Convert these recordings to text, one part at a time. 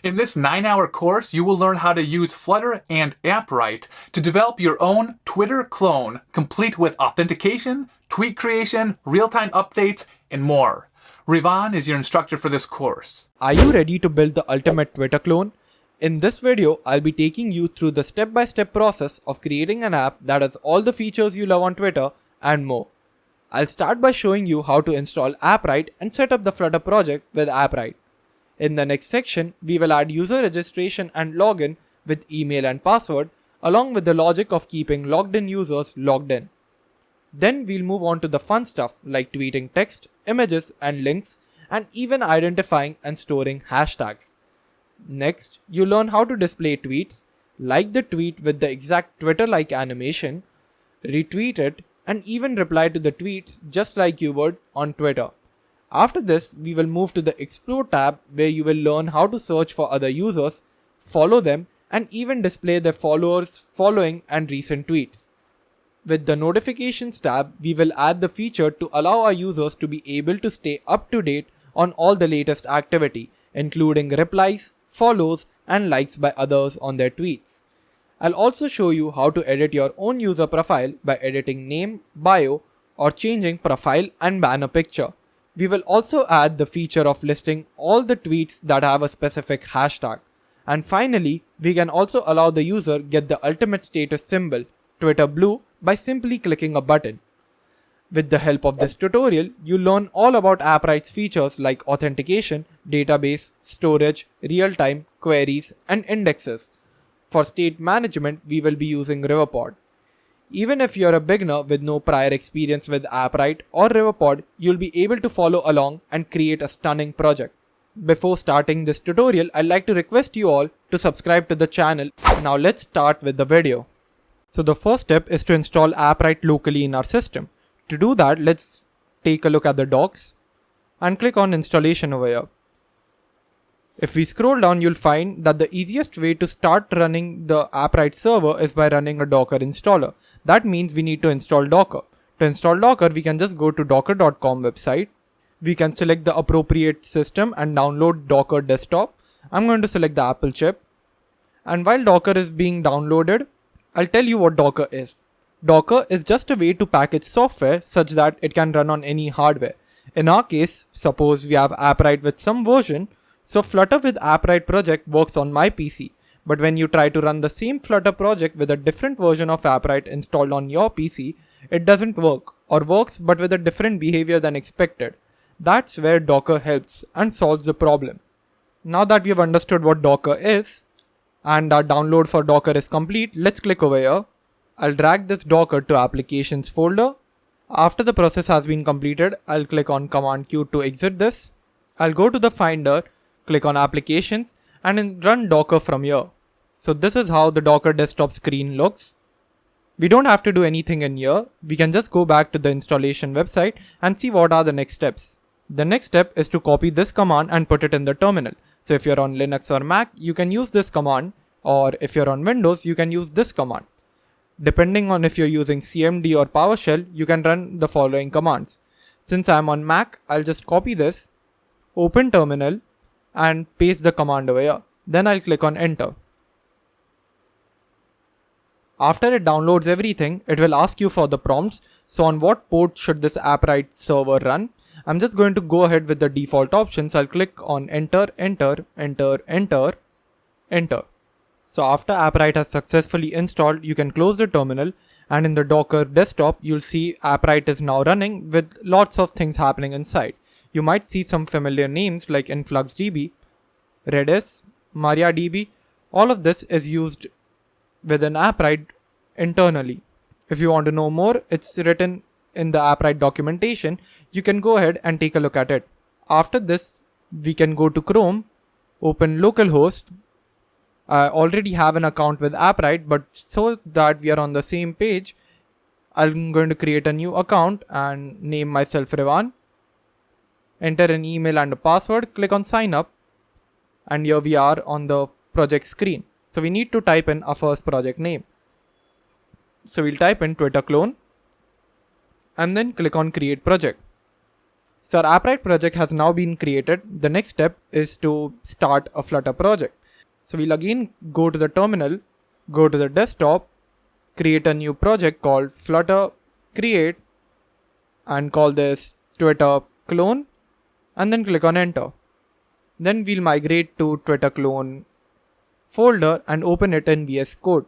In this 9-hour course, you will learn how to use Flutter and Appwrite to develop your own Twitter clone, complete with authentication, tweet creation, real-time updates, and more. Rivan is your instructor for this course. Are you ready to build the ultimate Twitter clone? In this video, I'll be taking you through the step-by-step process of creating an app that has all the features you love on Twitter and more. I'll start by showing you how to install Appwrite and set up the Flutter project with Appwrite. In the next section, we will add user registration and login with email and password, along with the logic of keeping logged in users logged in. Then we'll move on to the fun stuff like tweeting text, images and links, and even identifying and storing hashtags. Next, you'll learn how to display tweets, like the tweet with the exact Twitter-like animation, retweet it, and even reply to the tweets just like you would on Twitter. After this, we will move to the Explore tab where you will learn how to search for other users, follow them, and even display their followers, following, and recent tweets. With the Notifications tab, we will add the feature to allow our users to be able to stay up to date on all the latest activity, including replies, follows, and likes by others on their tweets. I'll also show you how to edit your own user profile by editing name, bio, or changing profile and banner picture. We will also add the feature of listing all the tweets that have a specific hashtag. And finally, we can also allow the user get the ultimate status symbol, Twitter Blue, by simply clicking a button. With the help of this tutorial, you'll learn all about Appwrite's features like authentication, database, storage, real-time, queries, and indexes. For state management, we will be using Riverpod. Even if you're a beginner with no prior experience with Appwrite or Riverpod, you'll be able to follow along and create a stunning project. Before starting this tutorial, I'd like to request you all to subscribe to the channel. Now let's start with the video. So the first step is to install Appwrite locally in our system. To do that, let's take a look at the docs and click on installation over here. If we scroll down, you'll find that the easiest way to start running the Appwrite server is by running a Docker installer. That means we need to install Docker. To install Docker, we can just go to docker.com website. We can select the appropriate system and download Docker desktop. I'm going to select the Apple chip. And while Docker is being downloaded, I'll tell you what Docker is. Docker is just a way to package software such that it can run on any hardware. In our case, suppose we have Appwrite with some version, so Flutter with Appwrite project works on my PC. But when you try to run the same Flutter project with a different version of Appwrite installed on your PC, it doesn't work, or works but with a different behavior than expected. That's where Docker helps and solves the problem. Now that we've understood what Docker is, and our download for Docker is complete, let's click over here. I'll drag this Docker to Applications folder. After the process has been completed, I'll click on Command Q to exit this. I'll go to the Finder, click on Applications, and then run Docker from here. So this is how the Docker desktop screen looks. We don't have to do anything in here. We can just go back to the installation website and see what are the next steps. The next step is to copy this command and put it in the terminal. So if you're on Linux or Mac, you can use this command, or if you're on Windows, you can use this command. Depending on if you're using CMD or PowerShell, you can run the following commands. Since I'm on Mac, I'll just copy this, open terminal, and paste the command over here. Then I'll click on enter. After it downloads everything, it will ask you for the prompts. So on what port should this Appwrite server run? I'm just going to go ahead with the default options. I'll click on enter, enter, enter, enter, enter. So after Appwrite has successfully installed, you can close the terminal, and in the Docker desktop, you'll see Appwrite is now running with lots of things happening inside. You might see some familiar names like InfluxDB, Redis, MariaDB. All of this is used within Appwrite internally. If you want to know more, it's written in the Appwrite documentation. You can go ahead and take a look at it. After this, we can go to Chrome, open localhost. I already have an account with Appwrite, but so that we are on the same page, I'm going to create a new account and name myself Rivan. Enter an email and a password, click on sign up, and here we are on the project screen. So we need to type in our first project name. So we'll type in Twitter clone and then click on create project. So our Appwrite project has now been created. The next step is to start a Flutter project. So we'll again go to the terminal, go to the desktop, create a new project called Flutter create and call this Twitter clone and then click on enter. Then we'll migrate to Twitter clone folder and open it in VS Code.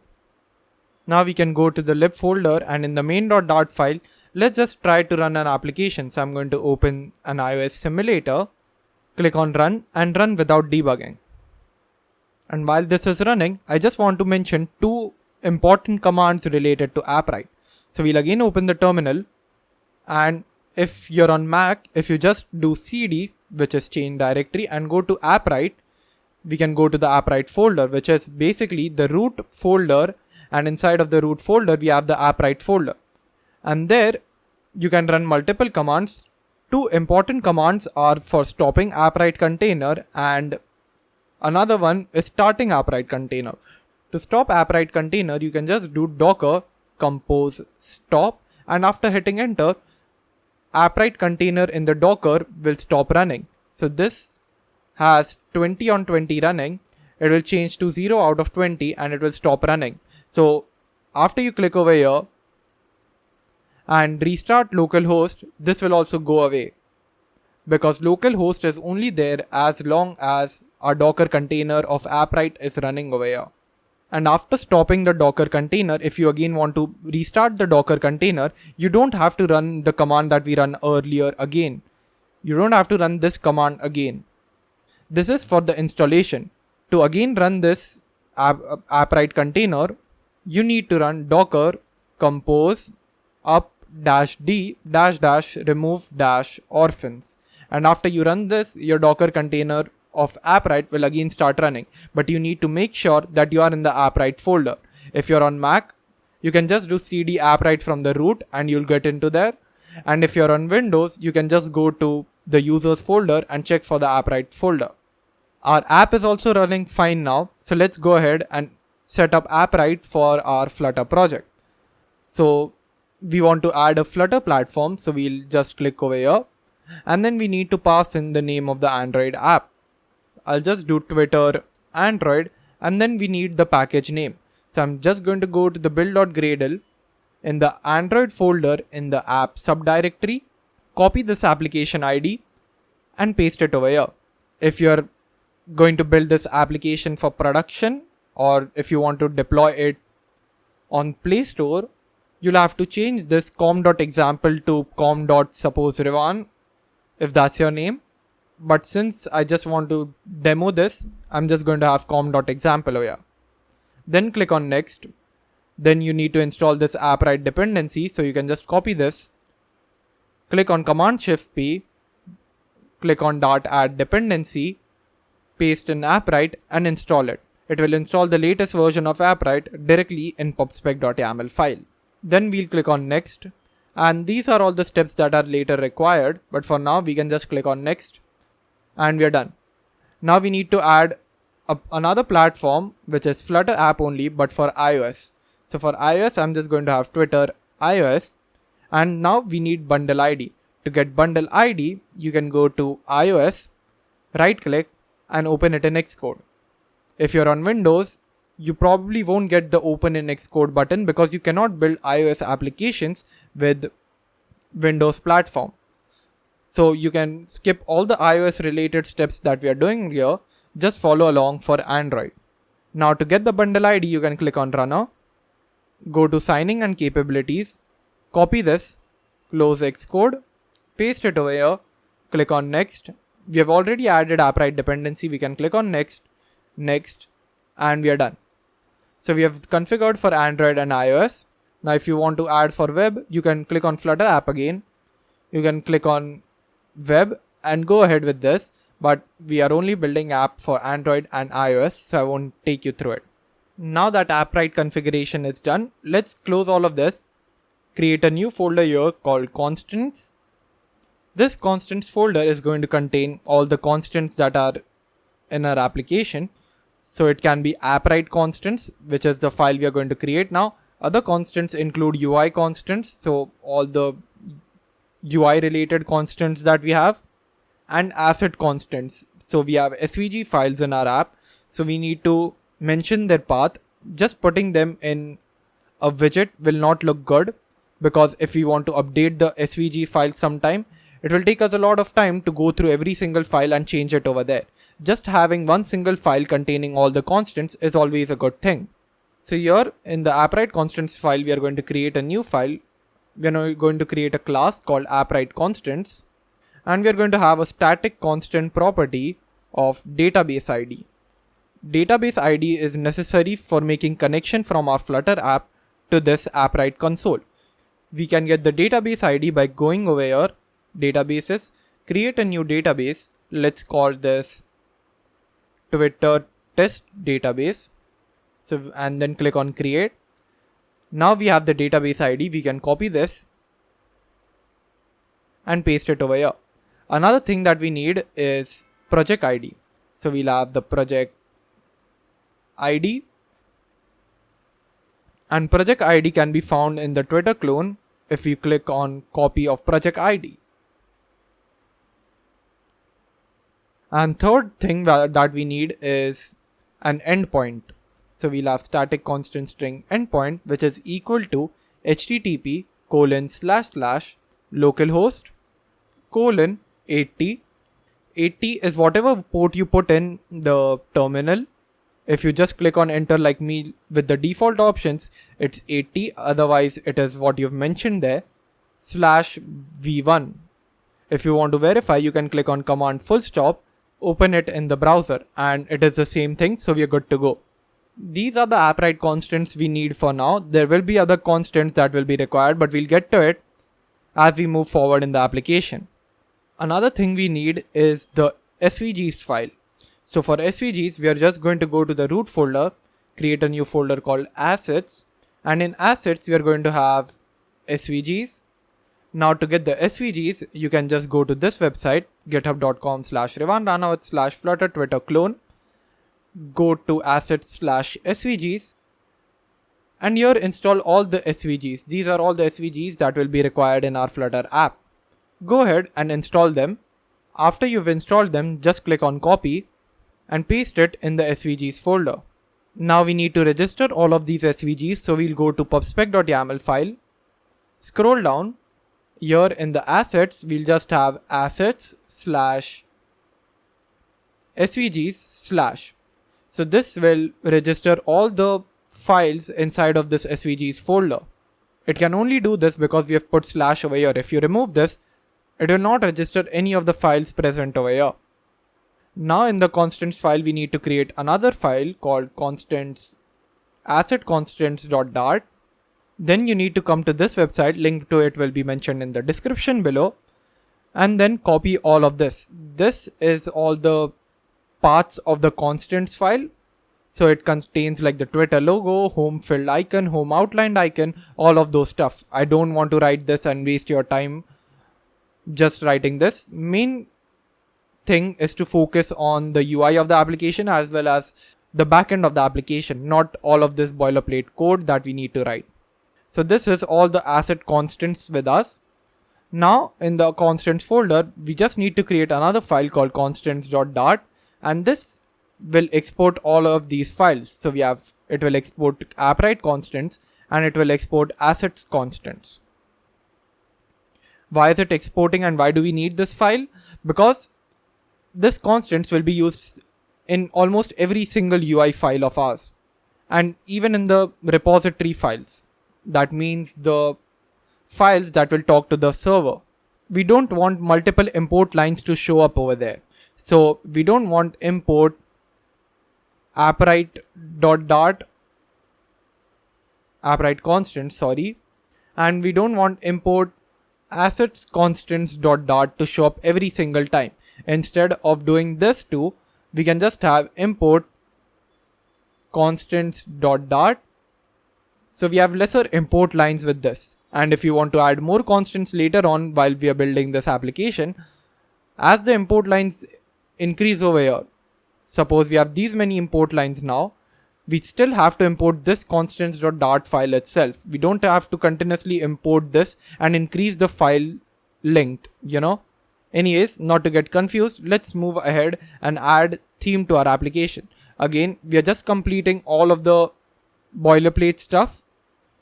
Now we can go to the lib folder and in the main.dart file, let's just try to run an application. So I'm going to open an iOS simulator, click on run and run without debugging. And while this is running, I just want to mention two important commands related to Appwrite. So we'll again open the terminal, and if you're on Mac, if you just do cd, which is change directory, and go to Appwrite, we can go to the Appwrite folder, which is basically the root folder, and inside of the root folder we have the Appwrite folder. And there you can run multiple commands. Two important commands are for stopping Appwrite container and another one is starting Appwrite container. To stop Appwrite container, you can just do docker compose stop, and after hitting enter, Appwrite container in the Docker will stop running. So this has 20 on 20 running. It will change to 0 out of 20 and it will stop running. So after you click over here and restart localhost, this will also go away because localhost is only there as long as our Docker container of Appwrite is running over here. And after stopping the Docker container, if you again want to restart the Docker container, you don't have to run the command that we run earlier again. You don't have to run this command again. This is for the installation. To again run this Appwrite container, you need to run docker compose up -d -- remove -orphans. And after you run this, your Docker container of Appwrite will again start running, but you need to make sure that you are in the Appwrite folder. If you're on Mac, you can just do cd Appwrite from the root and you'll get into there. And if you're on Windows, you can just go to the users folder and check for the Appwrite folder. Our app is also running fine now. So let's go ahead and set up Appwrite for our Flutter project. So we want to add a Flutter platform. So we'll just click over here and then we need to pass in the name of the Android app. I'll just do Twitter Android and then we need the package name. So I'm just going to go to the build.gradle in the Android folder in the app subdirectory, copy this application ID and paste it over here. If you're going to build this application for production or if you want to deploy it on Play Store, you'll have to change this com.example to com.supposerevan if that's your name. But since I just want to demo this, I'm just going to have com.example over here. Then click on next. Then you need to install this Appwrite dependency. So you can just copy this. Click on Command-Shift-P. Click on .add dependency. Paste in Appwrite and install it. It will install the latest version of Appwrite directly in pubspec.yaml file. Then we'll click on next. And these are all the steps that are later required. But for now, we can just click on next. And we are done. Now we need to add another platform which is Flutter app only but for iOS. So for iOS, I'm just going to have Twitter iOS. And now we need bundle ID. To get bundle ID, you can go to iOS, right click and open it in Xcode. If you're on Windows, you probably won't get the open in Xcode button because you cannot build iOS applications with Windows platform. So you can skip all the iOS related steps that we are doing here. Just follow along for Android. Now to get the bundle ID, you can click on runner, go to signing and capabilities, copy this, close Xcode, paste it over here, click on next. We have already added Appwrite dependency. We can click on next, next, and we are done. So we have configured for Android and iOS. Now if you want to add for web, you can click on Flutter app again. You can click on web and go ahead with this, but we are only building app for Android and iOS, so I won't take you through it. Now that Appwrite configuration is done, let's close all of this, create a new folder here called constants. This constants folder is going to contain all the constants that are in our application. So it can be Appwrite constants, which is the file we are going to create now. Other constants include UI constants, so all the UI related constants that we have, and asset constants. So we have SVG files in our app. So we need to mention their path. Just putting them in a widget will not look good, because if we want to update the SVG file sometime, it will take us a lot of time to go through every single file and change it over there. Just having one single file containing all the constants is always a good thing. So here in the Appwrite constants file, we are going to create a new file. We are now going to create a class called Appwrite constants, and we are going to have a static constant property of database ID. Database ID is necessary for making connection from our Flutter app to this Appwrite console. We can get the database ID by going over here, databases, create a new database. Let's call this Twitter test database. So, and then click on create. Now we have the database ID. We can copy this and paste it over here. Another thing that we need is project ID. So we'll have the project ID, and project ID can be found in the Twitter clone if you click on copy of project ID. And third thing that we need is an endpoint. So we'll have static constant string endpoint, which is equal to http://localhost:80. 80 is whatever port you put in the terminal. If you just click on enter like me with the default options, it's 80. Otherwise, it is what you've mentioned there, /v1. If you want to verify, you can click on command full stop, open it in the browser, and it is the same thing. So we are good to go. These are the Appwrite constants we need for now. There will be other constants that will be required, but we'll get to it as we move forward in the application. Another thing we need is the SVGs file. So for SVGs, we are just going to go to the root folder, create a new folder called assets, and in assets, we are going to have SVGs. Now to get the SVGs, you can just go to this website, github.com/rivandana/flutter Twitter clone, go to assets/SVGs, and here install all the SVGs. These are all the SVGs that will be required in our Flutter app. Go ahead and install them. After you've installed them, just click on copy and paste it in the SVGs folder. Now we need to register all of these SVGs, so we'll go to pubspec.yaml file, scroll down. Here in the assets, we'll just have assets/SVGs/. So this will register all the files inside of this SVGs folder. It can only do this because we have put / over here. If you remove this, it will not register any of the files present over here. Now in the constants file, we need to create another file called constants asset constants.dart. Then you need to come to this website, link to it will be mentioned in the description below, and then copy all of this. This is all the parts of the constants file. So it contains like the Twitter logo, home filled icon, home outlined icon, all of those stuff. I don't want to write this and waste your time just writing this. Main thing is to focus on the UI of the application as well as the backend of the application, not all of this boilerplate code that we need to write. So this is all the asset constants with us. Now in the constants folder, we just need to create another file called constants.dart, and this will export all of these files. So it will export Appwrite constants and it will export assets constants. Why is it exporting and why do we need this file? Because this constants will be used in almost every single UI file of ours, and even in the repository files. That means the files that will talk to the server. We don't want multiple import lines to show up over there. So we don't want import Appwrite.dart, Appwrite constants, and we don't want import assets constants.dart to show up every single time. Instead of doing this too, we can just have import constants.dart. So we have lesser import lines with this. And if you want to add more constants later on while we are building this application, as the import lines increase over here, suppose we have these many import lines now, we still have to import this constants.dart file itself. We don't have to continuously import this and increase the file length, Anyways, not to get confused, let's move ahead and add theme to our application. Again, we are just completing all of the boilerplate stuff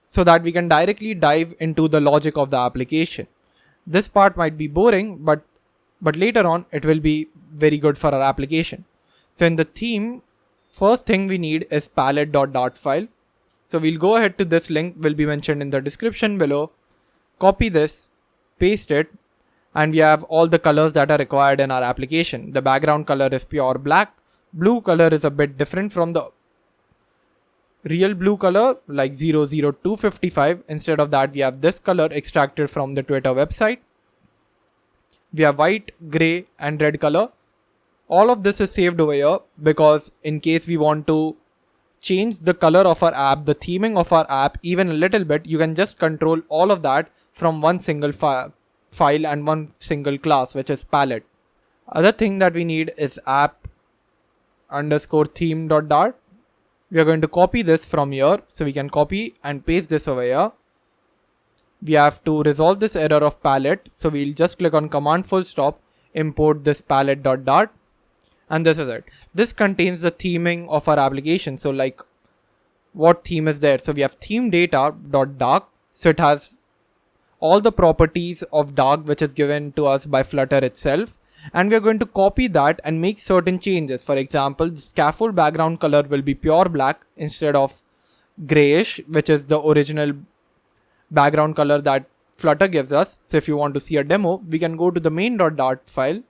so that we can directly dive into the logic of the application. This part might be boring, but later on it will be very good for our application. So in the theme, first thing we need is palette.dart file. So we'll go ahead to this link, will be mentioned in the description below. Copy this, paste it, and we have all the colors that are required in our application. The background color is pure black. Blue color is a bit different from the real blue color, like 00255. Instead of that, we have this color extracted from the Twitter website. We have white, gray, and red color. All of this is saved over here because in case we want to change the color of our app, the theming of our app even a little bit, you can just control all of that from one single file and one single class, which is palette. Other thing that we need is app_theme.dart. We are going to copy this from here, so we can copy and paste this over here. We have to resolve this error of palette, so we'll just click on command _, import this palette.dart, and this is it. This contains the theming of our application. So like what theme is there? So we have theme data.dark, so it has all the properties of dark which is given to us by Flutter itself, and we are going to copy that and make certain changes. For example, the scaffold background color will be pure black instead of grayish, which is the original background color that Flutter gives us. So if you want to see a demo, we can go to the main.dart file.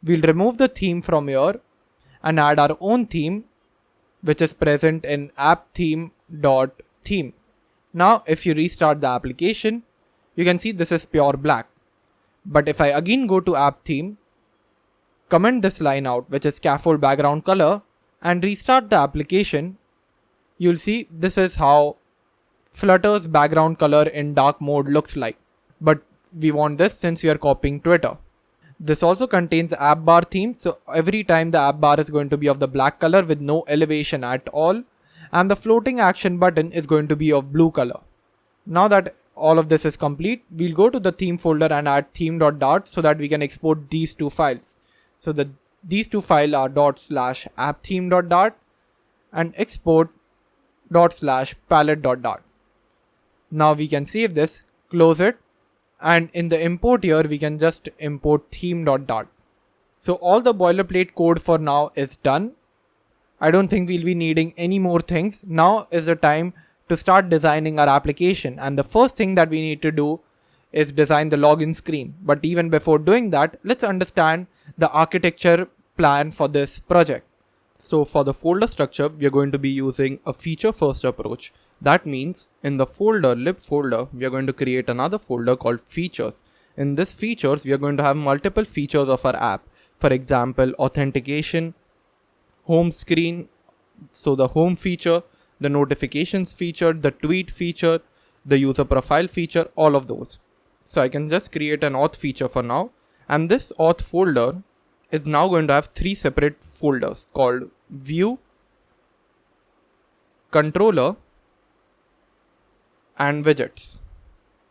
We'll remove the theme from here and add our own theme, which is present in apptheme.theme. Now, if you restart the application, you can see this is pure black. But if I again go to app theme, comment this line out, which is scaffold background color, and restart the application, you'll see this is how Flutter's background color in dark mode looks like. But we want this since we are copying Twitter. This also contains app bar theme. So every time the app bar is going to be of the black color with no elevation at all. And the floating action button is going to be of blue color. Now that all of this is complete, we'll go to the theme folder and add theme.dart so that we can export these two files. So these two files are ./apptheme.dart and export./palette.dart. Now we can save this, close it, and in the import here, we can just import theme.dart. So all the boilerplate code for now is done. I don't think we'll be needing any more things. Now is the time to start designing our application. And the first thing that we need to do is design the login screen. But even before doing that, let's understand the architecture plan for this project. So for the folder structure, we are going to be using a feature first approach. That means in the folder, lib folder, we are going to create another folder called features. In this features, we are going to have multiple features of our app. For example, authentication, home screen, so the home feature, the notifications feature, the tweet feature, the user profile feature, all of those. So I can just create an auth feature for now. And this auth folder is now going to have three separate folders called view, controller, and widgets.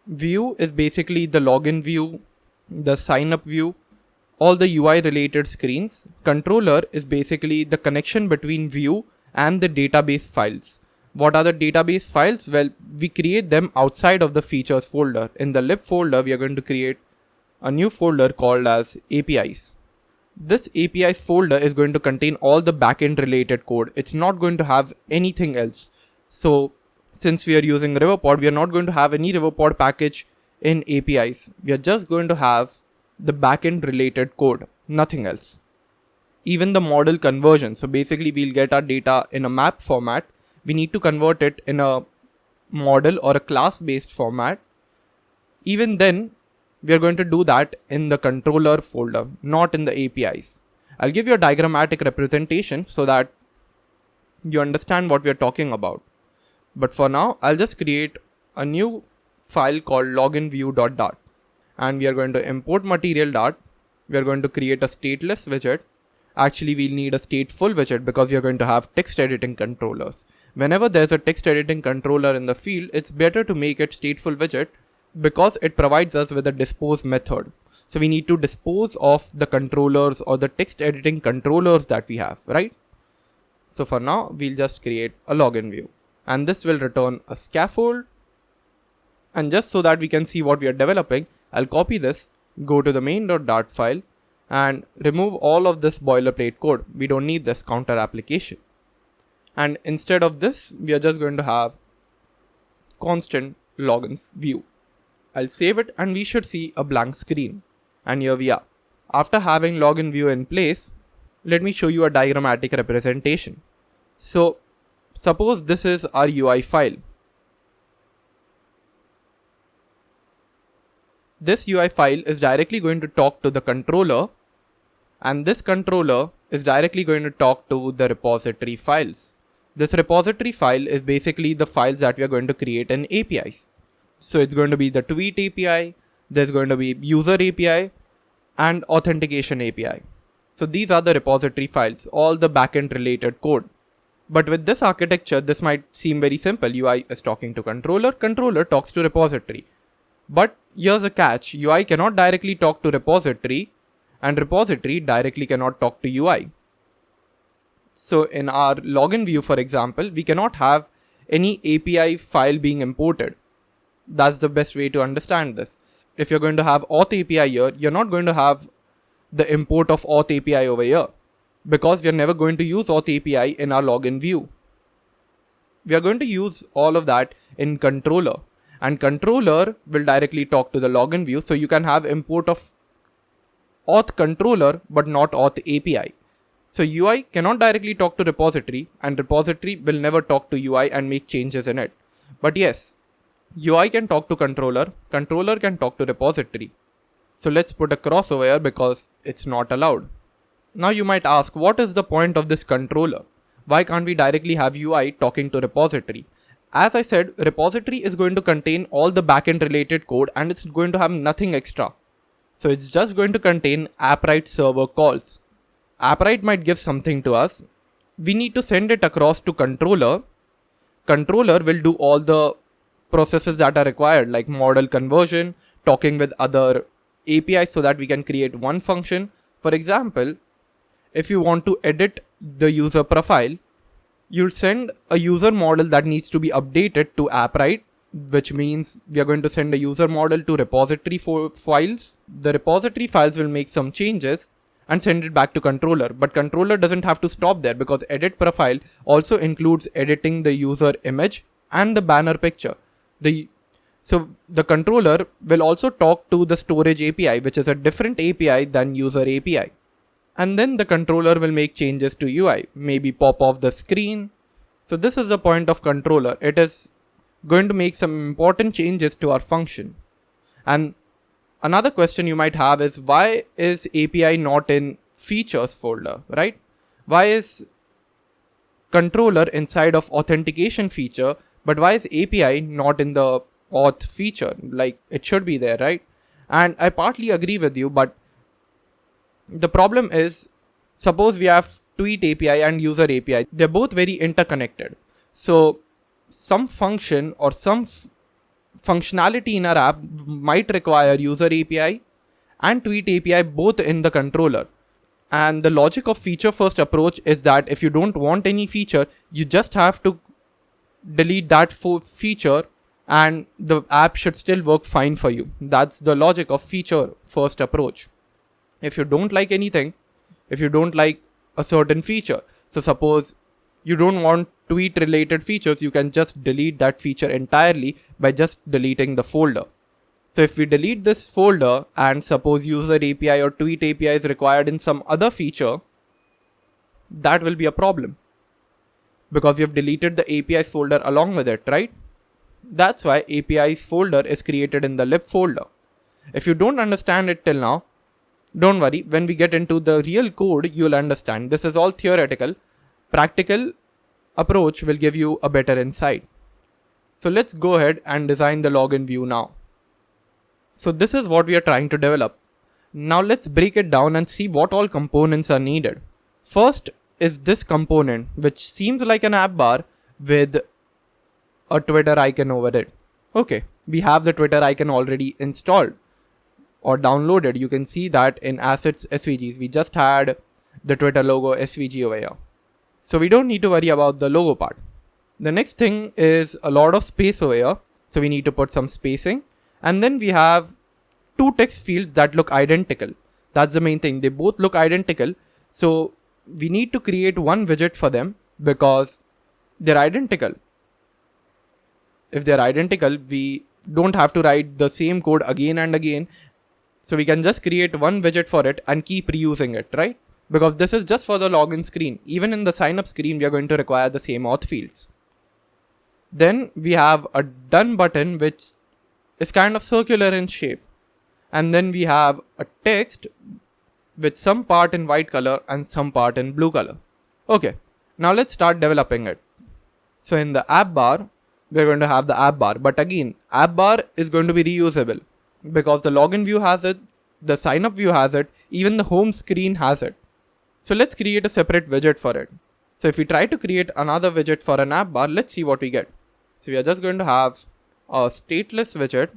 View is basically the login view, the sign up view, all the UI related screens. Controller is basically the connection between view and the database files. What are the database files? Well, we create them outside of the features folder. In the lib folder, we are going to create a new folder called as APIs. This APIs folder is going to contain all the backend related code. It's not going to have anything else. So since we are using Riverpod, we are not going to have any Riverpod package in APIs. We are just going to have the backend related code, nothing else. Even the model conversion. So basically we'll get our data in a map format. We need to convert it in a model or a class based format. Even then, we are going to do that in the controller folder, not in the APIs. I'll give you a diagrammatic representation so that you understand what we are talking about. But for now, I'll just create a new file called loginview.dart. And we are going to import material.dart. We are going to create a stateless widget. Actually, we'll need a stateful widget because we are going to have text editing controllers. Whenever there's a text editing controller in the field, it's better to make it stateful widget because it provides us with a dispose method. So we need to dispose of the controllers or the text editing controllers that we have, right? So for now, we'll just create a login view, and this will return a scaffold. And just so that we can see what we are developing, I'll copy this, go to the main.dart file and remove all of this boilerplate code. We don't need this counter application. And instead of this, we are just going to have constant logins view. I'll save it and we should see a blank screen. And here we are. After having login view in place, let me show you a diagrammatic representation. So suppose this is our UI file. This UI file is directly going to talk to the controller, and this controller is directly going to talk to the repository files. This repository file is basically the files that we are going to create in APIs. So it's going to be the tweet API, there's going to be user API and authentication API. So these are the repository files, all the backend related code. But with this architecture, this might seem very simple. UI is talking to controller, controller talks to repository. But here's a catch, UI cannot directly talk to repository and repository directly cannot talk to UI. So in our login view, for example, we cannot have any API file being imported. That's the best way to understand this. If you're going to have auth API here, you're not going to have the import of auth API over here, because we are never going to use auth API in our login view. We are going to use all of that in controller, and controller will directly talk to the login view. So you can have import of auth controller but not auth API. So UI cannot directly talk to repository, and repository will never talk to UI and make changes in it. But yes, UI can talk to controller, controller can talk to repository. So let's put a cross over here because it's not allowed. Now you might ask, what is the point of this controller? Why can't we directly have UI talking to repository? As I said, repository is going to contain all the backend related code and it's going to have nothing extra. So it's just going to contain Appwrite server calls. Appwrite might give something to us. We need to send it across to controller. Controller will do all the processes that are required, like model conversion, talking with other APIs so that we can create one function. For example, if you want to edit the user profile, you'll send a user model that needs to be updated to Appwrite, which means we are going to send a user model to repository files. The repository files will make some changes and send it back to controller. But controller doesn't have to stop there, because edit profile also includes editing the user image and the banner picture. So the controller will also talk to the storage API, which is a different API than user API. And then the controller will make changes to UI, maybe pop off the screen. So this is the point of controller. It is going to make some important changes to our function. And another question you might have is, why is API not in features folder, right? Why is controller inside of authentication feature, but why is API not in the auth feature? Like, it should be there, right? And I partly agree with you, but the problem is, suppose we have tweet API and user API. They're both very interconnected. So some function or some functionality in our app might require user API and tweet API both in the controller. And the logic of feature first approach is that if you don't want any feature, you just have to delete that feature and the app should still work fine for you. That's the logic of feature first approach. If you don't like anything, if you don't like a certain feature, so suppose you don't want tweet related features, you can just delete that feature entirely by just deleting the folder. So if we delete this folder and suppose user API or tweet API is required in some other feature, that will be a problem, because we have deleted the APIs folder along with it, right? That's why APIs folder is created in the lib folder. If you don't understand it till now, don't worry, when we get into the real code, you'll understand. This is all theoretical. Practical approach will give you a better insight. So let's go ahead and design the login view now. So this is what we are trying to develop. Now let's break it down and see what all components are needed. First is this component, which seems like an app bar with a Twitter icon over it. Okay, we have the Twitter icon already installed or downloaded. You can see that in assets SVGs, we just had the Twitter logo SVG over here. So we don't need to worry about the logo part. The next thing is a lot of space over here. So we need to put some spacing. And then we have two text fields that look identical. That's the main thing. They both look identical. So we need to create one widget for them because they're identical. If they're identical, we don't have to write the same code again and again. So we can just create one widget for it and keep reusing it, right? Because this is just for the login screen. Even in the sign up screen, we are going to require the same auth fields. Then we have a done button, which is kind of circular in shape. And then we have a text with some part in white color and some part in blue color. Okay, now let's start developing it. So in the app bar, we're going to have the app bar. But again, app bar is going to be reusable because the login view has it, the sign up view has it, even the home screen has it. So let's create a separate widget for it. So if we try to create another widget for an app bar, let's see what we get. So we are just going to have a stateless widget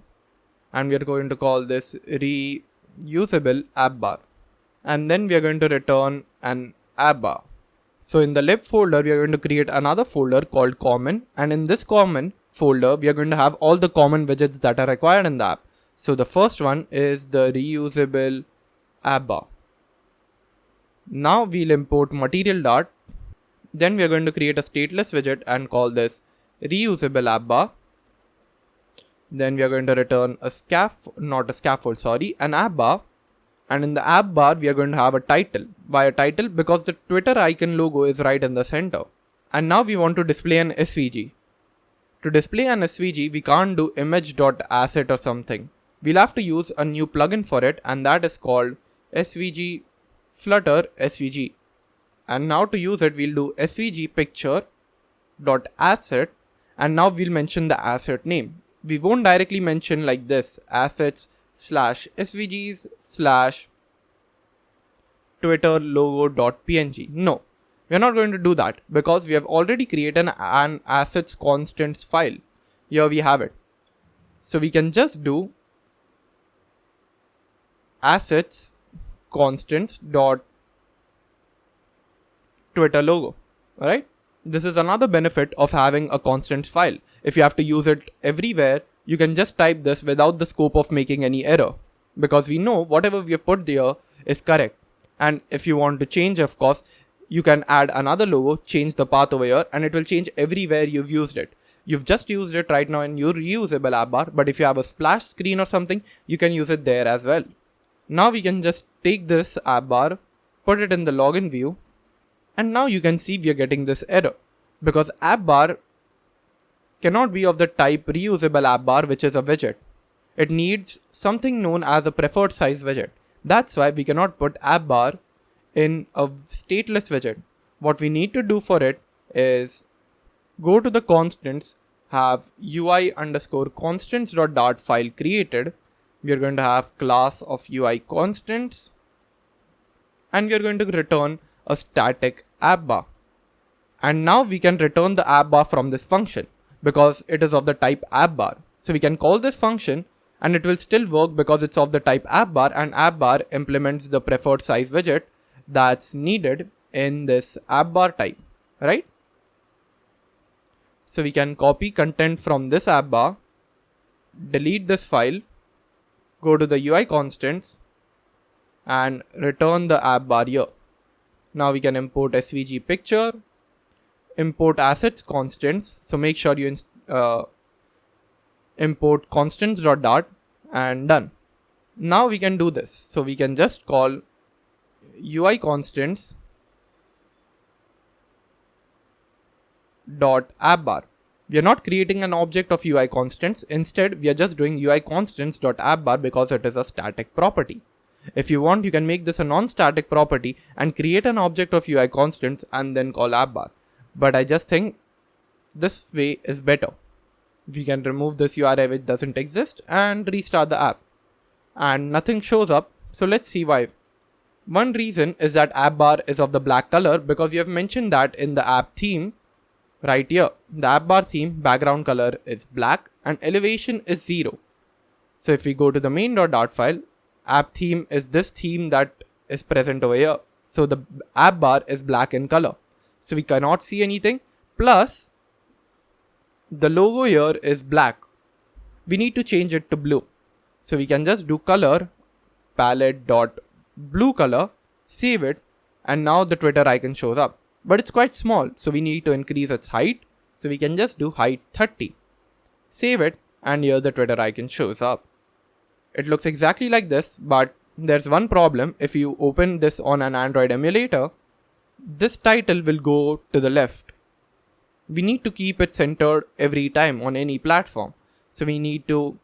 and we are going to call this reusable app bar. And then we are going to return an app bar. So in the lib folder, we are going to create another folder called common. And in this common folder, we are going to have all the common widgets that are required in the app. So the first one is the reusable app bar. Now we'll import material dart. Then we are going to create a stateless widget and call this reusable app bar. Then we are going to return an app bar. And in the app bar, we are going to have a title. Why a title? Because the Twitter icon logo is right in the center. And now we want to display an SVG. To display an SVG, we can't do image.asset or something. We'll have to use a new plugin for it, and that is called SVG Flutter SVG. And now to use it, we'll do SVG picture.asset, and now we'll mention the asset name. We won't directly mention like this, assets/SVGs/Twitter logo.png. No, we're not going to do that because we have already created an assets constants file. Here we have it. So we can just do assets constants.Twitter logo. Alright? This is another benefit of having a constants file. If you have to use it everywhere, you can just type this without the scope of making any error. Because we know whatever we have put there is correct. And if you want to change, of course, you can add another logo, change the path over here, and it will change everywhere you've used it. You've just used it right now in your reusable app bar, but if you have a splash screen or something, you can use it there as well. Now we can just take this app bar, put it in the login view, and now you can see we are getting this error. Because app bar cannot be of the type reusable app bar, which is a widget. It needs something known as a preferred size widget. That's why we cannot put app bar in a stateless widget. What we need to do for it is go to the constants, have UI underscore constants.dart file created. We are going to have class of UI constants, and we are going to return a static app bar. And now we can return the app bar from this function because it is of the type app bar. So we can call this function and it will still work because it's of the type app bar, and app bar implements the preferred size widget that's needed in this app bar type, right? So we can copy content from this app bar, delete this file, go to the UI constants and return the app bar here. Now we can import SVG picture, import assets constants. So make sure you import constants.dart and done. Now we can do this. So we can just call UI constants dot app bar. We are not creating an object of UI constants. Instead, we are just doing UI constants dot app bar because it is a static property. If you want, you can make this a non-static property and create an object of UI constants and then call app bar. But I just think this way is better. We can remove this URI which doesn't exist and restart the app. And nothing shows up. So let's see why. One reason is that app bar is of the black color because we have mentioned that in the app theme Right here, the app bar theme background color is black and elevation is 0. So if we go to the main.dart file, app theme is this theme that is present over here. So the app bar is black in color. So we cannot see anything. Plus, the logo here is black. We need to change it to blue. So we can just do color palette dot blue color, save it, and now the Twitter icon shows up. But it's quite small, so we need to increase its height. So we can just do height 30. Save it, and here the Twitter icon shows up. It looks exactly like this, but there's one problem. If you open this on an Android emulator, this title will go to the left. We need to keep it centered every time on any platform. So we need to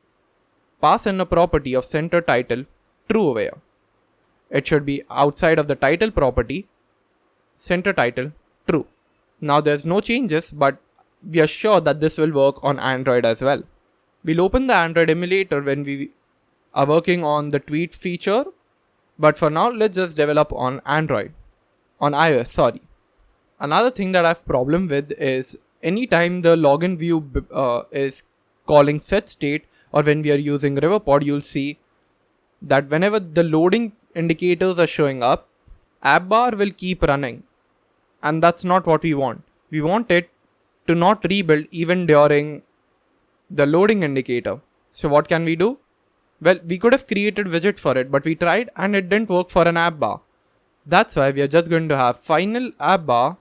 pass in a property of center title true over here. It should be outside of the title property, center title true. Now there's no changes, but we are sure that this will work on Android as well. We'll open the Android emulator when we are working on the tweet feature, but for now let's just develop on iOS, sorry. Another thing that I have problem with is anytime the login view is calling setState, or when we are using Riverpod, you'll see that whenever the loading indicators are showing up, app bar will keep running. And that's not what we want. We want it to not rebuild even during the loading indicator. So what can we do? Well, we could have created widget for it, but we tried and it didn't work for an app bar. That's why we are just going to have final app bar,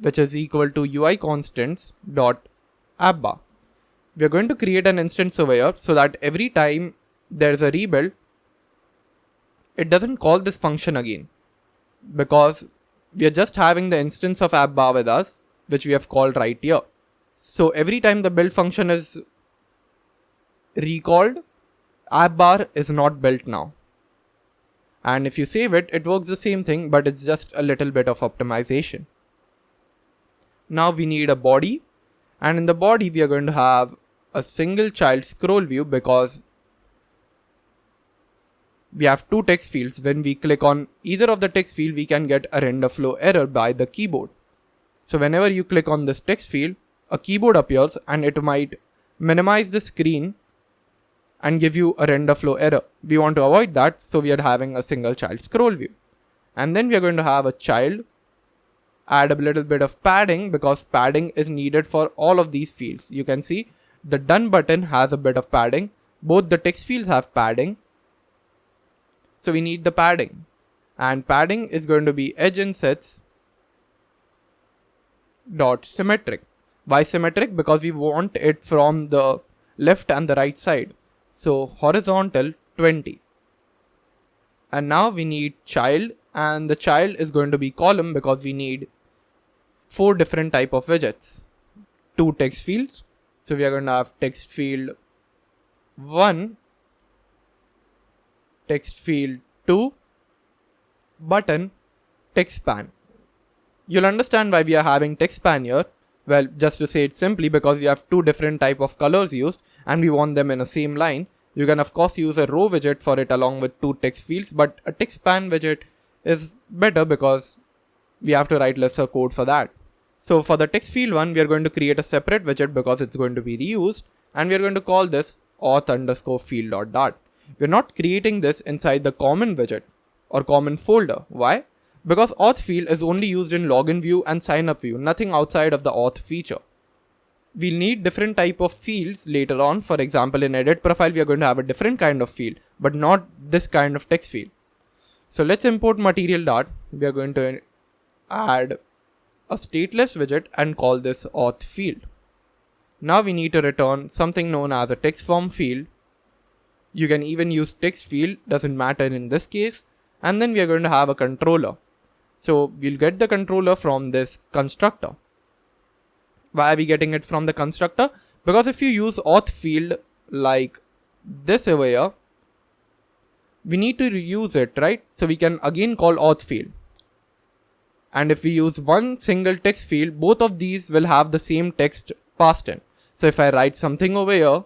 which is equal to UI constants dot app bar. We are going to create an instance over here so that every time there's a rebuild, it doesn't call this function again, because we are just having the instance of app bar with us, which we have called right here. So every time the build function is recalled, app bar is not built now. And if you save it, it works the same thing, but it's just a little bit of optimization. Now we need a body, and in the body we are going to have a single child scroll view, because we have two text fields. When we click on either of the text field, we can get a render flow error by the keyboard. So whenever you click on this text field, a keyboard appears and it might minimize the screen and give you a render flow error. We want to avoid that, so we are having a single child scroll view. And then we are going to have a child, add a little bit of padding, because padding is needed for all of these fields. You can see the done button has a bit of padding. Both the text fields have padding. So we need the padding, and padding is going to be edge insets dot symmetric. Why symmetric? Because we want it from the left and the right side. So horizontal 20. And now we need child, and the child is going to be column, because we need 4 different type of widgets. 2 text fields. So we are going to have text field 1, text field 2, button, text span. You'll understand why we are having text span here. Well, just to say it simply, because we have 2 different type of colors used and we want them in the same line. You can of course use a row widget for it along with 2 text fields, but a text span widget is better because we have to write lesser code for that. So for the text field 1, we are going to create a separate widget because it's going to be reused, and we are going to call this auth_field.dart. We're not creating this inside the common widget or common folder. Why? Because auth field is only used in login view and sign up view, nothing outside of the auth feature. We'll need different type of fields later on. For example, in edit profile, we are going to have a different kind of field, but not this kind of text field. So let's import material dart. We are going to add a stateless widget and call this auth field. Now we need to return something known as a text form field. You can even use text field, doesn't matter in this case. And then we are going to have a controller. So we'll get the controller from this constructor. Why are we getting it from the constructor? Because if you use auth field like this over here, we need to reuse it, right? So we can again call auth field. And if we use one single text field, both of these will have the same text passed in. So if I write something over here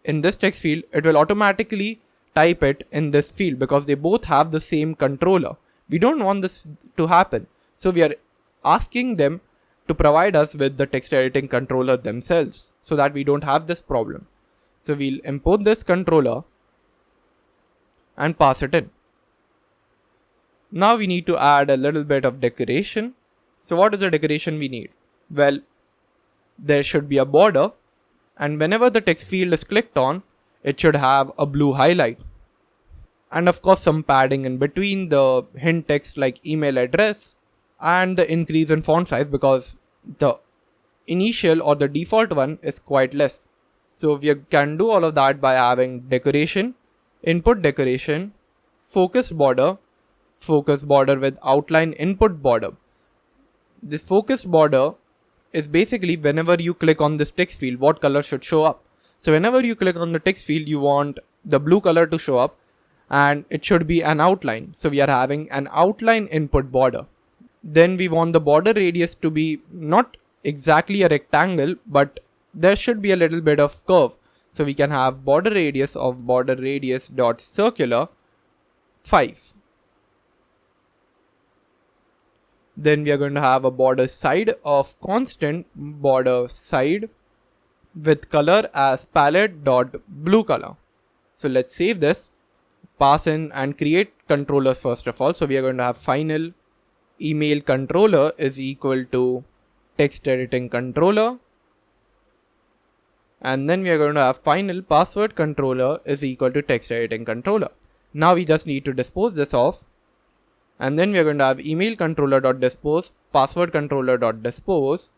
in this text field, it will automatically type it in this field because they both have the same controller. We don't want this to happen. So we are asking them to provide us with the text editing controller themselves so that we don't have this problem. So we'll import this controller and pass it in. Now we need to add a little bit of decoration. So what is the decoration we need? Well, there should be a border, and whenever the text field is clicked on, it should have a blue highlight. And of course some padding in between the hint text like email address and the increase in font size, because the initial or the default one is quite less. So we can do all of that by having decoration, input decoration, focus border with outline input border. This focus border is basically whenever you click on this text field, what color should show up. So whenever you click on the text field, you want the blue color to show up and it should be an outline. So we are having an outline input border. Then we want the border radius to be not exactly a rectangle, but there should be a little bit of curve. So we can have border radius of border radius dot circular 5. Then we are going to have a border side of constant border side with color as palette dot blue color. So let's save this, pass in and create controllers first of all. So we are going to have final email controller is equal to text editing controller. And then we are going to have final password controller is equal to text editing controller. Now we just need to dispose this off. And then we are going to have email controller.dispose, password controller.dispose,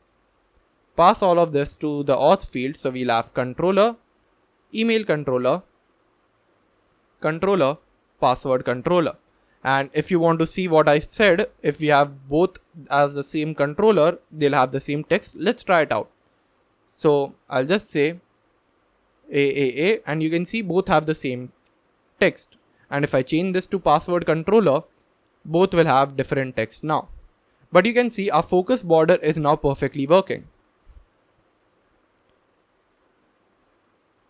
pass all of this to the auth field. So we'll have controller, email controller, controller, password controller. And if you want to see what I said, if we have both as the same controller, they'll have the same text. Let's try it out. So I'll just say AAA and you can see both have the same text. And if I change this to password controller, both will have different text now. But you can see our focus border is now perfectly working.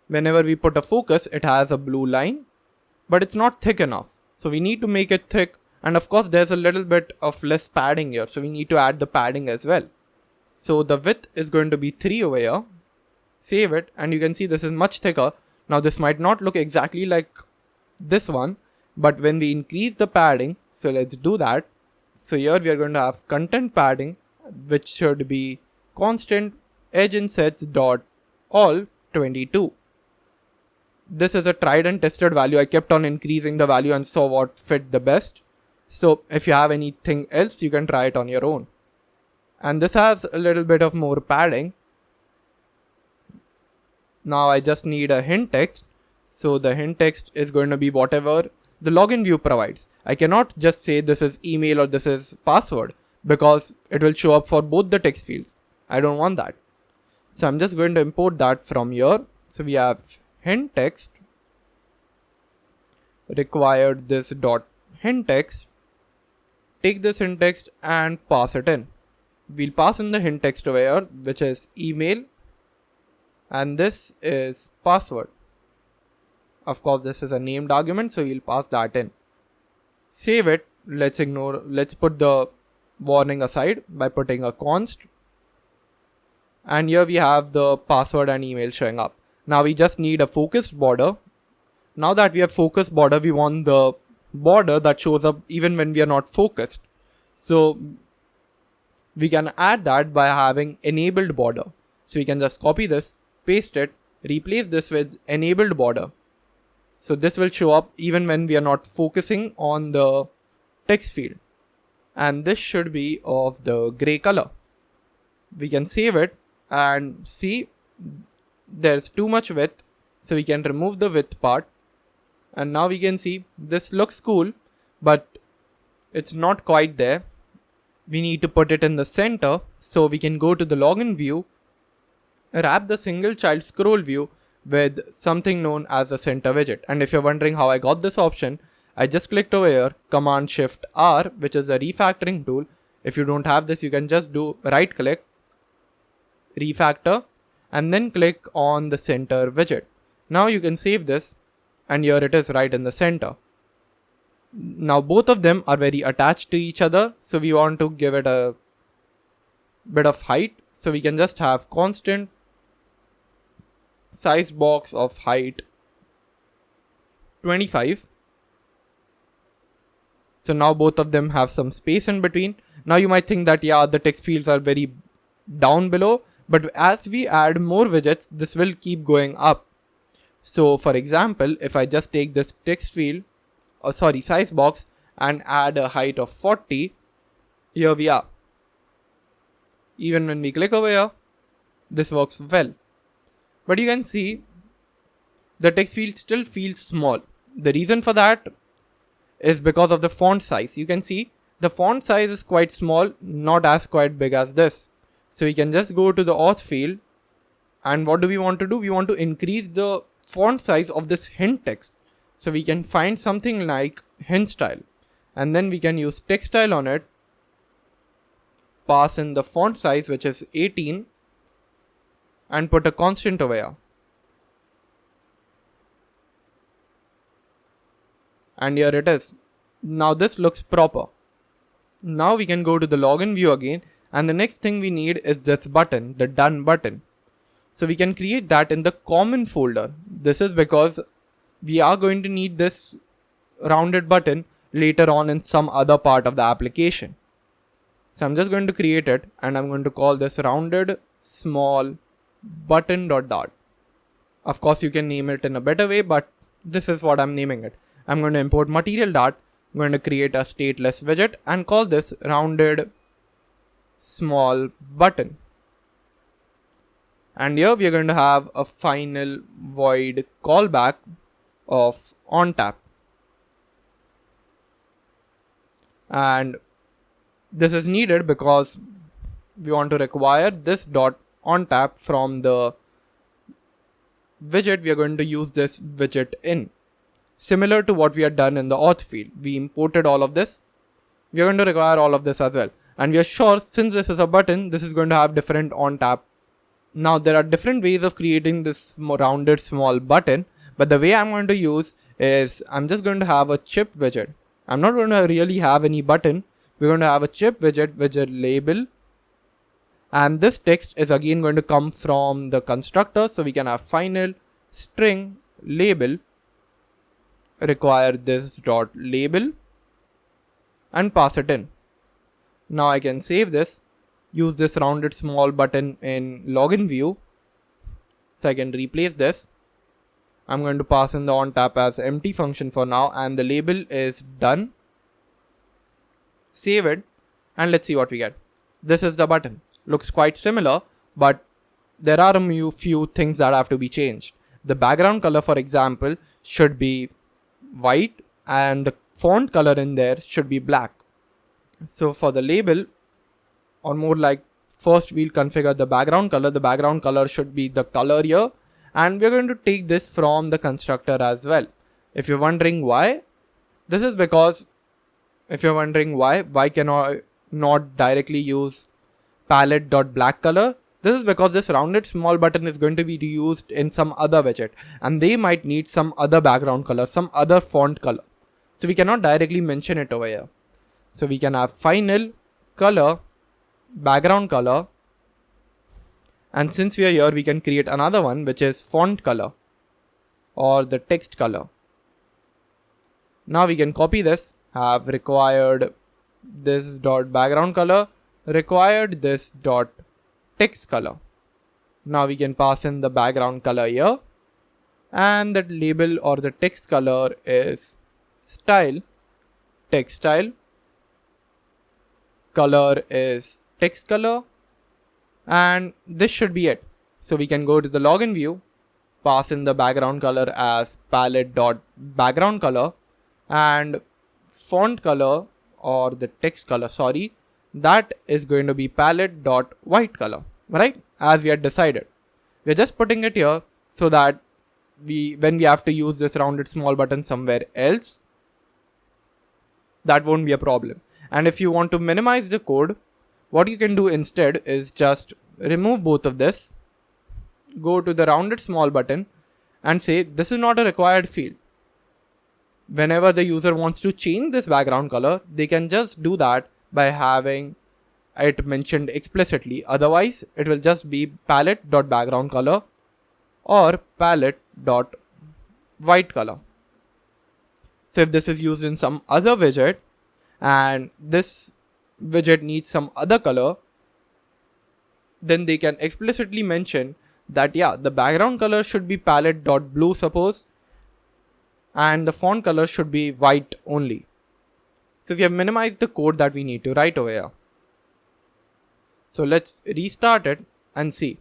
Whenever we put a focus, it has a blue line, but it's not thick enough. So we need to make it thick. And of course, there's a little bit of less padding here. So we need to add the padding as well. So the width is going to be 3 over here. Save it. And you can see this is much thicker. Now this might not look exactly like this one, but when we increase the padding, so let's do that. So here we are going to have content padding, which should be constant edge insets dot all 22. This is a tried and tested value. I kept on increasing the value and saw what fit the best. So if you have anything else, you can try it on your own. And this has a little bit of more padding. Now I just need a hint text. So the hint text is going to be whatever the login view provides. I cannot just say this is email or this is password because it will show up for both the text fields. I don't want that. So I'm just going to import that from here. So we have hint text required this dot hint text. Take this hint text and pass it in. We'll pass in the hint text over here, which is email, and this is password. Of course, this is a named argument, so we'll pass that in. Save it. Let's put the warning aside by putting a const. And here we have the password and email showing up. Now we just need a focused border. Now that we have focused border, we want the border that shows up even when we are not focused. So we can add that by having enabled border. So we can just copy this, paste it, replace this with enabled border. So this will show up even when we are not focusing on the text field. And this should be of the gray color. We can save it and see there's too much width. So we can remove the width part. And now we can see this looks cool, but it's not quite there. We need to put it in the center. So we can go to the login view, wrap the single child scroll view with something known as the center widget. And if you're wondering how I got this option, I just clicked over here, Command Shift R, which is a refactoring tool. If you don't have this, you can just do right click, refactor, and then click on the center widget. Now you can save this, and here it is right in the center. Now both of them are very attached to each other, so we want to give it a bit of height. So we can just have constant size box of height 25. So now both of them have some space in between. Now you might think that, yeah, the text fields are very down below, but as we add more widgets, this will keep going up. So for example, if I just take this text field, size box, and add a height of 40, here we are. Even when we click over here, this works well. But you can see the text field still feels small. The reason for that is because of the font size. You can see the font size is quite small, not as quite big as this. So we can just go to the auth field, and what do we want to do? We want to increase the font size of this hint text. So we can find something like hint style, and then we can use text style on it, pass in the font size, which is 18, and put a constant over here. And here it is. Now this looks proper. Now we can go to the login view again, and the next thing we need is this button, the done button. So we can create that in the common folder. This is because we are going to need this rounded button later on in some other part of the application. So I'm just going to create it, and I'm going to call this rounded small button dot. Of course, you can name it in a better way, but this is what I'm naming it. I'm going to import material dot. I'm going to create a stateless widget and call this rounded small button. And here we are going to have a final void callback of onTap. And this is needed because we want to require this dot onTap from the widget we are going to use this widget in. Similar to what we had done in the auth field. We imported all of this. We are going to require all of this as well. And we are sure, since this is a button, this is going to have different onTap. Now there are different ways of creating this rounded small button, but the way I'm going to use is I'm just going to have a chip widget. I'm not going to really have any button. We're going to have a chip widget label. And this text is again going to come from the constructor. So we can have final string label, require this dot label, and pass it in. Now I can save this, use this rounded small button in login view. So I can replace this. I'm going to pass in the onTap as empty function for now, and the label is done. Save it, and let's see what we get. This is the button. Looks quite similar, but there are a few things that have to be changed. The background color, for example, should be white, and the font color in there should be black. So for the label, or more like, first we'll configure the background color. The background color should be the color here, and we're going to take this from the constructor as well. If you're wondering why, this is because if you're wondering why can I not directly use palette.black color, this is because this rounded small button is going to be used in some other widget, and they might need some other background color, some other font color. So we cannot directly mention it over here. So we can have final color, background color, and since we are here, we can create another one, which is font color or the text color. Now we can copy this, have required this dot background color, required this dot text color. Now we can pass in the background color here, and that label or the text color is style, text style, color is text color, and this should be it. So we can go to the login view, pass in the background color as palette.background color, and font color or the text color, that is going to be palette.white color, right? As we had decided. We're just putting it here so that when we have to use this rounded small button somewhere else, that won't be a problem. And if you want to minimize the code, what you can do instead is just remove both of this, go to the rounded small button, and say this is not a required field. Whenever the user wants to change this background color, they can just do that by having it mentioned explicitly. Otherwise, it will just be palette.background color or palette.white color. So if this is used in some other widget and this widget needs some other color, then they can explicitly mention that yeah, the background color should be palette.blue suppose, and the font color should be white only. So we have minimized the code that we need to write over here. So let's restart it and see.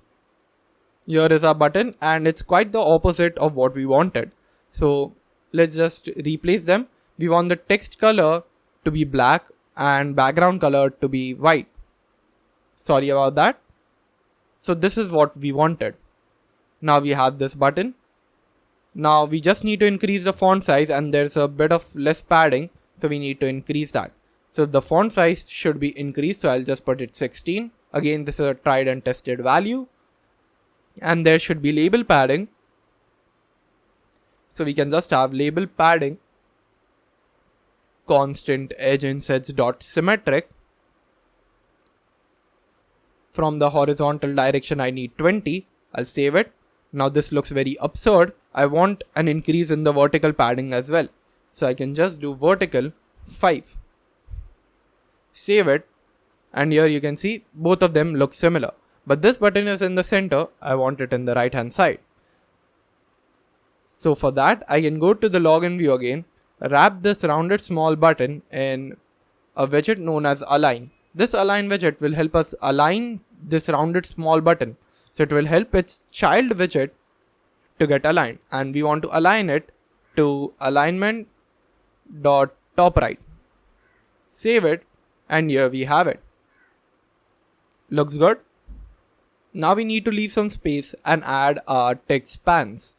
Here is our button and it's quite the opposite of what we wanted. So let's just replace them. We want the text color to be black and background color to be white. Sorry about that. So this is what we wanted. Now we have this button. Now we just need to increase the font size and there's a bit of less padding. So we need to increase that. So the font size should be increased. So I'll just put it 16. Again, this is a tried and tested value. And there should be label padding. So we can just have label padding constant edge insets dot symmetric. From the horizontal direction I need 20. I'll save it. Now this looks very absurd. I want an increase in the vertical padding as well. So I can just do vertical 5. Save it. And here you can see both of them look similar. But this button is in the center. I want it in the right hand side. So for that, I can go to the login view again, wrap this rounded small button in a widget known as align. This align widget will help us align this rounded small button. So it will help its child widget to get aligned. And we want to align it to alignment.top right. Save it. And here we have it. Looks good. Now we need to leave some space and add our text spans.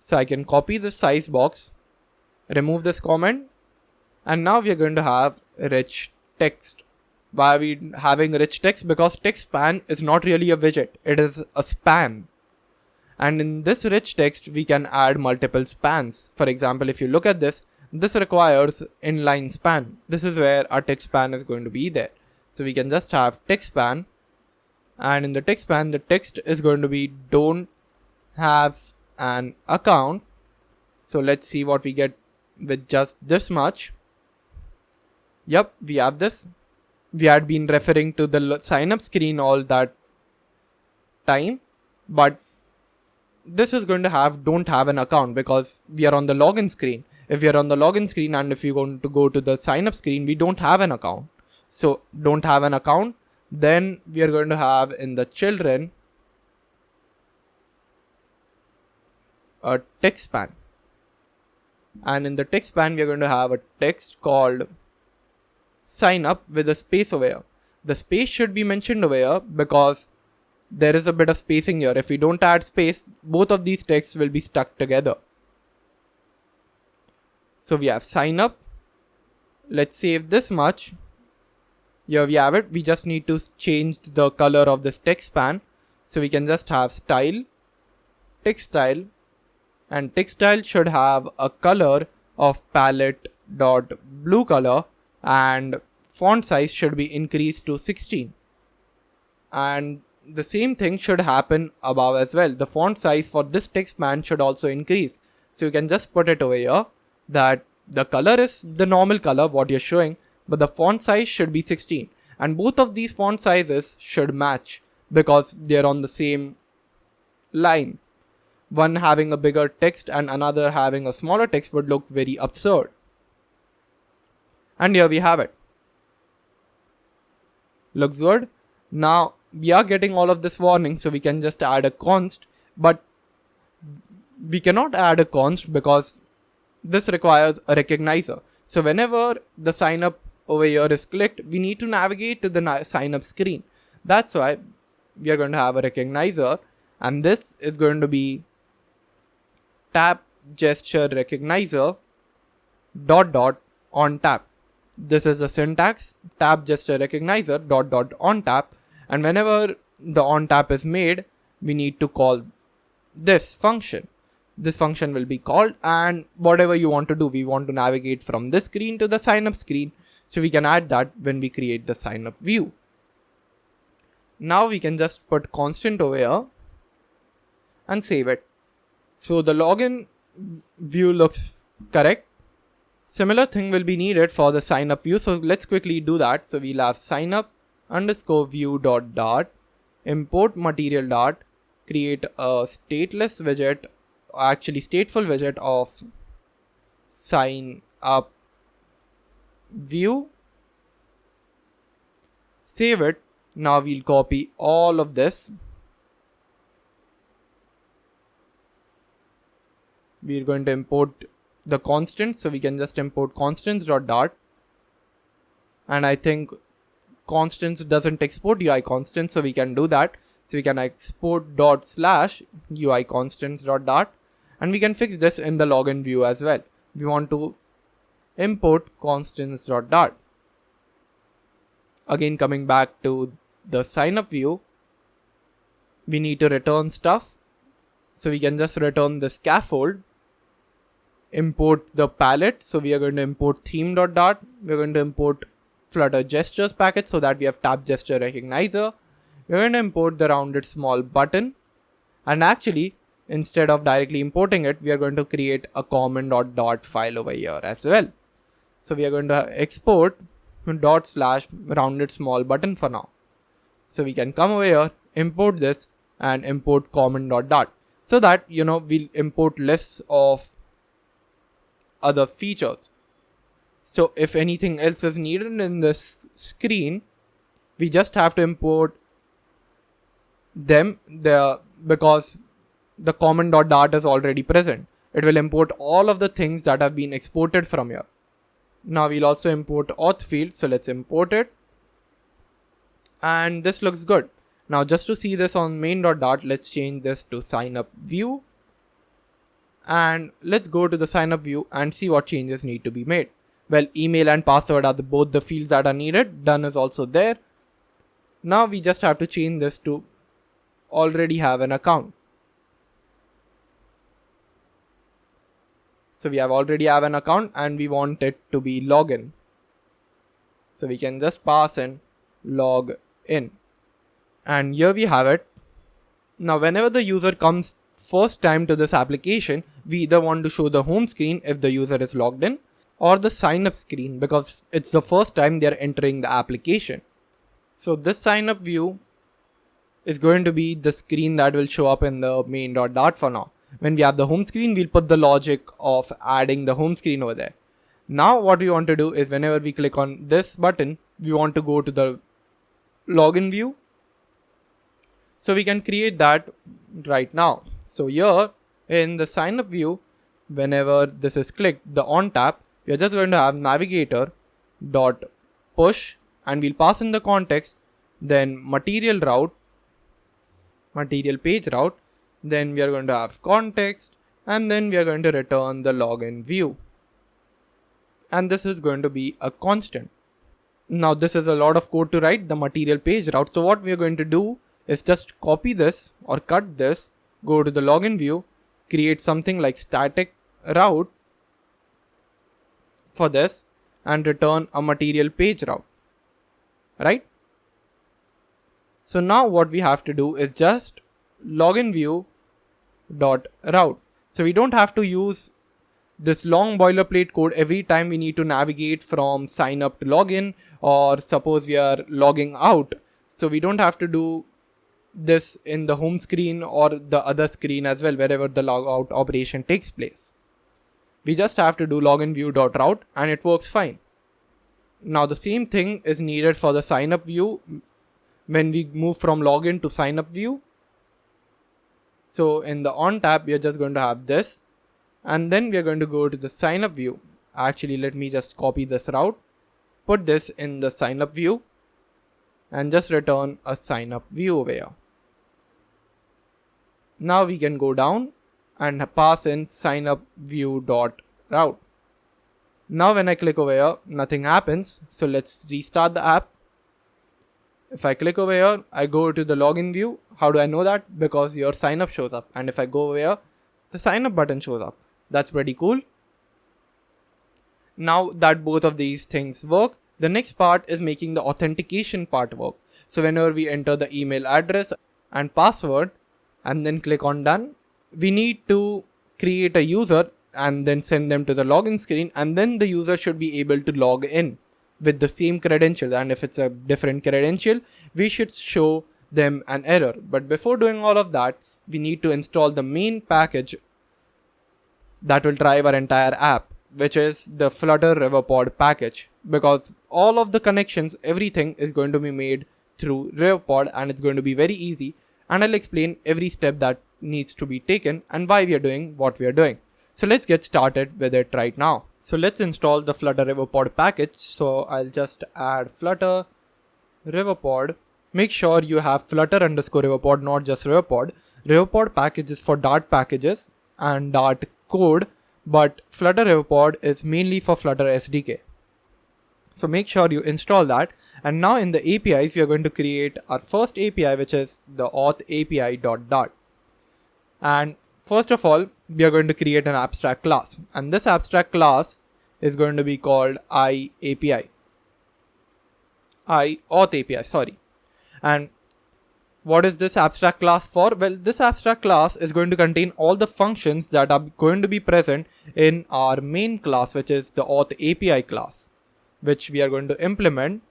So I can copy the size box, remove this comment, and now we are going to have rich text. Why are we having rich text? Because text span is not really a widget, it is a span. And in this rich text, we can add multiple spans. For example, if you look at this, this requires inline span. This is where our text span is going to be there. So we can just have text span. And in the text span, the text is going to be don't have an account. So let's see what we get with just this much. Yep, we have this. We had been referring to the sign up screen all that time, but this is going to have don't have an account because we are on the login screen. If we are on the login screen and if you're going to go to the sign up screen, we don't have an account. So don't have an account. Then we are going to have in the children a text span. And in the text span, we are going to have a text called sign up with a space over here. The space should be mentioned over here because there is a bit of spacing here. If we don't add space, both of these texts will be stuck together. So we have sign up. Let's save this much. Here we have it. We just need to change the color of this text span. So we can just have style, text style, and text style should have a color of palette.blue color, and font size should be increased to 16. And the same thing should happen above as well. The font size for this text span should also increase. So you can just put it over here that the color is the normal color, what you're showing, but the font size should be 16. And both of these font sizes should match because they're on the same line. One having a bigger text and another having a smaller text would look very absurd. And here we have it. Looks good. Now we are getting all of this warning, so we can just add a const, but we cannot add a const because this requires a recognizer. So whenever the sign up over here is clicked, we need to navigate to the sign up screen. That's why we are going to have a recognizer, and this is going to be tap gesture recognizer ... on tap. This is the syntax, tap gesture recognizer ... on tap, and whenever the on tap is made, we need to call this function. This function will be called, and whatever you want to do, we want to navigate from this screen to the sign up screen. So we can add that when we create the sign up view. Now we can just put constant over here and save it. So the login view looks correct. Similar thing will be needed for the sign up view. So let's quickly do that. So we'll have sign up underscore view dot import material dot create a stateless widget, actually stateful widget of sign up view. Save it. Now we'll copy all of this. We're going to import the constants, so we can just import constants.dart. And I think constants doesn't export UI constants, so we can do that. So we can export ./UI constants.dart, and we can fix this in the login view as well. We want to import constants.dart. Again, coming back to the sign up view, we need to return stuff. So we can just return the scaffold, import the palette. So we are going to import theme.dart. We're going to import Flutter gestures package so that we have tap gesture recognizer. We're going to import the rounded small button. And actually, instead of directly importing it, we are going to create a common.dart file over here as well. So we are going to export ./rounded small button for now. So we can come over here, import this, and import common.dart, so that, we'll import lists of other features. So if anything else is needed in this screen, we just have to import them there, because the common.dart is already present. It will import all of the things that have been exported from here. Now we'll also import auth field. So let's import it. And this looks good. Now just to see this on main.dart, let's change this to sign up view. And let's go to the sign up view and see what changes need to be made. Well, email and password are both the fields that are needed. Done is also there. Now we just have to change this to already have an account. So we already have an account and we want it to be login. So we can just pass in log in. And here we have it. Now whenever the user comes first time to this application, we either want to show the home screen if the user is logged in, or the sign up screen because it's the first time they're entering the application. So this sign up view is going to be the screen that will show up in the main.dart for now. When we have the home screen, we'll put the logic of adding the home screen over there. Now what we want to do is whenever we click on this button, we want to go to the login view. So we can create that right now. So here in the sign up view, whenever this is clicked, the on tap, we are just going to have navigator dot push, and we'll pass in the context, then material page route, then we are going to have context, and then we are going to return the login view. And this is going to be a constant. Now this is a lot of code to write, the material page route. So what we are going to do is just copy this or cut this, go to the login view, create something like static route for this, and return a material page route, right? So now what we have to do is just login view dot route. So we don't have to use this long boilerplate code every time we need to navigate from sign up to login, or suppose we are logging out. So we don't have to do this in the home screen or the other screen as well, wherever the logout operation takes place. We just have to do login view dot route and it works fine. Now the same thing is needed for the sign up view when we move from login to sign up view. So in the on tab, we are just going to have this, and then we are going to go to the sign up view. Actually, let me just copy this route, put this in the sign up view, and just return a sign up view over here. Now we can go down and pass in sign up view dot route. Now when I click over here, nothing happens. So let's restart the app. If I click over here, I go to the login view. How do I know that? Because your sign up shows up. And if I go over here, the sign up button shows up. That's pretty cool. Now that both of these things work, The next part is making the authentication part work. So whenever we enter the email address and password and then click on done, we need to create a user and then send them to the login screen, and then the user should be able to log in with the same credential, and if it's a different credential, we should show them an error. But before doing all of that, we need to install the main package that will drive our entire app, which is the Flutter Riverpod package, because all of the connections, everything is going to be made through Riverpod, and it's going to be very easy, and I'll explain every step that needs to be taken and why we are doing what we are doing. So let's get started with it right now. So let's install the Flutter Riverpod package. So I'll just add Flutter Riverpod. Make sure you have Flutter _ Riverpod, not just Riverpod. Riverpod package is for Dart packages and Dart code, but Flutter Riverpod is mainly for Flutter SDK. So make sure you install that. And now in the APIs, we are going to create our first API, which is the auth API.dart. And first of all, we are going to create an abstract class, and this abstract class is going to be called auth API. And what is this abstract class for? Well, this abstract class is going to contain all the functions that are going to be present in our main class, which is the auth API class, which we are going to implement.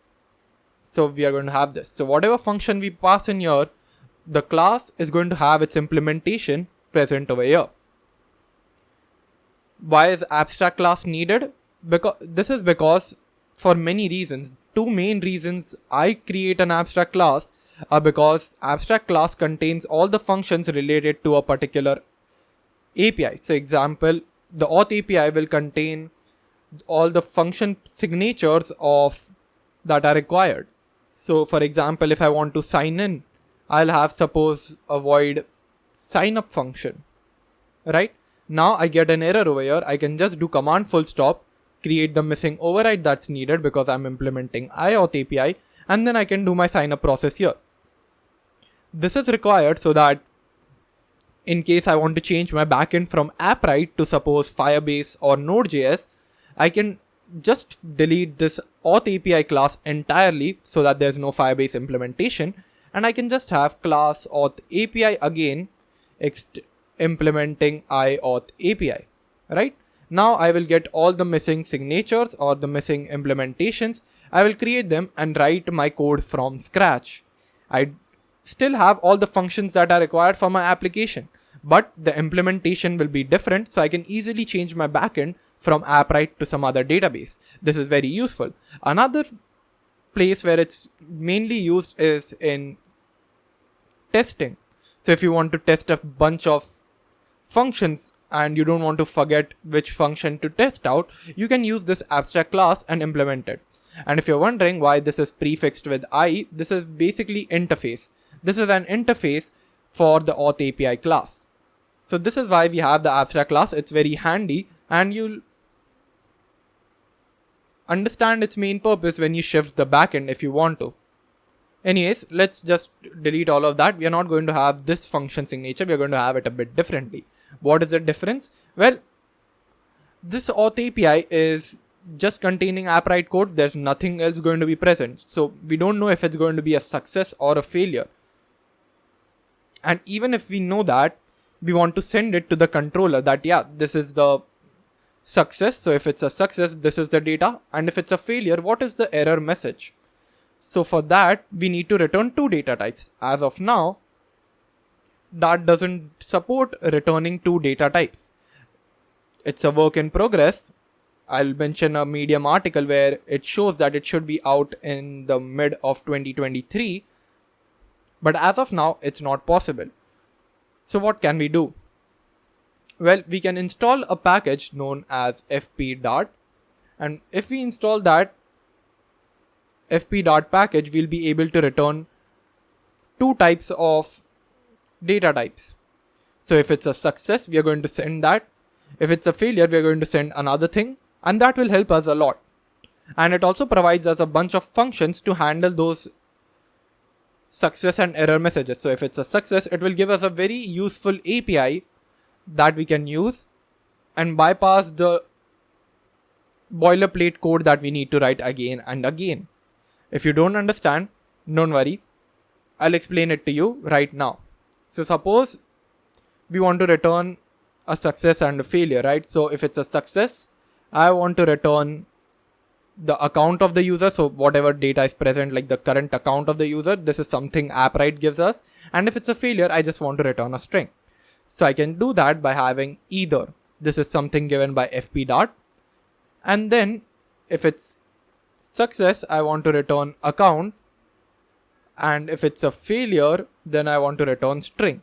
So we are going to have this. So whatever function we pass in here, the class is going to have its implementation present over here. Why is abstract class needed? Because for many reasons. Two main reasons I create an abstract class are because abstract class contains all the functions related to a particular API. So example, the auth API will contain all the function signatures that are required. So for example, if I want to sign in, I'll have suppose a void signup function, right? Now I get an error over here. I can just do command full stop, create the missing override that's needed because I'm implementing auth API, and then I can do my signup process here. This is required so that in case I want to change my backend from Appwrite to suppose Firebase or Node.js, I can just delete this auth API class entirely so that there's no Firebase implementation, and I can just have class auth API again implementing auth API, right? Now I will get all the missing signatures or the missing implementations. I will create them and write my code from scratch. I still have all the functions that are required for my application, but the implementation will be different, so I can easily change my backend from Appwrite to some other database. This is very useful. Another place where it's mainly used is in testing. So if you want to test a bunch of functions and you don't want to forget which function to test out, you can use this abstract class and implement it. And if you're wondering why this is prefixed with I, this is basically interface. This is an interface for the auth API class. So this is why we have the abstract class. It's very handy, and you'll understand its main purpose when you shift the backend if you want to. Anyways, let's just delete all of that. We are not going to have this function signature. We are going to have it a bit differently. What is the difference? Well, this auth API is just containing Appwrite code. There's nothing else going to be present. So we don't know if it's going to be a success or a failure. And even if we know that, we want to send it to the controller that, yeah, this is the success. So if it's a success, this is the data. And if it's a failure, what is the error message? So for that, we need to return two data types. As of now, Dart doesn't support returning two data types. It's a work in progress. I'll mention a Medium article where it shows that it should be out in the mid of 2023. But as of now, it's not possible. So what can we do? Well, we can install a package known as fp.dart. And if we install that fp.dart package, we'll be able to return two types of data types. So if it's a success, we are going to send that. If it's a failure, we are going to send another thing. And that will help us a lot. And it also provides us a bunch of functions to handle those success and error messages. So if it's a success, it will give us a very useful API that we can use and bypass the boilerplate code that we need to write again and again. If you don't understand, don't worry. I'll explain it to you right now. So suppose we want to return a success and a failure, right? So if it's a success, I want to return the account of the user. So whatever data is present, like the current account of the user, this is something Appwrite gives us. And if it's a failure, I just want to return a string. So I can do that by having either. This is something given by fp dot. And then if it's success, I want to return account. And if it's a failure, then I want to return string.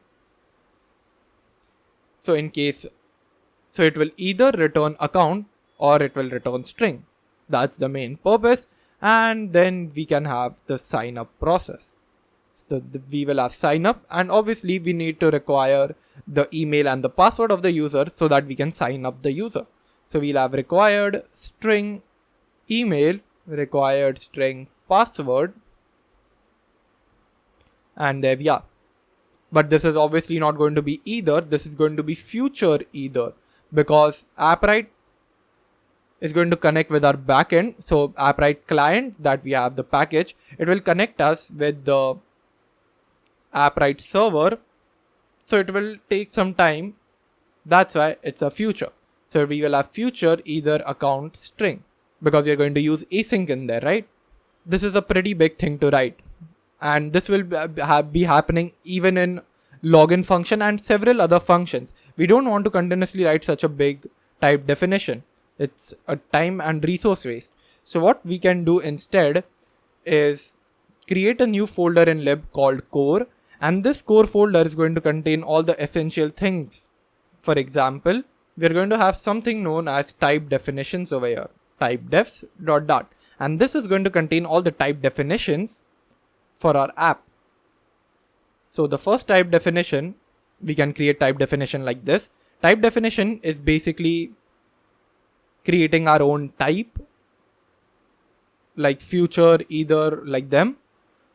So it will either return account or it will return string. That's the main purpose. And then we can have the sign up process. So we will have sign up, and obviously we need to require the email and the password of the user so that we can sign up the user. So we'll have required string email, required string password, and there we are. But this is obviously not going to be either. This is going to be future either, because Appwrite is going to connect with our backend. So Appwrite client that we have the package, it will connect us with the Appwrite server. So it will take some time. That's why it's a future. So we will have future either account string, because we are going to use async in there, right? This is a pretty big thing to write. And this will be happening even in login function and several other functions. We don't want to continuously write such a big type definition. It's a time and resource waste. So what we can do instead is create a new folder in lib called core. And this core folder is going to contain all the essential things. For example, we're going to have something known as type definitions over here. Type defs dot dot. And this is going to contain all the type definitions for our app. So the first type definition, we can create type definition like this. Type definition is basically creating our own type, like future, either, like them.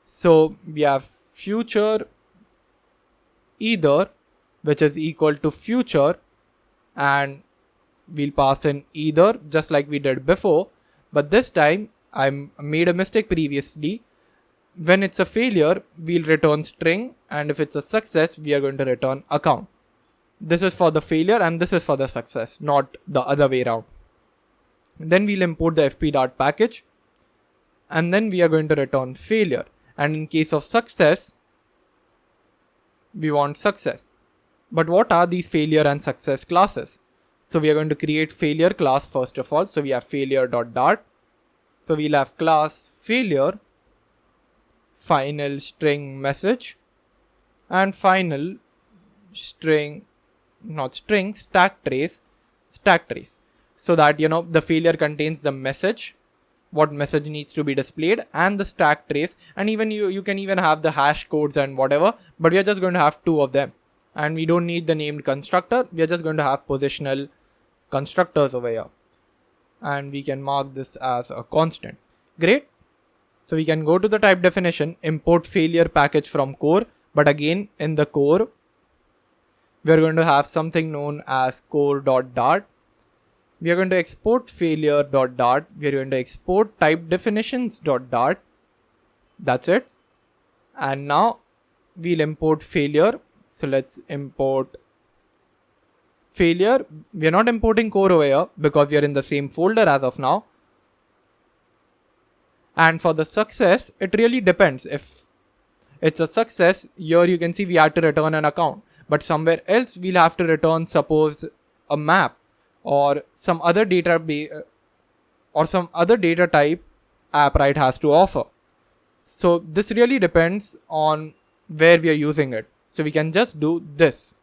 So we have future either, which is equal to future, and we'll pass in either just like we did before. But this time I made a mistake previously. When it's a failure, we'll return string, and if it's a success, we are going to return account. This is for the failure and this is for the success, not the other way around. Then we'll import the fp package, and then we are going to return failure. And in case of success, we want success. But what are these failure and success classes? So we are going to create failure class first of all. So we have failure dot dart. So we'll have class failure, final string message, and final string, not string, stack trace, so that the failure contains the message, what message needs to be displayed, and the stack trace. And even you can even have the hash codes and whatever, but we are just going to have two of them, and we don't need the named constructor. We are just going to have positional constructors over here, and we can mark this as a constant. Great. So we can go to the type definition, import failure package from core, but again in the core, we are going to have something known as core.dart. We are going to export failure.dart. We are going to export type definitions.dart. That's it. And now we'll import failure. So let's import failure. We are not importing core over here because we are in the same folder as of now. And for the success, it really depends. If it's a success, here you can see we had to return an account. But somewhere else, we'll have to return, suppose, a map or some other data or some other data type Appwrite has to offer. So this really depends on where we are using it. So we can just do this.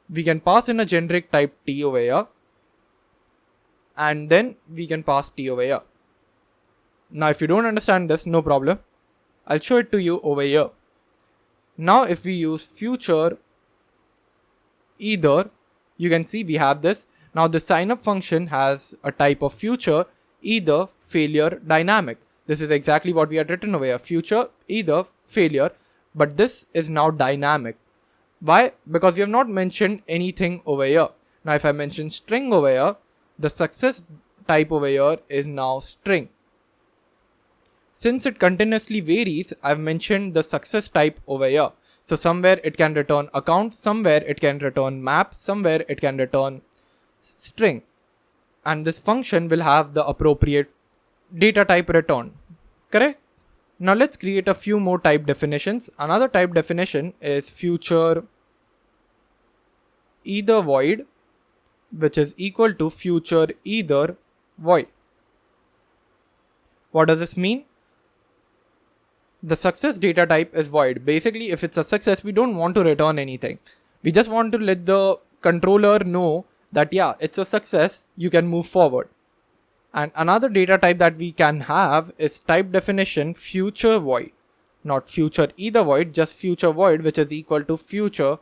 We can pass in a generic type T over here, and then we can pass T over here. Now, if you don't understand this, no problem. I'll show it to you over here. Now, if we use future either, you can see we have this. Now, the signup function has a type of future either failure dynamic. This is exactly what we had written over here. Future either failure, but this is now dynamic. Why? Because we have not mentioned anything over here. Now, if I mention string over here, the success type over here is now string. Since it continuously varies, I've mentioned the success type over here. So somewhere it can return account, somewhere it can return map, somewhere it can return string. And this function will have the appropriate data type returned. Correct? Now let's create a few more type definitions. Another type definition is future either void, which is equal to future either void. What does this mean? The success data type is void. Basically, if it's a success, we don't want to return anything. We just want to let the controller know that yeah, it's a success, you can move forward. And another data type that we can have is type definition future void. Not future either void, just future void, which is equal to future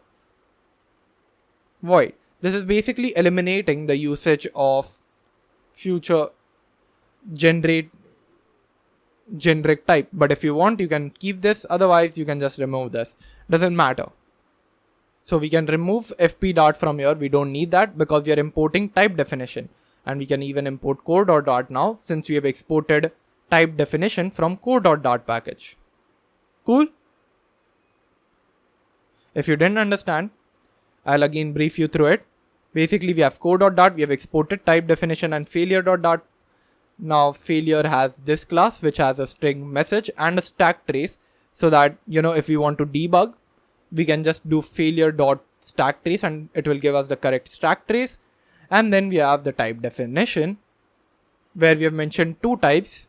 void. This is basically eliminating the usage of future generic type. But if you want, you can keep this. Otherwise, you can just remove this. Doesn't matter. So we can remove fp dart from here. We don't need that because we are importing type definition. And we can even import core.dart now since we have exported type definition from core.dart package. Cool? If you didn't understand, I'll again brief you through it. Basically, we have core.dart, we have exported type definition and failure.dart. Now failure has this class which has a string message and a stack trace, so that, you know, if we want to debug, we can just do failure.stack trace and it will give us the correct stack trace. And then we have the type definition where we have mentioned two types.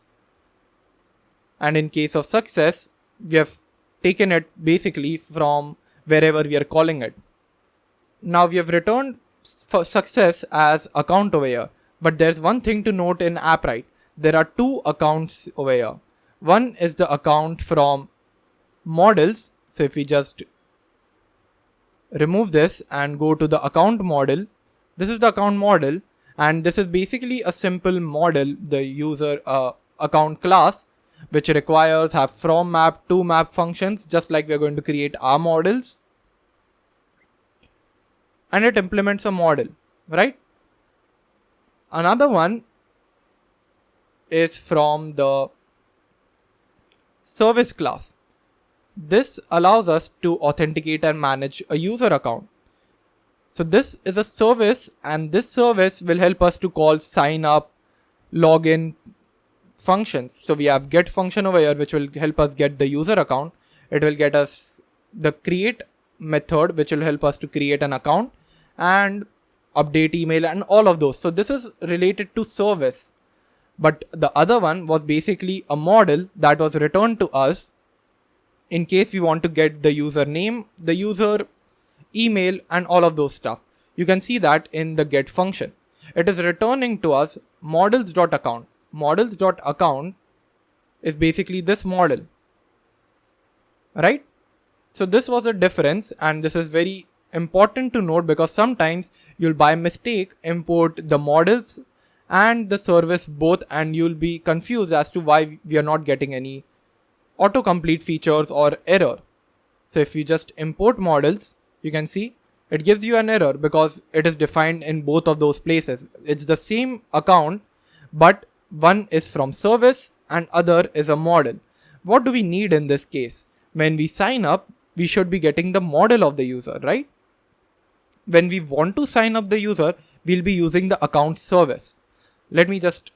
And in case of success, we have taken it basically from wherever we are calling it. Now we have returned for success as account over here. But there's one thing to note in Appwrite. There are two accounts over here. One is the account from models. So if we just remove this and go to the account model, this is the account model, and this is basically a simple model, the user account class, which requires have from map to map functions, just like we're going to create our models. And it implements a model, right? Another one is from the service class. This allows us to authenticate and manage a user account. So this is a service, and this service will help us to call sign up, login functions. So we have get function over here, which will help us get the user account. It will get us the create method, which will help us to create an account, and update email and all of those. So this is related to service. But the other one was basically a model that was returned to us in case we want to get the user name, the user email and all of those stuff. You can see that in the get function. It is returning to us models.account. Models.account is basically this model, right? So this was a difference, and this is very important to note because sometimes you'll by mistake import the models and the service both, and you'll be confused as to why we are not getting any autocomplete features or error. So if you just import models, you can see it gives you an error because it is defined in both of those places. It's the same account, but one is from service and other is a model. What do we need in this case? When we sign up, we should be getting the model of the user, right? When we want to sign up the user, we'll be using the account service. Let me just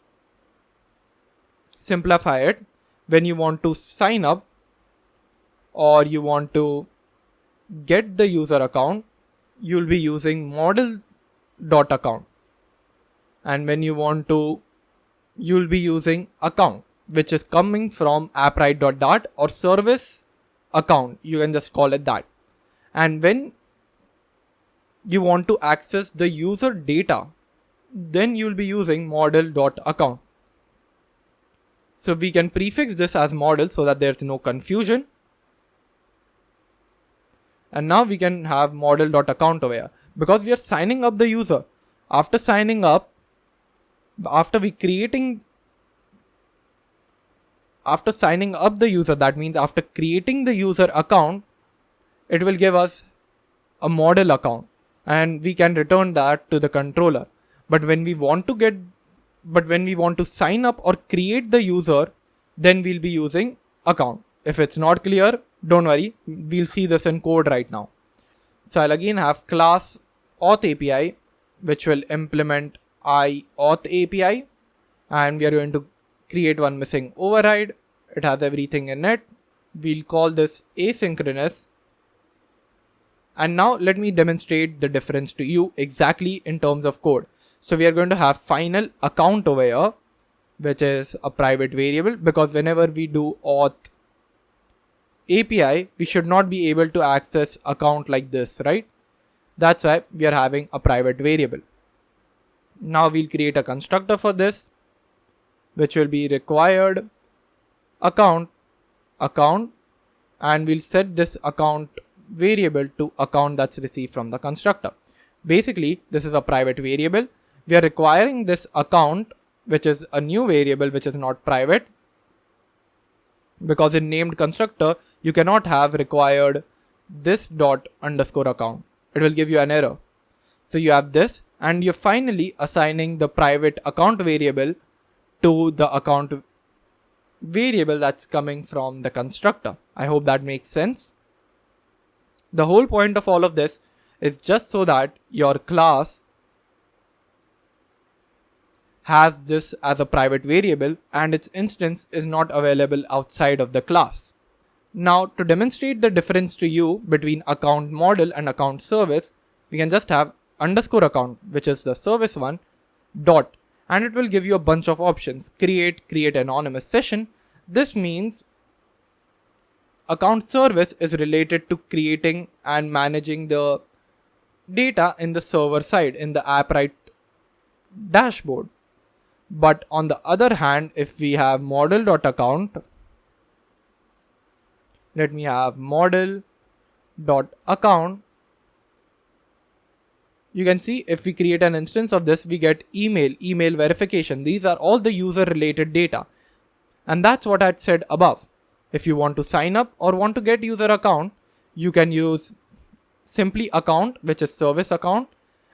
simplify it. When you want to sign up or you want to get the user account, you'll be using model.account. And when you want to, you'll be using account, which is coming from Appwrite.dart or service account. You can just call it that. And when you want to access the user data, then you'll be using model.account. So we can prefix this as model so that there's no confusion. And now we can have model.account over here because we are signing up the user. After signing up, after signing up the user, that means after creating the user account, it will give us a model account and we can return that to the controller. But when we want to get But when we want to sign up or create the user, then we'll be using account. If it's not clear, don't worry, we'll see this in code right now. So I'll again have class auth API, which will implement auth API, and we are going to create one missing override. It has everything in it. We'll call this asynchronous. And now let me demonstrate the difference to you exactly in terms of code. So we are going to have final account over here, which is a private variable, because whenever we do auth API, we should not be able to access account like this, right? That's why we are having a private variable. Now we'll create a constructor for this, which will be required account, and we'll set this account variable to account that's received from the constructor. Basically, this is a private variable. We are requiring this account, which is a new variable, which is not private, because in named constructor, you cannot have required this dot underscore account. It will give you an error. So you have this, and you're finally assigning the private account variable to the account variable that's coming from the constructor. I hope that makes sense. The whole point of all of this is just so that your class has this as a private variable and its instance is not available outside of the class. Now, to demonstrate the difference to you between account model and account service, we can just have underscore account, which is the service one, dot, and it will give you a bunch of options. Create anonymous session. This means account service is related to creating and managing the data in the server side in the Appwrite dashboard. But on the other hand, if we have model.account, let me have model.account. You can see if we create an instance of this, we get email verification. These are all the user related data. And that's what I said above. If you want to sign up or want to get user account, you can use simply account, which is service account.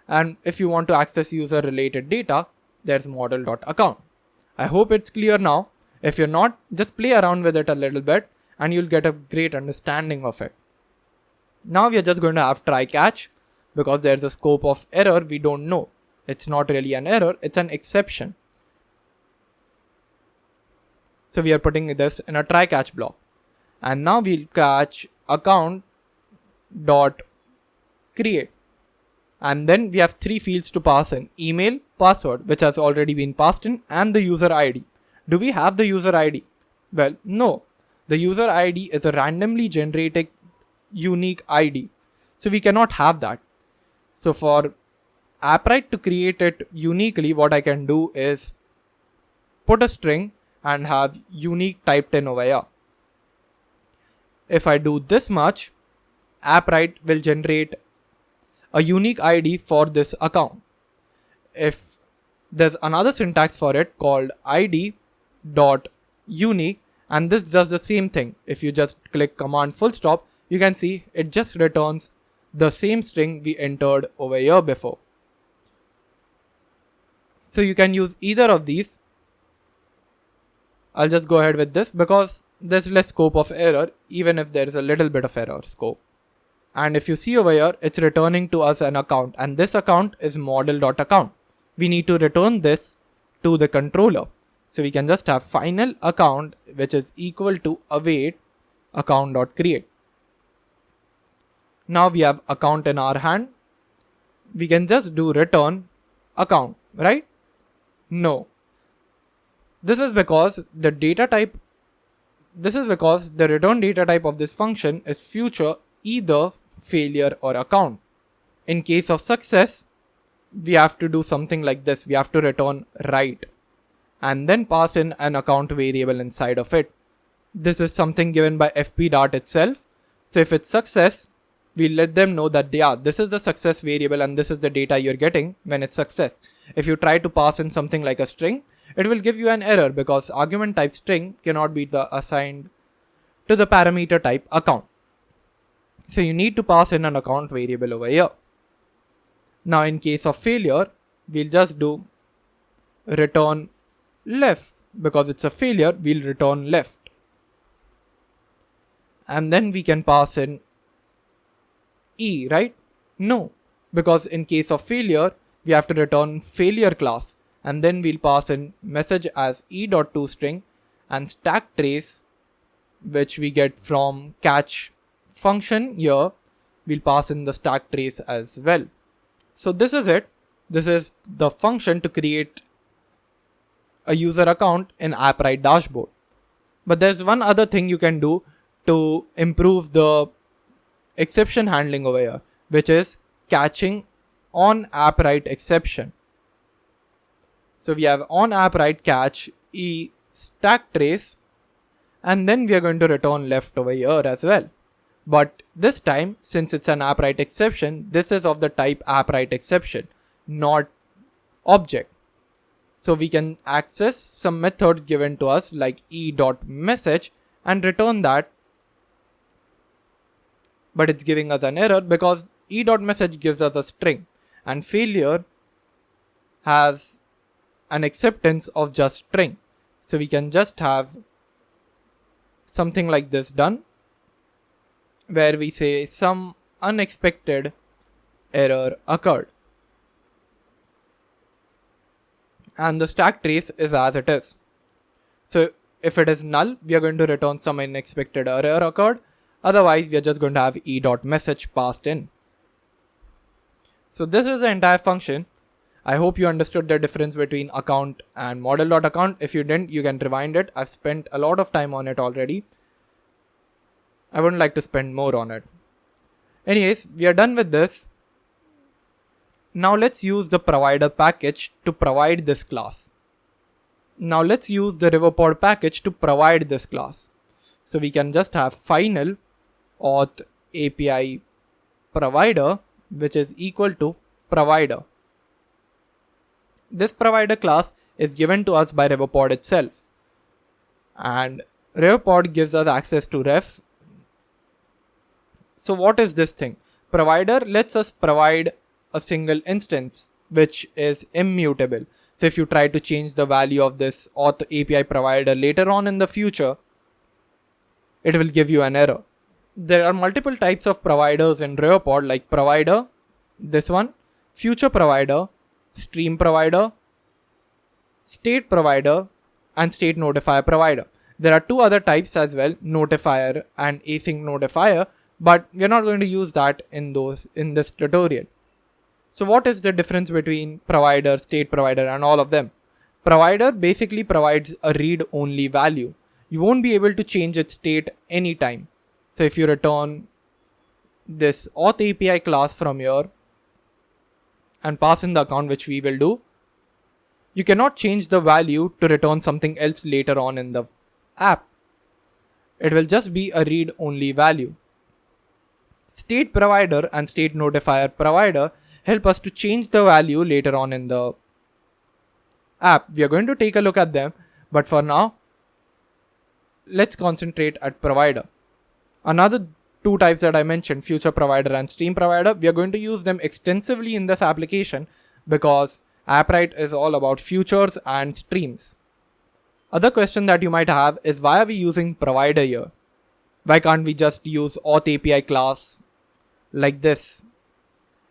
And if you want to access user related data, there's model.account. I hope it's clear now. If you're not, just play around with it a little bit and you'll get a great understanding of it. Now we are just going to have try catch, because there's a scope of error we don't know. It's not really an error, it's an exception. So we are putting this in a try catch block. And now we'll catch account dot create. And then we have three fields to pass in: email, password, which has already been passed in, and the user ID. Do we have the user ID? Well, no. The user ID is a randomly generated unique ID. So we cannot have that. So for Appwrite to create it uniquely, what I can do is put a string and have unique typed in over here. If I do this much, Appwrite will generate a unique ID for this account. If there's another syntax for it called id.unique, and this does the same thing. If you just click command full stop, you can see it just returns the same string we entered over here before. So you can use either of these. I'll just go ahead with this because there's less scope of error, even if there is a little bit of error scope. And if you see over here, it's returning to us an account, and this account is model.account. We need to return this to the controller. So we can just have final account, which is equal to await account.create. Now we have account in our hand. We can just do return account, right? No. This is because the return data type of this function is future, either failure or account. In case of success, we have to do something like this. We have to return right and then pass in an account variable inside of it. This is something given by fp.dart itself. So if it's success, we let them know that this is the success variable and this is the data you're getting when it's success. If you try to pass in something like a string, it will give you an error because argument type string cannot be assigned to the parameter type account. So you need to pass in an account variable over here. Now in case of failure, we'll just do return left. Because it's a failure, we'll return left. And then we can pass in E, right? No, because in case of failure, we have to return failure class. And then we'll pass in message as e.toString and stack trace, which we get from catch function here. We'll pass in the stack trace as well. So this is it. This is the function to create a user account in Appwrite dashboard. But there's one other thing you can do to improve the exception handling over here, which is catching on Appwrite exception. So we have on Appwrite catch e stack trace, and then we are going to return left over here as well. But this time, since it's an Appwrite exception, this is of the type Appwrite exception, not object. So we can access some methods given to us like e.message and return that. But it's giving us an error because e.message gives us a string and failure has an acceptance of just string. So we can just have something like this done, where we say some unexpected error occurred. And the stack trace is as it is. So if it is null, we are going to return some unexpected error occurred. Otherwise, we are just going to have e.message passed in. So this is the entire function. I hope you understood the difference between account and model.account. If you didn't, you can rewind it. I've spent a lot of time on it already. I wouldn't like to spend more on it. Anyways, we are done with this. Now let's use the provider package to provide this class. Now let's use the Riverpod package to provide this class. So we can just have final auth API provider, which is equal to provider. This provider class is given to us by Riverpod itself. And Riverpod gives us access to ref. So what is this thing? Provider lets us provide a single instance, which is immutable. So if you try to change the value of this auth API provider later on in the future, it will give you an error. There are multiple types of providers in Riverpod, like provider, this one, future provider, stream provider, state provider, and state notifier provider. There are two other types as well, notifier and async notifier, but we're not going to use that in this tutorial. So what is the difference between provider, state provider, and all of them? Provider basically provides a read-only value. You won't be able to change its state anytime. So if you return this auth API class from here and pass in the account, which we will do, you cannot change the value to return something else later on in the app. It will just be a read-only value. State provider and state notifier provider help us to change the value later on in the app. We are going to take a look at them, but for now, let's concentrate at provider. Another two types that I mentioned, future provider and stream provider, we are going to use them extensively in this application because Appwrite is all about futures and streams. Other question that you might have is, why are we using provider here? Why can't we just use auth API class like this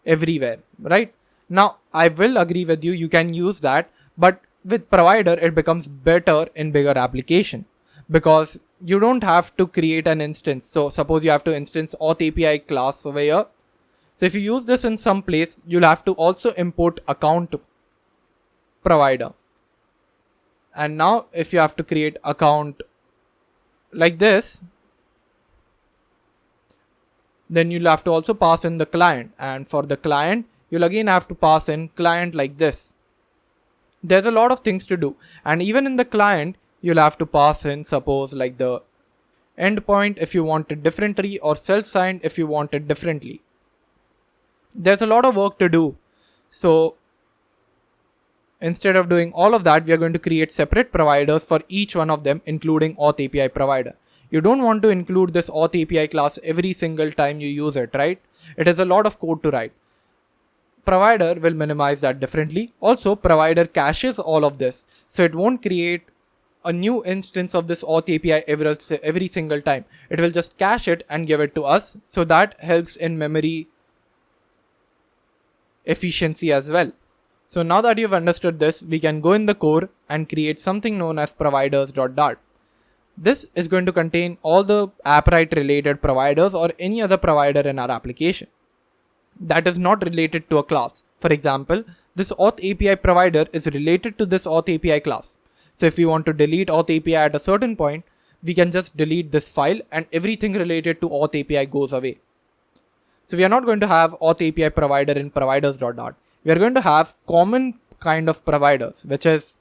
everywhere, right? Now, I will agree with you, you can use that, but with provider, it becomes better in bigger application because you don't have to create an instance. So suppose you have to instance auth API class over here. So if you use this in some place, you'll have to also import account provider. And now if you have to create account like this, then you'll have to also pass in the client. And for the client, you'll again have to pass in client like this. There's a lot of things to do. And even in the client, you'll have to pass in, suppose, like the endpoint if you want it differently, or self-signed if you want it differently. There's a lot of work to do. So instead of doing all of that, we are going to create separate providers for each one of them, including auth API provider. You don't want to include this auth API class every single time you use it, right? It is a lot of code to write. provider will minimize that differently. Also, provider caches all of this, so it won't create a new instance of this auth API every single time. It will just cache it and give it to us, so that helps in memory efficiency as well. So now that you've understood this, we can go in the core and create something known as providers.dart. This is going to contain all the Appwrite related providers or any other provider in our application that is not related to a class. For example, this auth API provider is related to this auth API class. So if we want to delete auth API at a certain point, we can just delete this file and everything related to auth API goes away. So we are not going to have auth API provider in providers.dart. We are going to have common kind of providers, which is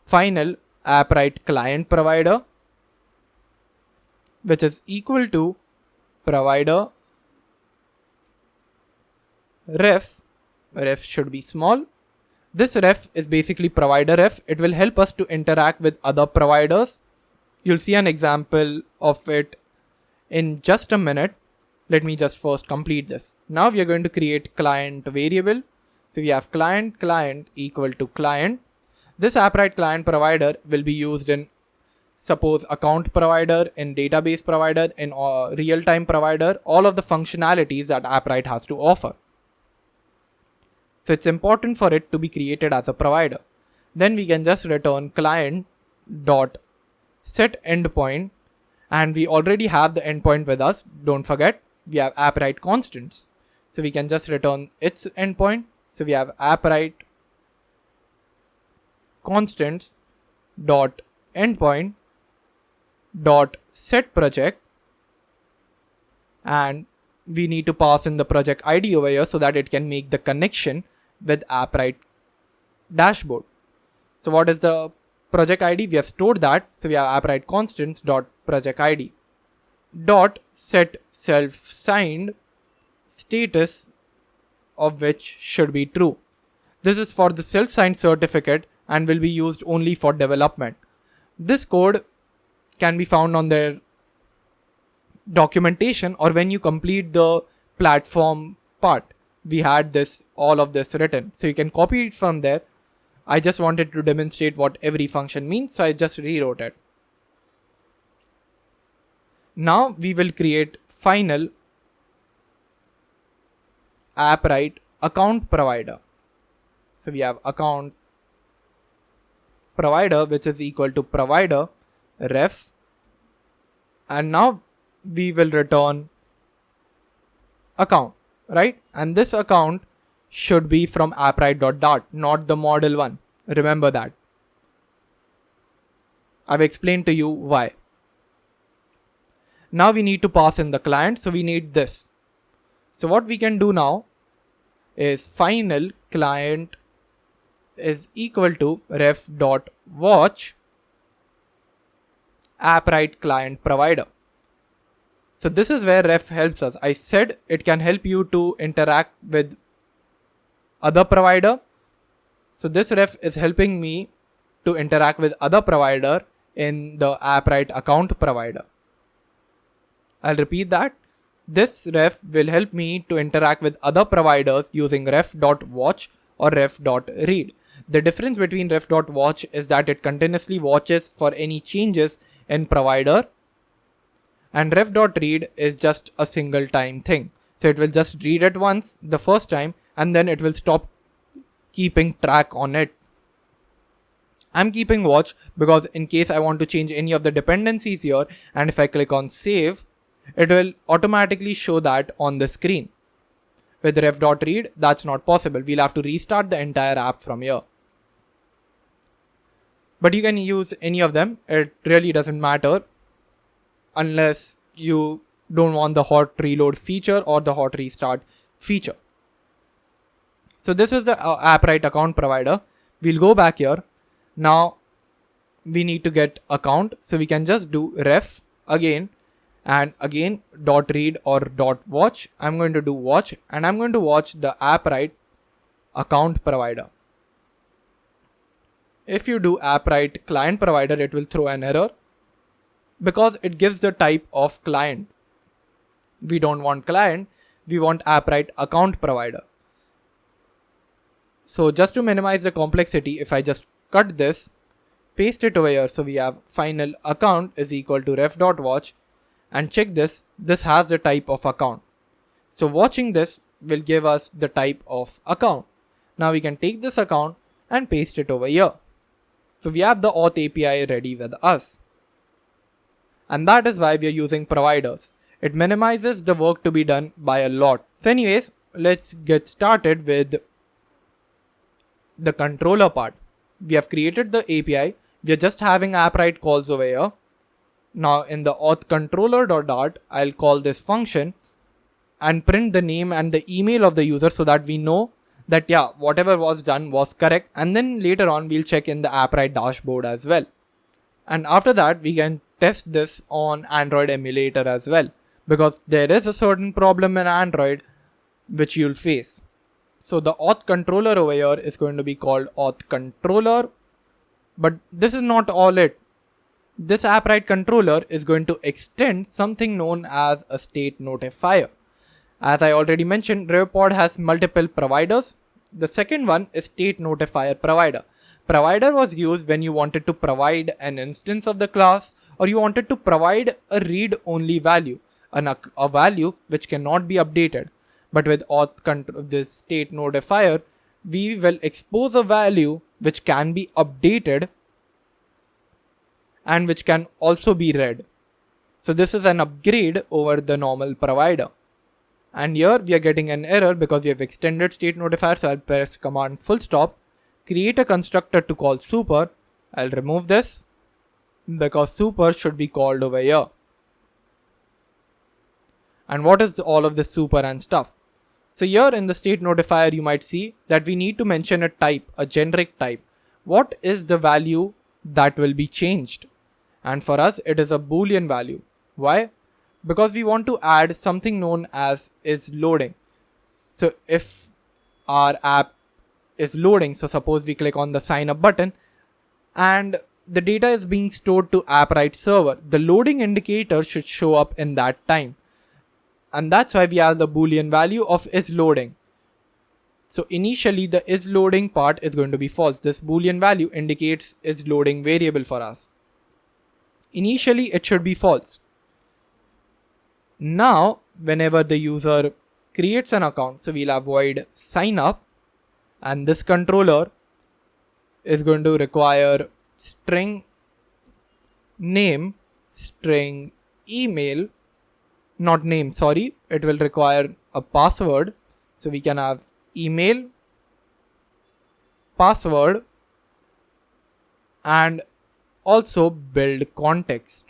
final Appwrite client provider, which is equal to provider ref should be small. This ref is basically provider ref. It will help us to interact with other providers. You'll see an example of it in just a minute. Let me just first complete this. Now we are going to create client variable. So we have client equal to client. This Appwrite client provider will be used in, suppose, account provider, in database provider, in real-time provider, all of the functionalities that Appwrite has to offer. So it's important for it to be created as a provider. Then we can just return client.setEndpoint, and we already have the endpoint with us. Don't forget, we have Appwrite constants. So we can just return its endpoint. So we have Appwrite constants dot endpoint dot set project, and we need to pass in the project ID over here so that it can make the connection with Appwrite dashboard. So what is the project ID? We have stored that. So we have Appwrite constants dot project ID dot set self signed status, of which should be true. This is for the self signed certificate and will be used only for development. This code can be found on their documentation, or when you complete the platform part, we had all of this written, so you can copy it from there. I just wanted to demonstrate what every function means, so I just rewrote it. Now we will create final Appwrite account provider. So we have account provider, which is equal to provider ref, and now we will return account, right? And this account should be from Appwrite.dart, not the model one. Remember that. I've explained to you why. Now we need to pass in the client, so we need this. So what we can do now is final client is equal to ref.watch Appwrite client provider. So this is where ref helps us. I said it can help you to interact with other provider. So this ref is helping me to interact with other provider in the Appwrite account provider. I'll repeat that. This ref will help me to interact with other providers using ref.watch or ref.read. The difference between ref.watch is that it continuously watches for any changes in provider, and ref.read is just a single time thing. So it will just read it once the first time and then it will stop keeping track on it. I'm keeping watch because in case I want to change any of the dependencies here, and if I click on save, it will automatically show that on the screen. With ref.read, that's not possible. We'll have to restart the entire app from here. But you can use any of them. It really doesn't matter unless you don't want the hot reload feature or the hot restart feature. So this is the Appwrite account provider. We'll go back here. Now we need to get account. So we can just do ref again and again .read or .watch. I'm going to do watch and I'm going to watch the Appwrite account provider. If you do Appwrite client provider, it will throw an error because it gives the type of client. We don't want client, we want Appwrite account provider. So just to minimize the complexity, if I just cut this, paste it over here, so we have final account is equal to ref.watch, and check this, this has the type of account. So watching this will give us the type of account. Now we can take this account and paste it over here. So we have the auth API ready with us. And that is why we are using providers. It minimizes the work to be done by a lot. So anyways, let's get started with the controller part. We have created the API. We are just having Appwrite calls over here. Now in the auth controller.dart, I'll call this function and print the name and the email of the user so that we know that yeah, whatever was done was correct. And then later on, we'll check in the Appwrite dashboard as well. And after that, we can test this on Android emulator as well, because there is a certain problem in Android which you'll face. So the auth controller over here is going to be called auth controller, but this is not all it. This Appwrite controller is going to extend something known as a state notifier. As I already mentioned, Riverpod has multiple providers. The second one is state notifier provider. Provider was used when you wanted to provide an instance of the class, or you wanted to provide a read-only value, a value which cannot be updated. But with this state notifier, we will expose a value which can be updated and which can also be read. So this is an upgrade over the normal provider. And here we are getting an error because we have extended state notifier. So I'll press command full stop, create a constructor to call super. I'll remove this because super should be called over here. And what is all of this super and stuff? So here in the state notifier, you might see that we need to mention a type, a generic type. What is the value that will be changed? And for us, it is a Boolean value. Why? Because we want to add something known as is loading. So if our app is loading, so suppose we click on the sign up button and the data is being stored to Appwrite server, the loading indicator should show up in that time. And that's why we have the Boolean value of is loading. So initially the is loading part is going to be false. This Boolean value indicates is loading variable for us. Initially it should be false. Now whenever the user creates an account, so we'll have void sign up, and this controller is going to require string name, string email, not name, sorry, it will require a password. So we can have email, password, and also build context.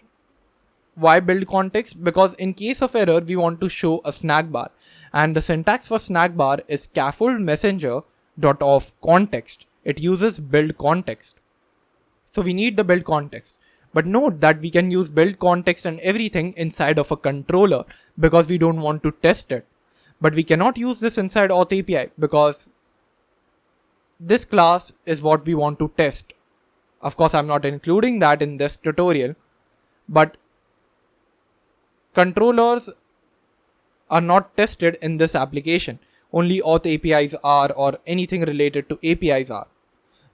Why build context? Because in case of error, we want to show a snack bar, and the syntax for snack bar is scaffold messenger dot of context. It uses build context. So we need the build context. But note that we can use build context and everything inside of a controller because we don't want to test it. But we cannot use this inside auth API because this class is what we want to test. Of course, I'm not including that in this tutorial, but controllers are not tested in this application. Only auth APIs are, or anything related to APIs are.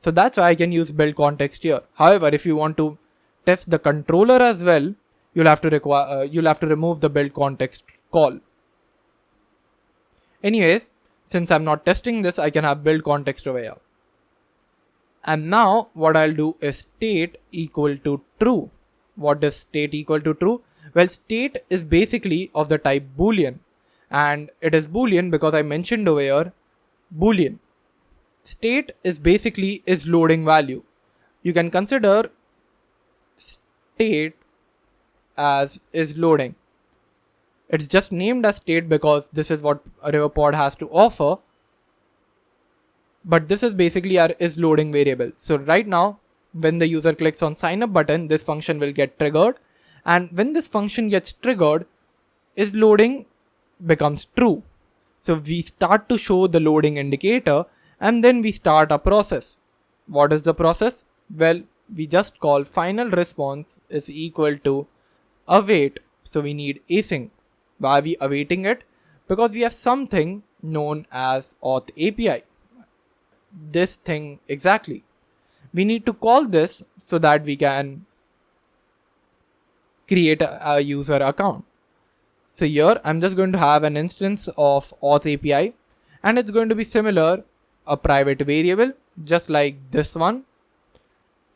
So that's why I can use build context here. However, if you want to test the controller as well, you'll have to remove the build context call. Anyways, since I'm not testing this, I can have build context over here. And now what I'll do is state equal to true. What is state equal to true? Well, state is basically of the type Boolean, and it is Boolean because I mentioned over here Boolean. State is basically is loading value. You can consider state as is loading. It's just named as state because this is what Riverpod has to offer. But this is basically our is loading variable. So right now, when the user clicks on sign up button, this function will get triggered. And when this function gets triggered, is loading becomes true. So we start to show the loading indicator and then we start a process. What is the process? Well, we just call final response is equal to await. So we need async. Why are we awaiting it? Because we have something known as auth API. this thing exactly. We need to call this so that we can create a user account. So here I'm just going to have an instance of Auth API, and it's going to be similar, a private variable, just like this one.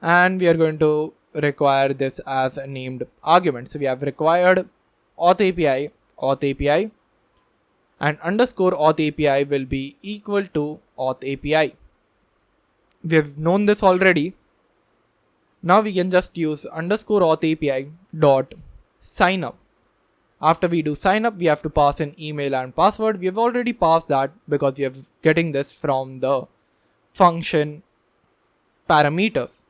And we are going to require this as a named argument. So we have required Auth API, and underscore Auth API will be equal to Auth API. We have known this already. Now we can just use underscore Auth API dot sign up. After we do sign up, we have to pass an email and password. We have already passed that because we are getting this from the function parameters.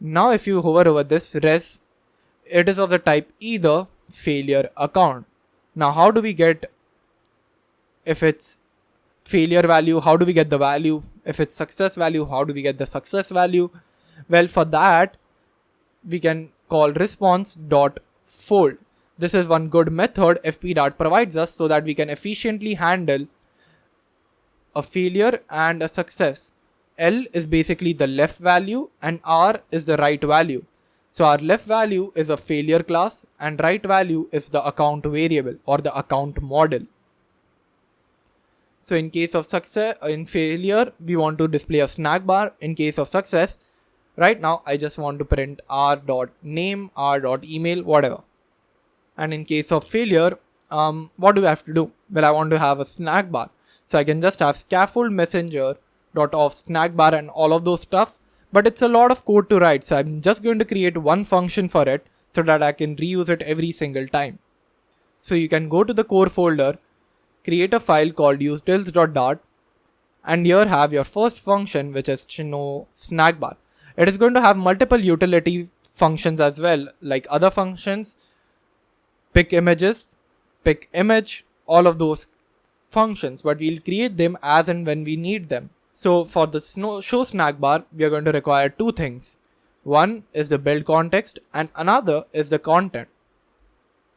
Now if you hover over this res, it is of the type either failure account. Now how do we get, if it's failure value, how do we get the value? If it's success value, how do we get the success value? Well, for that, we can call response.fold. This is one good method FP provides us so that we can efficiently handle a failure and a success. L is basically the left value and R is the right value. So our left value is a failure class and right value is the account variable or the account model. So in case of success, in failure, we want to display a snack bar. In case of success, right now I just want to print r.name, r.email, whatever. And in case of failure, what do I have to do? Well, I want to have a snack bar. So I can just have scaffold messenger dot of snack bar and all of those stuff. But it's a lot of code to write. So I'm just going to create one function for it so that I can reuse it every single time. So you can go to the core folder, create a file called utils.dart, and here have your first function, which is chino snack bar. It is going to have multiple utility functions as well, like other functions, pick images, pick image, all of those functions, but we'll create them as and when we need them. So for the show snack bar, we are going to require two things. One is the build context and another is the content.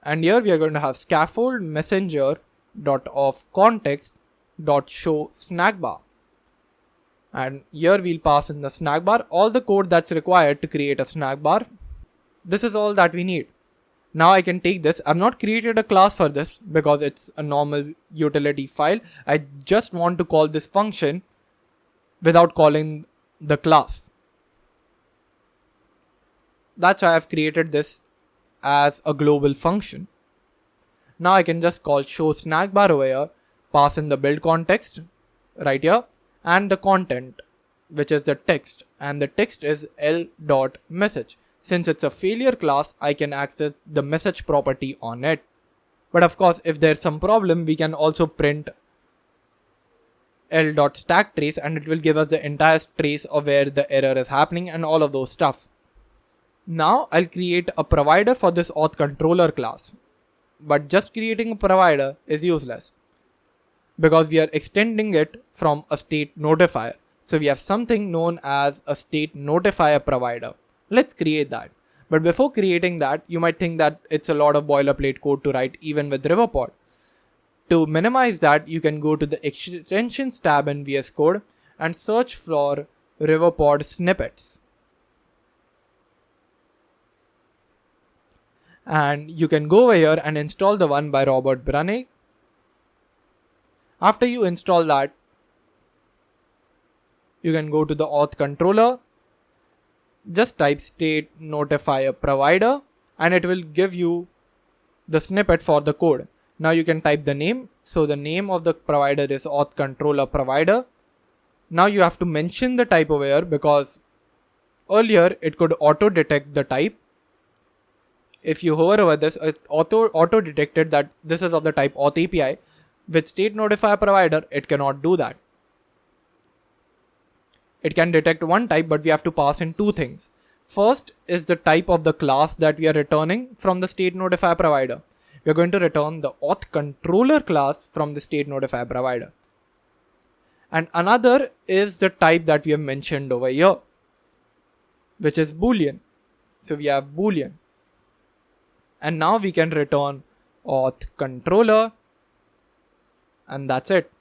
And here we are going to have scaffold messenger dot of context dot show snack bar. And here we'll pass in the snack bar, all the code that's required to create a snack bar. This is all that we need. Now I can take this. I've not created a class for this because it's a normal utility file. I just want to call this function without calling the class. That's why I've created this as a global function. Now I can just call show snack bar over here, pass in the build context right here, and the content, which is the text, and the text is l.message. Since it's a failure class, I can access the message property on it. But of course, if there's some problem, we can also print l.stacktrace and it will give us the entire trace of where the error is happening and all of those stuff. Now I'll create a provider for this auth controller class. But just creating a provider is useless because we are extending it from a state notifier. So we have something known as a state notifier provider. Let's create that. But before creating that, you might think that it's a lot of boilerplate code to write even with Riverpod. To minimize that, you can go to the extensions tab in VS Code and search for Riverpod snippets. And you can go over here and install the one by Robert Brunig. After you install that, you can go to the auth controller. Just type state notifier provider and it will give you the snippet for the code. Now you can type the name. So the name of the provider is auth controller provider. Now you have to mention the type over here because earlier it could auto detect the type. If you hover over this, it auto detected that this is of the type auth API. With state notifier provider, it cannot do that. It can detect one type, but we have to pass in two things. First is the type of the class that we are returning from the state notifier provider. We are going to return the auth controller class from the state notifier provider. And another is the type that we have mentioned over here, which is Boolean. So we have Boolean. And now we can return auth controller. And that's it.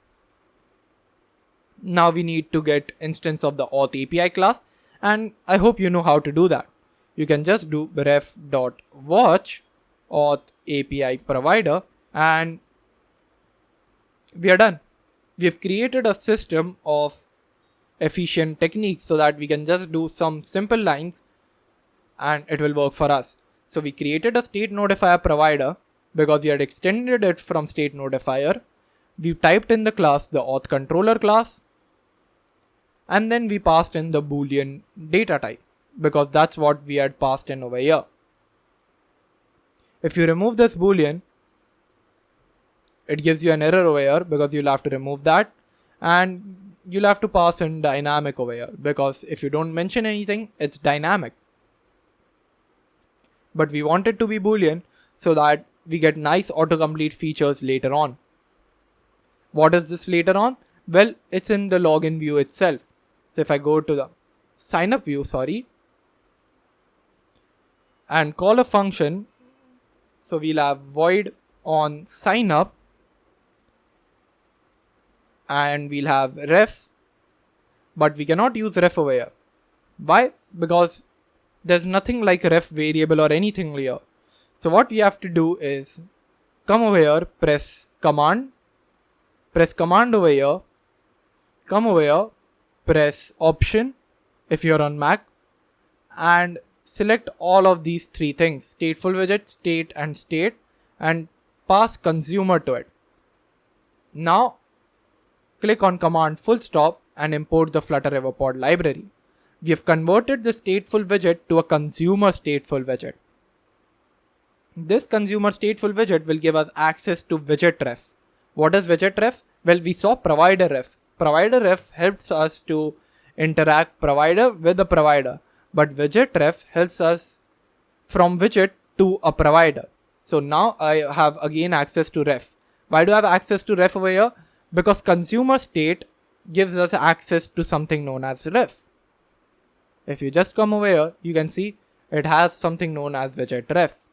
Now we need to get instance of the auth API class, and I hope you know how to do that. You can just do ref.watch auth API provider and we are done. We have created a system of efficient techniques so that we can just do some simple lines and it will work for us. So we created a state notifier provider because we had extended it from state notifier. We typed in the class, the auth controller class, and then we passed in the boolean data type because that's what we had passed in over here. If you remove this boolean, it gives you an error over here because you'll have to remove that, and you'll have to pass in dynamic over here because if you don't mention anything, it's dynamic. But we want it to be boolean so that we get nice autocomplete features later on. What is this later on? Well, it's in the login view itself. So if I go to the signup view, and call a function, so we'll have void on signup and we'll have ref, but we cannot use ref over here. Why? Because there's nothing like a ref variable or anything here. So what we have to do is come over here, press command over here, come over here, press option if you're on Mac, and select all of these three things, stateful widget, state, and pass consumer to it. Now click on command full stop and import the Flutter Riverpod library. We have converted the stateful widget to a consumer stateful widget. This consumer stateful widget will give us access to widget ref. What is widget ref? Well, we saw provider ref. Provider ref helps us to interact provider with the provider, but widget ref helps us from widget to a provider. So now I have again access to ref. Why do I have access to ref over here? Because consumer state gives us access to something known as ref. If you just come over here, you can see it has something known as widget ref.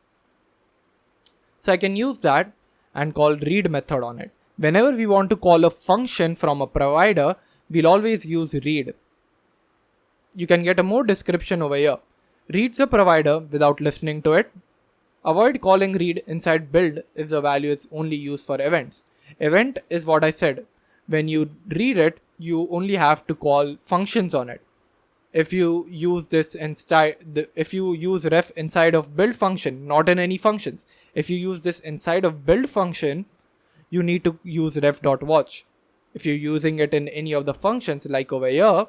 So I can use that and call read method on it. Whenever we want to call a function from a provider, we'll always use read. You can get a more description over here. Reads the provider without listening to it. Avoid calling read inside build if the value is only used for events. Event is what I said. When you read it, you only have to call functions on it. If you use this if you use ref inside of build function, not in any functions. If you use this inside of build function, you need to use ref.watch. If you're using it in any of the functions like over here,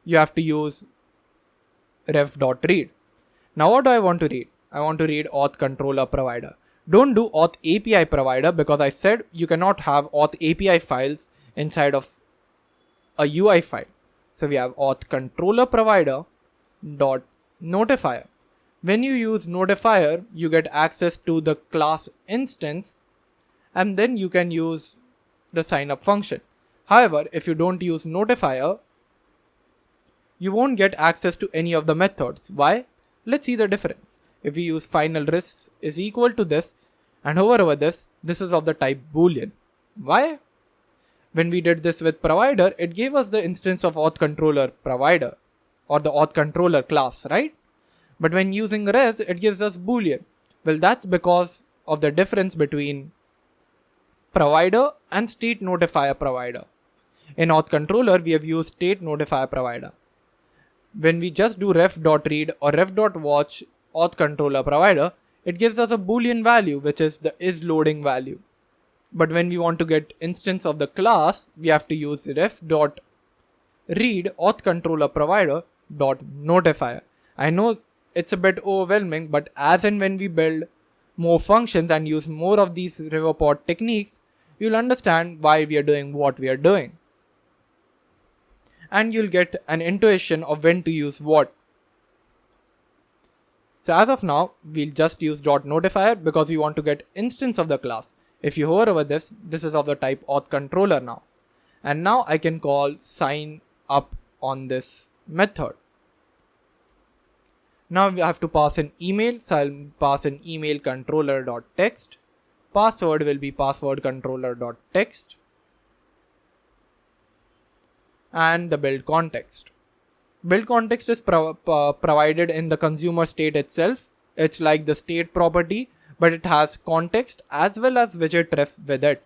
you have to use ref.read. Now what do I want to read? I want to read auth controller provider. Don't do auth API provider because I said you cannot have auth API files inside of a UI file. So we have auth controller provider dot notifier. When you use notifier, you get access to the class instance and then you can use the signup function. However, if you don't use notifier, you won't get access to any of the methods. Why? Let's see the difference. If we use final res is equal to this and hover over this is of the type boolean. Why? When we did this with provider, it gave us the instance of auth controller provider or the auth controller class, right? But when using res, it gives us boolean. Well, that's because of the difference between provider and state notifier provider. In auth controller, we have used state notifier provider. When we just do ref.read or ref.watch auth controller provider, it gives us a boolean value, which is the isLoading value. But when we want to get instance of the class, we have to use ref.read auth controller provider dot notifier. I know it's a bit overwhelming, but as and when we build more functions and use more of these Riverpod techniques, you'll understand why we are doing what we are doing. And you'll get an intuition of when to use what. So as of now, we'll just use .notifier because we want to get instance of the class. If you hover over this is of the type auth controller now. And now I can call sign up on this method. Now we have to pass an email, so I'll pass an email controller.text. Password will be password controller.text. and the build context. Build context is provided in the consumer state itself. It's like the state property, but it has context as well as widget ref with it.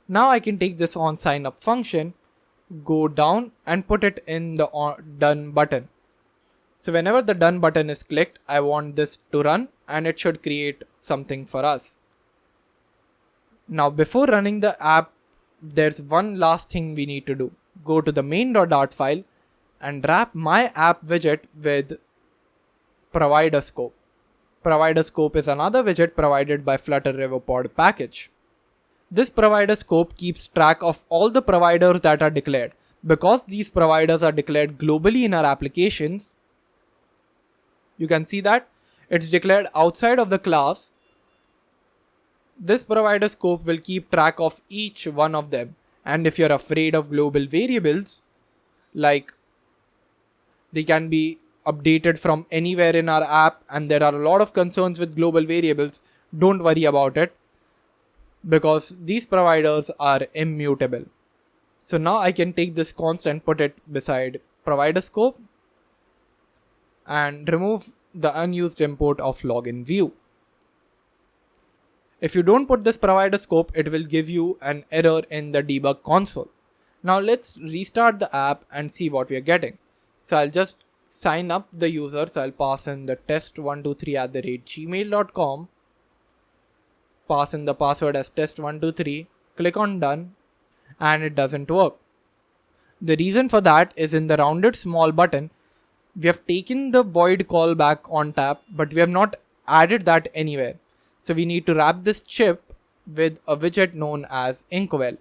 Now I can take this onSignup function, go down and put it in the done button. So whenever the done button is clicked, I want this to run and it should create something for us. Now before running the app, there's one last thing we need to do. Go to the main.dart file and wrap my app widget with provider scope. Provider scope is another widget provided by Flutter Riverpod package. This provider scope keeps track of all the providers that are declared. Because these providers are declared globally in our applications, you can see that it's declared outside of the class. This provider scope will keep track of each one of them. And if you're afraid of global variables, like they can be updated from anywhere in our app and there are a lot of concerns with global variables, don't worry about it, because these providers are immutable. So now I can take this constant, put it beside provider scope and remove the unused import of login view. If you don't put this provider scope, it will give you an error in the debug console. Now let's restart the app and see what we are getting. So I'll just sign up the user. So I'll pass in the test123@gmail.com, pass in the password as test123, click on done, and it doesn't work. The reason for that is in the rounded small button, we have taken the void callback on tap, but we have not added that anywhere. So we need to wrap this chip with a widget known as Inkwell.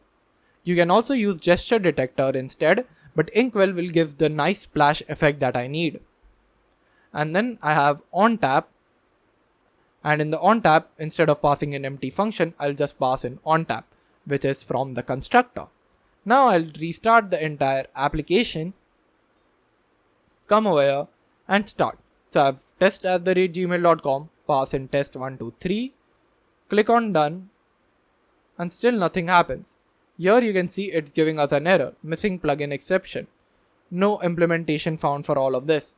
You can also use gesture detector instead, but Inkwell will give the nice splash effect that I need. And then I have onTap, and in the onTap, instead of passing an empty function, I'll just pass in onTap, which is from the constructor. Now I'll restart the entire application, come over here and start. So I have test@gmail.com, pass in test123, click on done, and still nothing happens. Here you can see it's giving us an error, missing plugin exception. No implementation found for all of this.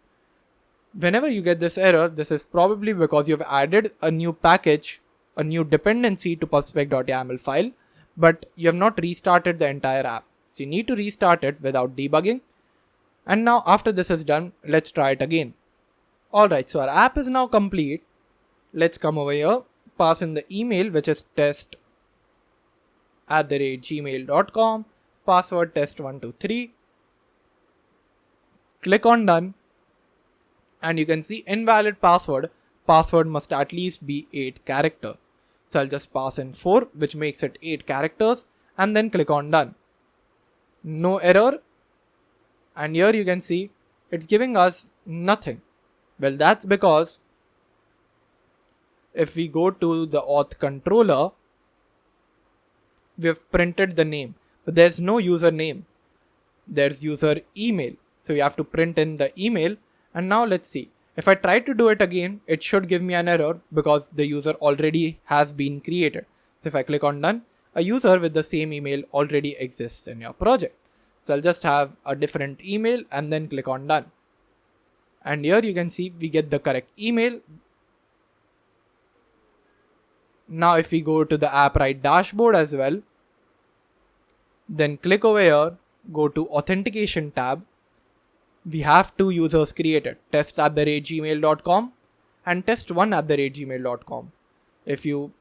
Whenever you get this error, this is probably because you've added a new package, a new dependency to perspec.yaml file, but you have not restarted the entire app. So you need to restart it without debugging. And now after this is done, let's try it again. Alright, so our app is now complete. Let's come over here, pass in the email, which is test@gmail.com, password test123, click on done, and you can see invalid password. Password must at least be 8 characters. So I'll just pass in 4, which makes it 8 characters, and then click on done. No error. And here you can see it's giving us nothing. Well, that's because if we go to the auth controller, we have printed the name, but there's no username. There's user email. So we have to print in the email. And now let's see. If I try to do it again, it should give me an error because the user already has been created. So if I click on done, a user with the same email already exists in your project. So I'll just have a different email and then click on done. And here you can see we get the correct email. Now if we go to the Appwrite dashboard as well, then click over here, go to Authentication tab. We have 2 users created, test@gmail.com and test1@gmail.com. If you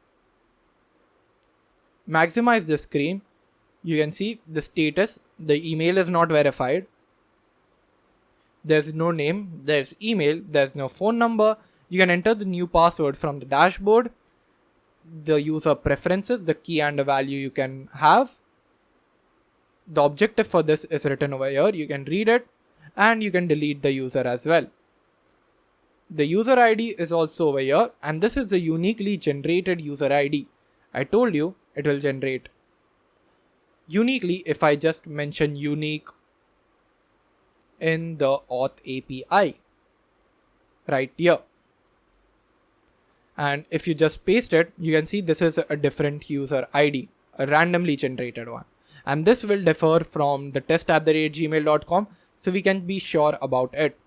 maximize the screen, you can see the status. The email is not verified. There's no name, there's email, there's no phone number. You can enter the new password from the dashboard, the user preferences, the key and the value you can have. The objective for this is written over here. You can read it and you can delete the user as well. The user ID is also over here, and this is a uniquely generated user ID. I told you it will generate uniquely if I just mention unique in the auth API right here. And if you just paste it, you can see this is a different user ID, a randomly generated one. and this will differ from the test@gmail.com, so we can be sure about it.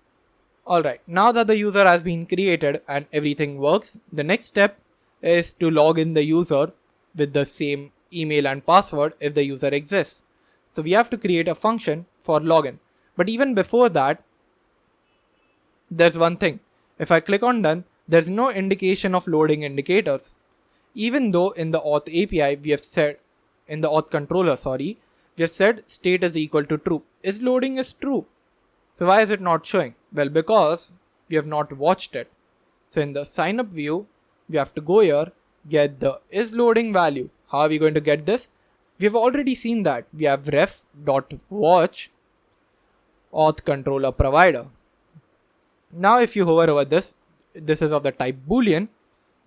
Alright, now that the user has been created and everything works, the next step is to log in the user with the same email and password if the user exists. So we have to create a function for login. But even before that, there's one thing. If I click on done, there's no indication of loading indicators. Even though in the auth API we have said, in the auth controller, we have said state is equal to true. Is loading is true. So why is it not showing? Well, because we have not watched it. So in the signup view, we have to go here, get the is loading value. How are we going to get this? We have already seen that. We have ref.watch auth controller provider. Now if you hover over this, this is of the type boolean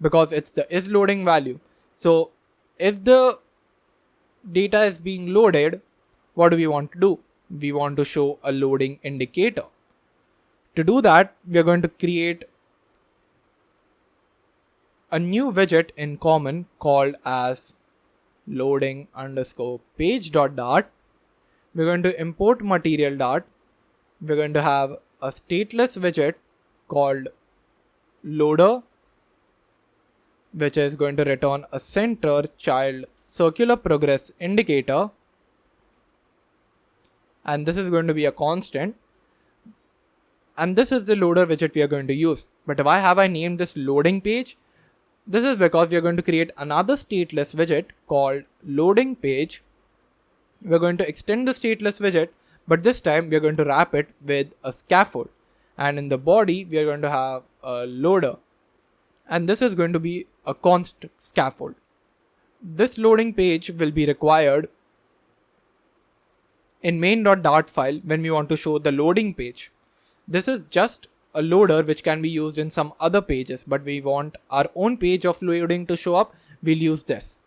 because it's the is loading value. So if the data is being loaded, what do we want to do? We want to show a loading indicator. To do that, we are going to create a new widget in common called as loading underscore page.dart. We're going to import material dart. We're going to have a stateless widget called loader, which is going to return a center child circular progress indicator. And this is going to be a constant. And this is the loader widget we are going to use. But why have I named this loading page? This is because we are going to create another stateless widget called loading page. We're going to extend the stateless widget, but this time we are going to wrap it with a scaffold. And in the body, we are going to have a loader. And this is going to be a const scaffold. This loading page will be required in main.dart file when we want to show the loading page. This is just a loader which can be used in some other pages, but we want our own page of loading to show up, we'll use this.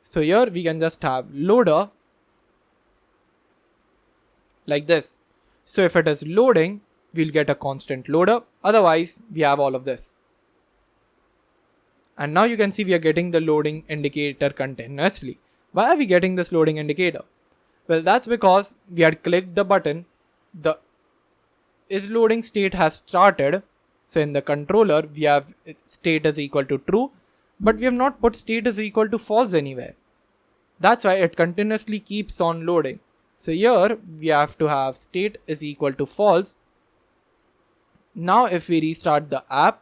So here we can just have loader like this. So if it is loading, we'll get a constant loader. Otherwise, we have all of this. And now you can see we are getting the loading indicator continuously. Why are we getting this loading indicator? Well, that's because we had clicked the button, the is loading state has started. So in the controller, we have state is equal to true, but we have not put state is equal to false anywhere. That's why it continuously keeps on loading. So here we have to have state is equal to false. Now if we restart the app,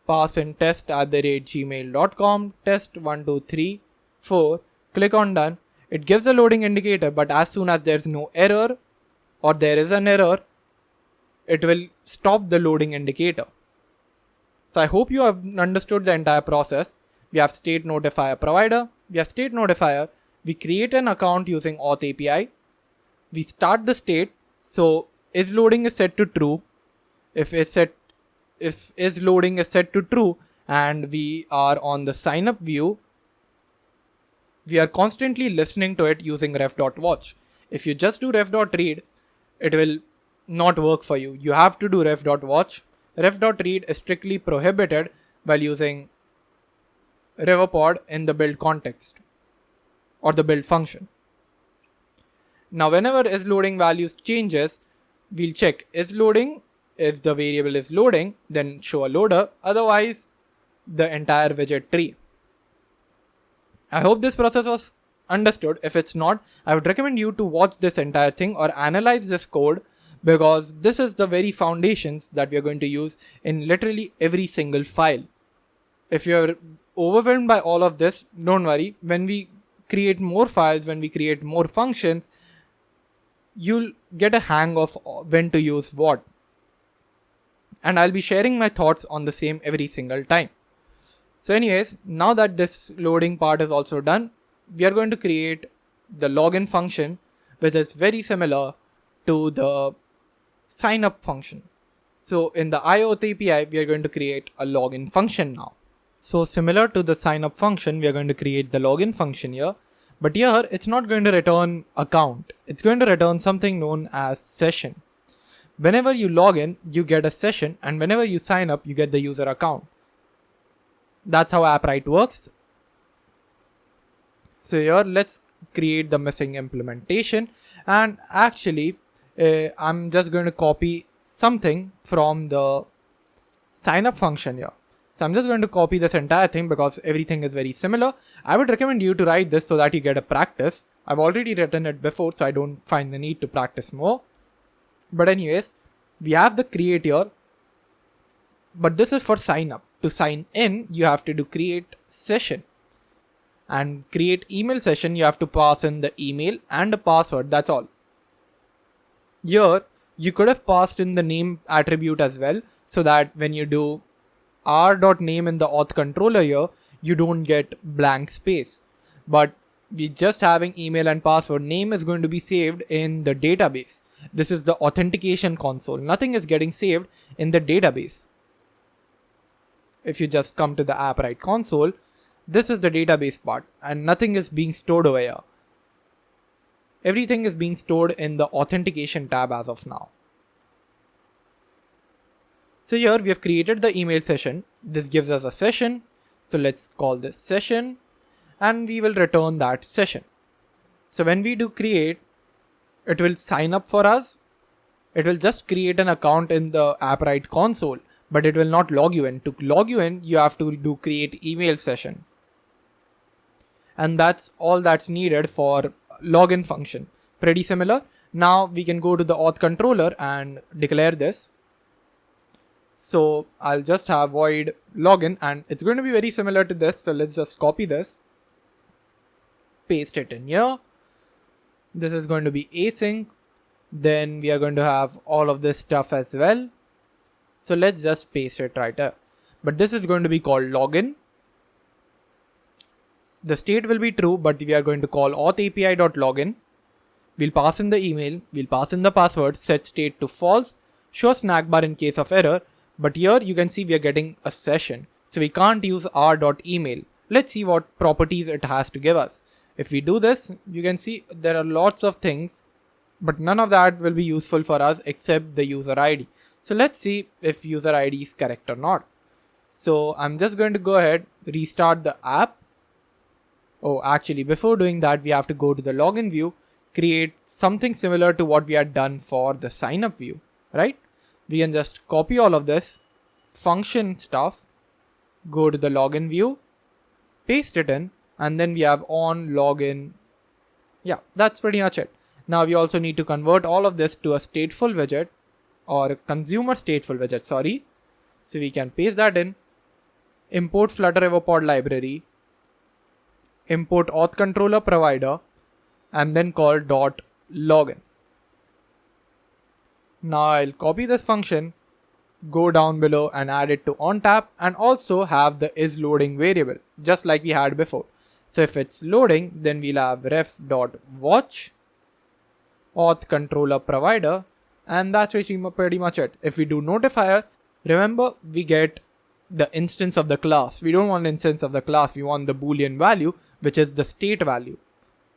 pass in test@gmail.com, test 1 2 3 4, click on done. It gives a loading indicator, but as soon as there's no error or there is an error, it will stop the loading indicator. So I hope you have understood the entire process. We have state notifier provider, we have state notifier, we create an account using auth API, we start the state. So is loading is set to true. If is loading is set to true and we are on the signup view, we are constantly listening to it using ref.watch. If you just do ref.read, it will not work for you. You have to do ref.watch. Ref.read is strictly prohibited while using Riverpod in the build context or the build function. Now whenever is loading values changes, we'll check is loading. If the variable is loading, then show a loader. Otherwise, the entire widget tree. I hope this process was understood. If it's not, I would recommend you to watch this entire thing or analyze this code, because this is the very foundations that we are going to use in literally every single file. If you're overwhelmed by all of this, don't worry. When we create more files, when we create more functions, you'll get a hang of when to use what. And I'll be sharing my thoughts on the same every single time. So anyways, now that this loading part is also done, we are going to create the login function, which is very similar to the signup function. So in the IOT API, we are going to create a login function now. So similar to the signup function, we are going to create the login function here. But here, it's not going to return account. It's going to return something known as session. Whenever you log in, you get a session, and whenever you sign up, you get the user account. That's how Appwrite works. So here, let's create the missing implementation. And actually, I'm just going to copy something from the signup function here. So I'm just going to copy this entire thing because everything is very similar. I would recommend you to write this so that you get a practice. I've already written it before, so I don't find the need to practice more. But anyways, we have the create here, but this is for sign up. To sign in, you have to do create session, and create email session, you have to pass in the email and a password. That's all. Here, you could have passed in the name attribute as well, so that when you do r.name in the auth controller here, you don't get blank space. But we're just having email and password. Name is going to be saved in the database. This is the authentication console. Nothing is getting saved in the database. If you just come to the Appwrite console, this is the database part, and nothing is being stored over here. Everything is being stored in the authentication tab as of now. So here we have created the email session. This gives us a session. So let's call this session, and we will return that session. So when we do create, it will sign up for us. It will just create an account in the Appwrite console, but it will not log you in. To log you in, you have to do create email session. And that's all that's needed for login function. Pretty similar. Now we can go to the auth controller and declare this. So I'll just have void login, and it's going to be very similar to this. So let's just copy this, paste it in here. This is going to be async. Then we are going to have all of this stuff as well. So let's just paste it right here. But this is going to be called login. The state will be true, but we are going to call auth API.login. We'll pass in the email, we'll pass in the password, set state to false, show snack bar in case of error. But here you can see we are getting a session. So we can't use r.email. Let's see what properties it has to give us. If we do this, you can see there are lots of things, but none of that will be useful for us except the user ID. So let's see if user ID is correct or not. So I'm just going to go ahead, restart the app. Oh, actually, before doing that, we have to go to the login view, create something similar to what we had done for the sign up view, right? We can just copy all of this function stuff, go to the login view, paste it in, and then we have on login. Yeah, that's pretty much it. Now we also need to convert all of this to a stateful widget, or a consumer stateful widget, sorry. So we can paste that in, import Flutter Riverpod library, import auth controller provider, and then call .login. Now I'll copy this function, go down below and add it to OnTap, and also have the isLoading variable, just like we had before. So if it's loading, then we'll have ref.watch auth controller provider, and that's pretty much it. If we do notifier, remember we get the instance of the class. We don't want instance of the class, we want the boolean value, which is the state value.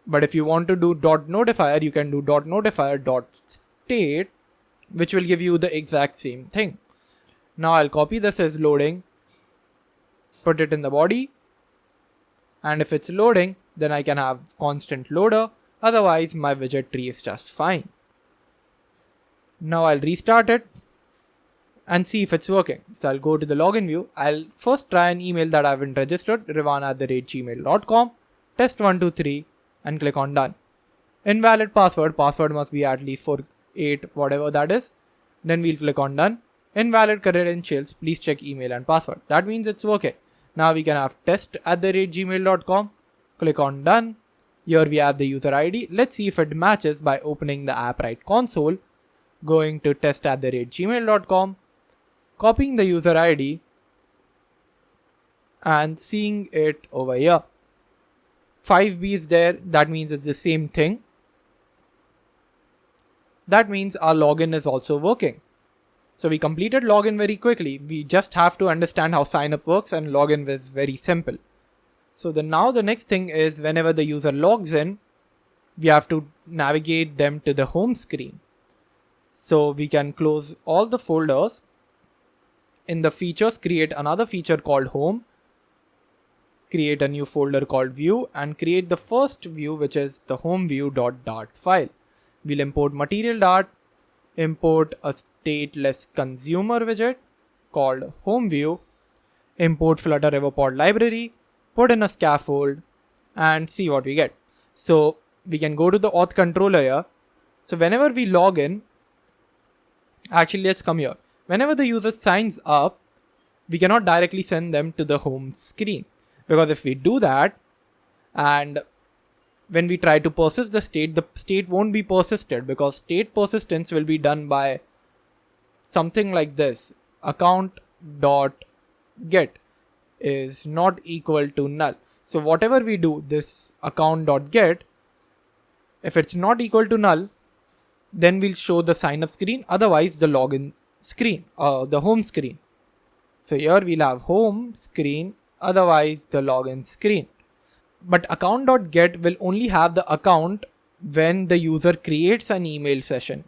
But if you want to do .notifier, you can do .notifier.state, which will give you the exact same thing. Now I'll copy this as loading, put it in the body, and if it's loading, then I can have constant loader. Otherwise, my widget tree is just fine. Now I'll restart it and see if it's working. So I'll go to the login view. I'll first try an email that I haven't registered, rivan@gmail.com, test123, and click on done. Invalid password. Password must be at least 48, whatever that is. Then we'll click on done. Invalid credentials. Please check email and password. That means it's working. Now we can have test@gmail.com. Click on done. Here we have the user ID. Let's see if it matches by opening the Appwrite console, going to test@gmail.com, copying the user ID, and seeing it over here. 5B is there. That means it's the same thing. That means our login is also working. So we completed login very quickly. We just have to understand how signup works, and login is very simple. So now the next thing is whenever the user logs in, we have to navigate them to the home screen. So we can close all the folders. In the features, create another feature called home. create a new folder called view and create the first view, which is the home view.dart file. We'll import material dart, import a stateless consumer widget called home view, import Flutter Riverpod library, put in a scaffold, and see what we get. So we can go to the auth controller here. So whenever we log in, actually let's come here. Whenever the user signs up, we cannot directly send them to the home screen, because if we do that and when we try to persist the state won't be persisted, because state persistence will be done by something like this. Account.get is not equal to null. So whatever we do, this account.get, if it's not equal to null, then we'll show the sign up screen, otherwise the login screen, the home screen. So here we'll have home screen, otherwise the login screen. But account.get will only have the account when the user creates an email session.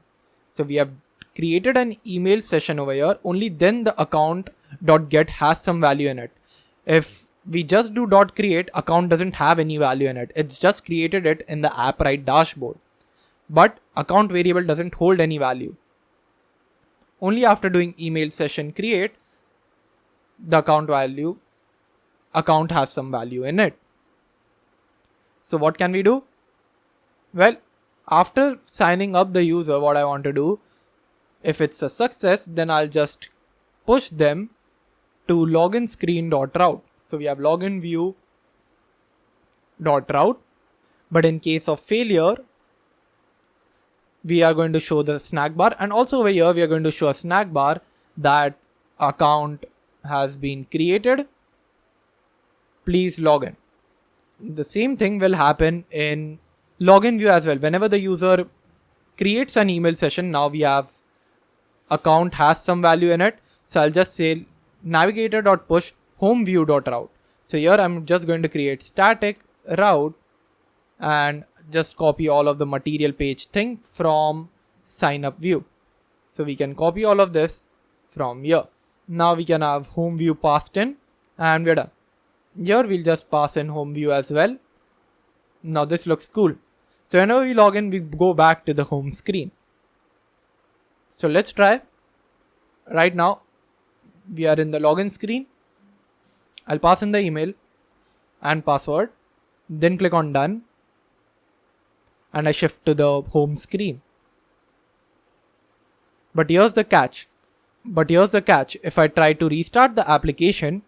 So we have created an email session over here, only then the account.get has some value in it. If we just do .create, account doesn't have any value in it. It's just created it in the Appwrite dashboard. But account variable doesn't hold any value. Only after doing email session create, the account has some value in it. So what can we do? Well, after signing up the user, what I want to do, if it's a success, then I'll just push them to login screen.route. So we have login view.route, but in case of failure, we are going to show the snack bar, and also over here we are going to show a snack bar that account has been created. Please log in. The same thing will happen in login view as well. Whenever the user creates an email session, now we have account has some value in it. So I'll just say navigator.push home view.route. So here I'm just going to create static route and just copy all of the material page thing from sign up view. So we can copy all of this from here. Now we can have home view passed in and we're done. Here we'll just pass in home view as well. Now this looks cool. So whenever we log in, we go back to the home screen. So let's try. Right now we are in the login screen. I'll pass in the email and password, then click on done, and I shift to the home screen. But here's the catch. If I try to restart the application,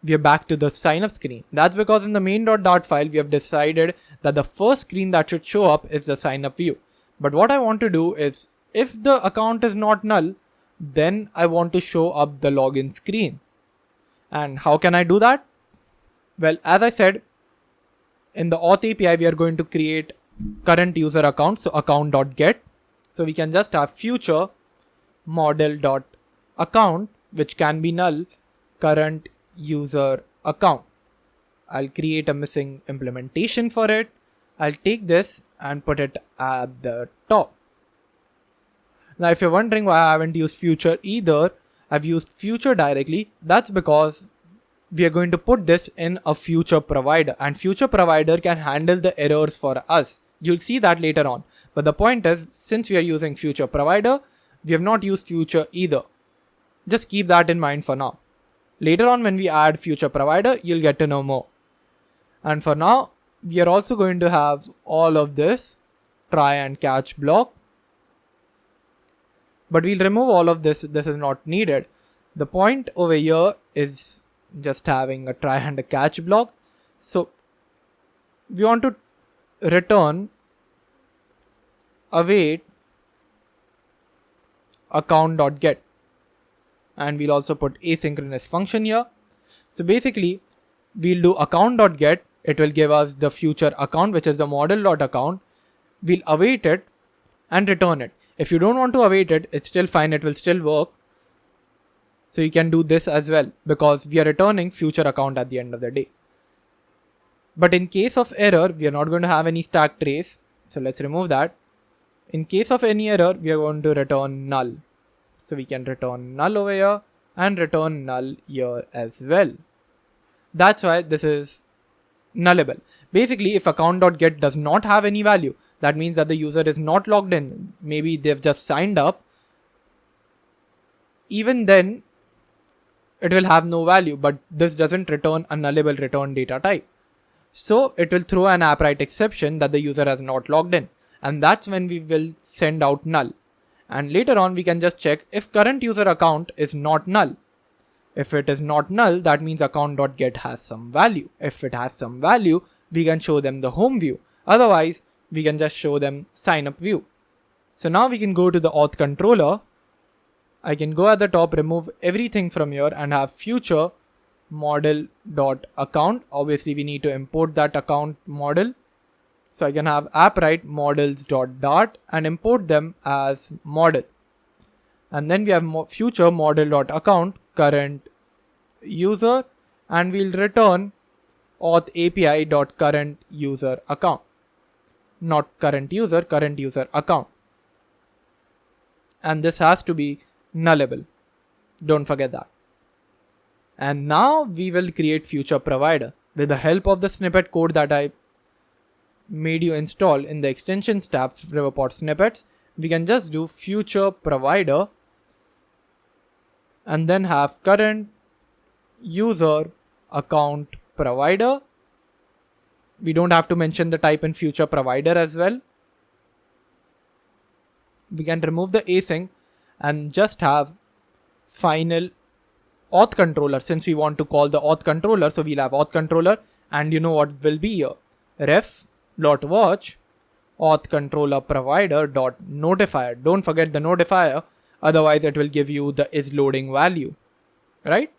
we are back to the sign up screen. That's because in the main.dart file, we have decided that the first screen that should show up is the sign up view. But what I want to do is, if the account is not null, then I want to show up the login screen. And how can I do that? Well, as I said, in the auth API, we are going to create current user account. So account.get. So we can just have future model.account, which can be null, current user account. I'll create a missing implementation for it. I'll take this and put it at the top. Now, if you're wondering why I haven't used future either, I've used future directly. That's because we are going to put this in a future provider, and future provider can handle the errors for us. You'll see that later on. But the point is, since we are using future provider, we have not used future either. Just keep that in mind for now. Later on, when we add future provider, you'll get to know more. And for now, we are also going to have all of this try and catch block. But we'll remove all of this. This is not needed. The point over here is just having a try and a catch block. So we want to return await account.get, and we'll also put asynchronous function here. So basically we'll do account.get. It will give us the future account, which is the model.account. We'll await it and return it. If you don't want to await it, it's still fine. It will still work. So you can do this as well, because we are returning future account at the end of the day. But in case of error, we are not going to have any stack trace. So let's remove that. In case of any error, we are going to return null. So we can return null over here and return null here as well. That's why this is nullable. Basically, if account.get does not have any value, that means that the user is not logged in. Maybe they've just signed up. Even then, it will have no value, but this doesn't return a nullable return data type. So it will throw an Appwrite exception that the user has not logged in. And that's when we will send out null. And later on, we can just check if current user account is not null. If it is not null, that means account.get has some value. If it has some value, we can show them the home view. Otherwise, we can just show them sign up view. So now we can go to the auth controller. I can go at the top, remove everything from here and have future model.account. Obviously, we need to import that account model. So I can have Appwrite models.dart and import them as model. And then we have future model.account current user, and we'll return auth API.current user account. Not current user account. And this has to be nullable. Don't forget that. And now we will create future provider with the help of the snippet code that I made you install in the extensions tab, Riverpod snippets. We can just do future provider and then have current user account provider. We don't have to mention the type in future provider as well. We can remove the async and just have final auth controller, since we want to call the auth controller. So we'll have auth controller, and you know what will be here. Ref.watch auth controller provider.notifier. Don't forget the notifier, otherwise it will give you the is loading value, right?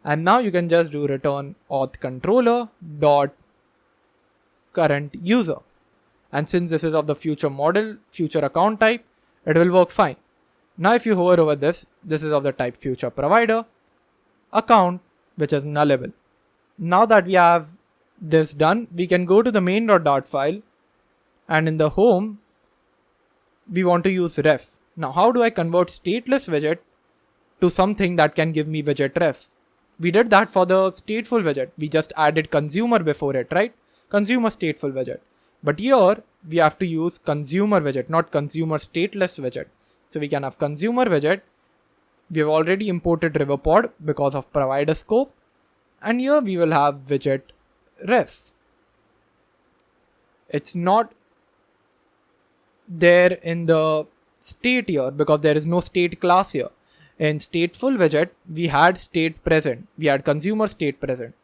And now you can just do return auth controller dot current user. And since this is of the future model, future account type, it will work fine. Now if you hover over this, this is of the type future provider account, which is nullable. Now that we have this done, we can go to the main.dart file, and in the home, we want to use ref. Now, how do I convert stateless widget to something that can give me widget ref? We did that for the stateful widget. We just added consumer before it, right? Consumer stateful widget. But here, we have to use consumer widget, not consumer stateless widget. So we can have consumer widget. We have already imported Riverpod because of provider scope. And here we will have widget ref. It's not there in the state here because there is no state class here. In stateful widget, we had state present. We had consumer state present.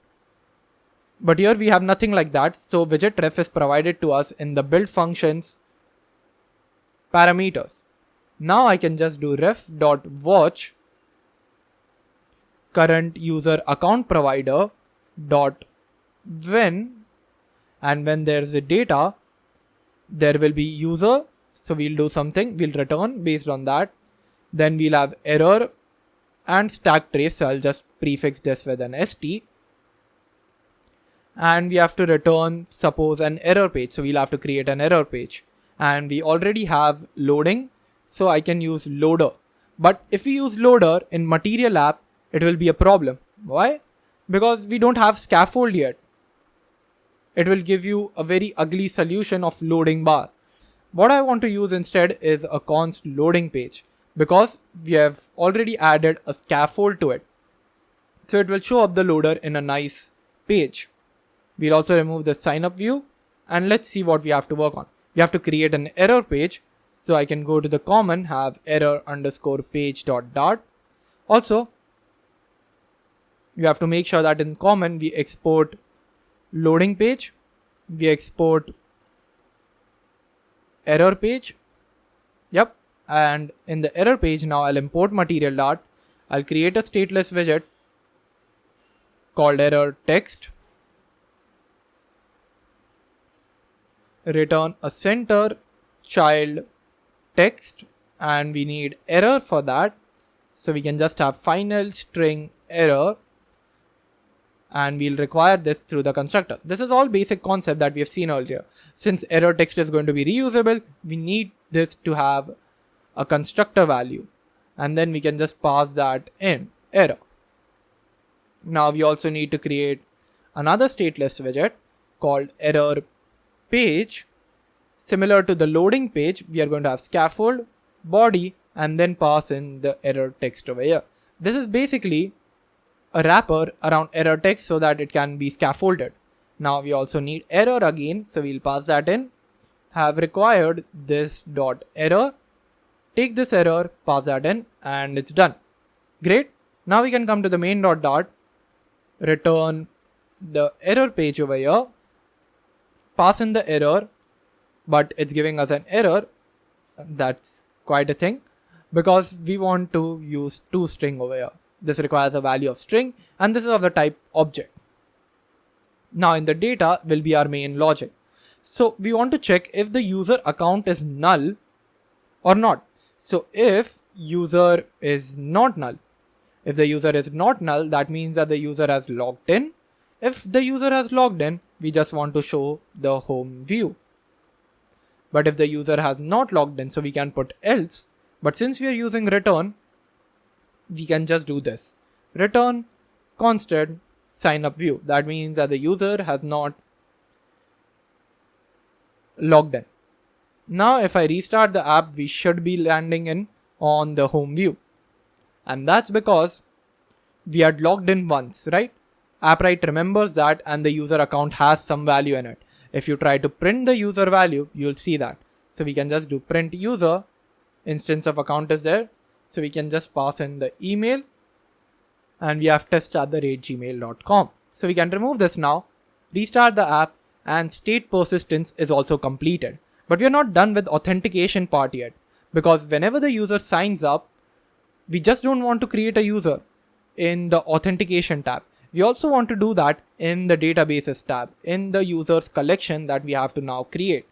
But here we have nothing like that. So widget ref is provided to us in the build functions parameters. Now I can just do ref.watch current user account provider dot when, and when there's a data, there will be user. So we'll do something, we'll return based on that. Then we'll have error and stack trace. So I'll just prefix this with an ST. And we have to return, suppose, an error page. So we'll have to create an error page. And we already have loading. So I can use loader. But if we use loader in material app, it will be a problem. Why? Because we don't have scaffold yet. It will give you a very ugly solution of loading bar. What I want to use instead is a const loading page, because we have already added a scaffold to it. So it will show up the loader in a nice page. We'll also remove the sign up view, and let's see what we have to work on. We have to create an error page. So I can go to the common, have error underscore page dot dart. Also, we have to make sure that in common we export loading page, we export error page. Yep. And in the error page, now I'll import material dart. I'll create a stateless widget called error text. Return a center child text, and we need error for that. So we can just have final string error, and we'll require this through the constructor. This is all basic concept that we have seen earlier. Since error text is going to be reusable, we need this to have a constructor value, and then we can just pass that in error. Now we also need to create another stateless widget called error page. Similar to the loading page, we are going to have scaffold, body, and then pass in the error text over here. This is basically a wrapper around error text so that it can be scaffolded. Now we also need error again, so we'll pass that in. Have required this dot error. Take this error, pass that in, and it's done. Great. Now we can come to the main dot, return the error page over here, pass in the error, but it's giving us an error. That's quite a thing because we want to use toString over here. This requires a value of string and this is of the type object. Now in the data will be our main logic. So we want to check if the user account is null or not. So if user is not null, if the user is not null, that means that the user has logged in. If the user has logged in, we just want to show the home view. But if the user has not logged in, so we can put else. But since we are using return, we can just do this. Return constant signup view. That means that the user has not logged in. Now if I restart the app, we should be landing in on the home view. And that's because we had logged in once, right? Appwrite remembers that and the user account has some value in it. If you try to print the user value, you'll see that. So we can just do print user, instance of account is there. So we can just pass in the email and we have test@gmail.com. So we can remove this now, restart the app, and state persistence is also completed. But we are not done with authentication part yet because whenever the user signs up, we just don't want to create a user in the authentication tab. We also want to do that in the databases tab, in the users collection that we have to now create.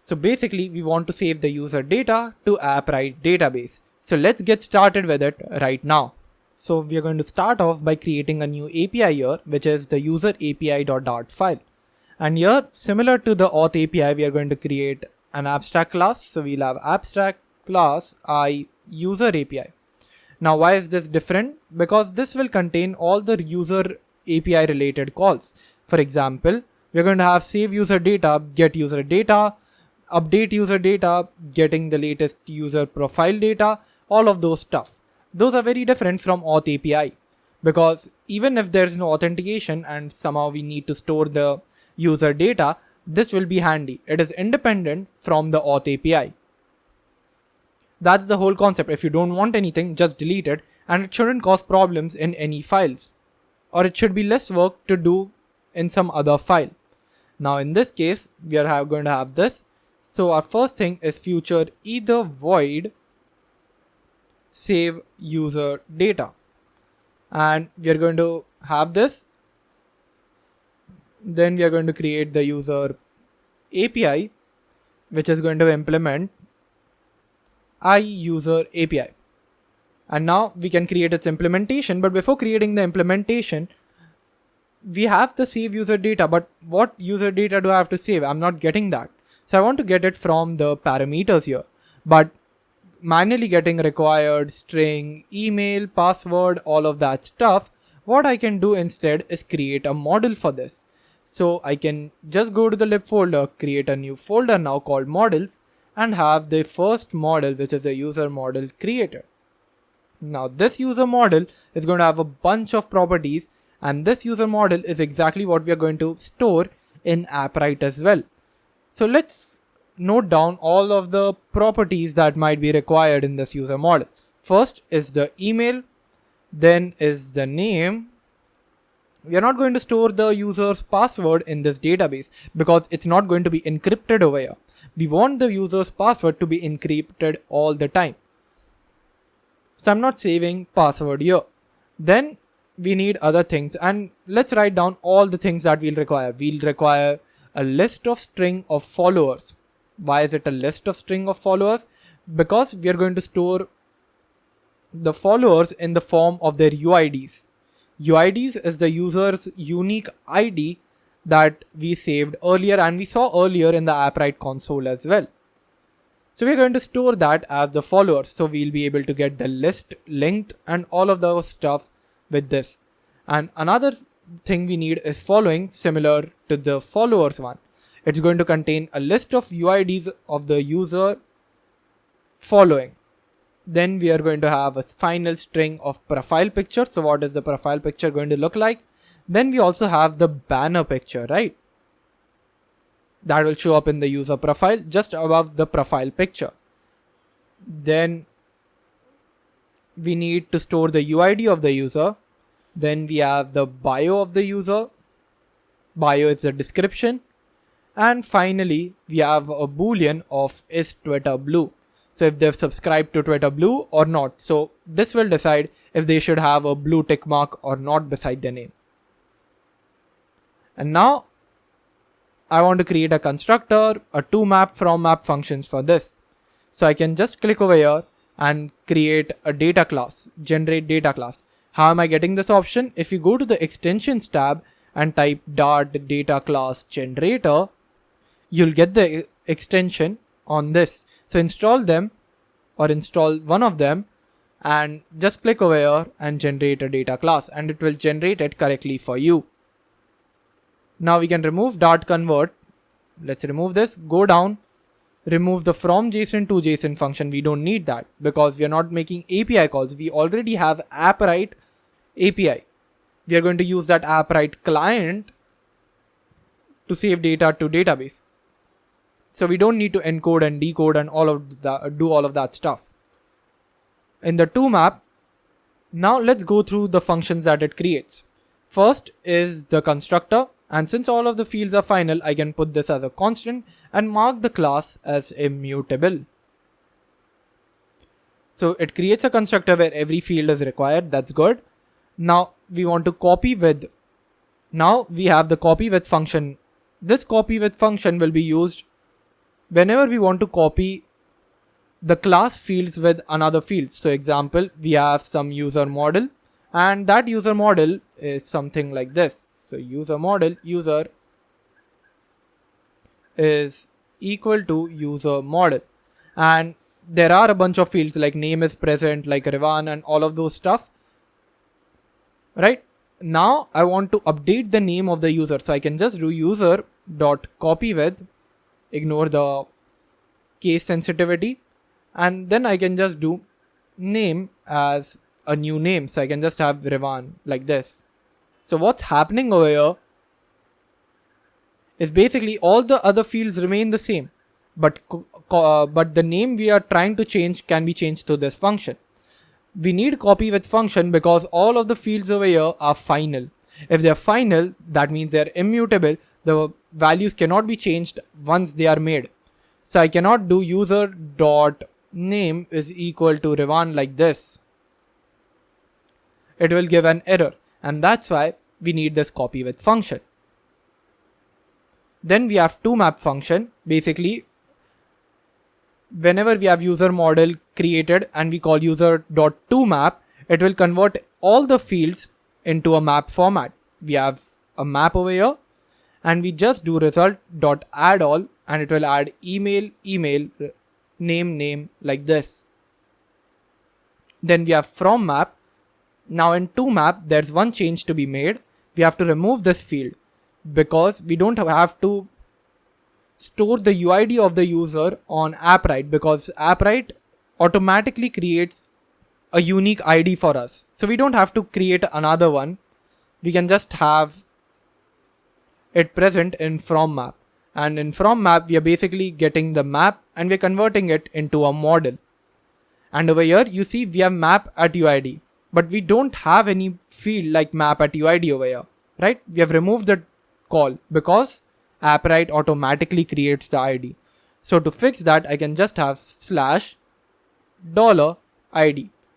So basically we want to save the user data to Appwrite database. So let's get started with it right now. So we are going to start off by creating a new API here, which is the user API.dart file. And here, similar to the auth API, we are going to create an abstract class. So we'll have abstract class I user API. Now, why is this different? Because this will contain all the user API related calls. For example, we're going to have save user data, get user data, update user data, getting the latest user profile data, all of those stuff. Those are very different from auth API because even if there's no authentication and somehow we need to store the user data, this will be handy. It is independent from the auth API. That's the whole concept. If you don't want anything, just delete it and it shouldn't cause problems in any files. Or it should be less work to do in some other file. Now in this case, we are going to have this. So our first thing is future either void save user data. And we are going to have this. Then we are going to create the user API, which is going to implement iUser API. And now we can create its implementation. But before creating the implementation, we have the save user data. But what user data do I have to save? I'm not getting that. So I want to get it from the parameters here. But manually getting required, string, email, password, all of that stuff, what I can do instead is create a model for this. So I can just go to the lib folder, create a new folder now called models, and have the first model, which is a user model created. Now this user model is going to have a bunch of properties, and this user model is exactly what we are going to store in Appwrite as well. So let's note down all of the properties that might be required in this user model. First is the email, then is the name. We are not going to store the user's password in this database because it's not going to be encrypted over here. We want the user's password to be encrypted all the time. So I'm not saving password here. Then we need other things, and let's write down all the things that we'll require. We'll require a list of string of followers. Why is it a list of string of followers? Because we are going to store the followers in the form of their UIDs. UIDs is the user's unique ID that we saved earlier and we saw earlier in the Appwrite console as well. So we're going to store that as the followers. So we'll be able to get the list, length, and all of those stuff with this. And another thing we need is following, similar to the followers one. It's going to contain a list of UIDs of the user following. Then we are going to have a final string of profile picture. So what is the profile picture going to look like? Then we also have the banner picture, right? That will show up in the user profile just above the profile picture. Then we need to store the UID of the user. Then we have the bio of the user. Bio is the description. And finally, we have a boolean of is Twitter blue. So if they've subscribed to Twitter blue or not. So this will decide if they should have a blue tick mark or not beside their name. And now I want to create a constructor, a toMap, fromMap functions for this. So I can just click over here and create a data class, generate data class. How am I getting this option? If you go to the extensions tab and type dart data class generator, you'll get the extension on this. So install them or install one of them and just click over here and generate a data class, and it will generate it correctly for you. Now we can remove dart convert. Let's remove this, go down, remove the from JSON to JSON function. We don't need that because we are not making API calls. We already have Appwrite API. We are going to use that Appwrite client to save data to database. So we don't need to encode and decode and do all of that stuff. In the toMap, now let's go through the functions that it creates. First is the constructor. And since all of the fields are final, I can put this as a constant and mark the class as immutable. So it creates a constructor where every field is required. That's good. Now we want to copy with. Now we have the copy with function. This copy with function will be used whenever we want to copy the class fields with another field. So example, we have some user model, and that user model is something like this. So user model, user is equal to user model. And there are a bunch of fields like name is present, like Revan and all of those stuff. Right? Now I want to update the name of the user. So I can just do user.copy with, ignore the case sensitivity. And then I can just do name as a new name. So I can just have Revan like this. So what's happening over here is basically all the other fields remain the same, but the name we are trying to change can be changed to this function. We need copy with function because all of the fields over here are final. If they're final, that means they're immutable. The values cannot be changed once they are made. So I cannot do user.name is equal to Revan like this. It will give an error. And that's why we need this copy with function. Then we have toMap function. Basically, whenever we have user model created and we call user.toMap, it will convert all the fields into a map format. We have a map over here and we just do result.addAll and it will add email, name like this. Then we have from map. Now in toMap, there's one change to be made. We have to remove this field because we don't have to store the UID of the user on Appwrite, because Appwrite automatically creates a unique ID for us. So we don't have to create another one. We can just have it present in from map. And in from map, we are basically getting the map and we're converting it into a model. And over here, you see we have map at UID. But we don't have any field like map at UID over here, right? We have removed the call because Appwrite automatically creates the ID. So to fix that, I can just have $ID.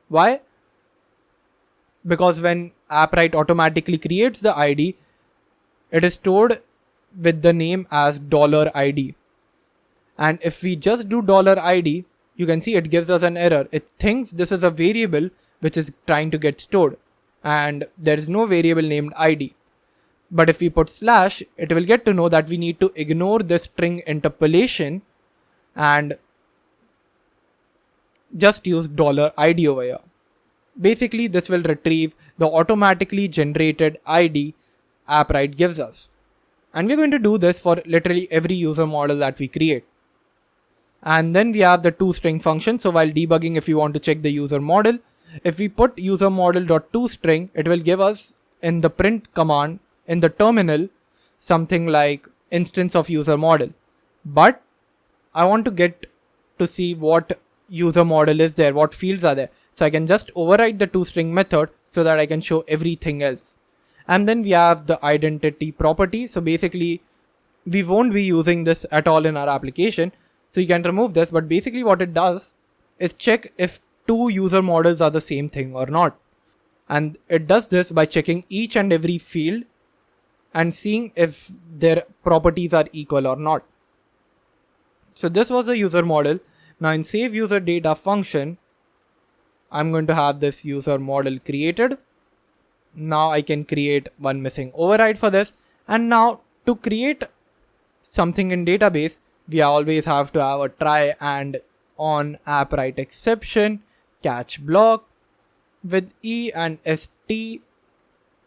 Why? Because when Appwrite automatically creates the ID, it is stored with the name as $ID. And if we just do $ID, you can see it gives us an error. It thinks this is a variable which is trying to get stored, and there is no variable named ID. But if we put slash, it will get to know that we need to ignore this string interpolation and just use $ID over here. Basically, this will retrieve the automatically generated ID Appwrite gives us. And we're going to do this for literally every user model that we create. And then we have the toString function. So while debugging, if you want to check the user model, if we put user model.toString, it will give us in the print command in the terminal something like instance of user model. But I want to get to see what user model is there, what fields are there. So I can just override the toString method so that I can show everything else. And then we have the identity property. So basically we won't be using this at all in our application. So you can remove this, but basically what it does is check if two user models are the same thing or not. And it does this by checking each and every field and seeing if their properties are equal or not. So this was a user model. Now in save user data function, I'm going to have this user model created. Now I can create one missing override for this. And now to create something in database, we always have to have a try and on Appwrite exception catch block with E and ST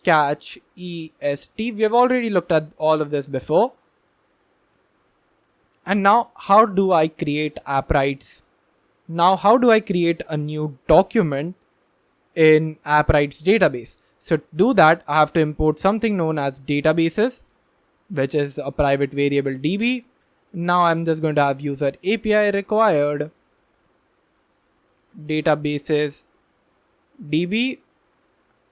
catch EST. We have already looked at all of this before. And now how do I create Appwrites? Now how do I create a new document in Appwrite's database? So to do that, I have to import something known as databases, which is a private variable DB. Now I'm just going to have user API required databases DB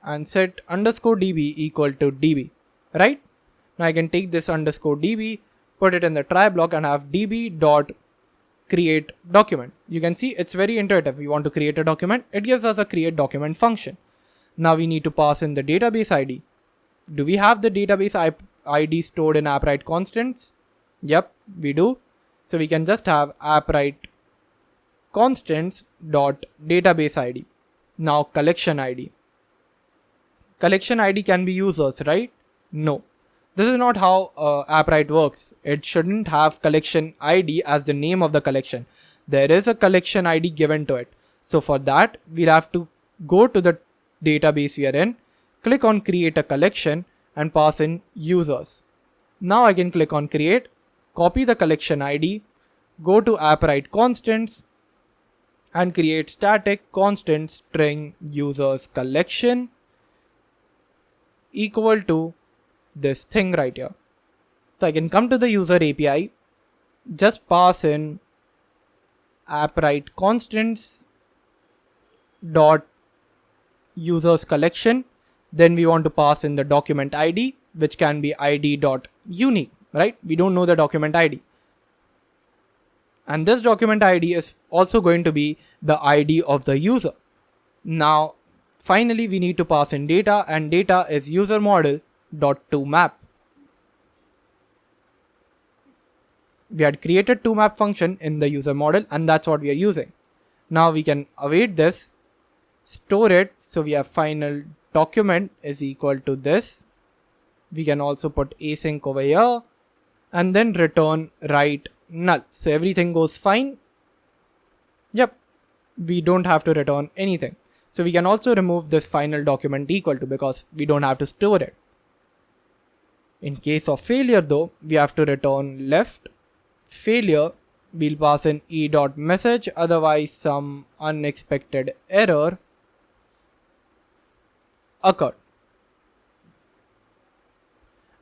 and set underscore DB equal to DB, right? Now I can take this underscore DB, put it in the try block and have DB dot create document. You can see it's very intuitive. We want to create a document. It gives us a create document function. Now we need to pass in the database ID. Do we have the database ID stored in Appwrite constants? Yep, we do. So we can just have Appwrite constants dot database ID. Now collection ID. Collection ID can be users, right? No. This is not how Appwrite works. It shouldn't have collection ID as the name of the collection. There is a collection ID given to it. So for that, we'll have to go to the database we are in, click on create a collection and pass in users. Now I can click on create, copy the collection ID, go to Appwrite constants and create static constant string users collection equal to this thing right here. So I can come to the user API, just pass in Appwrite constants dot users collection. Then we want to pass in the document ID, which can be id dot unique, right? We don't know the document ID. And this document ID is also going to be the ID of the user. Now, finally, we need to pass in data, and data is user model dot toMap. We had created toMap function in the user model, and that's what we are using. Now we can await this, store it. So we have final document is equal to this. We can also put async over here and then return write null. So everything goes fine. Yep. We don't have to return anything. So we can also remove this final document equal to because we don't have to store it. In case of failure though, we have to return left failure. We'll pass in e.message, otherwise some unexpected error occurred.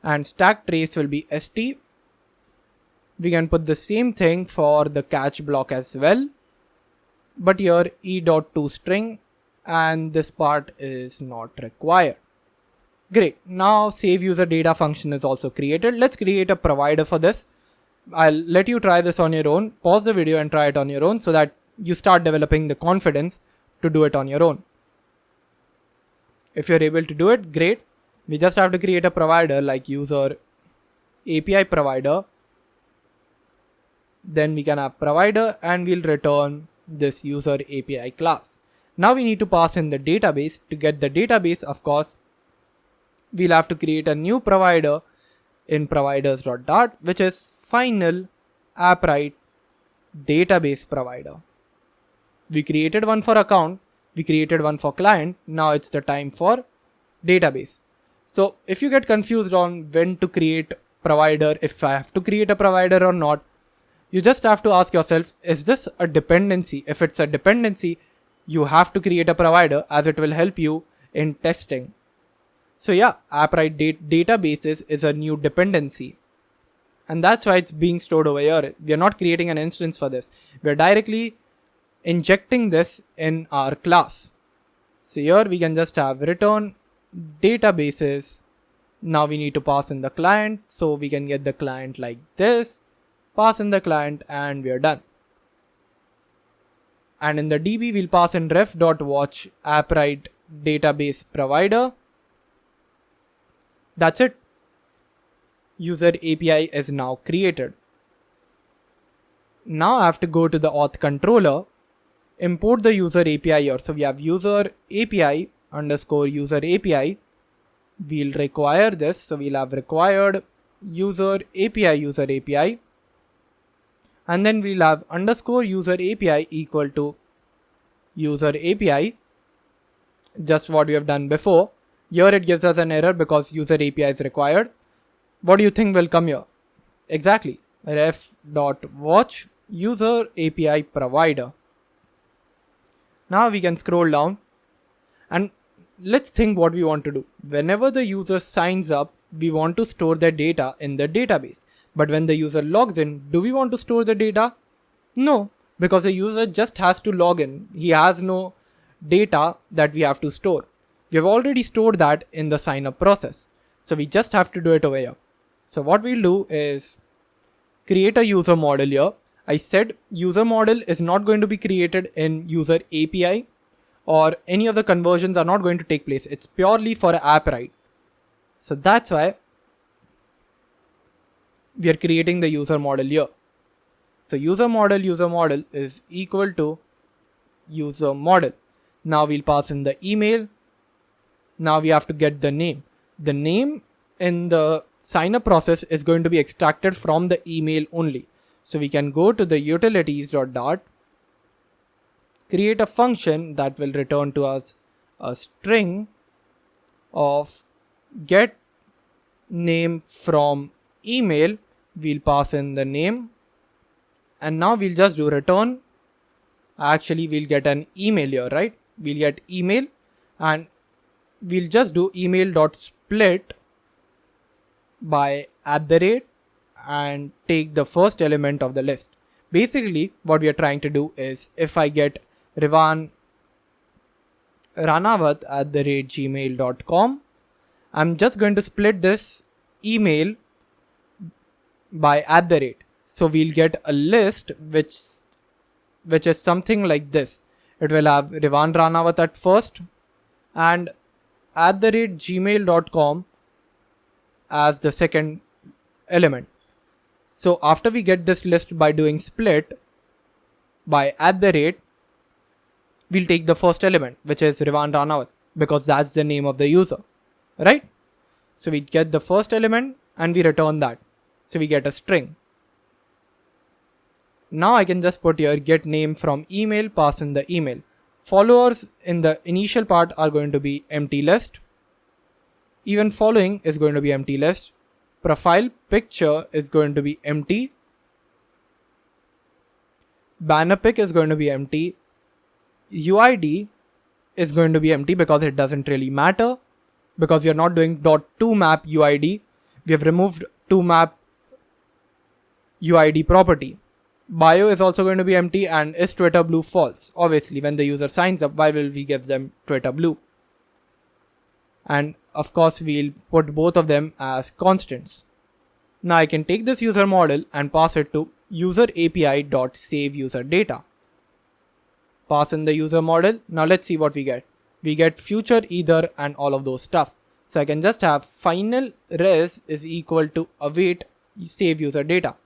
And stack trace will be st. We can put the same thing for the catch block as well, but here e.toString, and this part is not required. Great. Now save user data function is also created. Let's create a provider for this. I'll let you try this on your own. Pause the video and try it on your own so that you start developing the confidence to do it on your own. If you're able to do it, great. We just have to create a provider like user API provider. Then we can have provider and we'll return this user API class. Now we need to pass in the database. To get the database, of course, we'll have to create a new provider in providers.dart, which is final Appwrite database provider. We created one for account, we created one for client. Now it's the time for database. So if you get confused on when to create provider, if I have to create a provider or not, you just have to ask yourself, is this a dependency? If it's a dependency, you have to create a provider, as it will help you in testing. So yeah, Appwrite databases is a new dependency. And that's why it's being stored over here. We are not creating an instance for this. We're directly injecting this in our class. So here we can just have return databases. Now we need to pass in the client. So we can get the client like this, pass in the client, and we are done. And in the DB, we'll pass in ref.watch Appwrite database provider. That's it. User API is now created. Now I have to go to the auth controller, import the user API here. So we have user API underscore user API. We'll require this. So we'll have required user API. And then we'll have underscore user API equal to user API. Just what we have done before. Here it gives us an error because user API is required. What do you think will come here? Exactly. Ref.watch user API provider. Now we can scroll down and let's think what we want to do. Whenever the user signs up, we want to store their data in the database. But when the user logs in, do we want to store the data? No, because the user just has to log in. He has no data that we have to store. We have already stored that in the sign up process. So we just have to do it over here. So what we'll do is create a user model here. I said user model is not going to be created in user API, or any of the conversions are not going to take place. It's purely for Appwrite. So that's why we are creating the user model here. So user model is equal to user model. Now we'll pass in the email. Now we have to get the name. The name in the sign up process is going to be extracted from the email only. So we can go to the utilities.dart, create a function that will return to us a string of get name from email. We'll pass in the name and now we'll just do return. Actually, we'll get an email here, right? We'll get email and we'll just do email.split by @ and take the first element of the list. Basically, what we are trying to do is if I get Rivan Ranawat @gmail.com, I'm just going to split this email by @. So we'll get a list which is something like this. It will have Rivan Ranawat at first and @gmail.com as the second element. So after we get this list by doing split by @, we'll take the first element, which is Rivan Ranawat, because that's the name of the user, right? So we get the first element and we return that. So we get a string. Now I can just put here get name from email, pass in the email. Followers in the initial part are going to be empty list. Even following is going to be empty list. Profile picture is going to be empty. Banner pic is going to be empty. UID is going to be empty because it doesn't really matter, because we are not doing .toMap UID. We have removed toMap UID property. Bio is also going to be empty, and is Twitter blue false? Obviously, when the user signs up, why will we give them Twitter blue? And of course, we'll put both of them as constants. Now I can take this user model and pass it to user API.saveUserData. Pass in the user model. Now let's see what we get. We get future either and all of those stuff. So I can just have final res is equal to await save user data.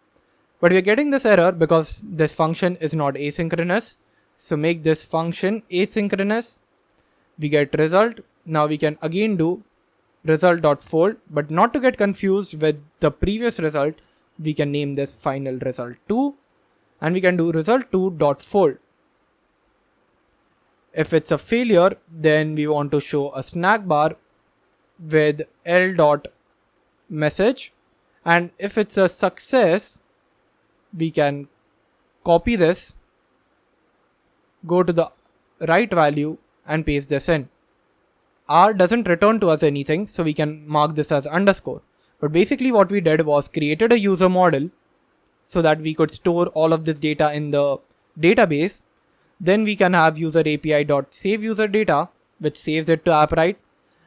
But we're getting this error because this function is not asynchronous. So make this function asynchronous. We get result. Now we can again do result.fold, but not to get confused with the previous result, we can name this final result2 and we can do result2.fold. If it's a failure, then we want to show a snack bar with l.message, and if it's a success, we can copy this, go to the right value and paste this in. R doesn't return to us anything, so we can mark this as underscore. But basically what we did was created a user model so that we could store all of this data in the database. Then we can have user API.save user data, which saves it to Appwrite.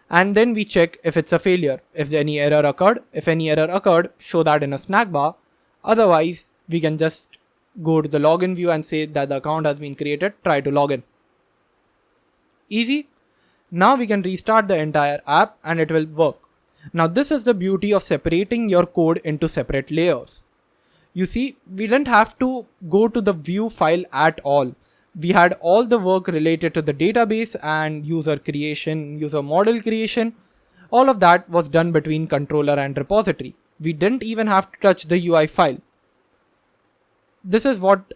And then we check if it's a failure, if any error occurred. If any error occurred, show that in a snack bar. Otherwise, we can just go to the login view and say that the account has been created, try to log in. Easy. Now we can restart the entire app and it will work. Now this is the beauty of separating your code into separate layers. You see, we didn't have to go to the view file at all. We had all the work related to the database and user creation, user model creation. All of that was done between controller and repository. We didn't even have to touch the UI file. This is what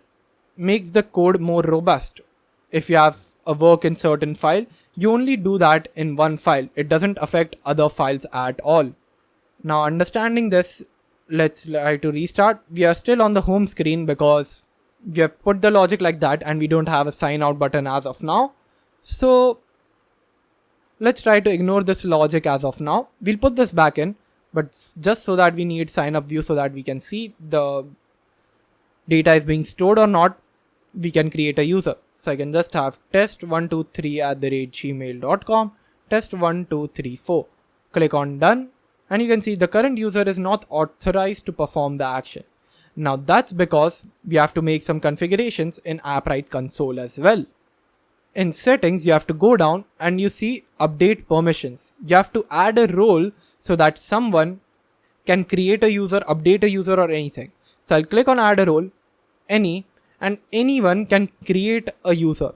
makes the code more robust. If you have a work in certain file, you only do that in one file. It doesn't affect other files at all. Now understanding this, let's try to restart. We are still on the home screen because we have put the logic like that and we don't have a sign out button as of now. So let's try to ignore this logic as of now. We'll put this back in, but just so that we need sign up view so that we can see the data is being stored or not, we can create a user. So I can just have test123@gmail.com, test1234. Click on done and you can see the current user is not authorized to perform the action. Now that's because we have to make some configurations in Appwrite console as well. In settings, you have to go down and you see update permissions. You have to add a role so that someone can create a user, update a user or anything. So I'll click on add a role, any, and anyone can create a user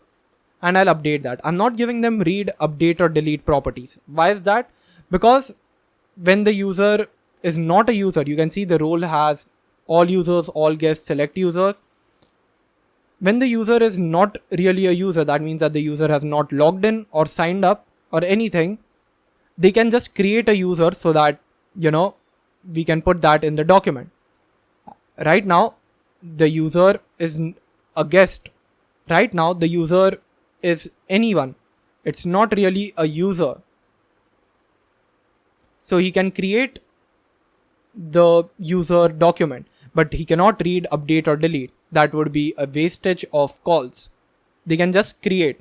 and I'll update that. I'm not giving them read, update or delete properties. Why is that? Because when the user is not a user, you can see the role has all users, all guests, select users. When the user is not really a user, that means that the user has not logged in or signed up or anything. They can just create a user so that, we can put that in the document. Right now, the user is a guest. Right now, the user is anyone. It's not really a user. So he can create the user document, but he cannot read, update or delete. That would be a wastage of calls. They can just create.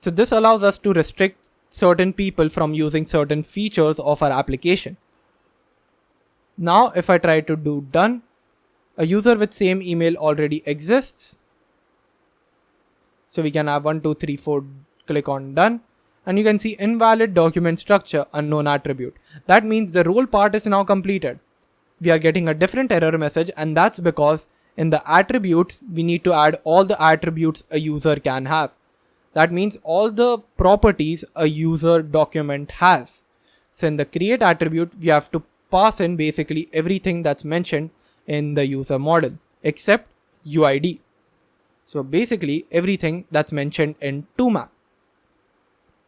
So this allows us to restrict certain people from using certain features of our application. Now, if I try to do done, a user with same email already exists. So we can have 1, 2, 3, 4, click on done. And you can see invalid document structure, unknown attribute. That means the role part is now completed. We are getting a different error message, and that's because in the attributes, we need to add all the attributes a user can have. That means all the properties a user document has. So in the create attribute, we have to pass in basically everything that's mentioned in the user model except UID. So basically everything that's mentioned in toMap.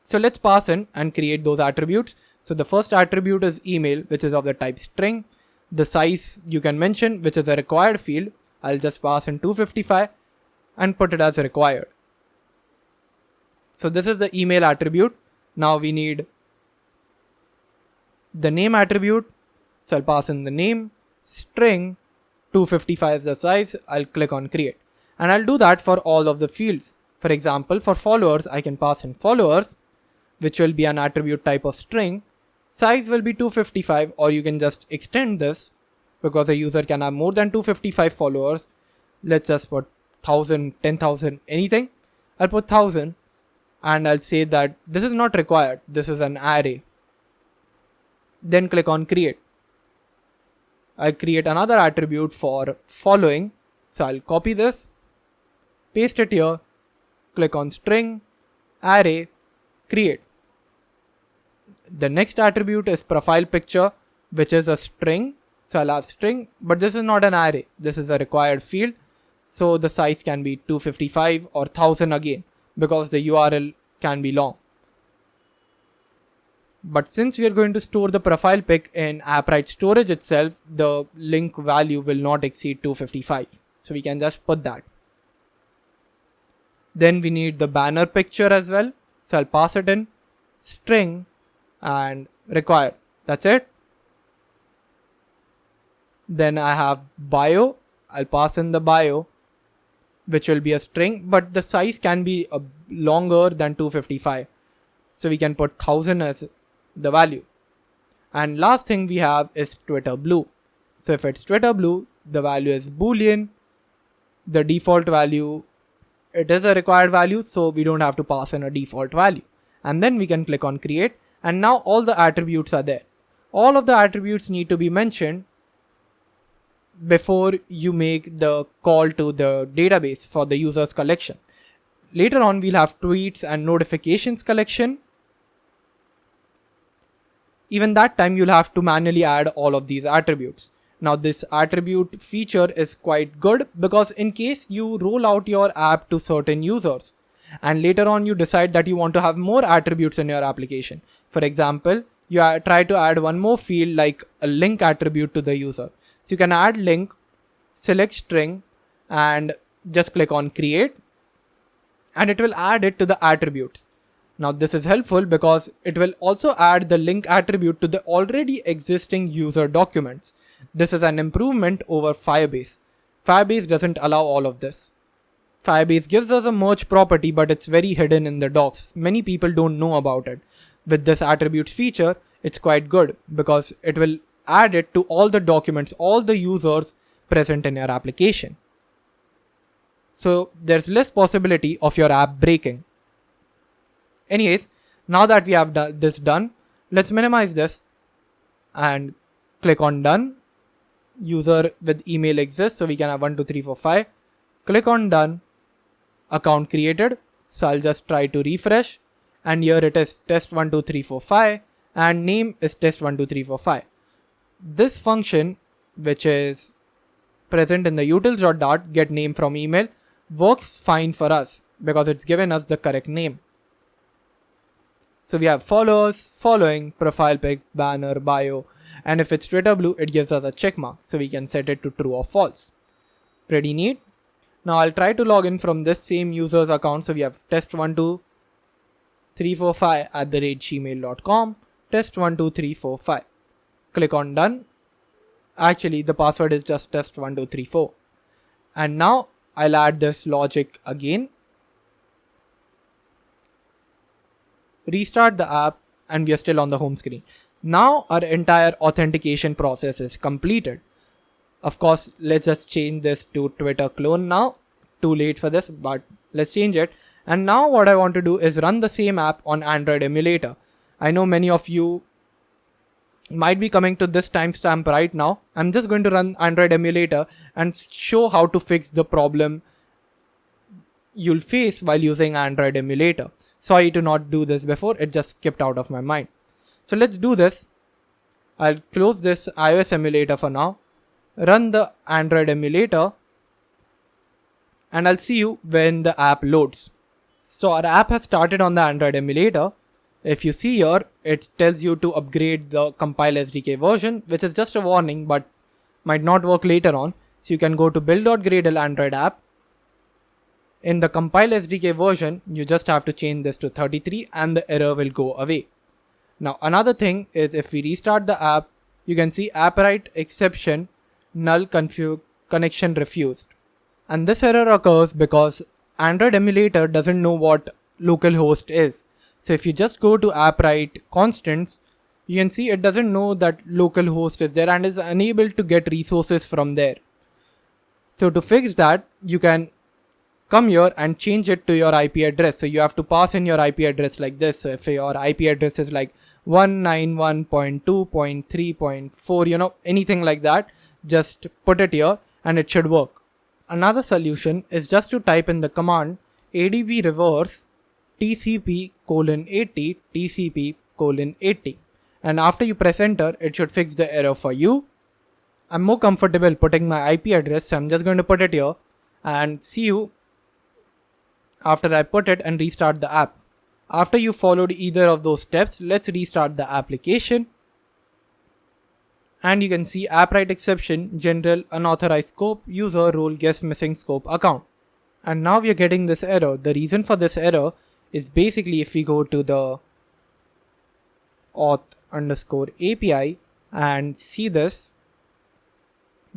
So let's pass in and create those attributes. So the first attribute is email, which is of the type string. The size you can mention, which is a required field. I'll just pass in 255 and put it as required. So this is the email attribute. Now we need the name attribute. So I'll pass in the name, string, 255 is the size. I'll click on create. And I'll do that for all of the fields. For example, for followers, I can pass in followers, which will be an attribute type of string. Size will be 255, or you can just extend this because a user can have more than 255 followers. Let's just put 1000, 10,000, anything. I'll put 1000 and I'll say that this is not required. This is an array. Then click on create. I'll create another attribute for following. So I'll copy this, paste it here, click on string, array, create. The next attribute is profile picture, which is a string. So I'll have string, but this is not an array. This is a required field. So the size can be 255 or 1000 again, because the URL can be long. But since we are going to store the profile pic in Appwrite storage itself, the link value will not exceed 255. So we can just put that. Then we need the banner picture as well. So I'll pass it in string and require. That's it. Then I have bio. I'll pass in the bio, which will be a string, but the size can be longer than 255. So we can put 1000 as the value. And last thing we have is Twitter blue. So if it's Twitter blue, the value is Boolean. The default value, it is a required value, so we don't have to pass in a default value. And then we can click on create, and now all the attributes are there. All of the attributes need to be mentioned before you make the call to the database for the users collection. Later on, we'll have tweets and notifications collection. Even that time, you'll have to manually add all of these attributes. Now, this attribute feature is quite good because in case you roll out your app to certain users and later on you decide that you want to have more attributes in your application. For example, you try to add one more field like a link attribute to the user. So you can add link, select string, and just click on create, and it will add it to the attributes. Now this is helpful because it will also add the link attribute to the already existing user documents. This is an improvement over Firebase. Firebase doesn't allow all of this. Firebase gives us a merge property, but it's very hidden in the docs. Many people don't know about it. With this attributes feature, it's quite good because it will add it to all the documents, all the users present in your application. So there's less possibility of your app breaking. Anyways, now that we have this done, let's minimize this and click on done. User with email exists, so we can have 1, 2, 3, 4, 5. Click on done. Account created. So I'll just try to refresh, and here it is test 1, 2, 3, 4, 5, and name is test 1, 2, 3, 4, 5. This function, which is present in the utils.dart get name from email, works fine for us because it's given us the correct name. So we have followers, following, profile pic, banner, bio, and if it's Twitter blue, it gives us a check mark, so we can set it to true or false. Pretty neat. Now I'll try to log in from this same user's account. So we have test12345@gmail.com, test12345. Click on done. Actually, the password is just test1234. And now I'll add this logic again. Restart the app, and we are still on the home screen. Now our entire authentication process is completed. Of course, let's just change this to Twitter clone now. Too late for this, but let's change it. And now what I want to do is run the same app on Android emulator. I know many of you might be coming to this timestamp right now. I'm just going to run Android emulator and show how to fix the problem you'll face while using Android emulator. Sorry to not do this before, it just skipped out of my mind. So let's do this. I'll close this iOS emulator for now. Run the Android emulator, and I'll see you when the app loads. So our app has started on the Android emulator. If you see here, it tells you to upgrade the compile SDK version, which is just a warning but might not work later on. So you can go to build.gradle Android app. In the compile SDK version, you just have to change this to 33 and the error will go away. Now another thing is, if we restart the app, you can see Appwrite exception null connection refused. And this error occurs because Android emulator doesn't know what localhost is. So if you just go to Appwrite constants, you can see it doesn't know that localhost is there and is unable to get resources from there. So to fix that, you can come here and change it to your IP address. So you have to pass in your IP address like this. So if your IP address is like 191.2.3.4, anything like that, just put it here and it should work. Another solution is just to type in the command ADB reverse TCP:80 TCP:80, and after you press enter, it should fix the error for you. I'm more comfortable putting my IP address, so I'm just going to put it here and see you after I put it and restart the app. After you followed either of those steps, let's restart the application. And you can see Appwrite exception, general, unauthorized scope, user, role, guest missing scope account. And now we are getting this error. The reason for this error is basically if we go to the auth_API and see this,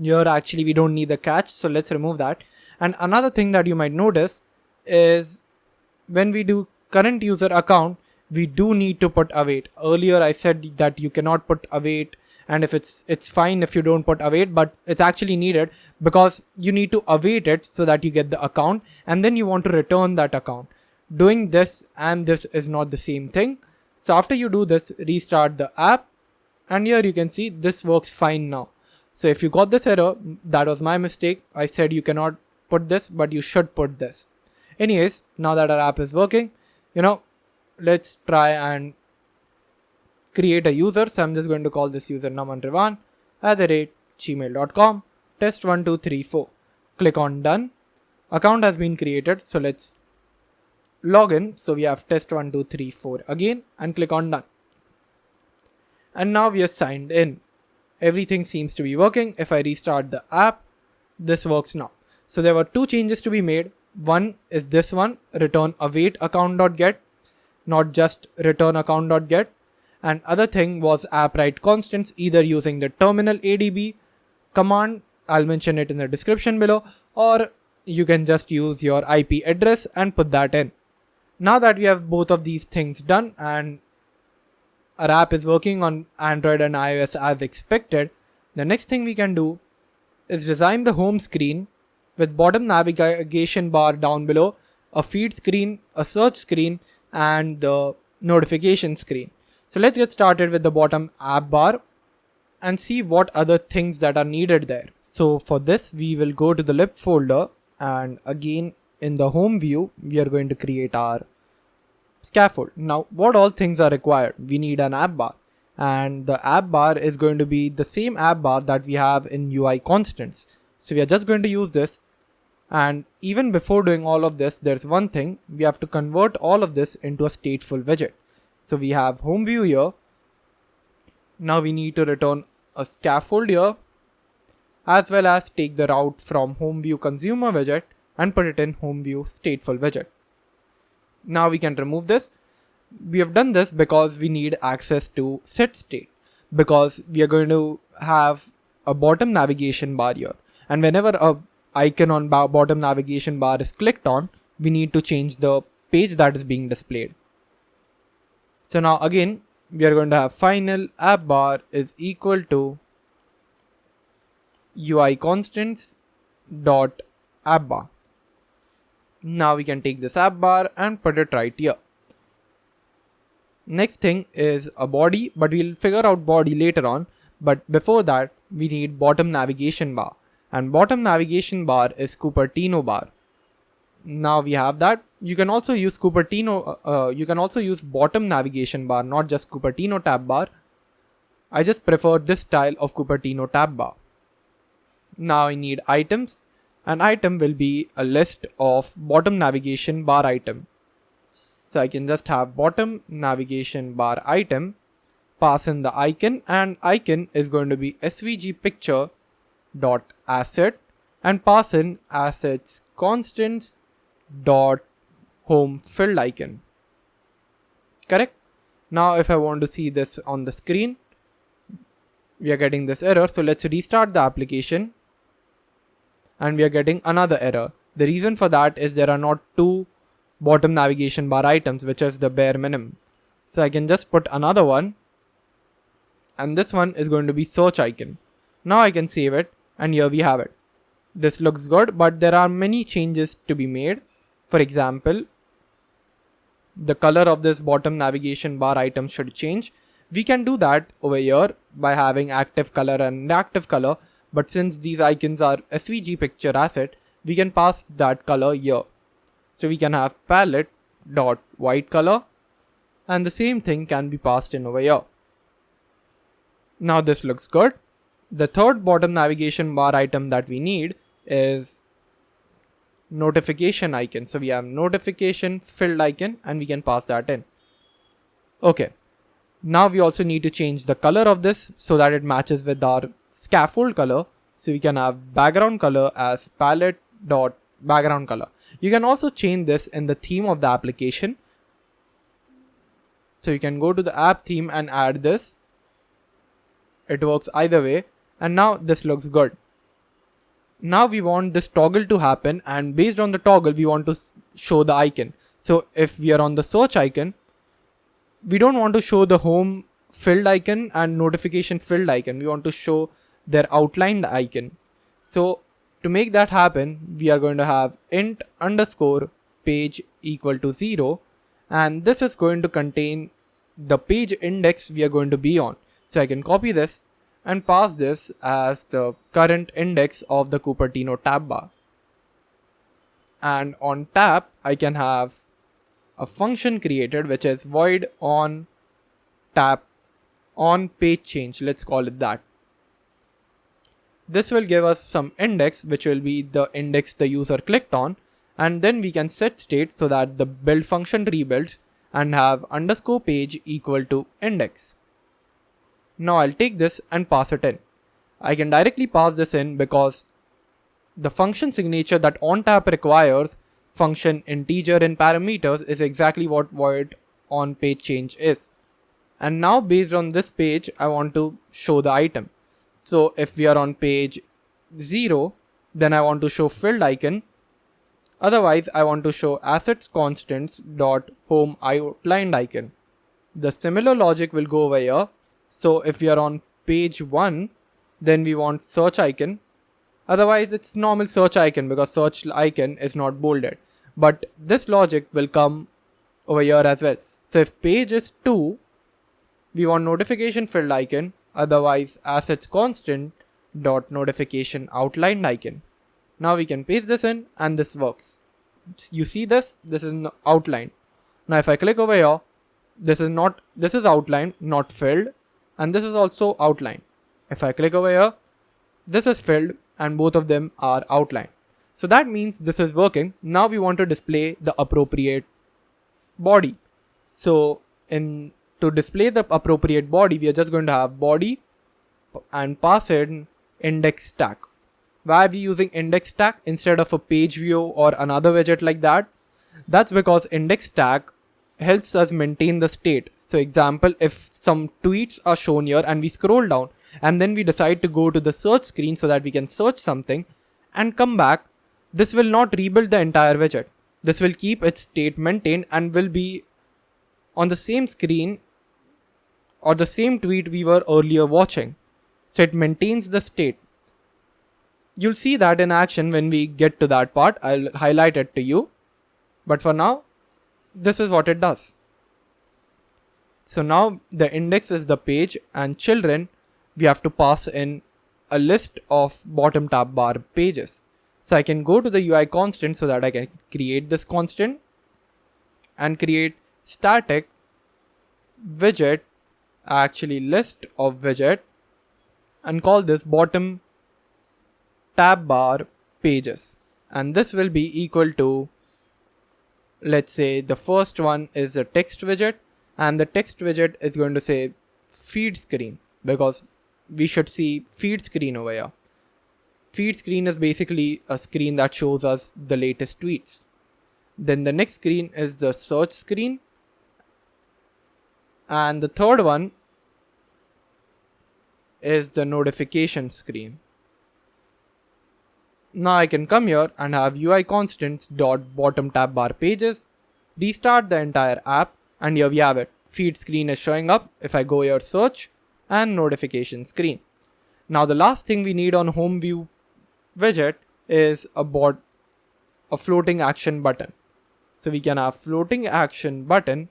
here actually we don't need the catch, so let's remove that. And another thing that you might notice is when we do current user account, we do need to put await. Earlier I said that you cannot put await, and if it's fine if you don't put await, but it's actually needed because you need to await it so that you get the account and then you want to return that account. Doing this and this is not the same thing. So after you do this, restart the app, and here you can see this works fine now. So if you got this error, that was my mistake. I said you cannot put this, but you should put this. Anyways, now that our app is working, let's try and create a user. So I'm just going to call this user namanrivan@gmail.com, test1234. Click on done. Account has been created. So let's log in. So we have test1234 again and click on done. And now we are signed in. Everything seems to be working. If I restart the app, this works now. So there were two changes to be made. One is this one, return await account.get, not just return account.get. And other thing was Appwrite constants, either using the terminal ADB command, I'll mention it in the description below, or you can just use your IP address and put that in. Now that we have both of these things done and our app is working on Android and iOS as expected, the next thing we can do is design the home screen with bottom navigation bar down below, a feed screen, a search screen, and the notification screen. So let's get started with the bottom app bar and see what other things that are needed there. So for this, we will go to the lib folder, and again in the home view, we are going to create our scaffold. Now, what all things are required? We need an app bar, and the app bar is going to be the same app bar that we have in UI constants. So we are just going to use this. And even before doing all of this, there's one thing, we have to convert all of this into a stateful widget. So we have home view here. Now we need to return a scaffold here, as well as take the route from home view consumer widget and put it in home view stateful widget. Now we can remove this. We have done this because we need access to set state, because we are going to have a bottom navigation bar here. And whenever a icon on bottom navigation bar is clicked on, we need to change the page that is being displayed. So now again, we are going to have final app bar is equal to UI constants dot app bar. Now we can take this app bar and put it right here. Next thing is a body, but we'll figure out body later on. But before that, we need bottom navigation bar, and bottom navigation bar is Cupertino bar. Now we have that. You can also use Cupertino. You can also use bottom navigation bar, not just Cupertino tab bar. I just prefer this style of Cupertino tab bar. Now I need items. An item will be a list of bottom navigation bar item. So I can just have bottom navigation bar item, pass in the icon, and icon is going to be svg picture dot asset, and pass in assets constants dot home filled icon. Correct? Now if I want to see this on the screen, we are getting this error. So let's restart the application, and we are getting another error. The reason for that is there are not two bottom navigation bar items, which is the bare minimum. So I can just put another one, and this one is going to be search icon. Now I can save it, and here we have it. This looks good, but there are many changes to be made. For example, the color of this bottom navigation bar item should change. We can do that over here by having active color and inactive color. But since these icons are SVG picture asset, we can pass that color here. So we can have palette dot white color, and the same thing can be passed in over here. Now this looks good. The third bottom navigation bar item that we need is notification icon. So we have notification filled icon and we can pass that in. Okay. Now we also need to change the color of this so that it matches with our scaffold color. So we can have background color as palette.background color. You can also change this in the theme of the application. So you can go to the app theme and add this. It works either way. And now this looks good. Now we want this toggle to happen, and based on the toggle we want to show the icon. So if we are on the search icon, we don't want to show the home filled icon and notification filled icon. We want to show their outlined icon. So to make that happen, we are going to have int underscore page equal to 0, and this is going to contain the page index we are going to be on. So I can copy this and pass this as the current index of the Cupertino tab bar. And on tab, I can have a function created which is void on tab on page change. Let's call it that. This will give us some index which will be the index the user clicked on, and then we can set state so that the build function rebuilds and have underscore page equal to index. Now I'll take this and pass it in. I can directly pass this in because the function signature that onTap requires, function integer in parameters, is exactly what void on page change is. And now based on this page, I want to show the item. So if we are on page 0, then I want to show filled icon. Otherwise, I want to show assets constants dot home outlined icon. The similar logic will go over here. So if we are on page 1, then we want search icon. Otherwise, it's normal search icon because search icon is not bolded. But this logic will come over here as well. So if page is 2, we want notification filled icon. Otherwise, assets constant dot notification outlined icon. Now we can paste this in and this works. You see this? This is outlined. Now if I click over here, this is outlined, not filled. And this is also outlined. If I click over here, this is filled and both of them are outlined. So that means this is working. Now we want to display the appropriate body. So to display the appropriate body, we are just going to have body and pass in index tag. Why are we using index tag instead of a page view or another widget like that? That's because index tag helps us maintain the state. So example, if some tweets are shown here and we scroll down and then we decide to go to the search screen so that we can search something and come back, this will not rebuild the entire widget. This will keep its state maintained and will be on the same screen or the same tweet we were earlier watching. So it maintains the state. You'll see that in action when we get to that part. I'll highlight it to you. But for now, this is what it does. So now the index is the page and children, we have to pass in a list of bottom tab bar pages. So I can go to the UI constant so that I can create this constant and create static widget, actually list of widget, and call this bottom tab bar pages. And this will be equal to, let's say the first one is a text widget, and the text widget is going to say feed screen because we should see feed screen over here. Feed screen is basically a screen that shows us the latest tweets. Then the next screen is the search screen. And the third one is the notification screen. Now I can come here and have UI constants dot bottom tab bar pages, restart the entire app, and here we have it. Feed screen is showing up if I go here search and notification screen. Now the last thing we need on home view widget is a floating action button. So we can have floating action button,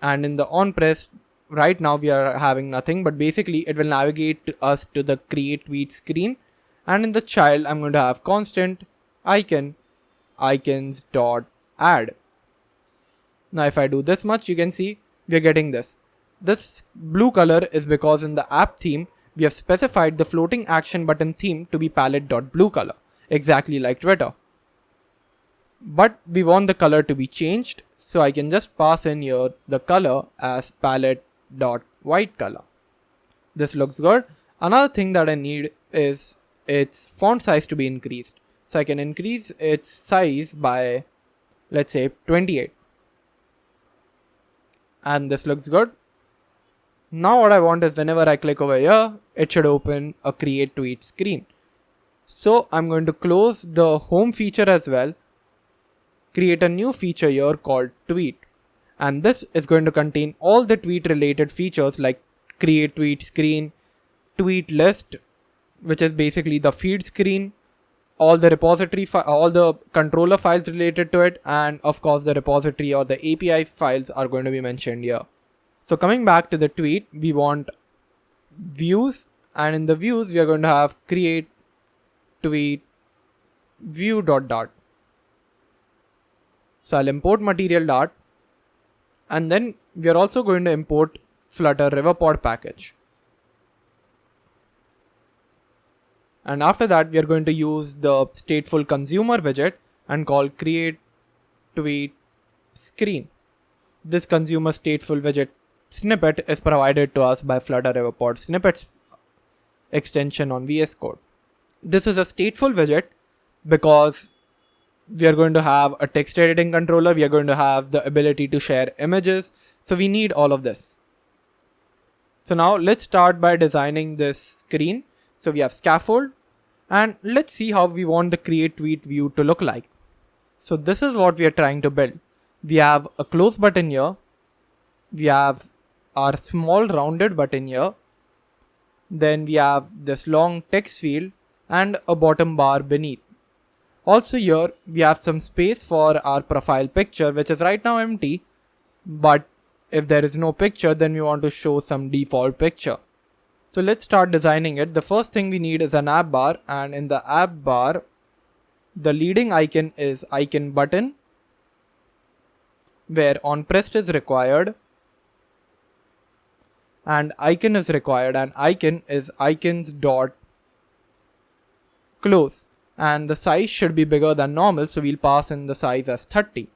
and in the on press right now we are having nothing, but basically it will navigate us to the create tweet screen, and in the child I'm going to have constant icon icons dot add. Now if I do this much, you can see we are getting this. This blue color is because in the app theme we have specified the floating action button theme to be palette.blue color. exactly like Twitter. But we want the color to be changed, so I can just pass in here the color as palette.white color. This looks good. Another thing that I need is its font size to be increased. So I can increase its size by, let's say, 28. And this looks good. Now what I want is whenever I click over here, it should open a create tweet screen. So I'm going to close the home feature as well, create a new feature here called tweet. And this is going to contain all the tweet related features like create tweet screen, tweet list, which is basically the feed screen, all the repository all the controller files related to it, and of course the repository or the API files are going to be mentioned here. So coming back to the tweet, we want views, and in the views we are going to have create tweet view dot. So I'll import material dot, and then we are also going to import Flutter Riverpod package. And after that, we are going to use the stateful consumer widget and call create tweet screen. This consumer stateful widget snippet is provided to us by Flutter Riverpod snippets extension on VS Code. This is a stateful widget because we are going to have a text editing controller. We are going to have the ability to share images. So we need all of this. So now let's start by designing this screen. So we have scaffold, and let's see how we want the create tweet view to look like. So this is what we are trying to build. We have a close button here. We have our small rounded button here. Then we have this long text field and a bottom bar beneath. Also here we have some space for our profile picture, which is right now empty, but if there is no picture, then we want to show some default picture. So let's start designing it. The first thing we need is an app bar, and in the app bar, the leading icon is icon button, where on pressed is required, and icon is required, and icon is icons dot close, and the size should be bigger than normal, so we'll pass in the size as 30.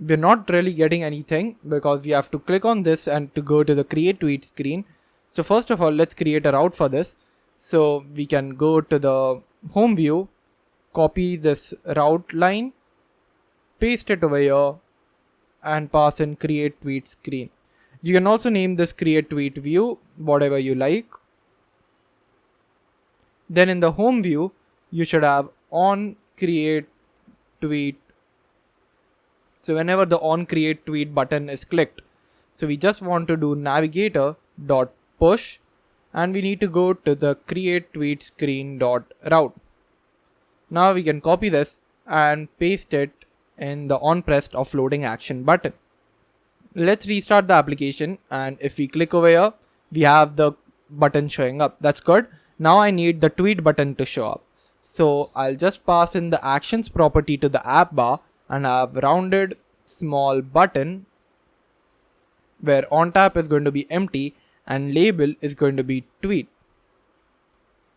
We're not really getting anything because we have to click on this and to go to the create tweet screen. So first of all, let's create a route for this. So we can go to the home view, copy this route line, paste it over here, and pass in create tweet screen. You can also name this create tweet view, whatever you like. Then in the home view, you should have on create tweet. So whenever the on create tweet button is clicked, so we just want to do navigator dot push, and we need to go to the create tweet screen dot route. Now we can copy this and paste it in the on pressed offloading action button. Let's restart the application, and if we click over here, we have the button showing up. That's good. Now I need the tweet button to show up. So I'll just pass in the actions property to the app bar and have rounded small button where on tap is going to be empty and label is going to be tweet.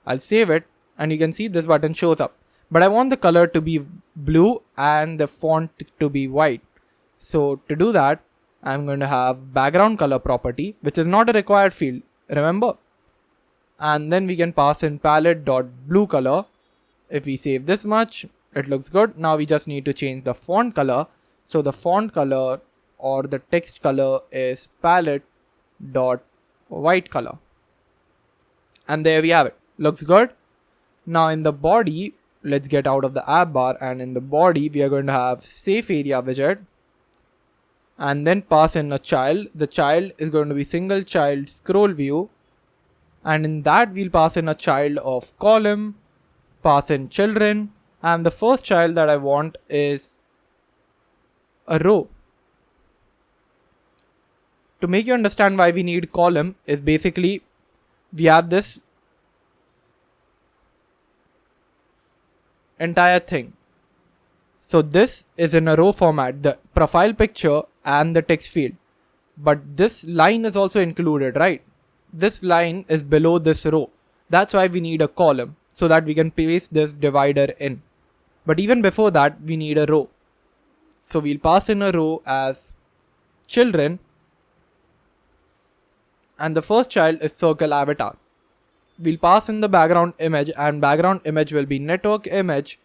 I'll save it, and you can see this button shows up. But I want the color to be blue and the font to be white. So to do that, I'm going to have background color property, which is not a required field, remember? And then we can pass in palette.blue color. If we save this much, it looks good. Now we just need to change the font color. So the font color or the text color is palette.white color. And there we have it. Looks good. Now in the body, let's get out of the app bar, and in the body we are going to have safe area widget and then pass in a child. The child is going to be single child scroll view, and in that we'll pass in a child of column, pass in children, and the first child that I want is a row. To make you understand why we need column is basically we have this entire thing. So this is in a row format, the profile picture and the text field. But this line is also included, right? This line is below this row. That's why we need a column. so that we can paste this divider in. But even before that, we need a row. So we'll pass in a row as children, and the first child is circle avatar. We'll pass in the background image, and background image will be network image.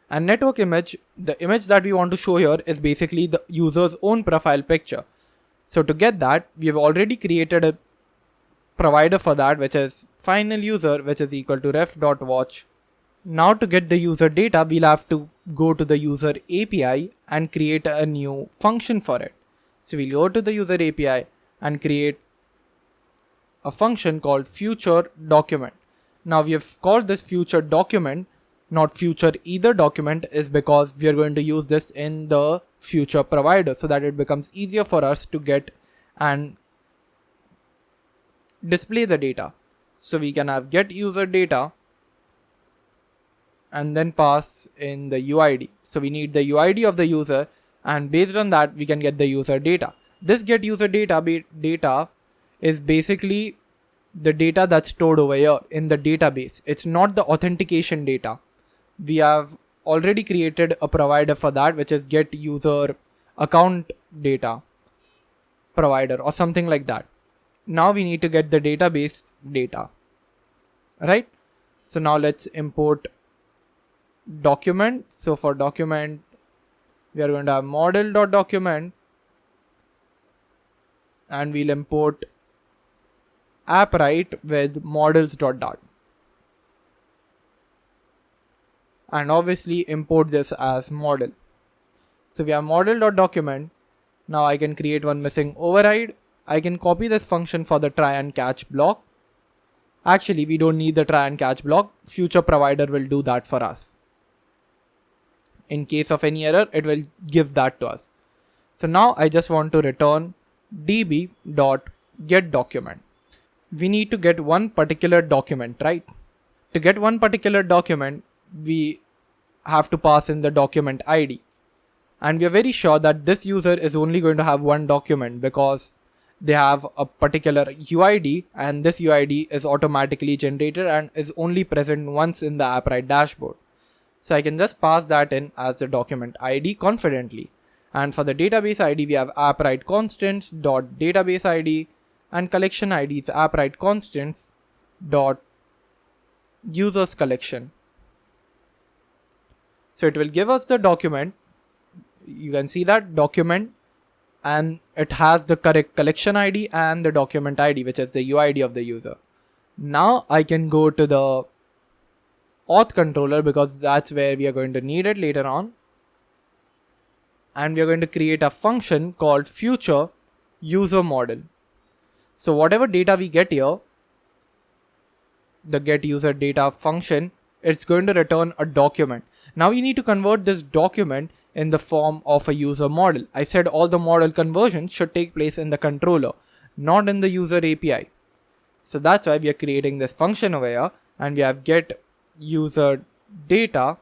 And network image, the image that we want to show here is basically the user's own profile picture. So to get that, we have already created a provider for that, which is final user, which is equal to ref.watch. Now to get the user data, we'll have to go to the user API and create a new function for it. So we'll go to the user API and create a function called future document. Now we have called this future document, not future either document, is because we are going to use this in the future provider so that it becomes easier for us to get and display the data. So we can have get user data and then pass in the UID. So we need the UID of the user, and based on that we can get the user data. This get user data is basically the data that's stored over here in the database. It's not the authentication data. We have already created a provider for that, which is get user account data provider or something like that. Now we need to get the database data, right? So now let's import document. So for document, we are going to have model.document, and we'll import Appwrite with models.dart, and obviously import this as model. So we have model.document. Now I can create one missing override. I can copy this function for the try and catch block. Actually, we don't need the try and catch block. Future provider will do that for us. In case of any error, it will give that to us. So now I just want to return db.getDocument. We need to get one particular document, right? To get one particular document, we have to pass in the document ID. And we are very sure that this user is only going to have one document because they have a particular UID, and this UID is automatically generated and is only present once in the Appwrite dashboard. So I can just pass that in as the document ID confidently. And for the database ID, we have Appwrite constants.database ID, and collection ID is Appwrite constants.users collection. So it will give us the document. You can see that document, and it has the correct collection ID and the document ID, which is the UID of the user. Now I can go to the auth controller because that's where we are going to need it later on. And we are going to create a function called future user model. So whatever data we get here, the get user data function, it's going to return a document. Now we need to convert this document in the form of a user model. I said all the model conversions should take place in the controller, not in the user API. So that's why we are creating this function over here, and we have get user data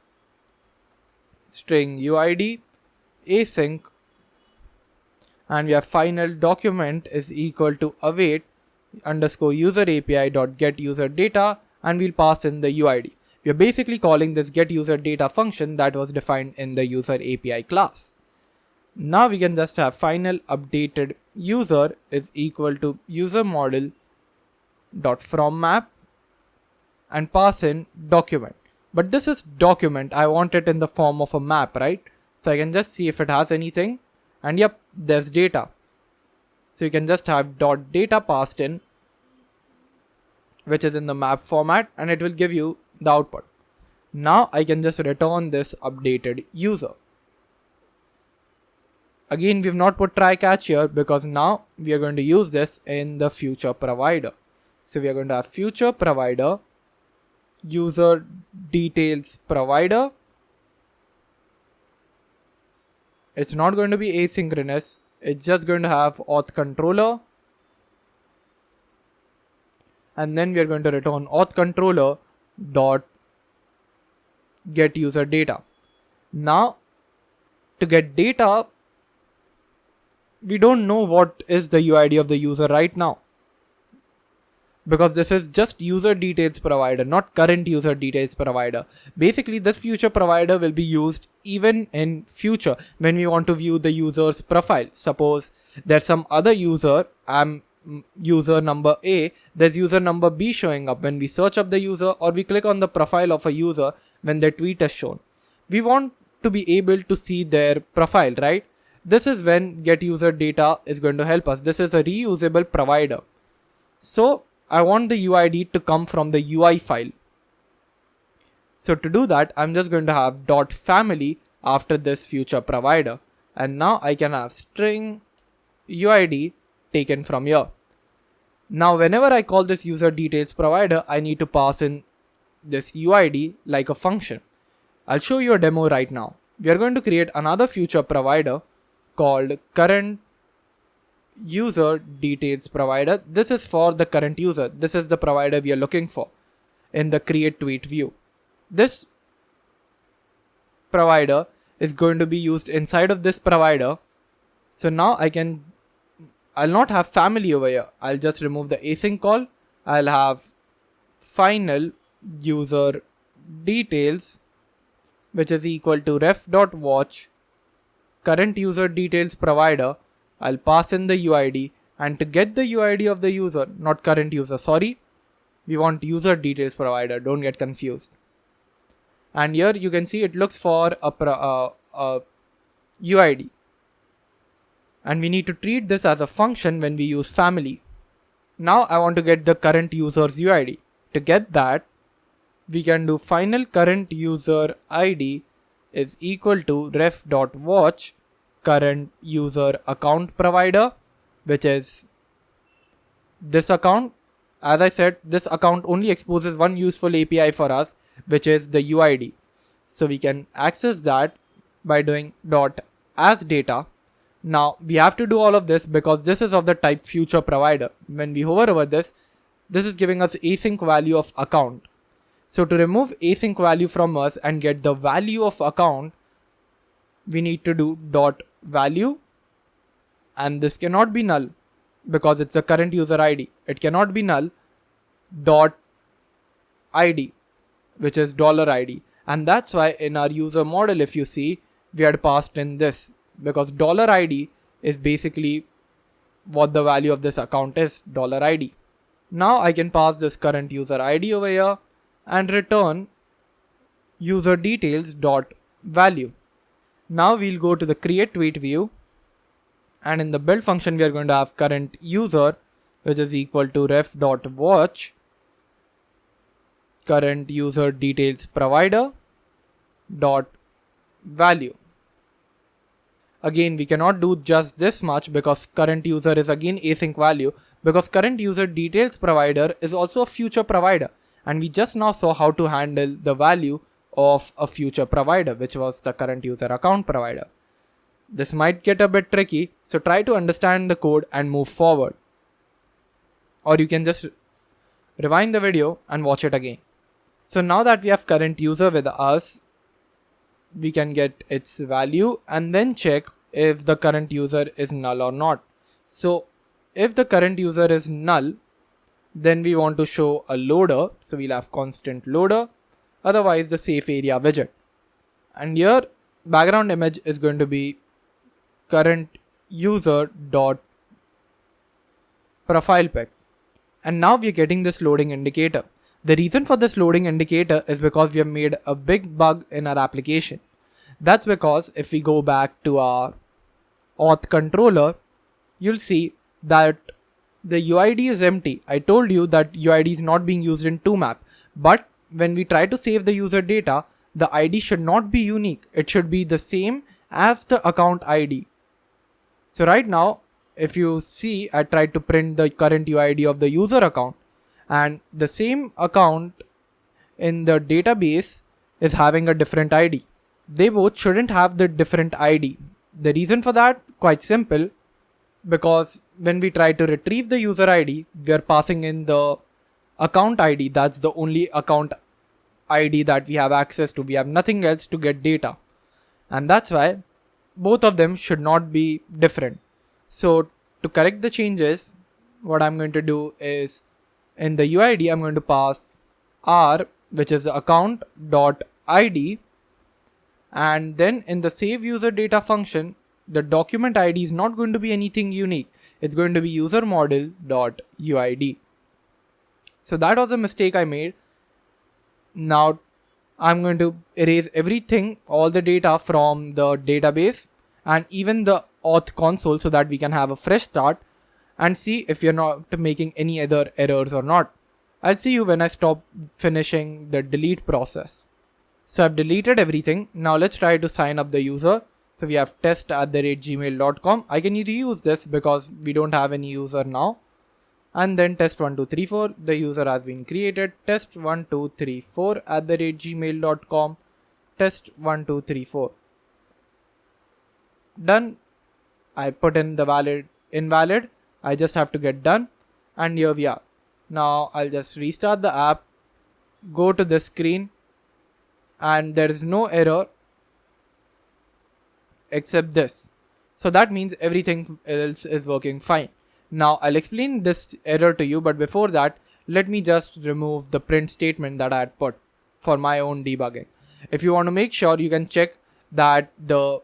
string UID async, and we have final document is equal to await underscore user API dot get user data, and we'll pass in the UID. We are basically calling this get user data function that was defined in the user API class. Now we can just have final updated user is equal to user model dot from map and pass in document. But this is document. I want it in the form of a map, right? So I can just see if it has anything, and yep, there's data. So you can just have dot data passed in, which is in the map format, and it will give you the output. Now I can just return this updated user. Again, we have not put try catch here because now we are going to use this in the future provider. So we are going to have future provider, user details provider. It's not going to be asynchronous. It's just going to have auth controller. And then we are going to return auth controller dot get user data. Now to get data, we don't know what is the UID of the user right now. because this is just user details provider, not current user details provider. Basically, this future provider will be used even in future when we want to view the user's profile. Suppose there's some other user, I'm user number A, there's user number B showing up when we search up the user or we click on the profile of a user when their tweet is shown. We want to be able to see their profile, right? This is when get user data is going to help us. This is a reusable provider. So I want the UID to come from the UI file. So to do that, I'm just going to have .family after this future provider. And now I can have string UID taken from here. Now whenever I call this user details provider, I need to pass in this UID like a function. I'll show you a demo right now. We are going to create another future provider called current user details provider. This is for the current user. This is the provider we are looking for in the create tweet view. This provider is going to be used inside of this provider. So now I'll not have family over here. I'll just remove the async call. I'll have final user details, which is equal to ref.watch current user details provider. I'll pass in the UID, and to get the UID of the user, not current user, sorry, we want user details provider, don't get confused. And here you can see it looks for a UID. And we need to treat this as a function when we use family. Now I want to get the current user's UID. To get that, we can do final current user ID is equal to ref.watch current user account provider, which is this account. As I said, this account only exposes one useful API for us, which is the UID. So we can access that by doing .asData. Now we have to do all of this because this is of the type future provider. When we hover over this, this is giving us async value of account. So to remove async value from us and get the value of account, we need to do .value, and this cannot be null because it's the current user ID. It cannot be null. .id, which is $ID, and that's why in our user model, if you see, we had passed in this because $ID is basically what the value of this account is, $ID. Now I can pass this current user ID over here and return user details .value. Now we'll go to the create tweet view, and in the build function we are going to have current user, which is equal to ref.watch current user details provider .value. Again, we cannot do just this much because current user is again async value, because current user details provider is also a future provider, and we just now saw how to handle the value of a future provider, which was the current user account provider. This might get a bit tricky, so try to understand the code and move forward. Or you can just rewind the video and watch it again. So now that we have current user with us, we can get its value and then check if the current user is null or not. So if the current user is null, then we want to show a loader. So we'll have constant loader, otherwise the safe area widget. And here background image is going to be current user dot profile pic. And now we're getting this loading indicator. The reason for this loading indicator is because we have made a big bug in our application. That's because if we go back to our auth controller, you'll see that the UID is empty. I told you that UID is not being used in ToMap, but when we try to save the user data, the ID should not be unique. It should be the same as the account ID. So right now, if you see, I tried to print the current UID of the user account, and the same account in the database is having a different ID. They both shouldn't have the different ID. The reason for that, quite simple, because when we try to retrieve the user ID, we are passing in the account ID. That's the only account ID that we have access to. We have nothing else to get data. And that's why both of them should not be different. So to correct the changes, what I'm going to do is In the UID, I'm going to pass R, which is account.id, and then in the save user data function, the document ID is not going to be anything unique. It's going to be user model.uid. So that was a mistake I made. Now I'm going to erase everything, all the data from the database and even the auth console so that we can have a fresh start and see if you're not making any other errors or not. I'll see you when I stop finishing the delete process. So I've deleted everything. Now let's try to sign up the user. So we have test@gmail.com. I can reuse this because we don't have any user now. And then test1234, the user has been created. Test1234@gmail.com. Test1234. Done. I put in the invalid. I just have to get done. And here we are. Now I'll just restart the app. Go to this screen. And there is no error except this. So that means everything else is working fine. Now I'll explain this error to you, but before that, let me just remove the print statement that I had put for my own debugging. If you want to make sure, you can check that the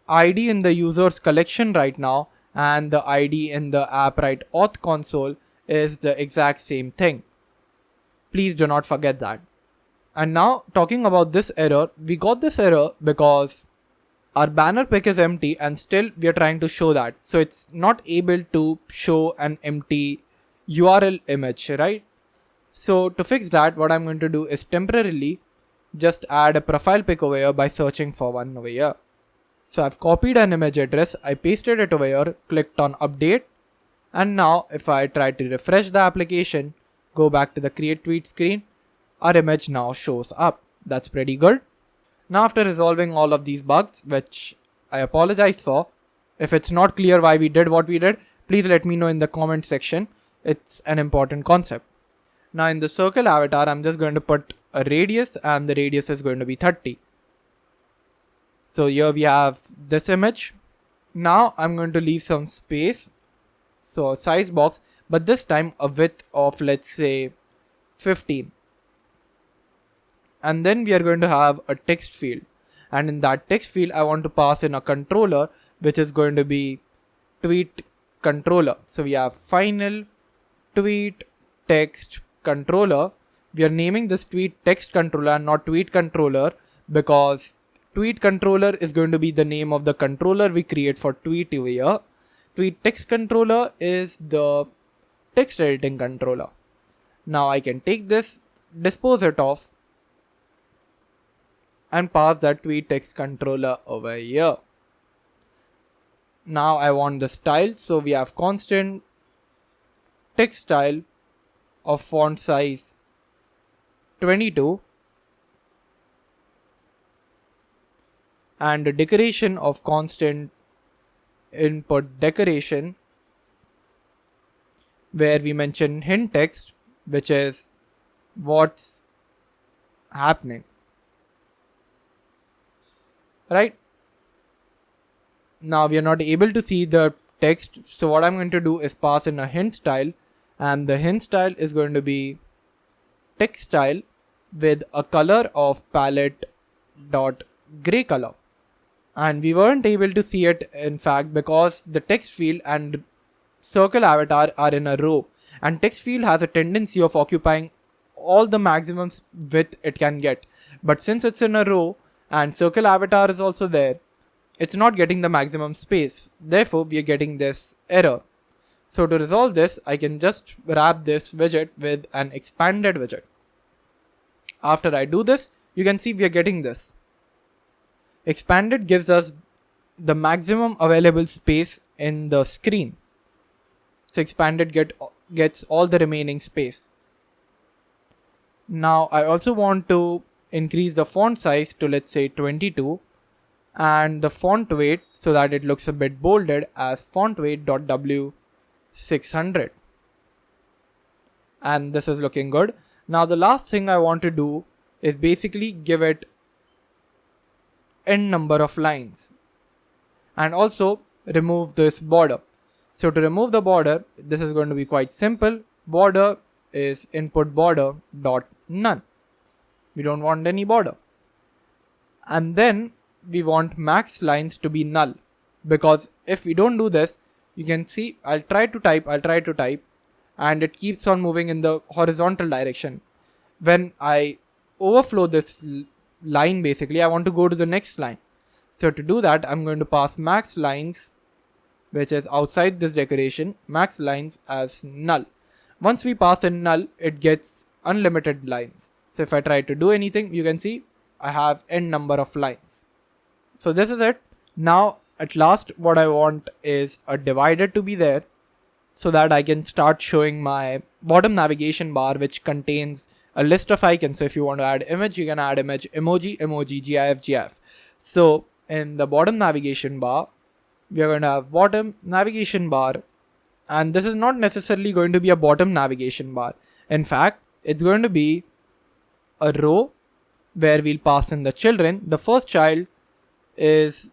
ID in the user's collection right now and the ID in the Appwrite Auth console is the exact same thing. Please do not forget that. And now talking about this error, we got this error because our banner pic is empty and still we are trying to show that. So it's not able to show an empty URL image, right? So to fix that, what I'm going to do is temporarily just add a profile pic over here by searching for one over here. So I've copied an image address, I pasted it over here, clicked on update. And now if I try to refresh the application, go back to the create tweet screen, our image now shows up. That's pretty good. Now after resolving all of these bugs, which I apologize for, if it's not clear why we did what we did, please let me know in the comment section. It's an important concept. Now in the circle avatar, I'm just going to put a radius and the radius is going to be 30. So here we have this image. Now I'm going to leave some space. So a size box, but this time a width of, let's say, 15. And then we are going to have a text field, and in that text field I want to pass in a controller which is going to be tweet controller. So we have final tweet text controller. We are naming this tweet text controller and not tweet controller because tweet controller is going to be the name of the controller we create for tweet over here. Tweet text controller is the text editing controller. Now I can take this, dispose it off, and pass that tweet text controller over here. Now I want the style, so we have constant text style of font size 22 and a decoration of constant input decoration where we mention hint text, which is what's happening. Right? Now we are not able to see the text, so what I'm going to do is pass in a hint style, and the hint style is going to be text style with a color of palette dot gray color. And we weren't able to see it in fact because the text field and circle avatar are in a row, and text field has a tendency of occupying all the maximum width it can get. But since it's in a row and circle avatar is also there, it's not getting the maximum space. Therefore, we are getting this error. So to resolve this, I can just wrap this widget with an expanded widget. After I do this, you can see we are getting this. Expanded gives us the maximum available space in the screen. So expanded gets all the remaining space. Now I also want to increase the font size to, let's say, 22 and the font weight so that it looks a bit bolded as fontweight.w600. And this is looking good. Now the last thing I want to do is basically give it n number of lines and also remove this border. So to remove the border, this is going to be quite simple. border is input border dot none. We don't want any border. And then we want max lines to be null, because if we don't do this, you can see I'll try to type and it keeps on moving in the horizontal direction. When I overflow this line, basically I want to go to the next line. So to do that, I'm going to pass max lines, which is outside this decoration, max lines as null. Once we pass in null, it gets unlimited lines. So if I try to do anything, you can see I have n number of lines. So this is it. Now at last what I want is a divider to be there, so that I can start showing my bottom navigation bar, which contains a list of icons. So if you want to add image, you can add image, emoji, emoji, GIF, GIF. So in the bottom navigation bar, we are going to have bottom navigation bar, and this is not necessarily going to be a bottom navigation bar. In fact, it's going to be a row where we'll pass in the children. The first child is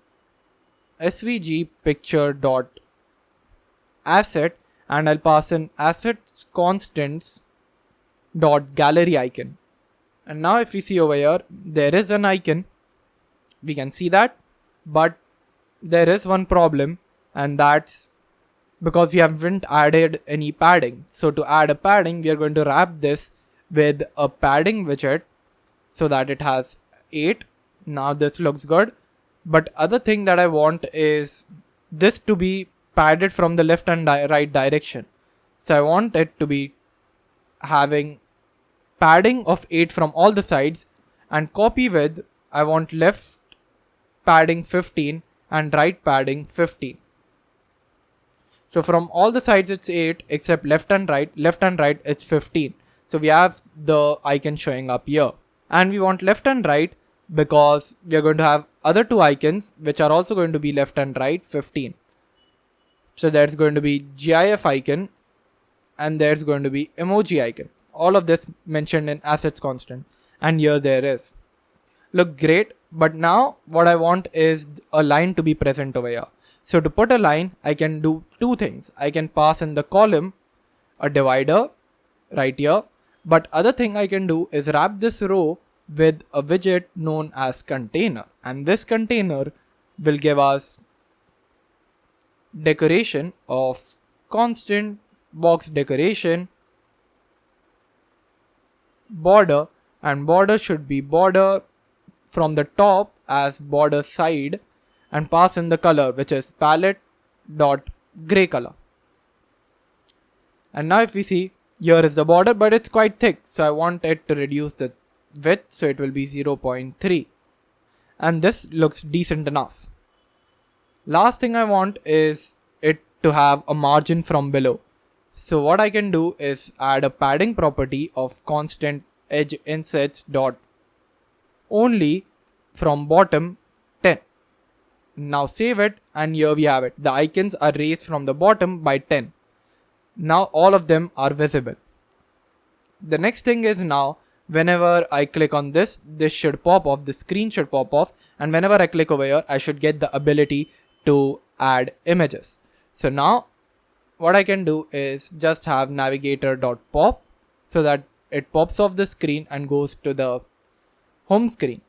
svg picture dot asset, and I'll pass in assets constants dot gallery icon. And now if we see over here, there is an icon, we can see that, but there is one problem, and that's because we haven't added any padding. So to add a padding, we are going to wrap this with a padding widget so that it has 8. Now this looks good, but other thing that I want is this to be padded from the left and right direction. So I want it to be having padding of 8 from all the sides, and copy width, I want left padding 15 and right padding 15. So from all the sides it's 8 except left and right it's 15. So we have the icon showing up here, and we want left and right because we are going to have other 2 icons which are also going to be left and right 15. So there's going to be GIF icon and there's going to be emoji icon. All of this mentioned in assets constant, and here there is. Look great, but now what I want is a line to be present over here. So to put a line, I can do 2 things. I can pass in the column a divider right here, but other thing I can do is wrap this row with a widget known as container, and this container will give us decoration of constant box decoration border, and border should be border from the top as border side, and pass in the color, which is palette dot gray color. And now if we see, here is the border, but it's quite thick, so I want it to reduce the width, so it will be 0.3, and this looks decent enough. Last thing I want is it to have a margin from below. So what I can do is add a padding property of constant edge insets dot only from bottom 10. Now save it, and here we have it. The icons are raised from the bottom by 10. Now all of them are visible. The next thing is, now whenever I click on this, this should pop off, the screen should pop off, and whenever I click over here, I should get the ability to add images. So now what I can do is just have navigator.pop so that it pops off the screen and goes to the home screen.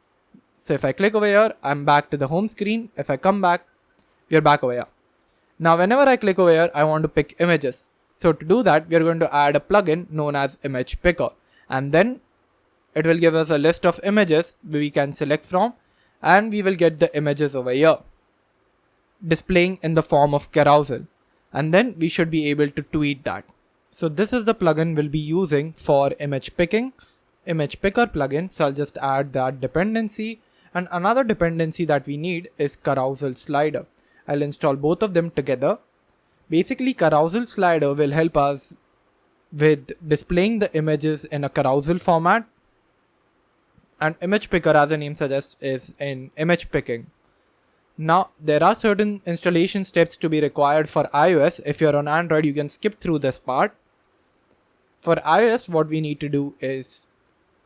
So if I click over here, I'm back to the home screen. If I come back, we're back over here. Now whenever I click over here, I want to pick images. So to do that, we are going to add a plugin known as image picker, and then it will give us a list of images we can select from, and we will get the images over here displaying in the form of carousel, and then we should be able to tweet that. So this is the plugin we'll be using for image picking, image picker plugin. So I'll just add that dependency, and another dependency that we need is carousel slider. I'll install both of them together. Basically, carousel slider will help us with displaying the images in a carousel format, and image picker, as the name suggests, is in image picking. Now there are certain installation steps to be required for iOS. If you're on Android, you can skip through this part. For iOS, what we need to do is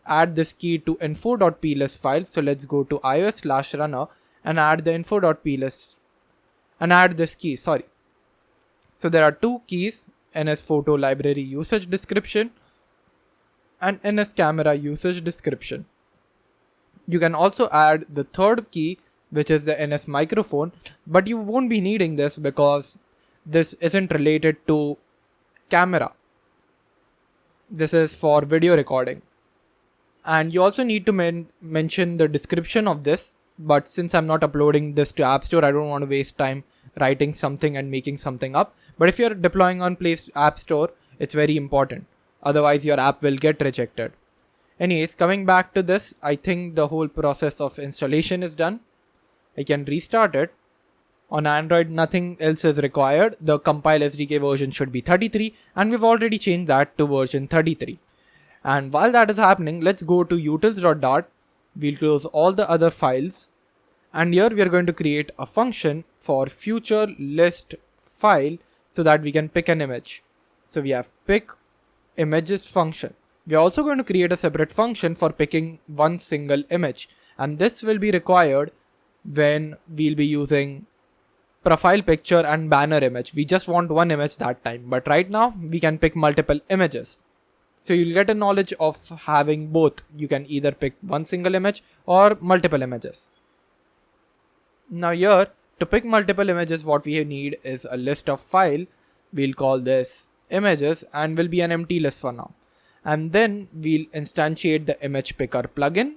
add this key to info.plist file. So let's go to iOS/runner and add the info.plist and add this key. So there are 2 keys. NS photo library usage description and NS camera usage description. You can also add the third key, which is the NS microphone, but you won't be needing this because this isn't related to camera. This is for video recording. And you also need to mention the description of this, but since I'm not uploading this to App Store, I don't want to waste time writing something and making something up. But if you're deploying on App Store, it's very important. Otherwise, your app will get rejected. Anyways, coming back to this, I think the whole process of installation is done. I can restart it. On Android, nothing else is required. The compile SDK version should be 33, and we've already changed that to version 33. And while that is happening, let's go to utils.dart. We'll close all the other files. And here we are going to create a function for future list file so that we can pick an image. So we have pick images function. We are also going to create a separate function for picking one single image. And this will be required when we'll be using profile picture and banner image. We just want one image that time. But right now we can pick multiple images. So you'll get a knowledge of having both. You can either pick one single image or multiple images. Now here, to pick multiple images, what we need is a list of file. We'll call this images and will be an empty list for now. And then we'll instantiate the image picker plugin,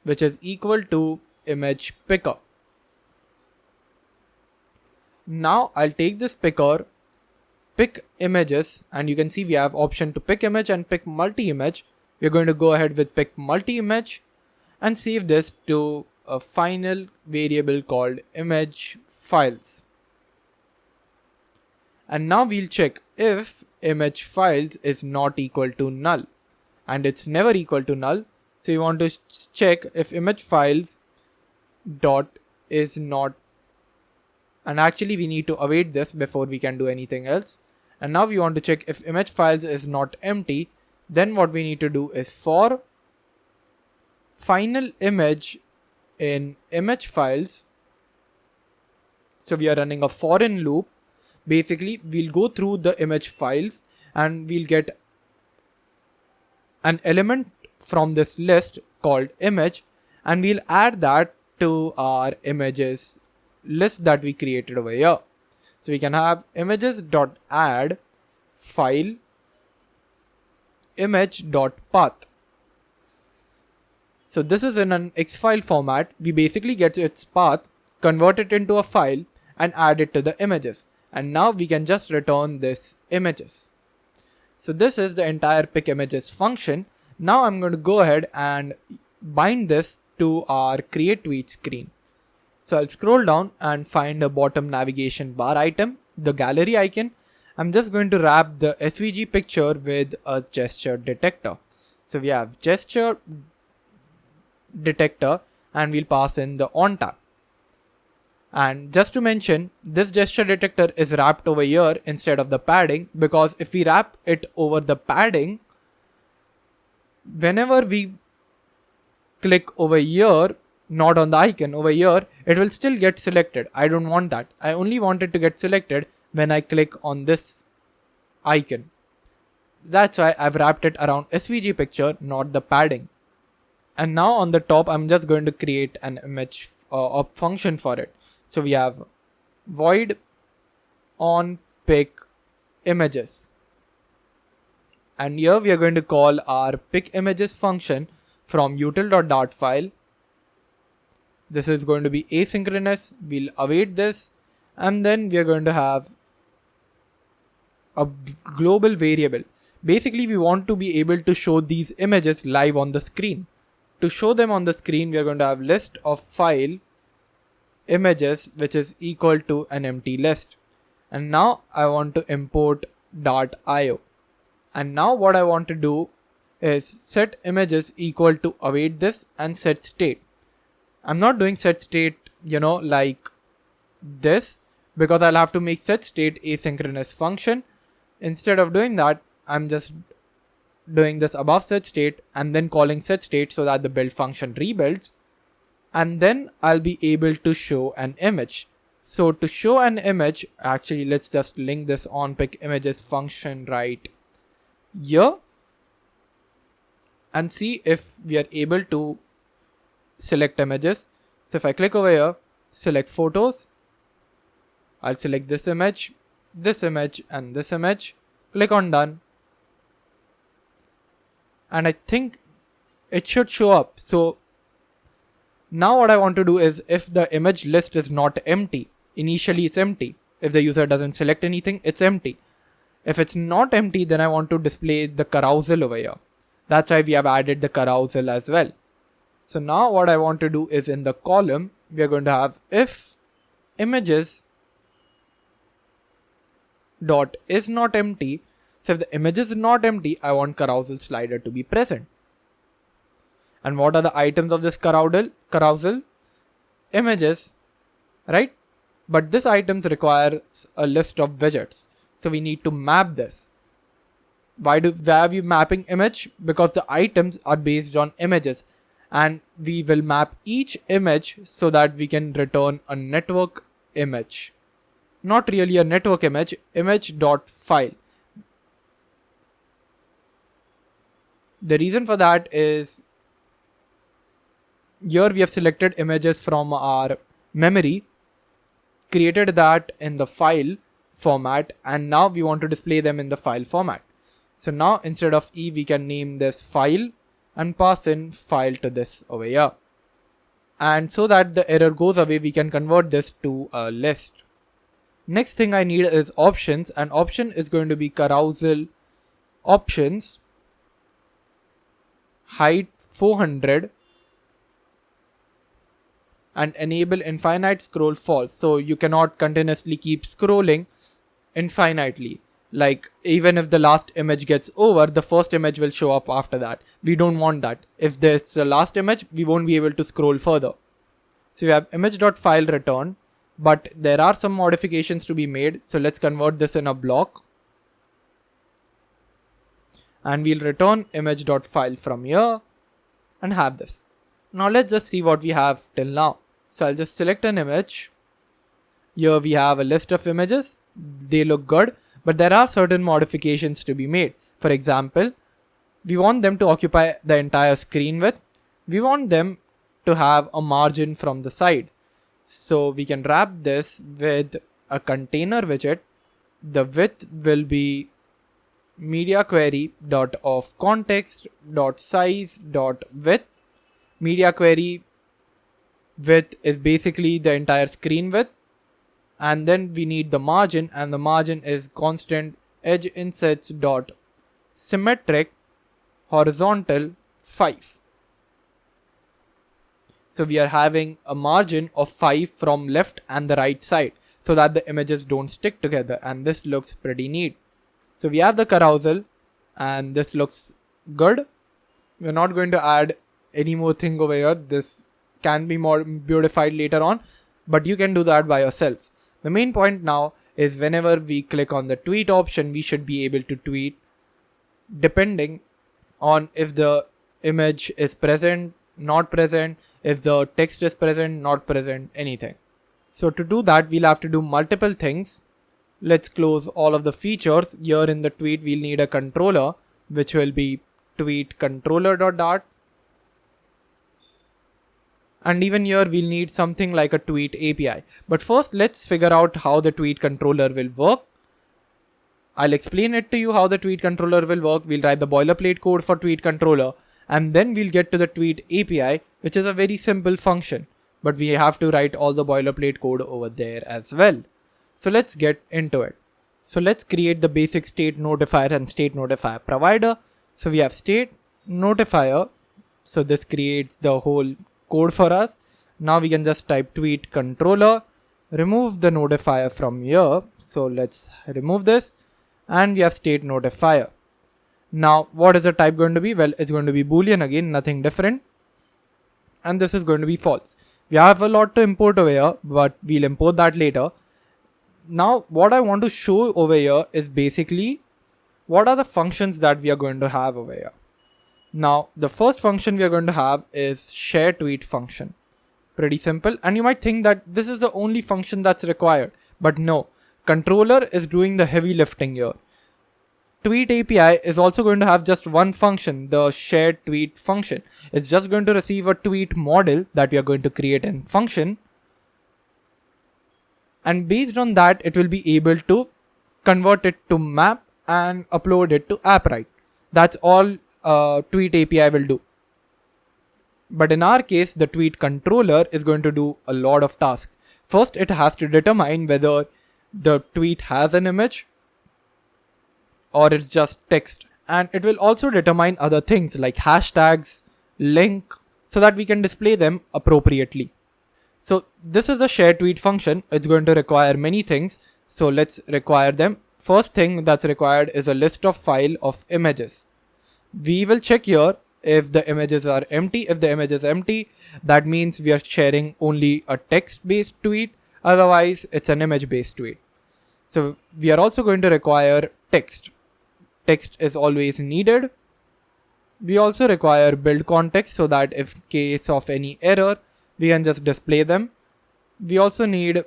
which is equal to image picker. Now I'll take this picker, pick images, and you can see we have option to pick image and pick multi-image. We're going to go ahead with pick multi-image and save this to a final variable called image files. And now we'll check if image files is not equal to null, and it's never equal to null. So you want to check if image files dot is not, and actually we need to await this before we can do anything else. And now we want to check if image files is not empty. Then what we need to do is for final image in image files. So we are running a foreign loop. Basically, we'll go through the image files and we'll get an element from this list called image, and we'll add that to our images list that we created over here. So we can have images.add file image.path. So this is in an X-file format. We basically get its path, convert it into a file and add it to the images. And now we can just return this images. So this is the entire pick images function. Now I'm going to go ahead and bind this to our create tweet screen. So I'll scroll down and find a bottom navigation bar item, the gallery icon. I'm just going to wrap the SVG picture with a gesture detector. So we have gesture detector and we'll pass in the on tag. And just to mention, this gesture detector is wrapped over here instead of the padding, because if we wrap it over the padding, whenever we click over here, not on the icon over here, it will still get selected. I don't want that. I only want it to get selected when I click on this icon. That's why I've wrapped it around SVG picture, not the padding. And now on the top, I'm just going to create an image a function for it. So we have void on pick images. And here we are going to call our pick images function from util.dart file. This is going to be asynchronous. We'll await this. And then we are going to have a global variable. Basically, we want to be able to show these images live on the screen. To show them on the screen, we are going to have list of file images, which is equal to an empty list. And now I want to import .io. And now what I want to do is set images equal to await this and set state. I'm not doing set state, like this, because I'll have to make set state asynchronous function. Instead of doing that, I'm just doing this above set state and then calling set state so that the build function rebuilds. And then I'll be able to show an image. So to show an image, actually let's just link this onPickImages function right here and see if we are able to select images. So if I click over here, select photos, I'll select this image, and this image, click on done. And I think it should show up. So now what I want to do is, if the image list is not empty, initially it's empty. If the user doesn't select anything, it's empty. If it's not empty, then I want to display the carousel over here. That's why we have added the carousel as well. So now what I want to do is, in the column, we are going to have if images dot is not empty. So if the image is not empty, I want carousel slider to be present. And what are the items of this carousel? Images, right? But this items requires a list of widgets. So we need to map this. Why are we mapping image? Because the items are based on images, and we will map each image so that we can return a network image. Not really a network image.file. The reason for that is, here we have selected images from our memory, created that in the file format, and now we want to display them in the file format. So now instead of E, we can name this file and pass in file to this over here. And so that the error goes away, we can convert this to a list. Next thing I need is options, and option is going to be carousel options height 400 and enable infinite scroll false. So you cannot continuously keep scrolling infinitely. Like, even if the last image gets over, the first image will show up after that. We don't want that. If there's a last image, we won't be able to scroll further. So we have image.file return, but there are some modifications to be made. So let's convert this in a block. And we'll return image.file from here and have this. Now let's just see what we have till now. So I'll just select an image. Here we have a list of images. They look good, but there are certain modifications to be made. For example, we want them to occupy the entire screen width. We want them to have a margin from the side. So we can wrap this with a container widget. The width will be media query dot of context dot size dot width. Media query width is basically the entire screen width, and then we need the margin, and the margin is constant edge insets dot symmetric horizontal 5. So we are having a margin of 5 from left and the right side so that the images don't stick together, and this looks pretty neat. So we have the carousel and this looks good. We're not going to add any more thing over here. This can be more beautified later on, but you can do that by yourself. The main point now is, whenever we click on the tweet option, we should be able to tweet depending on if the image is present, not present, if the text is present, not present, anything. So to do that, we'll have to do multiple things. Let's close all of the features. Here in the tweet, we'll need a controller, which will be tweet controller.dart. And even here, we'll need something like a tweet API. But first, let's figure out how the tweet controller will work. I'll explain it to you how the tweet controller will work. We'll write the boilerplate code for tweet controller, and then we'll get to the tweet API, which is a very simple function, but we have to write all the boilerplate code over there as well. So let's get into it. So let's create the basic state notifier and state notifier provider. So we have state notifier. So this creates the whole code for us. Now we can just type tweet controller, remove the notifier from here. So let's remove this, and we have state notifier. Now what is the type going to be? Well, it's going to be Boolean again, nothing different. And this is going to be false. We have a lot to import over here, but we'll import that later. Now what I want to show over here is basically what are the functions that we are going to have over here. Now the first function we are going to have is share tweet function. Pretty simple. And you might think that this is the only function that's required, but no, controller is doing the heavy lifting here. Tweet API is also going to have just one function, the shared tweet function. It's just going to receive a tweet model that we are going to create in function. And based on that, it will be able to convert it to map and upload it to Appwrite. That's all Tweet API will do. But in our case, the tweet controller is going to do a lot of tasks. First, it has to determine whether the tweet has an image or it's just text. And it will also determine other things like hashtags, link, so that we can display them appropriately. So this is a share tweet function. It's going to require many things. So let's require them. First thing that's required is a list of file of images. We will check here if the images are empty. If the image is empty, that means we are sharing only a text-based tweet. Otherwise, it's an image-based tweet. So we are also going to require text. Text is always needed. We also require build context so that if case of any error, we can just display them. We also need,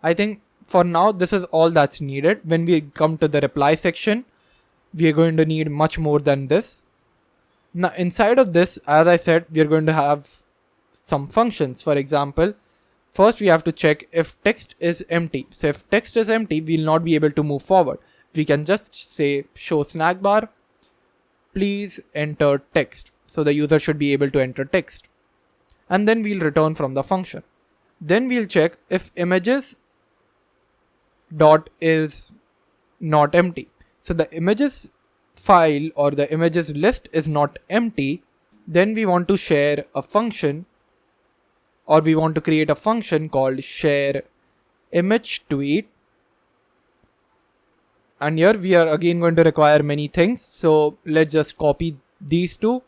I think for now, this is all that's needed. When we come to the reply section, we are going to need much more than this. Now inside of this, as I said, we are going to have some functions. For example, first we have to check if text is empty. So if text is empty, we'll not be able to move forward. We can just say show snack bar, please enter text. So the user should be able to enter text. And then we'll return from the function. Then we'll check if images dot is not empty. So the images file or the images list is not empty. Then we want to share a function, or we want to create a function called share image tweet. And here we are again going to require many things. So let's just copy these two,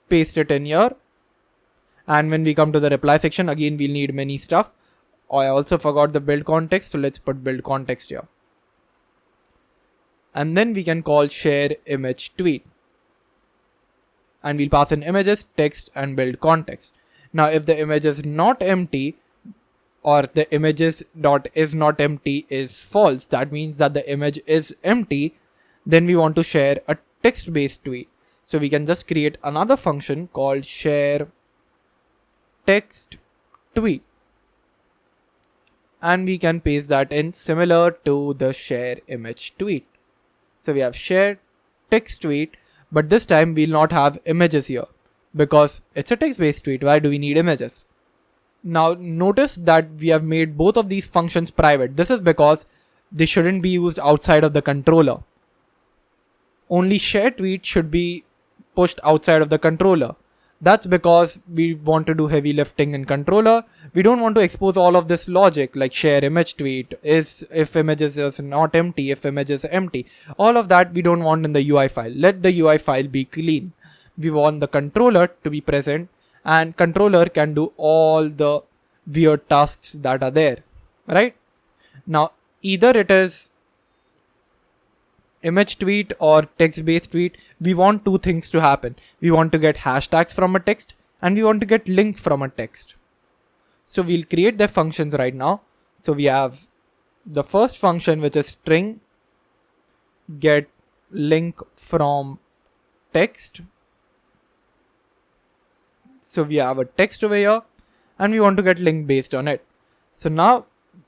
paste it in here. And when we come to the reply section, again, we'll need many stuff. I also forgot the build context. So let's put build context here. And then we can call share image tweet. And we'll pass in images, text, and build context. Now, if the image is not empty, or the images dot is not empty is false, that means that the image is empty, then we want to share a text-based tweet. So we can just create another function called share text tweet. And we can paste that in similar to the share image tweet. So we have share text tweet, but this time we'll not have images here because it's a text-based tweet. Why do we need images? Now notice that we have made both of these functions private. This is because they shouldn't be used outside of the controller. Only share tweet should be pushed outside of the controller. That's because we want to do heavy lifting in controller. We don't want to expose all of this logic like share image tweet, is if images is not empty, if image is empty. All of that we don't want in the UI file. Let the UI file be clean. We want the controller to be present, and controller can do all the weird tasks that are there, right? Now, either it is image tweet or text-based tweet, we want two things to happen. We want to get hashtags from a text and we want to get link from a text. So we'll create the functions right now. So we have the first function, which is string get link from text. So we have a text over here and we want to get link based on it. So now,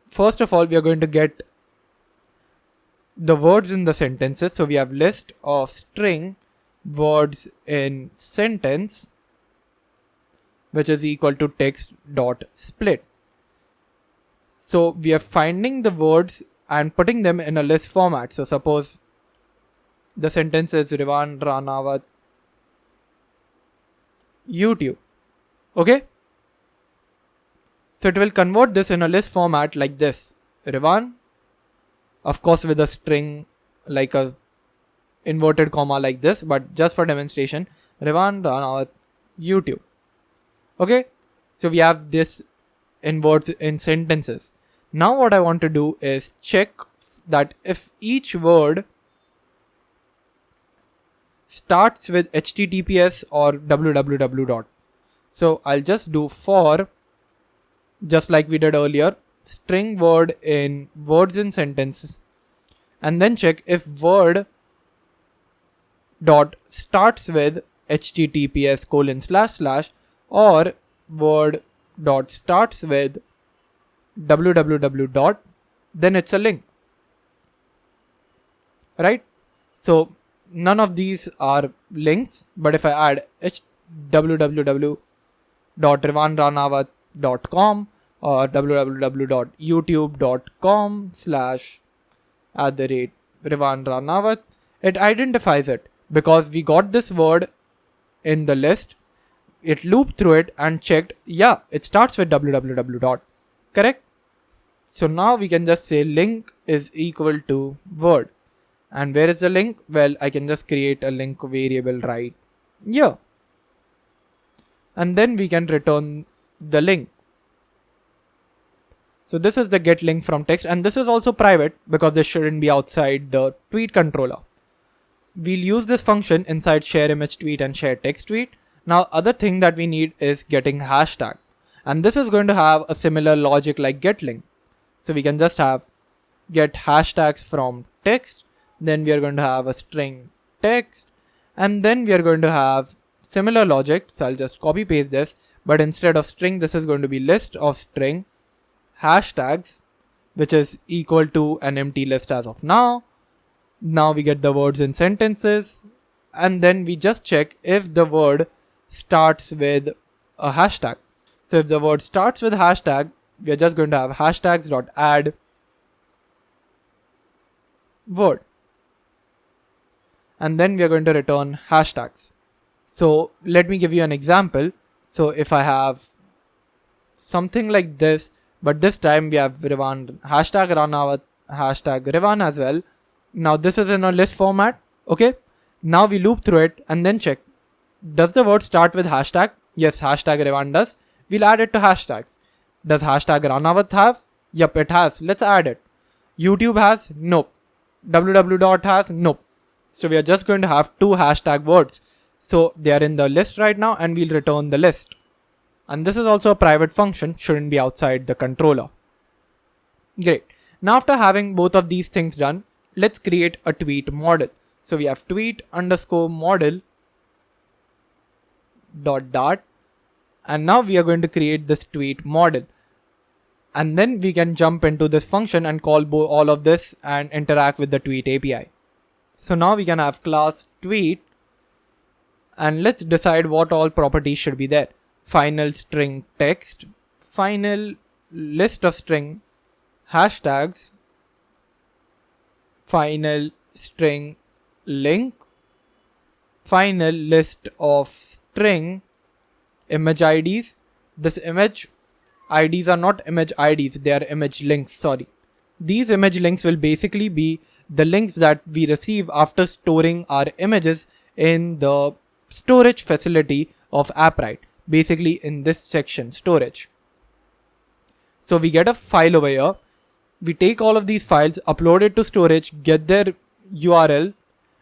first of all, we are going to get the words in the sentences. So we have list of string words in sentence, which is equal to text dot split. So we are finding the words and putting them in a list format. So suppose the sentence is Rivan Ranawat YouTube. Okay. So it will convert this in a list format like this. Rivan, of course with a string like a inverted comma like this, but just for demonstration, Rivan Ranawat YouTube. Okay. So we have this in words in sentences. Now what I want to do is check that if each word starts with HTTPS or www dot. So I'll just do for, just like we did earlier, string word in words in sentences, and then check if word dot starts with https:// or word dot starts with www dot, then it's a link, right? So none of these are links, but if I add www.rivanranawat.com or www.youtube.com/@rivanranawat, it identifies it because we got this word in the list. It looped through it and checked, yeah, it starts with www dot, correct? So now we can just say link is equal to word. And where is the link? Well, I can just create a link variable right here. And then we can return the link. So this is the get link from text, and this is also private because this shouldn't be outside the tweet controller. We'll use this function inside share image tweet and share text tweet. Now other thing that we need is getting hashtag, and this is going to have a similar logic like get link. So we can just have get hashtags from text, then we are going to have a string text, and then we are going to have similar logic. So I'll just copy paste this, but instead of string, this is going to be list of string hashtags, which is equal to an empty list as of now. Now we get the words in sentences, and then we just check if the word starts with a hashtag. So if the word starts with hashtag, we are just going to have hashtags.add word, and then we are going to return hashtags. So let me give you an example. So if I have something like this, but this time we have Rivan, hashtag Ranawat, hashtag Rivan as well. Now this is in a list format. Okay. Now we loop through it and then check. Does the word start with hashtag? Yes, hashtag Rivan does. We'll add it to hashtags. Does hashtag Ranawat have? Yep, it has. Let's add it. YouTube has? Nope. www dot has? Nope. So we are just going to have two hashtag words. So they are in the list right now, and we'll return the list. And this is also a private function, shouldn't be outside the controller. Great. Now after having both of these things done, let's create a tweet model. So we have tweet underscore model dot dart, and now we are going to create this tweet model. And then we can jump into this function and call all of this and interact with the tweet API. So now we can have class tweet, and let's decide what all properties should be there. Final string text, final list of string hashtags, final string link, final list of string image IDs. This image IDs are not image IDs, they are image links, sorry. These image links will basically be the links that we receive after storing our images in the storage facility of Appwrite, basically in this section, storage. So we get a file over here, we take all of these files, upload it to storage, get their URL,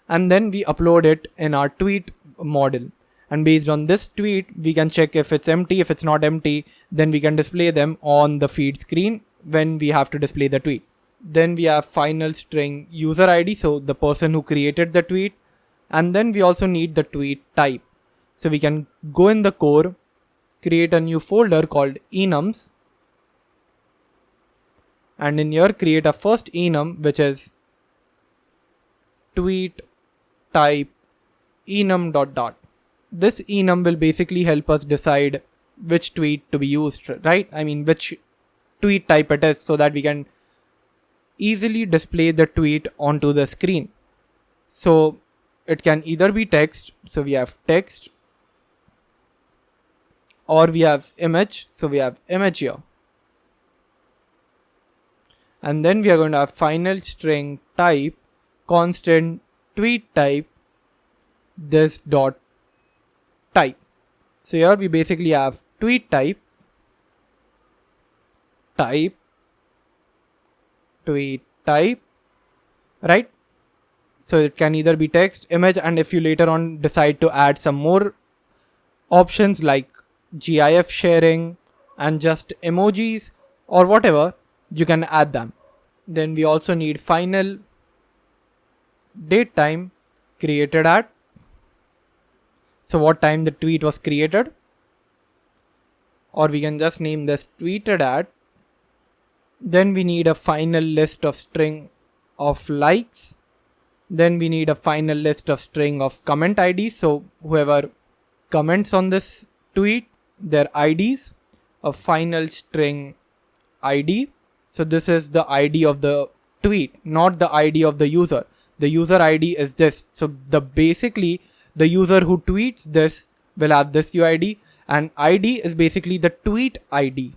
and then we upload it in our tweet model. And based on this tweet, we can check if it's empty. If it's not empty, then we can display them on the feed screen when we have to display the tweet. Then we have final string user ID, so the person who created the tweet. And then we also need the tweet type. So we can go in the core, create a new folder called enums. And in here, create a first enum, which is tweet type enum dot dart. This enum will basically help us decide which tweet to be used, right? I mean, which tweet type it is, so that we can easily display the tweet onto the screen. So it can either be text, so we have text, or we have image, so we have image here. And then we are going to have final string type, constant tweet type, this dot type. So here we basically have tweet type, tweet type, right? So it can either be text, image, and if you later on decide to add some more options like GIF sharing, and just emojis or whatever, you can add them. Then we also need final date time created at. So what time the tweet was created, or we can just name this tweeted at. Then we need a final list of string of likes. Then we need a final list of string of comment IDs. So whoever comments on this tweet, their IDs, a final string ID. So this is the ID of the tweet, not the ID of the user. The user ID is this. So basically the user who tweets this will have this UID, and ID is basically the tweet ID.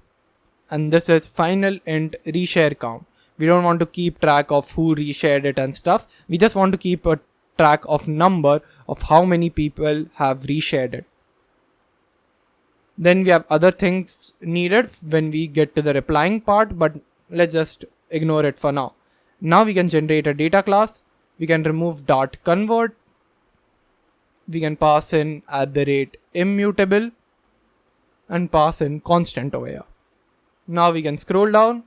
And this is final int reshare count. We don't want to keep track of who reshared it and stuff. We just want to keep a track of number of how many people have reshared it. Then we have other things needed when we get to the replying part, but let's just ignore it for now. Now we can generate a data class. We can remove .convert. We can pass in @immutable and pass in constant over here. Now we can scroll down,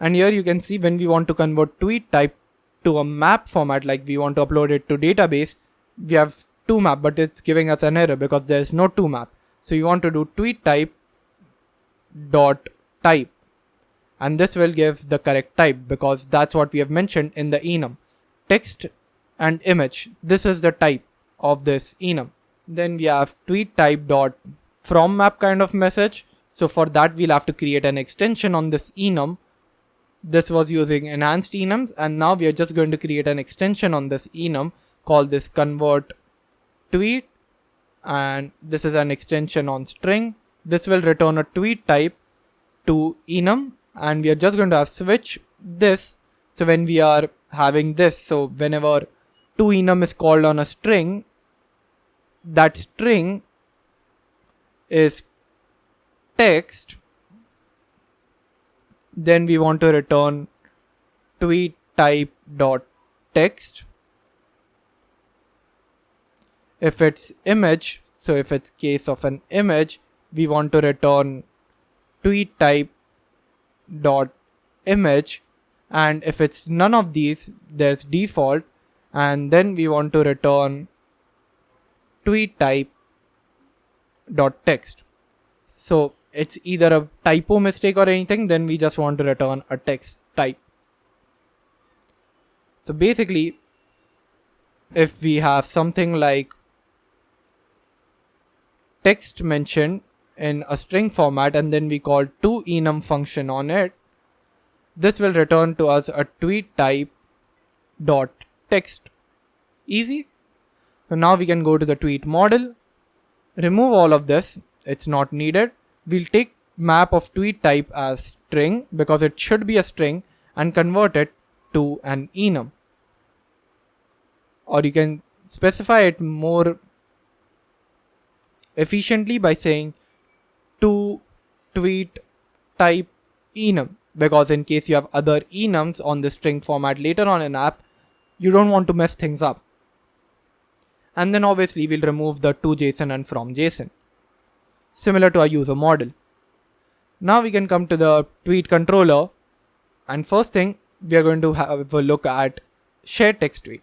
and here you can see when we want to convert tweet type to a map format, like we want to upload it to database, we have to map, but it's giving us an error because there is no to map. So you want to do tweet type dot type, and this will give the correct type because that's what we have mentioned in the enum. Text and image, this is the type of this enum. Then we have tweet type dot from map kind of message. So for that we'll have to create an extension on this enum. This was using enhanced enums, and now we are just going to create an extension on this enum, call this convert tweet, and this is an extension on string. This will return a tweet type to enum, and we are just going to have switch this. So when we are having this, so whenever to enum is called on a string, that string is text, then we want to return tweet type dot text. If it's image, so if it's case of an image, we want to return tweet type dot image, and if it's none of these, there's default, and then we want to return tweet type dot text. So it's either a typo mistake or anything, then we just want to return a text type. So basically, if we have something like text mentioned in a string format and then we call toEnum function on it, this will return to us a tweet type dot text. Easy. So now we can go to the tweet model, remove all of this, it's not needed. We'll take map of tweet type as string because it should be a string, and convert it to an enum. Or you can specify it more efficiently by saying to tweet type enum, because in case you have other enums on the string format later on in app, you don't want to mess things up. And then obviously we'll remove the to JSON and from JSON, similar to our user model. Now we can come to the tweet controller, and first thing we are going to have a look at share text tweet.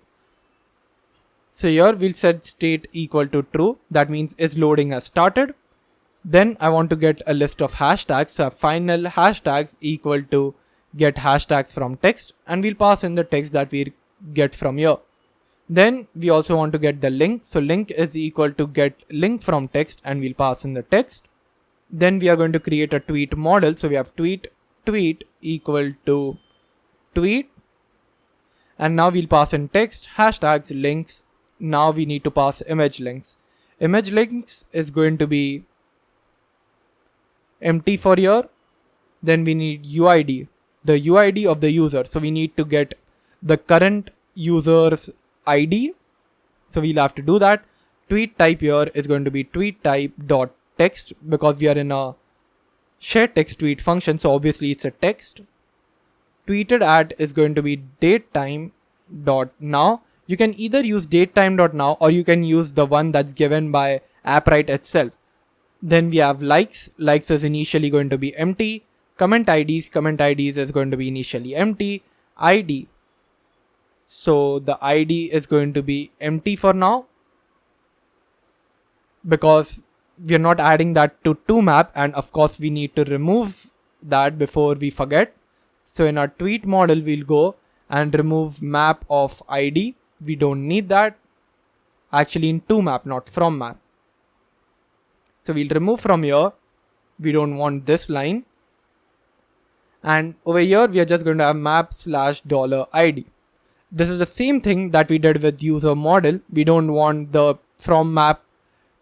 So here we'll set state equal to true, that means is loading has started. Then I want to get a list of hashtags, so final hashtags equal to get hashtags from text, and we'll pass in the text that we get from here. Then we also want to get the link, so link is equal to get link from text, and we'll pass in the text. Then we are going to create a tweet model, so we have tweet equal to tweet, and now we'll pass in text, hashtags, links. Now we need to pass image links. Image links is going to be empty for here. Then we need UID, the UID of the user, so we need to get the current user's ID, so we'll have to do that. Tweet type here is going to be tweet type dot text because we are in a share text tweet function, so obviously it's a text. Tweeted at is going to be datetime dot now. You can either use datetime dot now or you can use the one that's given by Appwrite itself. Then we have likes. Likes is initially going to be empty. Comment IDs is going to be initially empty. ID. So the ID is going to be empty for now, because we are not adding that to toMap, and of course we need to remove that before we forget. So in our tweet model, we'll go and remove map of ID. We don't need that. Actually in toMap, not from map. So we'll remove from here. We don't want this line. And over here, we are just going to have map/$ID. This is the same thing that we did with user model. We don't want the from map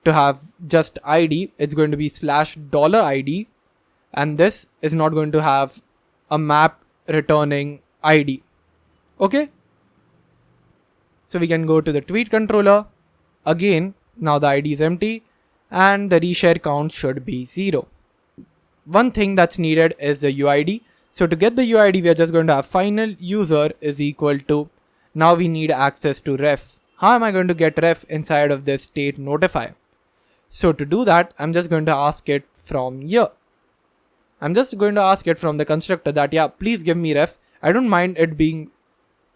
to have just ID. It's going to be /$ID. And this is not going to have a map returning ID. Okay. So we can go to the tweet controller. Again, now the ID is empty and the reshare count should be 0. One thing that's needed is the UID. So to get the UID, we are just going to have final user is equal to, now we need access to ref. How am I going to get ref inside of this state notifier? So to do that, I'm just going to ask it from here. I'm just going to ask it from the constructor that, yeah, please give me ref. I don't mind it being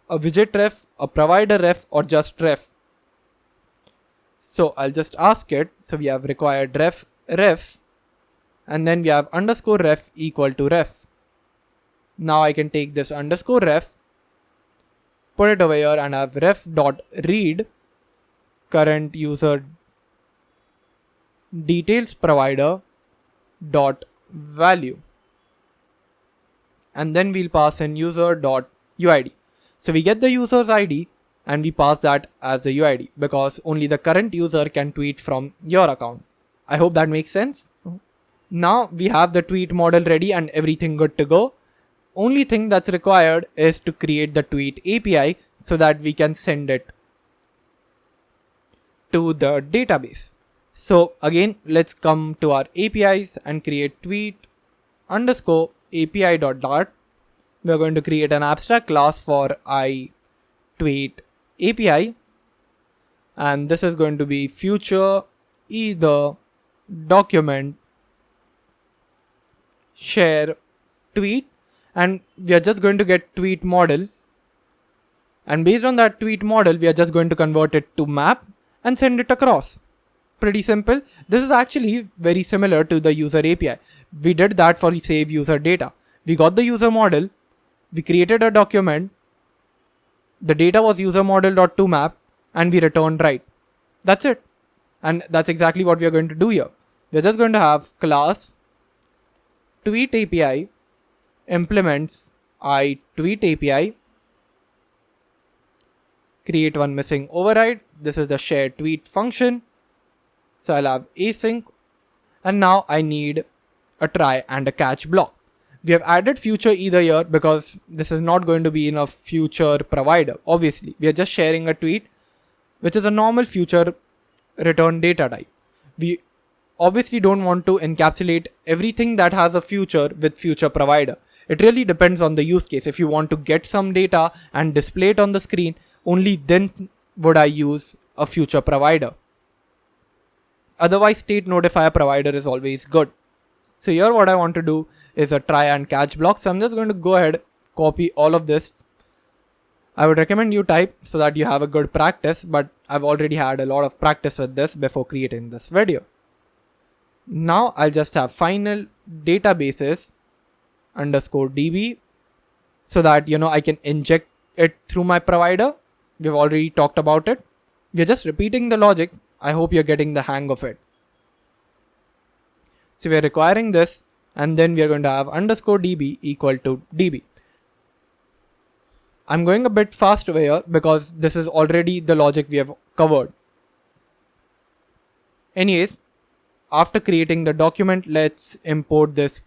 a widget ref, a provider ref, or just ref. So I'll just ask it. So we have required ref, and then we have underscore ref equal to ref. Now I can take this underscore ref, put it over here and have ref.read current user details provider dot value. And then we'll pass in user.uid. So we get the user's ID and we pass that as a UID because only the current user can tweet from your account. I hope that makes sense. Now we have the tweet model ready and everything good to go. Only thing that's required is to create the tweet API so that we can send it to the database. So again, let's come to our APIs and create tweet underscore API.dart. We're going to create an abstract class for iTweet API. And this is going to be future either document share tweet. And we are just going to get tweet model. And based on that tweet model, we are just going to convert it to map and send it across. Pretty simple. This is actually very similar to the user API. We did that for save user data. We got the user model. We created a document. The data was user model.toMap and we returned right. That's it. And that's exactly what we are going to do here. We're just going to have class tweet API implements iTweet API, create one missing override. This is the share tweet function. So I'll have async, and now I need a try and a catch block. We have added future either here because this is not going to be in a future provider. Obviously, we are just sharing a tweet, which is a normal future return data type. We obviously don't want to encapsulate everything that has a future with future provider. It really depends on the use case. If you want to get some data and display it on the screen, only then would I use a future provider. Otherwise, state notifier provider is always good. So here what I want to do is a try and catch block. So I'm just going to go ahead, copy all of this. I would recommend you type so that you have a good practice, but I've already had a lot of practice with this before creating this video. Now I'll just have final databases underscore DB so that, I can inject it through my provider. We've already talked about it. We're just repeating the logic. I hope you're getting the hang of it. So we're requiring this, and then we're going to have underscore DB equal to DB. I'm going a bit fast over here because this is already the logic we have covered. Anyways, after creating the document, let's import this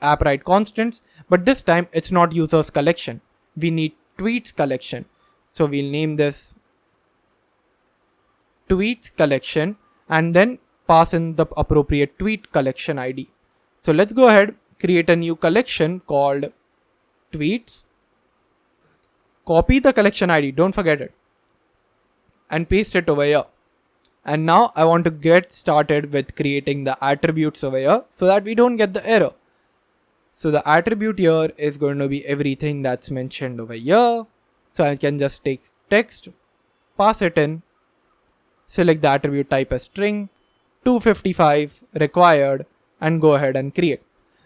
Appwrite constants, but this time it's not users collection. We need tweets collection. So we'll name this tweets collection and then pass in the appropriate tweet collection ID. So let's go ahead, create a new collection called tweets. Copy the collection ID, don't forget it, and paste it over here. And now I want to get started with creating the attributes over here so that we don't get the error. So the attribute here is going to be everything that's mentioned over here. So I can just take text, pass it in, select the attribute type as string, 255 required, and go ahead and create.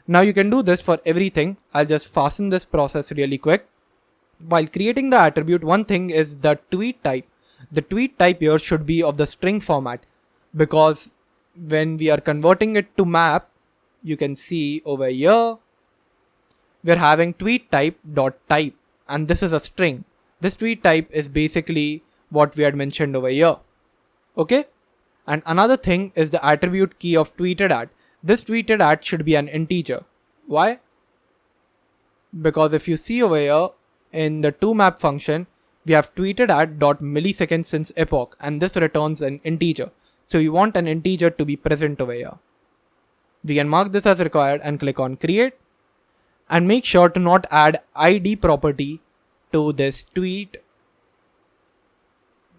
Now you can do this for everything. I'll just fasten this process really quick. While creating the attribute, one thing is the tweet type. The tweet type here should be of the string format, because when we are converting it to map, you can see over here, we're having tweet type dot type, and this is a string. This tweet type is basically what we had mentioned over here. Okay. And another thing is the attribute key of tweeted at. This tweeted at should be an integer. Why? Because if you see over here in the toMap function, we have tweeted at dot milliseconds since epoch, and this returns an integer. So you want an integer to be present over here. We can mark this as required and click on create, and make sure to not add ID property to this tweet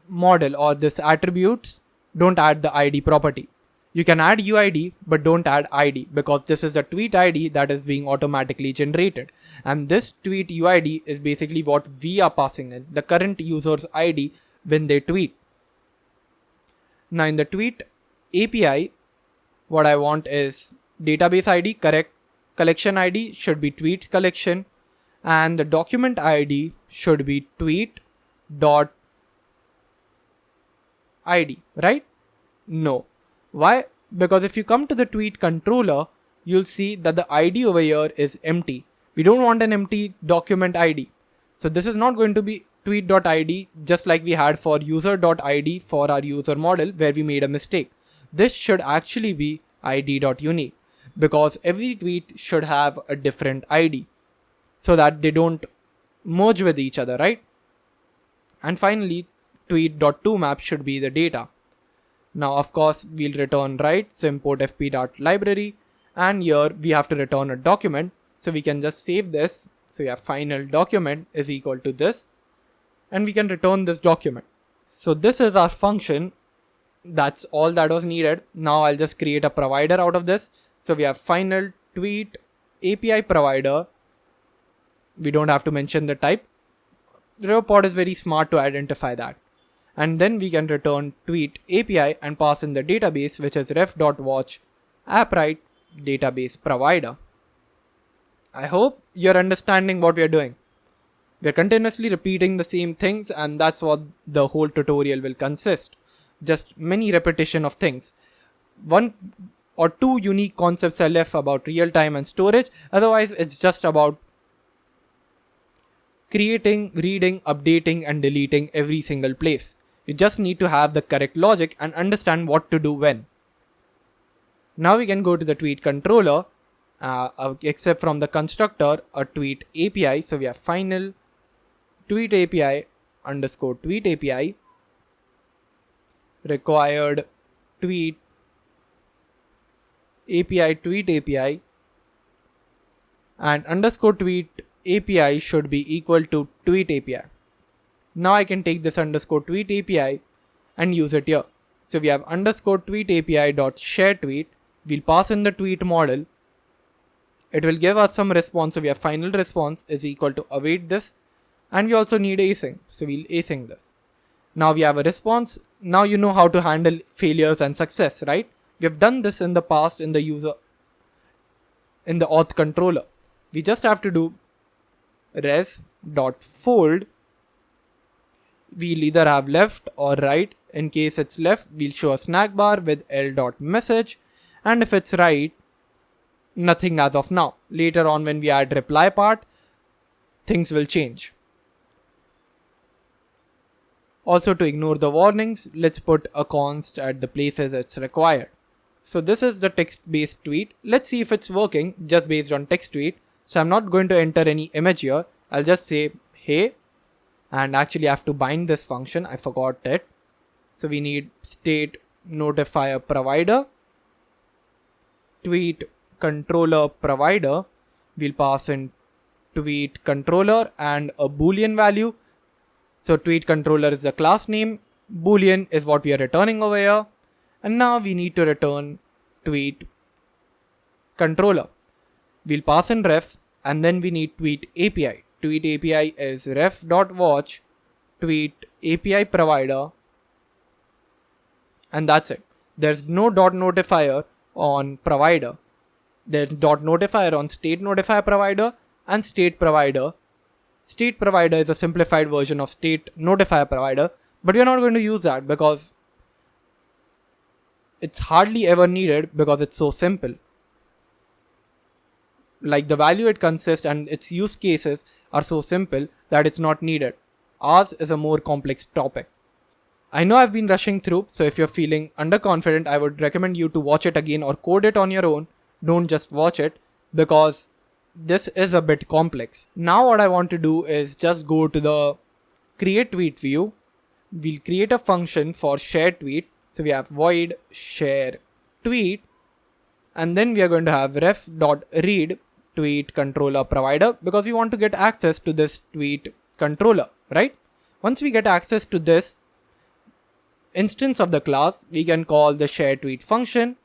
model or this attributes. Don't add the ID property. You can add UID, but don't add ID, because this is a tweet ID that is being automatically generated. And this tweet UID is basically what we are passing in, the current user's ID when they tweet. Now in the tweet API, what I want is database ID, correct. Collection ID should be tweets collection, and the document ID should be tweet dot ID, right? No. Why? Because if you come to the tweet controller, you'll see that the ID over here is empty. We don't want an empty document ID. So this is not going to be tweet.id, just like we had for user.id for our user model where we made a mistake. This should actually be id.unique, because every tweet should have a different ID so that they don't merge with each other, right? And finally, tweet.toMap should be the data. Now, of course, we'll return right, so import fp.library, and here we have to return a document. So we can just save this. So we have final document is equal to this, and we can return this document. So this is our function. That's all that was needed. Now I'll just create a provider out of this. So we have final tweet API provider. We don't have to mention the type. Riverpod is very smart to identify that. And then we can return tweet API and pass in the database, which is ref.watch Appwrite database provider. I hope you're understanding what we're doing. We're continuously repeating the same things, and that's what the whole tutorial will consist. Just many repetition of things. 1 or 2 unique concepts are left about real-time and storage. Otherwise, it's just about creating, reading, updating, and deleting every single place. You just need to have the correct logic and understand what to do when. Now we can go to the tweet controller, except from the constructor, a tweet API. So we have final tweet API underscore tweet API, required tweet API, and underscore tweet API should be equal to tweet API. Now I can take this underscore tweet API and use it here. So we have underscore tweet API dot share tweet. We'll pass in the tweet model. It will give us some response. So we have final response is equal to await this. And we also need async. So we'll async this. Now we have a response. Now you know how to handle failures and success, right? We have done this in the past in the auth controller. We just have to do res.fold. We'll either have left or right. In case it's left, we'll show a snack bar with l.message. And if it's right, nothing as of now. Later on when we add reply part, things will change. Also, to ignore the warnings, let's put a const at the places it's required. So this is the text-based tweet. Let's see if it's working just based on text tweet. So I'm not going to enter any image here. I'll just say, hey, and actually I have to bind this function. I forgot it. So we need state notifier provider, tweet controller provider. We'll pass in tweet controller and a boolean value. So tweet controller is the class name Boolean is what we are returning over here. And now we need to return tweet controller. We'll pass in ref and then we need tweet API. Tweet API is ref.watch tweet API provider, and that's it. There's no dot notifier on provider. There's dot notifier on state notifier provider and state provider. State provider is a simplified version of state notifier provider, but we're not going to use that because it's hardly ever needed because it's so simple. Like the value it consists and its use cases are so simple that it's not needed. Ours is a more complex topic. I know I've been rushing through, so if you're feeling underconfident, I would recommend you to watch it again or code it on your own. Don't just watch it because this is a bit complex. Now what I want to do is just go to the create tweet view. We'll create a function for share tweet. So we have void share tweet, and then we are going to have ref.read tweet controller provider because we want to get access to this tweet controller, right? Once we get access to this instance of the class, we can call the share tweet function,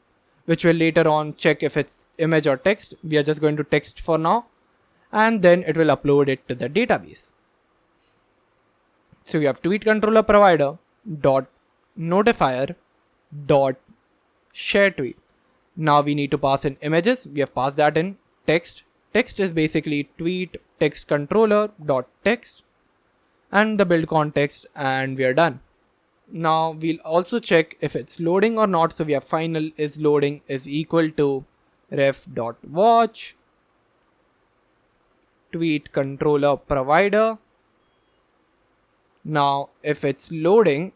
which will later on check if it's image or text. We are just going to text for now, and then it will upload it to the database. So we have tweet controller provider dot notifier dot share tweet. Now we need to pass in images. We have passed that in. Text is basically tweet text controller dot text and the build context, and we are done. Now we'll also check if it's loading or not. So we have final is loading is equal to ref.watch tweet controller provider. Now if it's loading,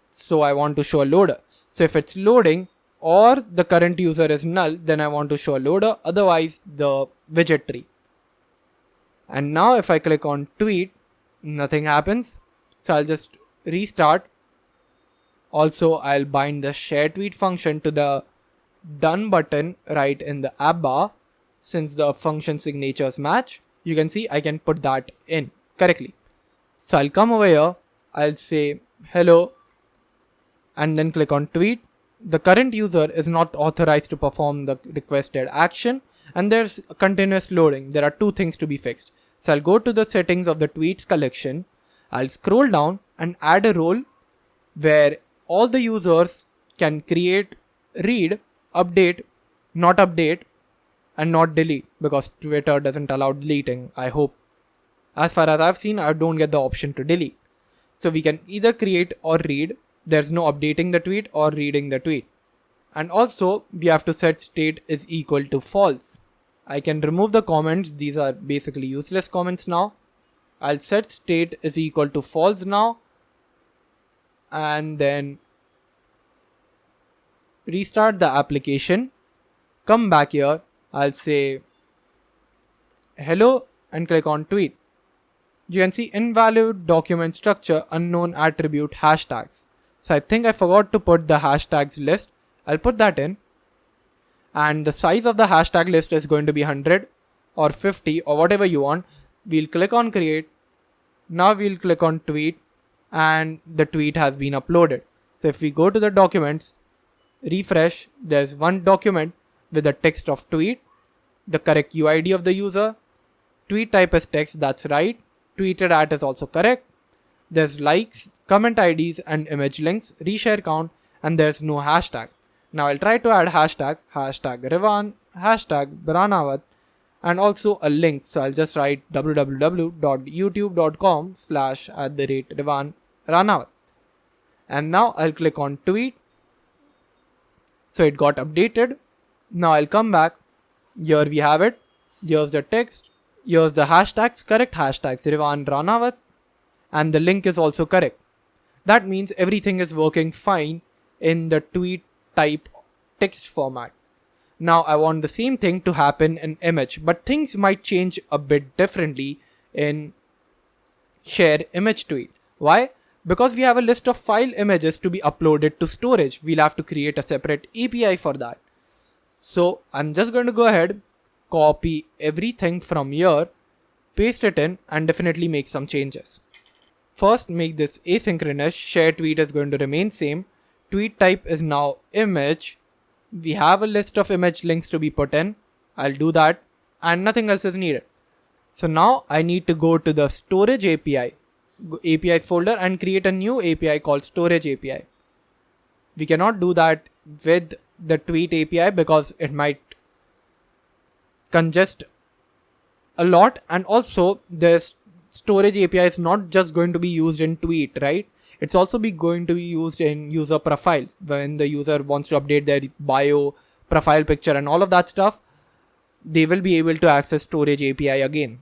so I want to show a loader. So if it's loading or the current user is null, then I want to show a loader, otherwise the widget tree. And now if I click on tweet, nothing happens. So I'll just restart. Also, I'll bind the share tweet function to the done button right in the app bar. Since the function signatures match, you can see I can put that in correctly. So I'll come over here, I'll say hello and then click on tweet. The current user is not authorized to perform the requested action, and there's continuous loading. There are two things to be fixed. So I'll go to the settings of the tweets collection. I'll scroll down and add a role where all the users can create, read, update, and not delete, because Twitter doesn't allow deleting, I hope. As far as I've seen, I don't get the option to delete. So we can either create or read. There's no updating the tweet or reading the tweet. And also we have to set state is equal to false. I can remove the comments. These are basically useless comments now. I'll set state is equal to false now. And then restart the application. Come back here. I'll say hello and click on tweet. You can see invalid document structure, unknown attribute, hashtags. So I think I forgot to put the hashtags list. I'll put that in. And the size of the hashtag list is going to be 100 or 50 or whatever you want. We'll click on create. Now we'll click on tweet and the tweet has been uploaded. So if we go to the documents, refresh, there's one document with the text of tweet, the correct UID of the user, tweet type is text, that's right. Tweeted at is also correct. There's likes, comment IDs and image links, reshare count, and there's no hashtag. Now I'll try to add hashtag Rivan, hashtag Branawat, and also a link. So I'll just write www.youtube.com/@Rivan Ranawat. And now I'll click on tweet. So it got updated. Now I'll come back. Here we have it. Here's the text. Here's the hashtags, correct hashtags, Rivan Ranawat. And the link is also correct. That means everything is working fine in the tweet type text format. Now I want the same thing to happen in image, but things might change a bit differently in share image tweet. Why? Because we have a list of file images to be uploaded to storage. We'll have to create a separate API for that. So I'm just going to go ahead, copy everything from here, paste it in, and definitely make some changes. First, make this asynchronous. Share tweet is going to remain same. Tweet type is now image. We have a list of image links to be put in. I'll do that, and nothing else is needed. So now I need to go to the storage APIs folder and create a new API called storage API. We cannot do that with the tweet API because it might congest a lot, and also this storage API is not just going to be used in tweet, right? It's also going to be used in user profiles when the user wants to update their bio, profile picture, and all of that stuff. They will be able to access storage API again.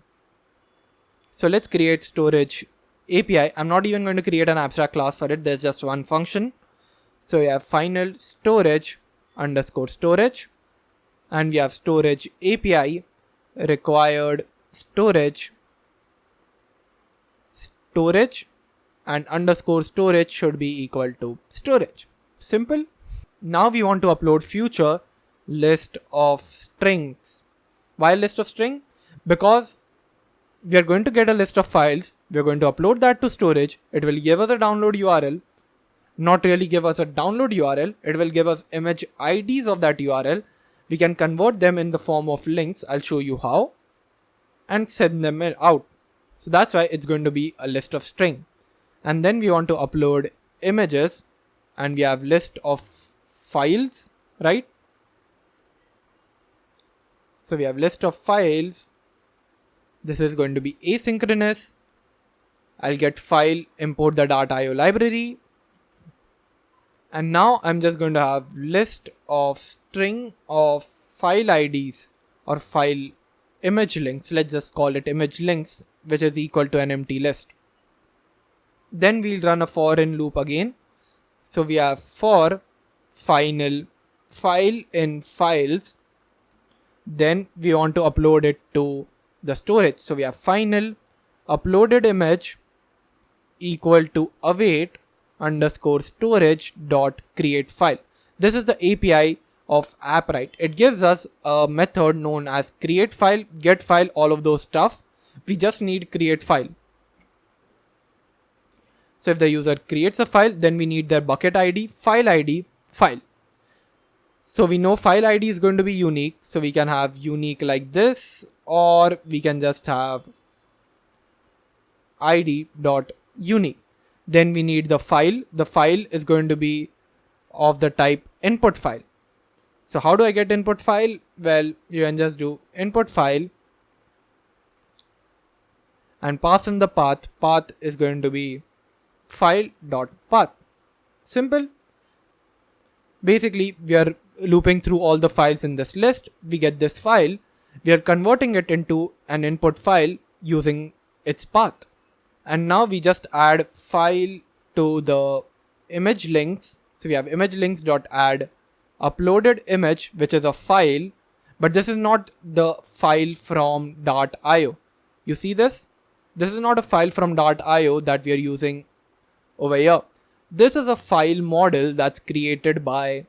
So let's create storage API. I'm not even going to create an abstract class for it. There's just one function. So we have final storage underscore storage, and we have storage API required storage and underscore storage should be equal to storage. Simple. Now we want to upload future list of strings. Why list of string? Because we are going to get a list of files. We are going to upload that to storage. It will give us a download URL. Not really give us a download URL. It will give us image IDs of that URL. We can convert them in the form of links. I'll show you how. And send them out. So that's why it's going to be a list of string. And then we want to upload images, and we have list of files, right? So we have list of files. This is going to be asynchronous. I'll get file, import the .io library. And now I'm just going to have list of string of file IDs or file image links. Let's just call it image links, which is equal to an empty list. Then we'll run a for in loop again. So we have for final file in files. Then we want to upload it to the storage. So we have final uploaded image equal to await underscore storage dot create file. This is the API of Appwrite. It gives us a method known as create file, get file, all of those stuff. We just need create file. So if the user creates a file, then we need their bucket ID, file. So we know file ID is going to be unique. So we can have unique like this, or we can just have id.unique. Then we need the file. The file is going to be of the type input file. So how do I get input file? Well, you can just do input file and pass in the path. Path is going to be file.path. Simple. Basically, we are looping through all the files in this list. We get this file. We are converting it into an input file using its path. And now we just add file to the image links. So we have image links.add uploaded image, which is a file, but this is not the file from .io. You see this? This is not a file from .io that we are using over here. This is a file model that's created by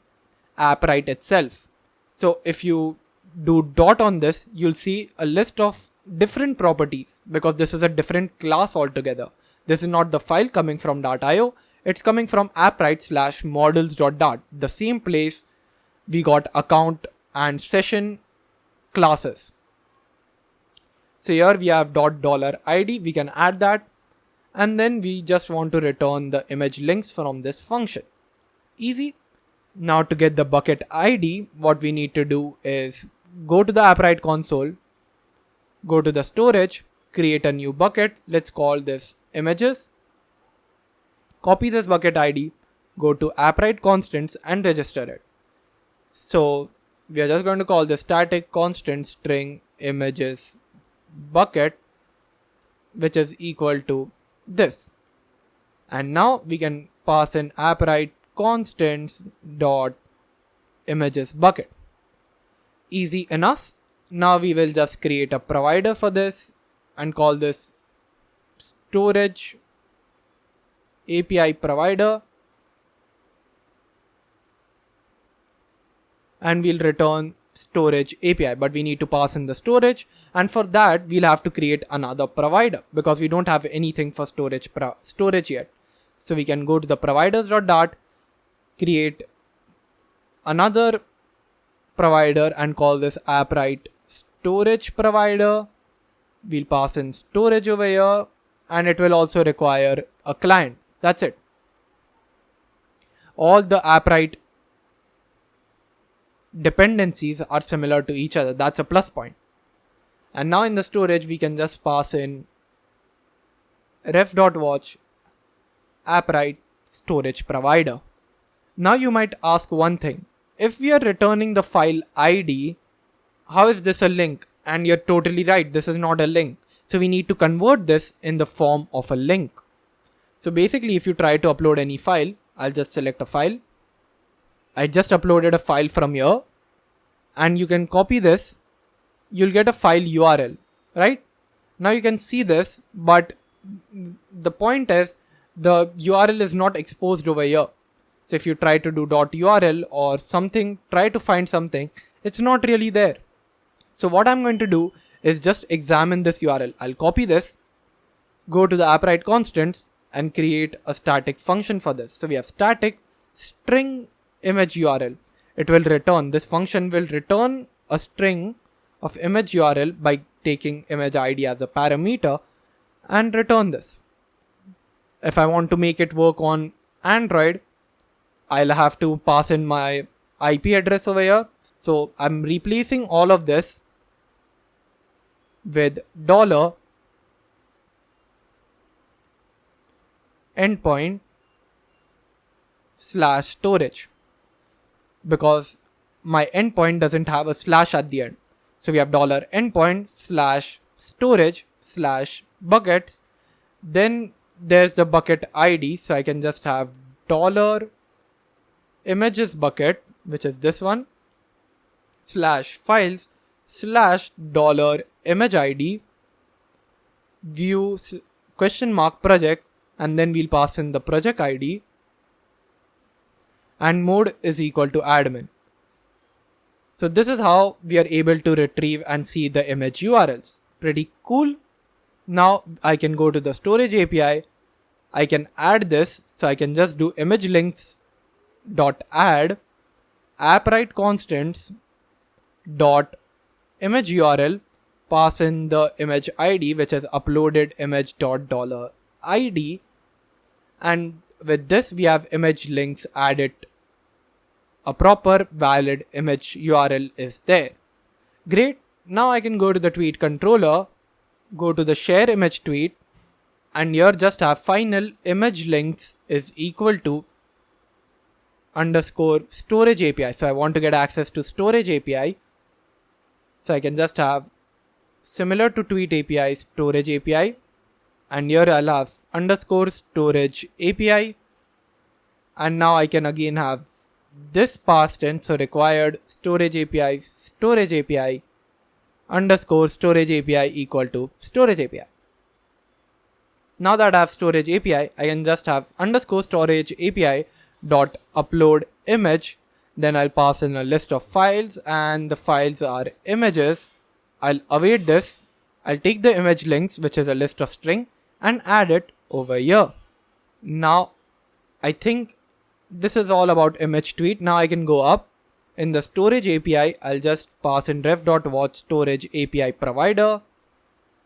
Appwrite itself. So if you do dot on this, you'll see a list of different properties because this is a different class altogether. This is not the file coming from .io. It's coming from Appwrite /models.dart, the same place we got account and session classes. So here we have $ID. We can add that. And then we just want to return the image links from this function. Easy. Now to get the bucket ID, what we need to do is go to the Appwrite console, go to the storage, create a new bucket. Let's call this images. Copy this bucket ID, go to Appwrite constants and register it. So we are just going to call the static constant string images bucket, which is equal to this. And now we can pass in Appwrite constants dot images bucket. Easy enough. Now we will just create a provider for this and call this storage API provider, and we'll return storage API, but we need to pass in the storage, and for that we'll have to create another provider because we don't have anything for storage yet. So we can go to the providers.dart, create another provider and call this Appwrite storage provider. We'll pass in storage over here, and it will also require a client. That's it. All the Appwrite dependencies are similar to each other. That's a plus point. And now in the storage, we can just pass in ref.watch Appwrite storage provider. Now you might ask one thing. If we are returning the file ID, how is this a link? And you're totally right, this is not a link. So we need to convert this in the form of a link. So basically, if you try to upload any file, I'll just select a file. I just uploaded a file from here, and you can copy this. You'll get a file URL, right? Now you can see this, but the point is the URL is not exposed over here. So if you try to do .url or something, try to find something, it's not really there. So what I'm going to do is just examine this URL. I'll copy this, go to the Appwrite constants and create a static function for this. So we have static string image URL. It will return, this function will return a string of image URL by taking image ID as a parameter and return this. If I want to make it work on Android, I'll have to pass in my IP address over here. So I'm replacing all of this with $endpoint/storage because my endpoint doesn't have a slash at the end. So we have $endpoint/storage/buckets. Then there's the bucket ID. So I can just have $images bucket, which is this one, /files/$image ID view ?project, and then we'll pass in the project ID, and mode is equal to admin. So this is how we are able to retrieve and see the image URLs. Pretty cool. Now I can go to the storage API. I can add this. So I can just do image links dot add Appwrite constants dot image URL, pass in the image ID, which is uploaded image dot $ID, and with this we have image links added. A proper valid image URL is there. Great. Now I can go to the tweet controller, go to the share image tweet, and here just have final image links is equal to _storage API. So I want to get access to storage API. So I can just have similar to tweet API, storage API, and here I'll have _storage API, and now I can again have this passed in. So required storage API _storage API equal to storage API. Now that I have storage API, I can just have _storage API dot upload image. Then I'll pass in a list of files, and the files are images. I'll await this. I'll take the image links, which is a list of string, and add it over here. Now I think this is all about image tweet. Now I can go up in the storage API. I'll just pass in ref.watch storage API provider,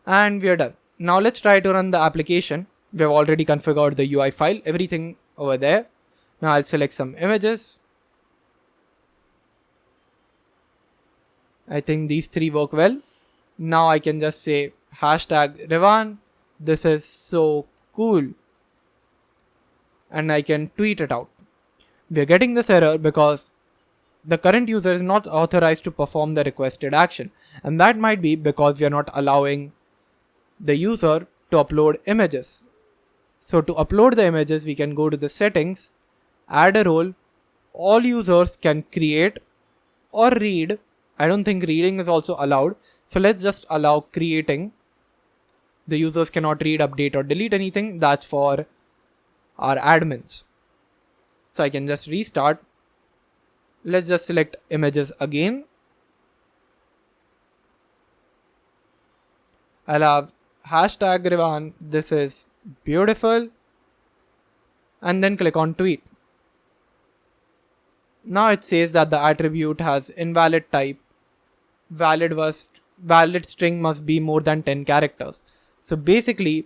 and we're done. Now let's try to run the application. We've already configured the UI file, everything over there. Now I'll select some images. I think these three work well. Now I can just say #Revan. This is so cool. And I can tweet it out. We're getting this error because the current user is not authorized to perform the requested action. And that might be because we are not allowing the user to upload images. So to upload the images, we can go to the settings, add a role. All users can create or read. I don't think reading is also allowed. So let's just allow creating. The users cannot read, update or delete anything. That's for our admins. So I can just restart. Let's just select images again. I'll have hashtag Rivan, this is beautiful, and then click on tweet. Now it says that the attribute has invalid type. Valid string must be more than 10 characters. So basically,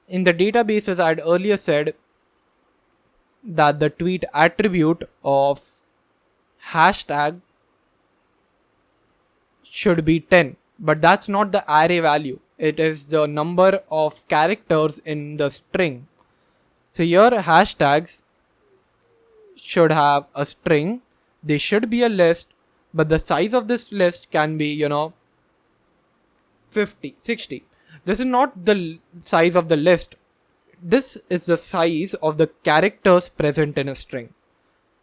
in the databases I had earlier said that the tweet attribute of hashtag should be 10, but that's not the array value. It is the number of characters in the string. So your hashtags should have a string. They should be a list, but the size of this list can be, 50, 60. This is not the size of the list. This is the size of the characters present in a string.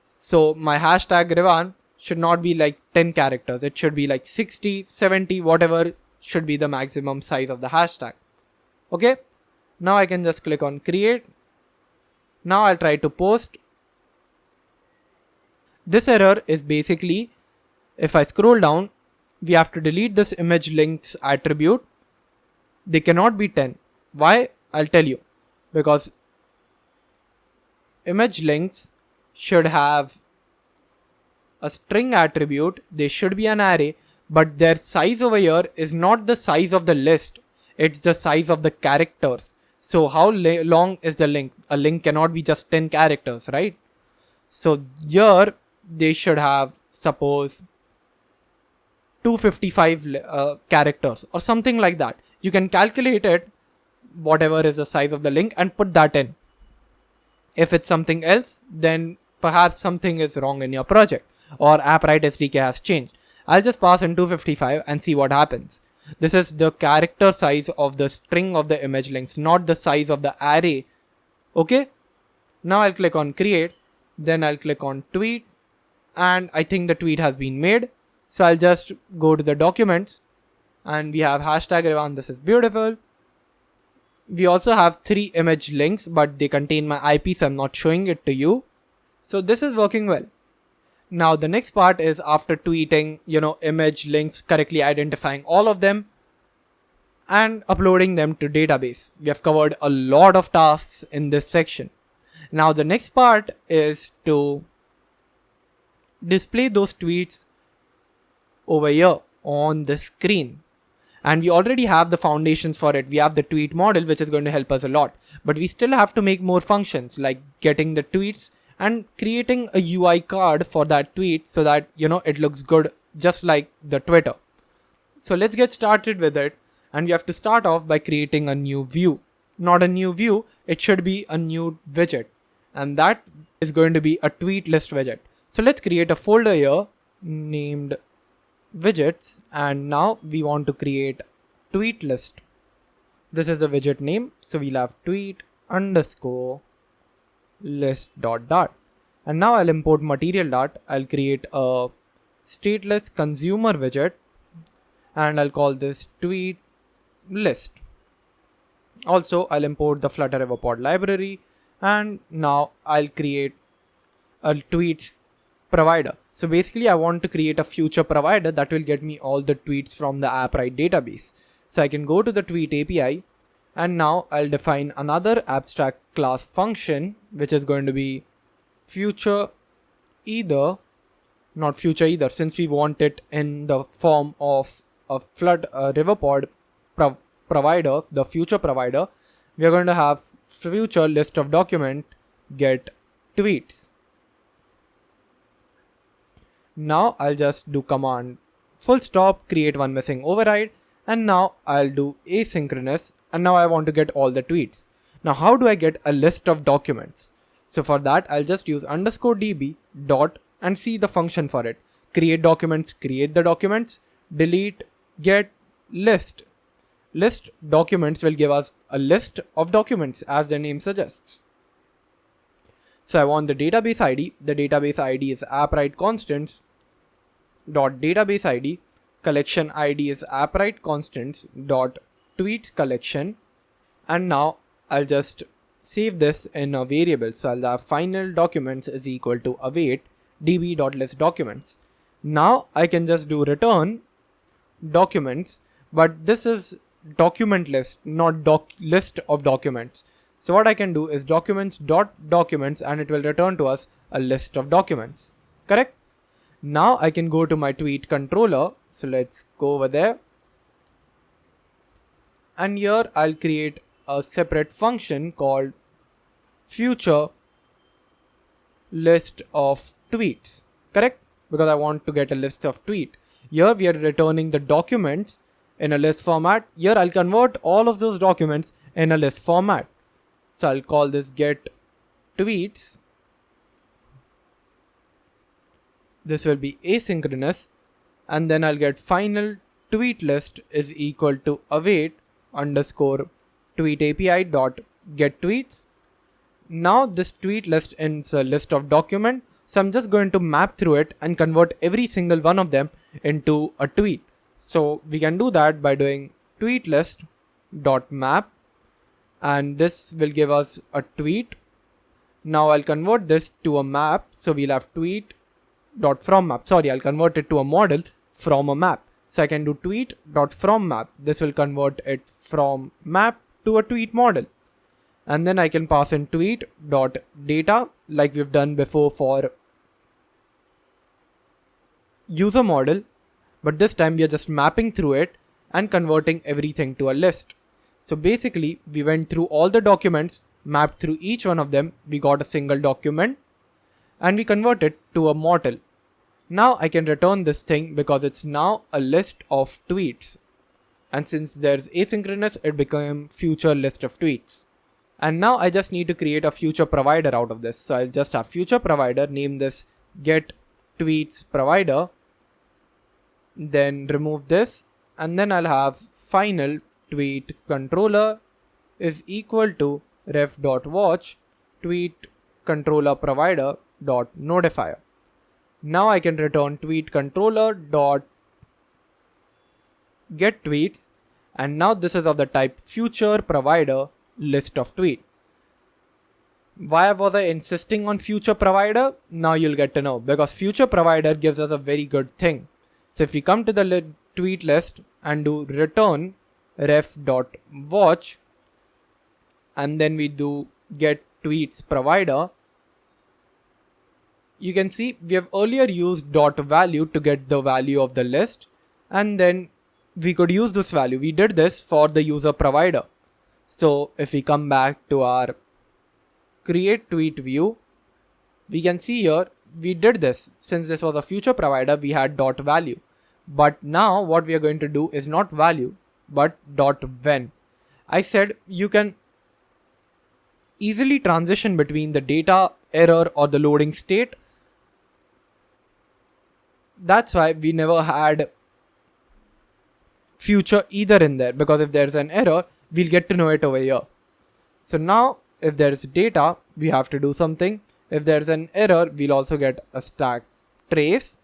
So my hashtag Rivan should not be like 10 characters. It should be like 60, 70, whatever should be the maximum size of the hashtag. Okay. Now I can just click on create. Now I'll try to post. This error is basically, if I scroll down, we have to delete this image links attribute. They cannot be 10. Why? I'll tell you. Because image links should have a string attribute. They should be an array, but their size over here is not the size of the list. It's the size of the characters. So how long is the link? A link cannot be just 10 characters, right? So here they should have, suppose, 255 characters or something like that. You can calculate it, whatever is the size of the link, and put that in. If it's something else, then perhaps something is wrong in your project or Appwrite SDK has changed. I'll just pass in 255 and see what happens. This is the character size of the string of the image links, not the size of the array. Okay. Now I'll click on create. Then I'll click on tweet. And I think the tweet has been made. So I'll just go to the documents. And we have hashtag Rivan, this is beautiful. We also have 3 image links, but they contain my IP, so I'm not showing it to you. So this is working well. Now the next part is after tweeting, image links, correctly identifying all of them and uploading them to database. We have covered a lot of tasks in this section. Now the next part is to display those tweets over here on the screen. And we already have the foundations for it. We have the tweet model, which is going to help us a lot. But we still have to make more functions like getting the tweets and creating a UI card for that tweet so that, it looks good just like the Twitter. So let's get started with it. And we have to start off by creating a new view. Not a new view, it should be a new widget. And that is going to be a tweet list widget. So let's create a folder here named widgets, and now we want to create tweet list. This is a widget name, so we'll have tweet underscore list dot. And now I'll import material dot. I'll create a stateless consumer widget and I'll call this tweet list. Also I'll import the Flutter Riverpod library, and now I'll create a tweets provider. So basically I want to create a future provider that will get me all the tweets from the Appwrite database. So I can go to the tweet API, and now I'll define another abstract class function, which is going to be future either, not future either, since we want it in the form of a Riverpod provider, the future provider. We are going to have future list of document get tweets. Now I'll just do command full stop, create one missing override, and now I'll do asynchronous, and now I want to get all the tweets. Now how do I get a list of documents? So for that I'll just use underscore db dot and see the function for it. Create documents, create the documents, delete, get, list. List documents will give us a list of documents as the name suggests. So I want the database ID. The database ID is Appwrite constants dot database ID. Collection ID is Appwrite constants dot tweets collection. And now I'll just save this in a variable. So I'll have final documents is equal to await db.list documents. Now I can just do return documents, but this is document list, not list of documents. So what I can do is documents.documents, and it will return to us a list of documents. Correct? Now I can go to my tweet controller. So let's go over there. And here I'll create a separate function called future list of tweets. Correct? Because I want to get a list of tweet. Here we are returning the documents in a list format. Here I'll convert all of those documents in a list format. So I'll call this get tweets. This will be asynchronous, and then I'll get final tweet list is equal to await underscore tweet API dot get tweets. Now this tweet list is a list of document, so I'm just going to map through it and convert every single one of them into a tweet. So we can do that by doing tweet list dot map, and this will give us a tweet. Now I'll convert this to a map, so we'll have tweet dot from map. Sorry, I'll convert it to a model from a map. So I can do tweet dot from map. This will convert it from map to a tweet model. And then I can pass in tweet dot data like we've done before for user model, but this time we are just mapping through it and converting everything to a list. So basically we went through all the documents, mapped through each one of them, we got a single document, and we convert it to a model. Now I can return this thing because it's now a list of tweets. And since there's asynchronous, it became future list of tweets. And now I just need to create a future provider out of this. So I'll just have future provider, name this get tweets provider, then remove this, and then I'll have final tweet controller is equal to ref.watch tweet controller provider dot notifier. Now I can return tweet controller dot get tweets, and now this is of the type future provider list of tweet. Why was I insisting on future provider? Now you'll get to know, because future provider gives us a very good thing. So if we come to the tweet list and do return ref.watch, and then we do get tweets provider, you can see we have earlier used dot value to get the value of the list, and then we could use this value. We did this for the user provider. So if we come back to our create tweet view, we can see here we did this. Since this was a future provider, we had dot value. But now what we are going to do is not value, but dot when. I said you can easily transition between the data, error, or the loading state. That's why we never had future either in there, because if there's an error, we'll get to know it over here. So now if there's data, we have to do something. If there's an error, we'll also get a stack trace.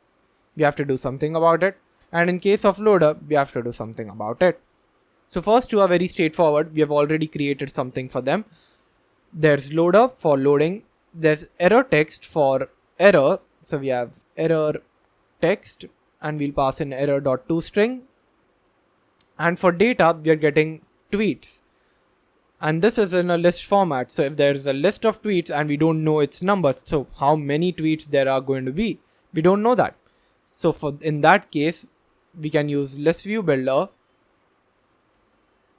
We have to do something about it. And in case of loader, we have to do something about it. So first two are very straightforward. We have already created something for them. There's loader for loading. There's error text for error. So we have error text, and we'll pass in error.toString. And for data, we are getting tweets. And this is in a list format. So if there's a list of tweets and we don't know its number, so how many tweets there are going to be, we don't know that. So for in that case, we can use list view builder.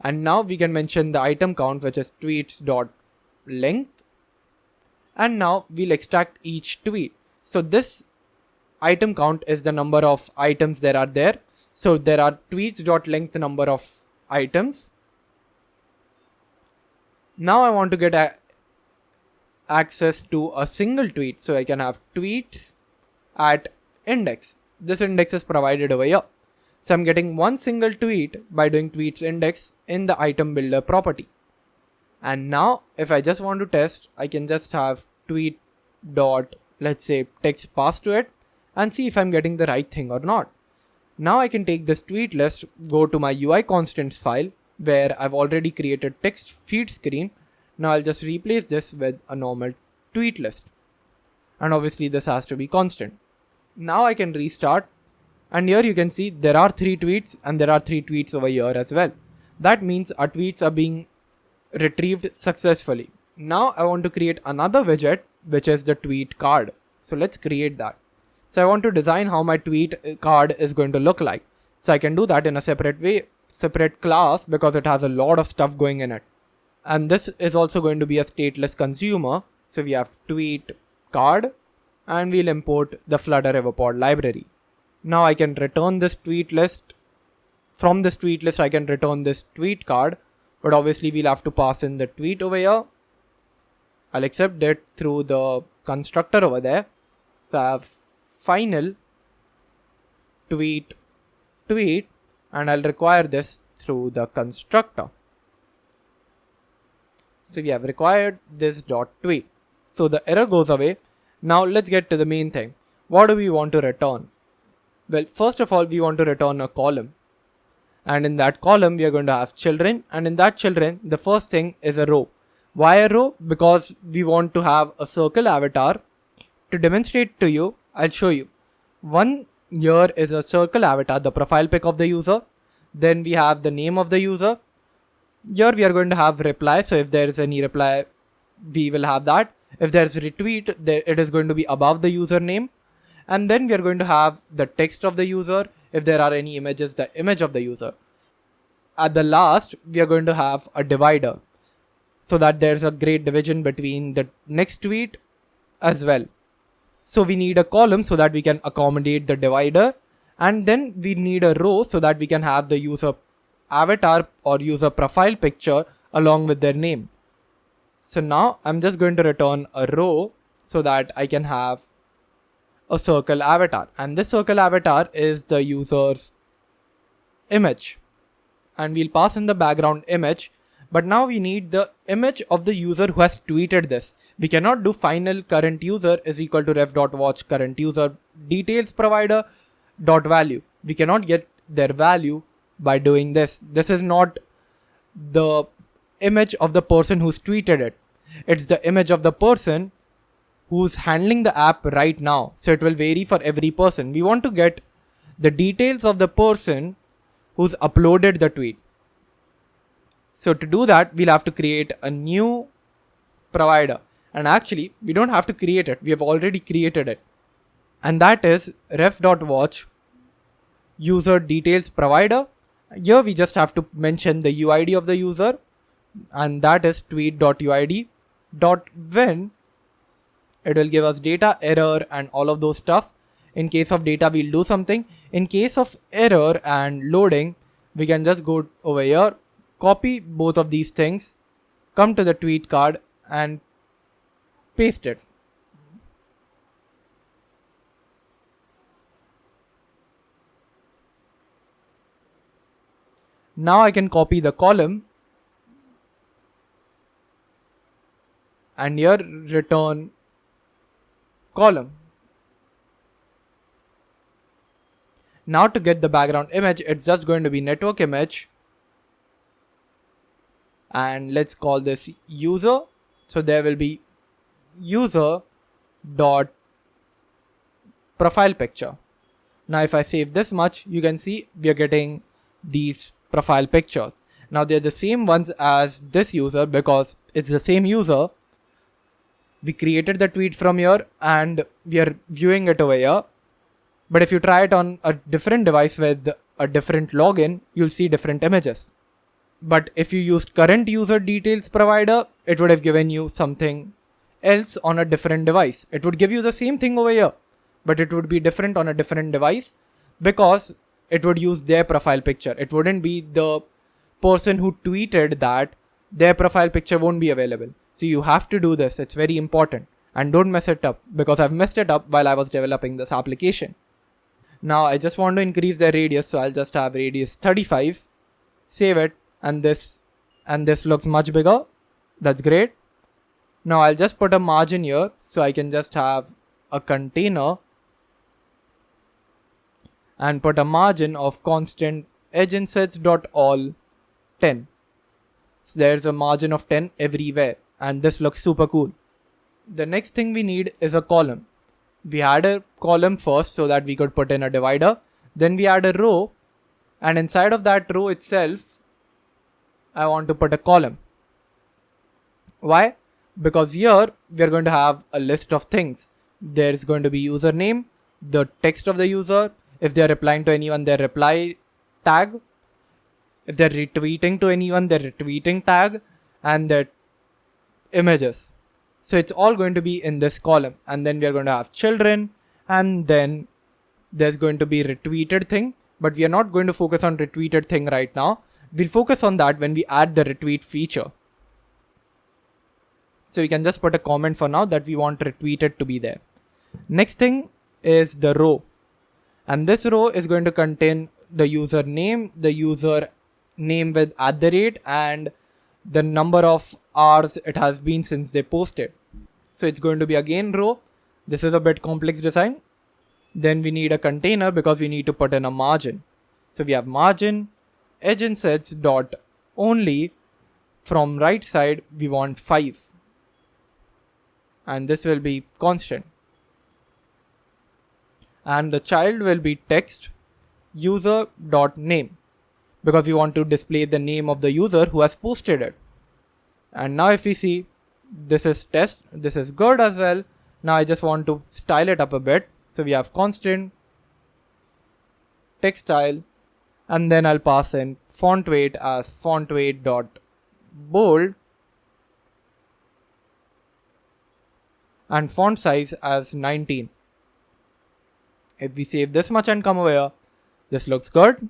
And now we can mention the item count, which is tweets.length. And now we'll extract each tweet. So this item count is the number of items there are there. So there are tweets.length number of items. Now I want to get access to a single tweet. So I can have tweets at index. This index is provided over here. So I'm getting one single tweet by doing tweets index in the item builder property. And now if I just want to test, I can just have tweet dot, let's say, text passed to it and see if I'm getting the right thing or not. Now I can take this tweet list, go to my UI constants file where I've already created text feed screen. Now I'll just replace this with a normal tweet list. And obviously this has to be constant. Now I can restart And here you can see there are 3 tweets and there are 3 tweets over here as well. That means our tweets are being retrieved successfully. Now I want to create another widget, which is the tweet card. So let's create that. So I want to design how my tweet card is going to look like. So I can do that in a separate way, separate class, because it has a lot of stuff going in it. And this is also going to be a stateless consumer. So we have tweet card and we'll import the Flutter Riverpod library. Now I can return this tweet list. From this tweet list, I can return this tweet card, but obviously we'll have to pass in the tweet over here. I'll accept it through the constructor over there. So I have final tweet, and I'll require this through the constructor. So we have required this dot tweet. So the error goes away. Now let's get to the main thing. What do we want to return? Well, first of all, we want to return a column. And in that column, we are going to have children. And in that children, the first thing is a row. Why a row? Because we want to have a circle avatar. To demonstrate to you, I'll show you. One here is a circle avatar, the profile pic of the user. Then we have the name of the user. Here we are going to have reply. So if there is any reply, we will have that. If there is retweet, it is going to be above the username. And then we are going to have the text of the user. If there are any images, the image of the user. At the last, we are going to have a divider, so that there's a great division between the next tweet as well. So we need a column so that we can accommodate the divider. And then we need a row so that we can have the user avatar or user profile picture along with their name. So now I'm just going to return a row so that I can have a circle avatar, and this circle avatar is the user's image, and we'll pass in the background image. But now we need the image of the user who has tweeted this. We cannot do final current user is equal to ref.watch current user details provider dot value. We cannot get their value by doing this. This is not the image of the person who's tweeted it. It's the image of the person who's handling the app right now. So it will vary for every person. We want to get the details of the person who's uploaded the tweet. So to do that, we'll have to create a new provider. And actually, we don't have to create it. We have already created it. And that is ref.watch user details provider. Here we just have to mention the UID of the user. And that is tweet.uid.when. It will give us data, error, and all of those stuff. In case of data, we'll do something. In case of error and loading, we can just go over here, copy both of these things, come to the tweet card and paste it. Now I can copy the column and here return column. Now to get the background image, it's just going to be network image. And let's call this user. So there will be user dot profile picture. Now if I save this much, you can see we are getting these profile pictures. Now they're the same ones as this user because it's the same user. We created the tweet from here and we are viewing it over here. But if you try it on a different device with a different login, you'll see different images. But if you used current user details provider, it would have given you something else on a different device. It would give you the same thing over here, but it would be different on a different device because it would use their profile picture. It wouldn't be the person who tweeted that. Their profile picture won't be available. So you have to do this. It's very important. And don't mess it up because I've messed it up while I was developing this application. Now I just want to increase the radius. So I'll just have radius 35. Save it. And this looks much bigger. That's great. Now I'll just put a margin here. So I can just have a container and put a margin of constant edgeinsets.all 10. So there's a margin of 10 everywhere. And this looks super cool. The next thing we need is a column. We had a column first so that we could put in a divider. Then we add a row, and inside of that row itself, I want to put a column. Why? Because here we are going to have a list of things. There's going to be username, the text of the user, if they're replying to anyone, their reply tag, if they're retweeting to anyone, their retweeting tag, and their images. So it's all going to be in this column. And then we are going to have children, and then there's going to be retweeted thing, but we are not going to focus on retweeted thing right now. We'll focus on that when we add the retweet feature. So you can just put a comment for now that we want retweeted to be there. Next thing is the row. And this row is going to contain the username with @ and the number of hours it has been since they posted. So it's going to be again row. This is a bit complex design. Then we need a container because we need to put in a margin. So we have margin, edge insets dot only. From right side, we want 5. And this will be constant. And the child will be text user.name because we want to display the name of the user who has posted it. And now if we see, this is test, this is good as well. Now I just want to style it up a bit. So we have constant text style, and then I'll pass in font weight as font weight.bold and font size as 19. If we save this much and come over here, this looks good.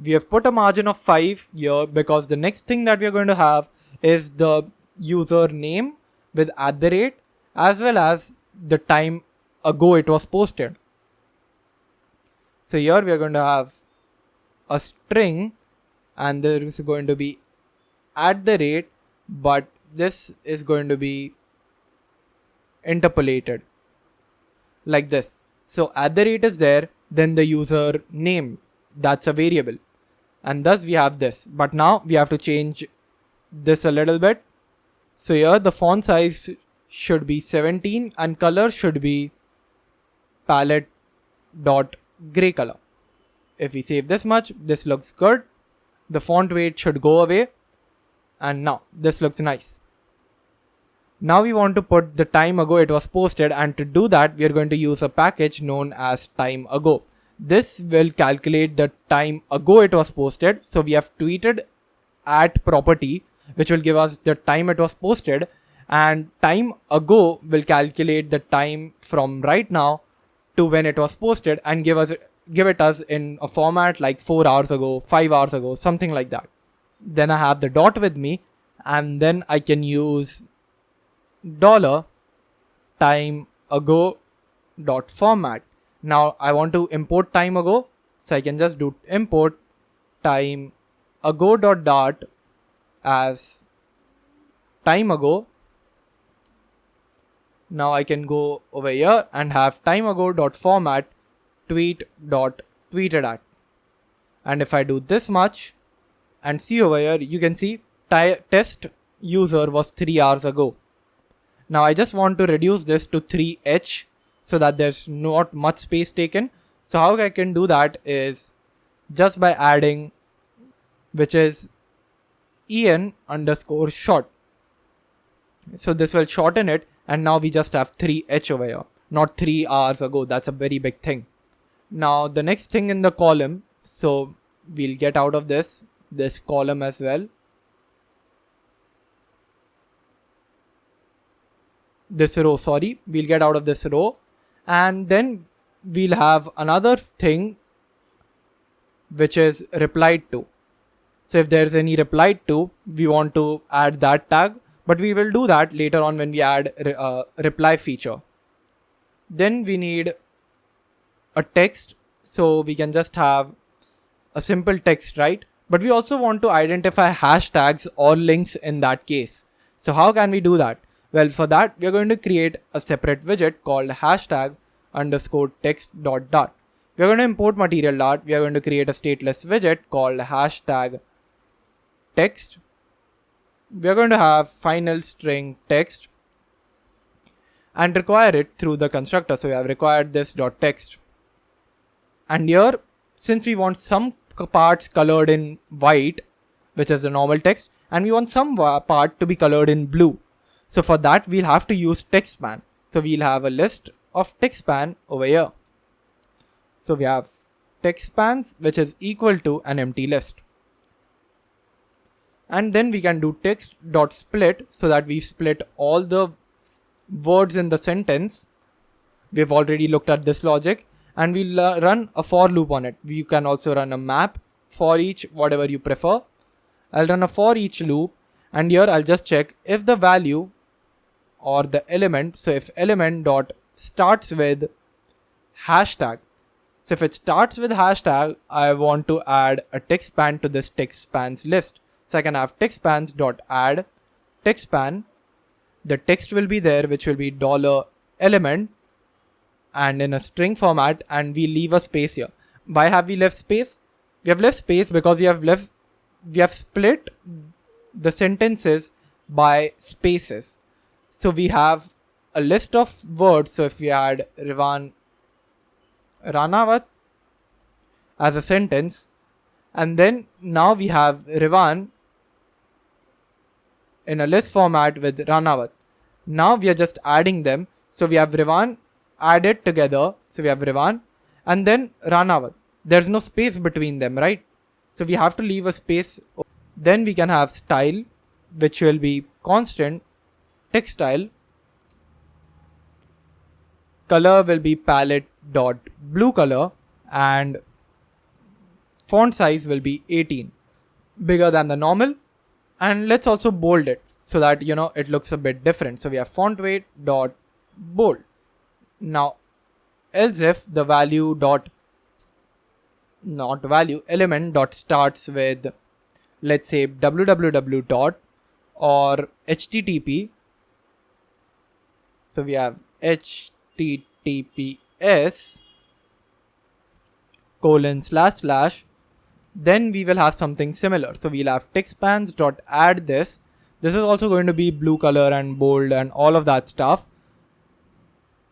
We have put a margin of 5 here because the next thing that we are going to have is the username with @ as well as the time ago it was posted. So here we are going to have a string, and there is going to be @, but this is going to be interpolated like this. So @ is there, then the user name, that's a variable, and thus we have this. But now we have to change this a little bit. So here the font size should be 17 and color should be palette.gray color. If we save this much, this looks good. The font weight should go away, and now this looks nice. Now we want to put the time ago it was posted, and to do that we are going to use a package known as time ago. This will calculate the time ago it was posted. So we have tweeted at property, which will give us the time it was posted, and time ago will calculate the time from right now to when it was posted and give it us in a format like 4 hours ago, 5 hours ago, something like that. Then I have the dot with me, and then I can use $timeago.format. Now I want to import time ago, so I can just do import timeago.dart as time ago. Now I can go over here and have timeago.format tweet.tweeted at. And if I do this much and see over here, you can see test user was 3 hours ago. Now I just want to reduce this to 3h so that there's not much space taken. So how I can do that is just by adding, which is en_short. So this will shorten it, and now we just have 3h over here, not 3 hours ago. That's a very big thing. Now the next thing in the column, so we'll get out of this column as well. This row, sorry, we'll get out of this row, and then we'll have another thing which is replied to. So if there's any replied to, we want to add that tag, but we will do that later on when we add reply feature. Then we need a text, so we can just have a simple text, right? But we also want to identify hashtags or links in that case. So how can we do that? Well, for that, we are going to create a separate widget called hashtag_text.dart. We are going to import material dart. We are going to create a stateless widget called hashtag text. We are going to have final string text and require it through the constructor. So we have required this dot text. And here since we want some parts colored in white, which is the normal text, and we want some part to be colored in blue. So for that, we'll have to use text span. So we'll have a list of text span over here. So we have text spans, which is equal to an empty list. And then we can do text.split so that we split all the words in the sentence. We've already looked at this logic, and we'll run a for loop on it. You can also run a map for each, whatever you prefer. I'll run a for each loop, and here I'll just check if the value or the element. So if element dot starts with hashtag. So if it starts with hashtag, I want to add a text span to this text spans list. So I can have text spans dot add text span. The text will be there, which will be $element and in a string format, and we leave a space here. Why have we left space? We have left space because we have split the sentences by spaces. So we have a list of words. So if we add Ranawat as a sentence, and then now we have Rivan in a list format with Ranawat. Now we are just adding them. So we have Rivan added together. So we have Rivan and then Ranawat. There's no space between them, right? So we have to leave a space. Then we can have style, which will be constant text style. Color will be palette dot blue color, and font size will be 18, bigger than the normal. And let's also bold it so that it looks a bit different. So we have font weight dot bold. Now else if the value dot not value element dot starts with, let's say, www dot or http. So we have https :// then we will have something similar. So we'll have text spans dot add this. This is also going to be blue color and bold and all of that stuff.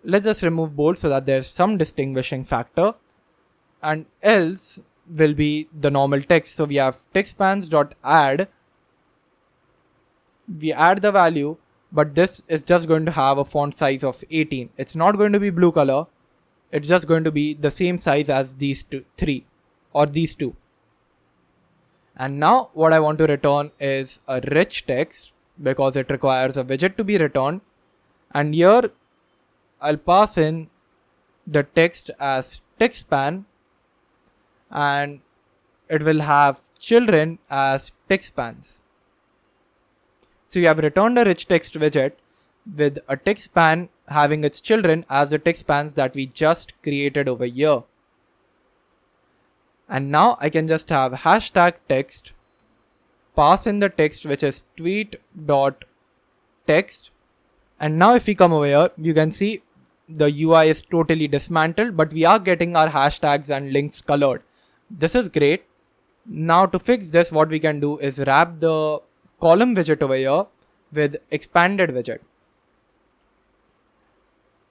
Let's just remove bold so that there's some distinguishing factor. And else will be the normal text. So we have text spans dot add. We add the value, but this is just going to have a font size of 18. It's not going to be blue color. It's just going to be the same size as these three or these two. And now what I want to return is a rich text because it requires a widget to be returned. And here I'll pass in the text as text span, and it will have children as text spans. So we have returned a rich text widget with a text span having its children as the text spans that we just created over here. And now I can just have hashtag text, pass in the text, which is tweet.text. And now if we come over here, you can see the UI is totally dismantled, but we are getting our hashtags and links colored. This is great. Now to fix this, what we can do is wrap the column widget over here with expanded widget.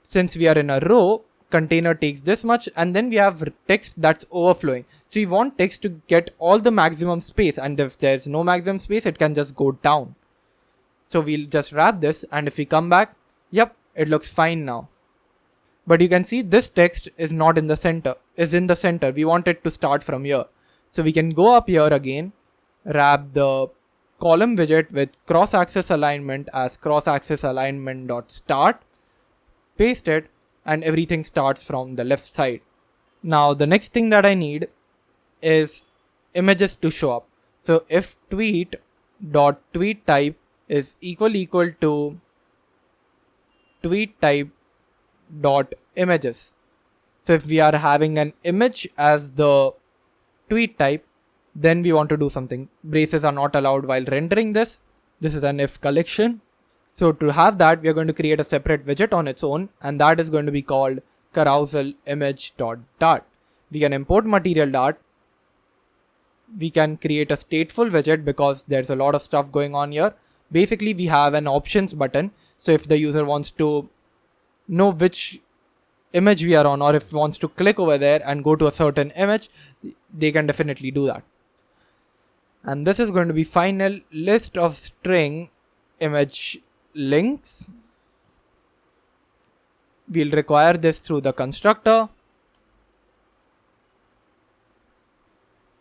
Since we are in a row, container takes this much, and then we have text that's overflowing. So we want text to get all the maximum space, and if there's no maximum space, it can just go down. So we'll just wrap this, and if we come back, yep, it looks fine now. But you can see this text is not in the center, is in the center. We want it to start from here. So we can go up here again, wrap the column widget with cross-axis alignment as cross-axis alignment.start, paste it, and everything starts from the left side. Now the next thing that I need is images to show up. So if tweet.tweetType is equal to tweetType.images. So if we are having an image as the tweet type, then we want to do something. Braces are not allowed while rendering this. This is an if collection. So to have that, we are going to create a separate widget on its own, and that is going to be called Carousel image.dart. We can import material dart. We can create a stateful widget because there's a lot of stuff going on here. Basically, we have an options button. So if the user wants to know which image we are on, or if wants to click over there and go to a certain image, they can definitely do that. And this is going to be final list of string image links. We'll require this through the constructor.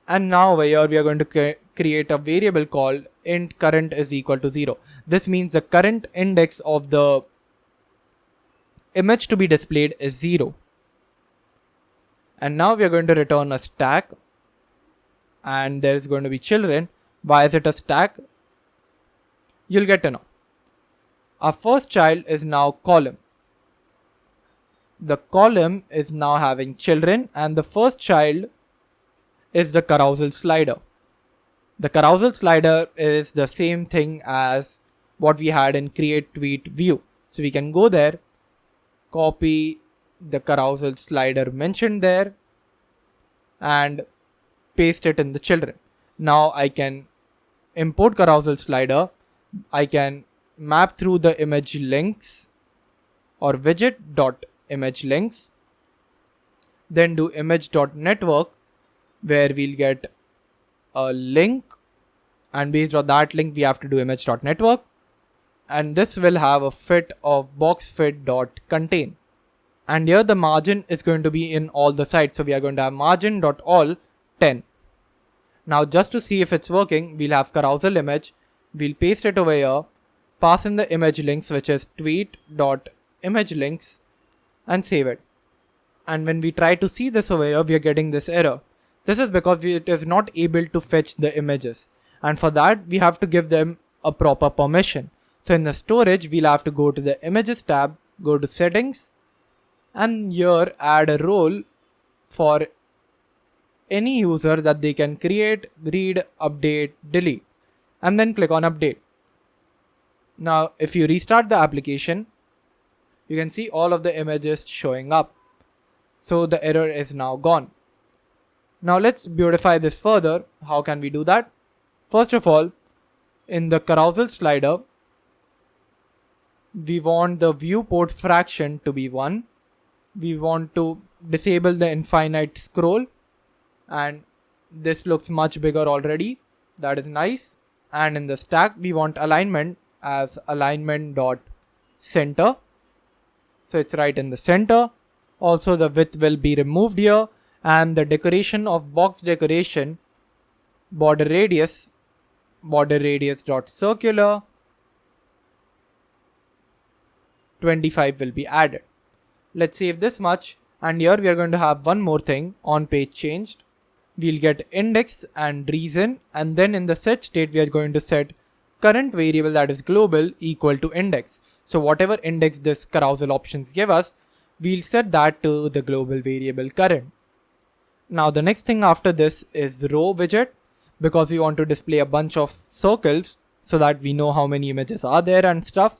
And now over here we are going to create a variable called int current is equal to 0. This means the current index of the image to be displayed is 0. And now we are going to return a stack, and there is going to be children. Why is it a stack? You'll get to know. Our first child is now column. The column is now having children, and the first child is the carousel slider. The carousel slider is the same thing as what we had in create tweet view. So we can go there, copy the carousel slider mentioned there, and paste it in the children. Now I can import carousel slider. I can map through the image links or widget.image links, then do image.network, where we'll get a link, and based on that link we have to do image.network, and this will have a fit of boxfit.contain. And here the margin is going to be in all the sites, so we are going to have margin.all 10. Now just to see if it's working, we'll have carousel image, we'll paste it over here, pass in the image links, which is tweet.imagelinks, and save it. And when we try to see this over here, we are getting this error. This is because it is not able to fetch the images, and for that we have to give them a proper permission. So in the storage, we'll have to go to the images tab, go to settings, and here add a role for any user that they can create, read, update, delete, and then click on update. Now if you restart the application, you can see all of the images showing up. So the error is now gone. Now let's beautify this further. How can we do that? First of all, in the carousel slider, we want the viewport fraction to be 1. We want to disable the infinite scroll, and this looks much bigger already. That is nice. And in the stack, we want alignment as alignment.center. So it's right in the center. Also the width will be removed here, and the decoration of box decoration, border radius dot circular 25 will be added. Let's save this much, and here we are going to have one more thing on page changed. We'll get index and reason, and then in the set state we are going to set current variable, that is global, equal to index. So whatever index this carousel options give us, we'll set that to the global variable current. Now the next thing after this is row widget, because we want to display a bunch of circles so that we know how many images are there and stuff.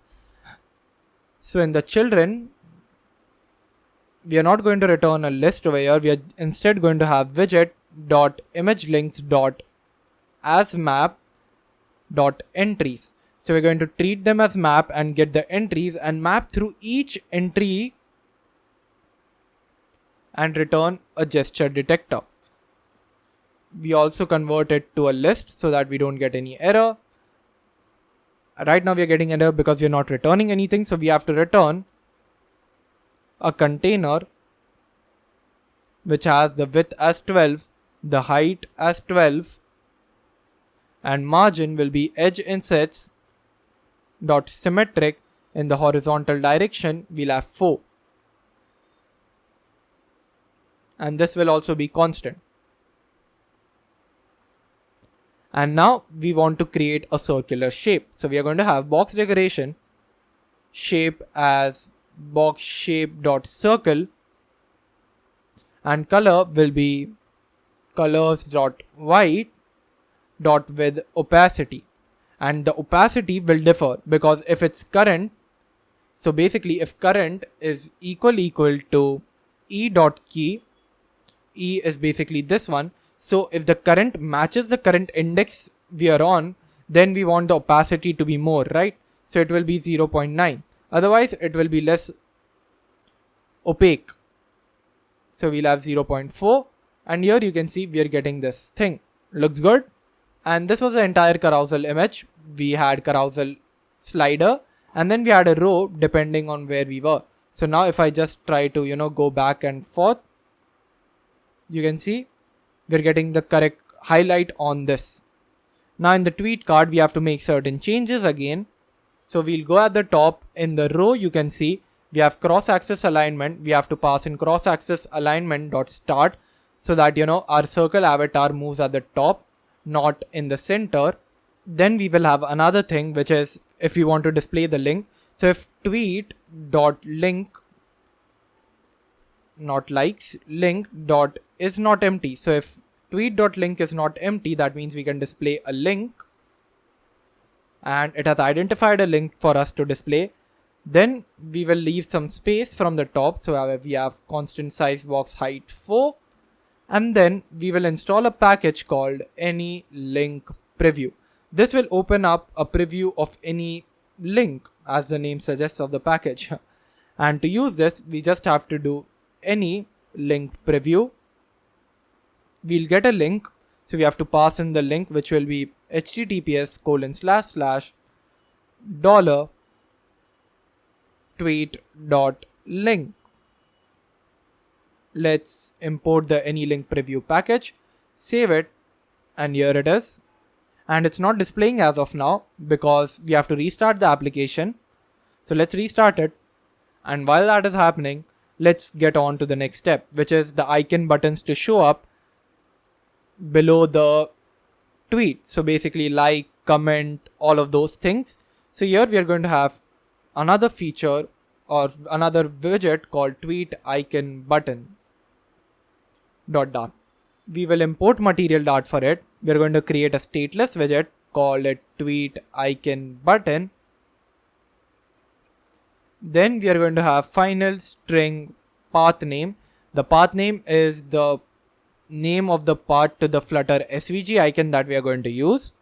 So in the children, we are not going to return a list over here. We are instead going to have widget.imagelinks.asMap.entries. So we're going to treat them as map and get the entries and map through each entry and return a gesture detector. We also convert it to a list so that we don't get any error. Right now we are getting error because we are not returning anything, so we have to return a container which has the width as 12, the height as 12, and margin will be edge insets dot symmetric. In the horizontal direction we'll have 4, and this will also be constant. And now we want to create a circular shape, so we are going to have box decoration shape as box shape dot circle, and color will be colors dot white dot with opacity, and the opacity will differ because if it's current, so basically if current is equal to e dot key, e is basically this one. So if the current matches the current index we are on, then we want the opacity to be more, right? So it will be 0.9. Otherwise it will be less opaque. So we'll have 0.4, and here you can see we are getting this thing. Looks good. And this was the entire carousel image. We had carousel slider, and then we had a row depending on where we were. So now if I just try to, go back and forth, you can see we're getting the correct highlight on this. Now in the tweet card, we have to make certain changes again. So we'll go at the top in the row. You can see we have cross-axis alignment. We have to pass in cross-axis alignment dot start so that our circle avatar moves at the top, not in the center. Then we will have another thing, which is if we want to display the link. So if tweet dot link, not likes, link dot is not empty. So if tweet dot link is not empty, that means we can display a link, and it has identified a link for us to display. Then we will leave some space from the top. So we have constant size box height 4. And then we will install a package called any link preview. This will open up a preview of any link, as the name suggests, of the package. And to use this, we just have to do any link preview. We'll get a link. So we have to pass in the link, which will be https://$tweet.link. Let's import the any link preview package, save it, and here it is. And it's not displaying as of now because we have to restart the application. So let's restart it. And while that is happening, let's get on to the next step, which is the icon buttons to show up below the tweet. So basically like, comment, all of those things. So here we are going to have another feature or another widget called tweet icon button dot. We will import material dart for it. We're going to create a stateless widget, call it tweet icon button. Then we are going to have final string path name. The path name is the name of the path to the Flutter SVG icon that we are going to use.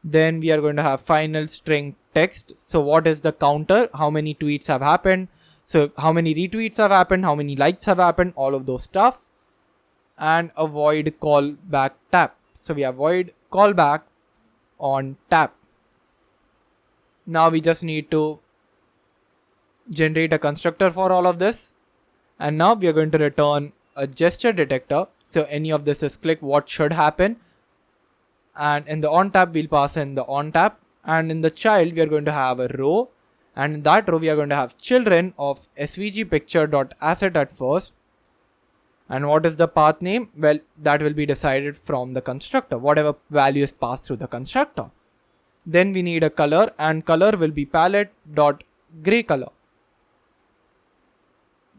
Then we are going to have final string text. So what is the counter? How many tweets have happened? So how many retweets have happened? How many likes have happened? All of those stuff. And a void callback tap. So we have void callback on tap. Now we just need to generate a constructor for all of this. And now we are going to return a gesture detector. So any of this is click what should happen. And in the on tab, we'll pass in the on tab. And in the child, we are going to have a row. And in that row, we are going to have children of svg picture.asset at first. And what is the path name? Well, that will be decided from the constructor, whatever value is passed through the constructor. Then we need a color, and color will be palette.gray color.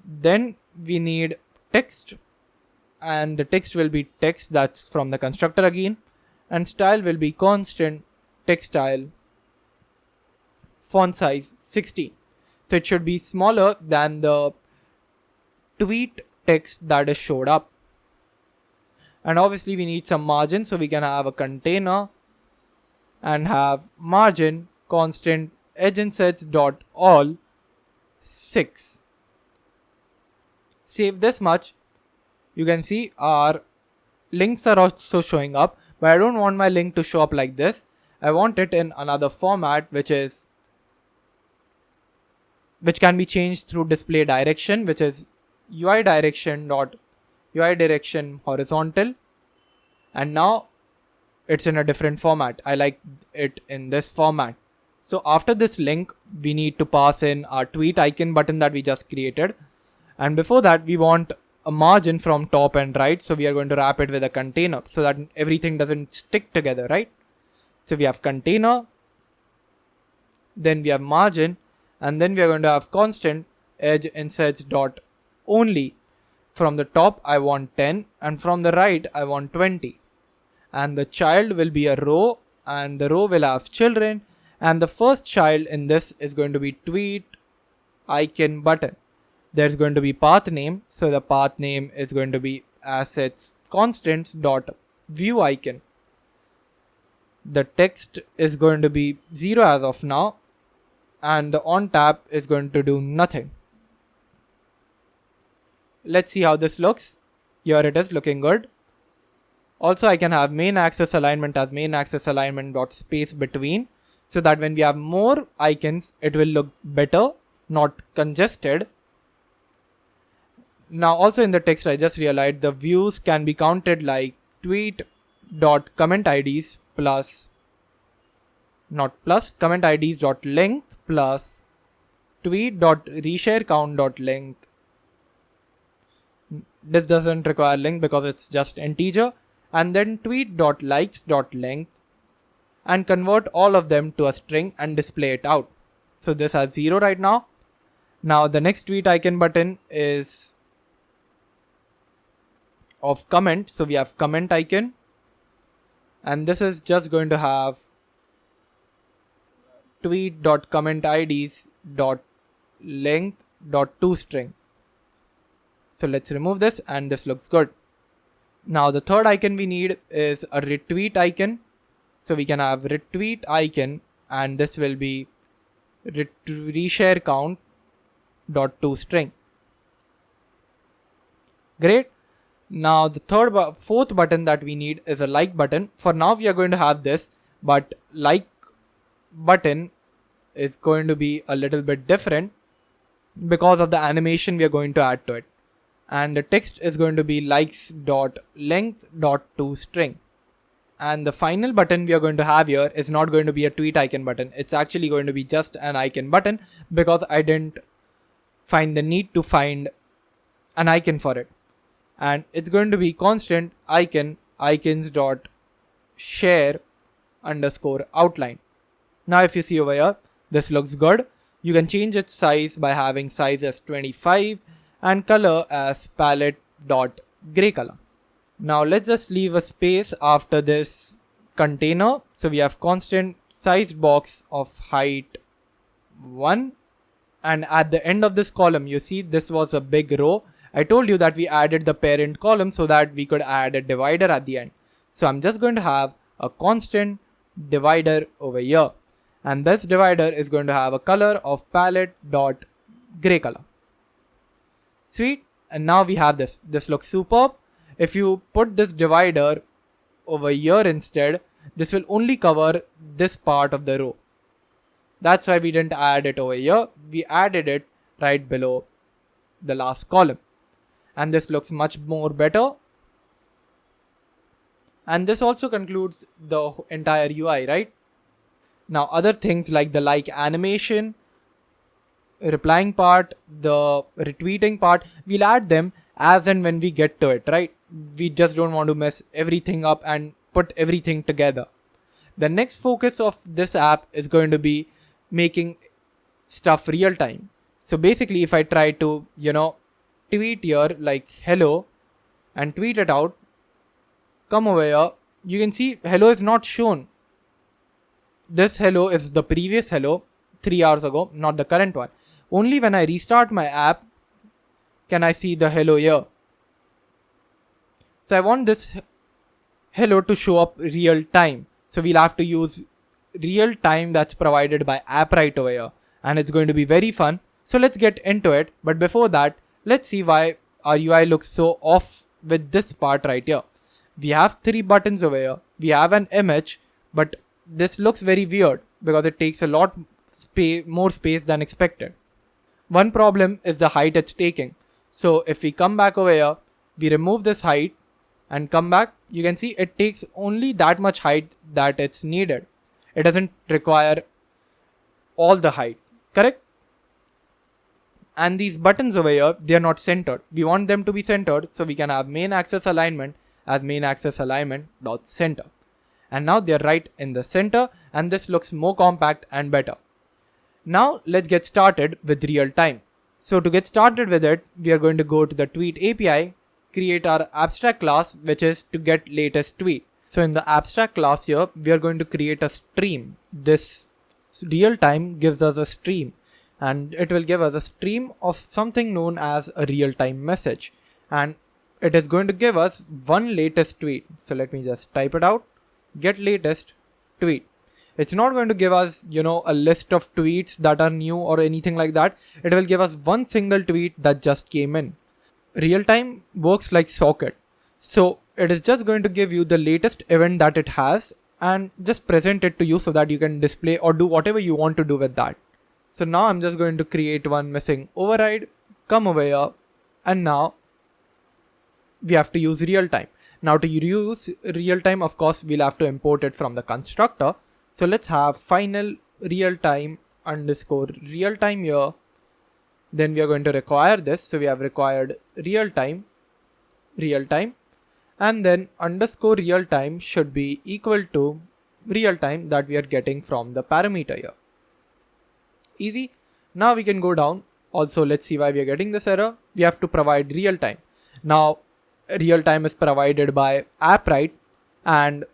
Then we need text, and the text will be text that's from the constructor again. And style will be constant text style, font size 16. So it should be smaller than the tweet text that is showed up. And obviously we need some margin, so we can have a container and have margin constant edgeinsets.all 6. Save this much. You can see our links are also showing up, but I don't want my link to show up like this. I want it in another format, which can be changed through display direction, which is UI direction horizontal. And now it's in a different format. I like it in this format. So after this link, we need to pass in our tweet icon button that we just created. And before that, we want a margin from top and right. So we are going to wrap it with a container so that everything doesn't stick together, right? So we have container, then we have margin, and then we are going to have constant edgeinsets.only. From the top, I want 10, and from the right, I want 20. And the child will be a row, and the row will have children, and the first child in this is going to be tweet icon button. There's going to be path name, so the path name is going to be assets constants dot view icon. The text is going to be 0 as of now, and the on tab is going to do nothing. Let's see how this looks. Here it is looking good. Also, I can have main axis alignment as main axis alignment dot space between, so that when we have more icons, it will look better, not congested. Now also in the text, I just realized the views can be counted like tweet dot comment IDs plus, not plus, comment IDs dot length plus tweet dot reshare count dot length. This doesn't require length because it's just integer, and then tweet dot likes dot length, and convert all of them to a string and display it out. So this has 0 right now. Now the next tweet icon button is of comment. So we have comment icon, and this is just going to have tweet dot comment IDs dot length dot toString. So let's remove this, and this looks good. Now the third icon we need is a retweet icon. So we can have retweet icon, and this will be reshare count dot toString. Great. Now the fourth button that we need is a like button. For now we are going to have this, but like button is going to be a little bit different because of the animation we are going to add to it. And the text is going to be likes dot length dot toString. And the final button we are going to have here is not going to be a tweet icon button. It's actually going to be just an icon button because I didn't find the need to find an icon for it. And it's going to be constant icons dot share underscore outline. Now if you see over here, this looks good. You can change its size by having size as 25 and color as palette dot gray color. Now let's just leave a space after this container. So we have constant size box of height 1, and at the end of this column, you see this was a big row. I told you that we added the parent column so that we could add a divider at the end. So I'm just going to have a constant divider over here, and this divider is going to have a color of palette dot gray color. Sweet. And now we have this. This looks superb. If you put this divider over here instead, this will only cover this part of the row. That's why we didn't add it over here. We added it right below the last column. And this looks much more better. And this also concludes the entire UI, right? Now other things like the like animation, replying part, the retweeting part, we'll add them as and when we get to it, right? We just don't want to mess everything up and put everything together. The next focus of this app is going to be making stuff real time. So basically if I try to, tweet here like hello and tweet it out, come over here, you can see hello is not shown. This hello is the previous hello 3 hours ago, not the current one. Only when I restart my app can I see the hello here. So I want this hello to show up real time. So we'll have to use real time that's provided by Appwrite over here, and it's going to be very fun. So let's get into it. But before that, let's see why our UI looks so off with this part right here. We have 3 buttons over here. We have an image, but this looks very weird because it takes a lot more space than expected. One problem is the height it's taking. So if we come back over here, we remove this height and come back, you can see it takes only that much height that it's needed. It doesn't require all the height, correct? And these buttons over here, they are not centered. We want them to be centered, so we can have main axis alignment as main axis alignment dot center. And now they're right in the center, and this looks more compact and better. Now let's get started with real time. So to get started with it, we are going to go to the tweet API, create our abstract class, which is to get latest tweet. So in the abstract class here, we are going to create a stream. This real time gives us a stream, and it will give us a stream of something known as a real time message. And it is going to give us one latest tweet. So let me just type it out. Get latest tweet. It's not going to give us, a list of tweets that are new or anything like that. It will give us one single tweet that just came in. Realtime works like socket. So it is just going to give you the latest event that it has and just present it to you so that you can display or do whatever you want to do with that. So now I'm just going to create one missing override, come over here, and now we have to use realtime. Now to use realtime, of course, we'll have to import it from the constructor. So let's have final realtime underscore realtime here. Then we are going to require this. So we have required realtime, and then underscore realtime should be equal to realtime that we are getting from the parameter here. Easy. Now we can go down. Also, let's see why we are getting this error. We have to provide realtime. Now, realtime is provided by Appwrite, and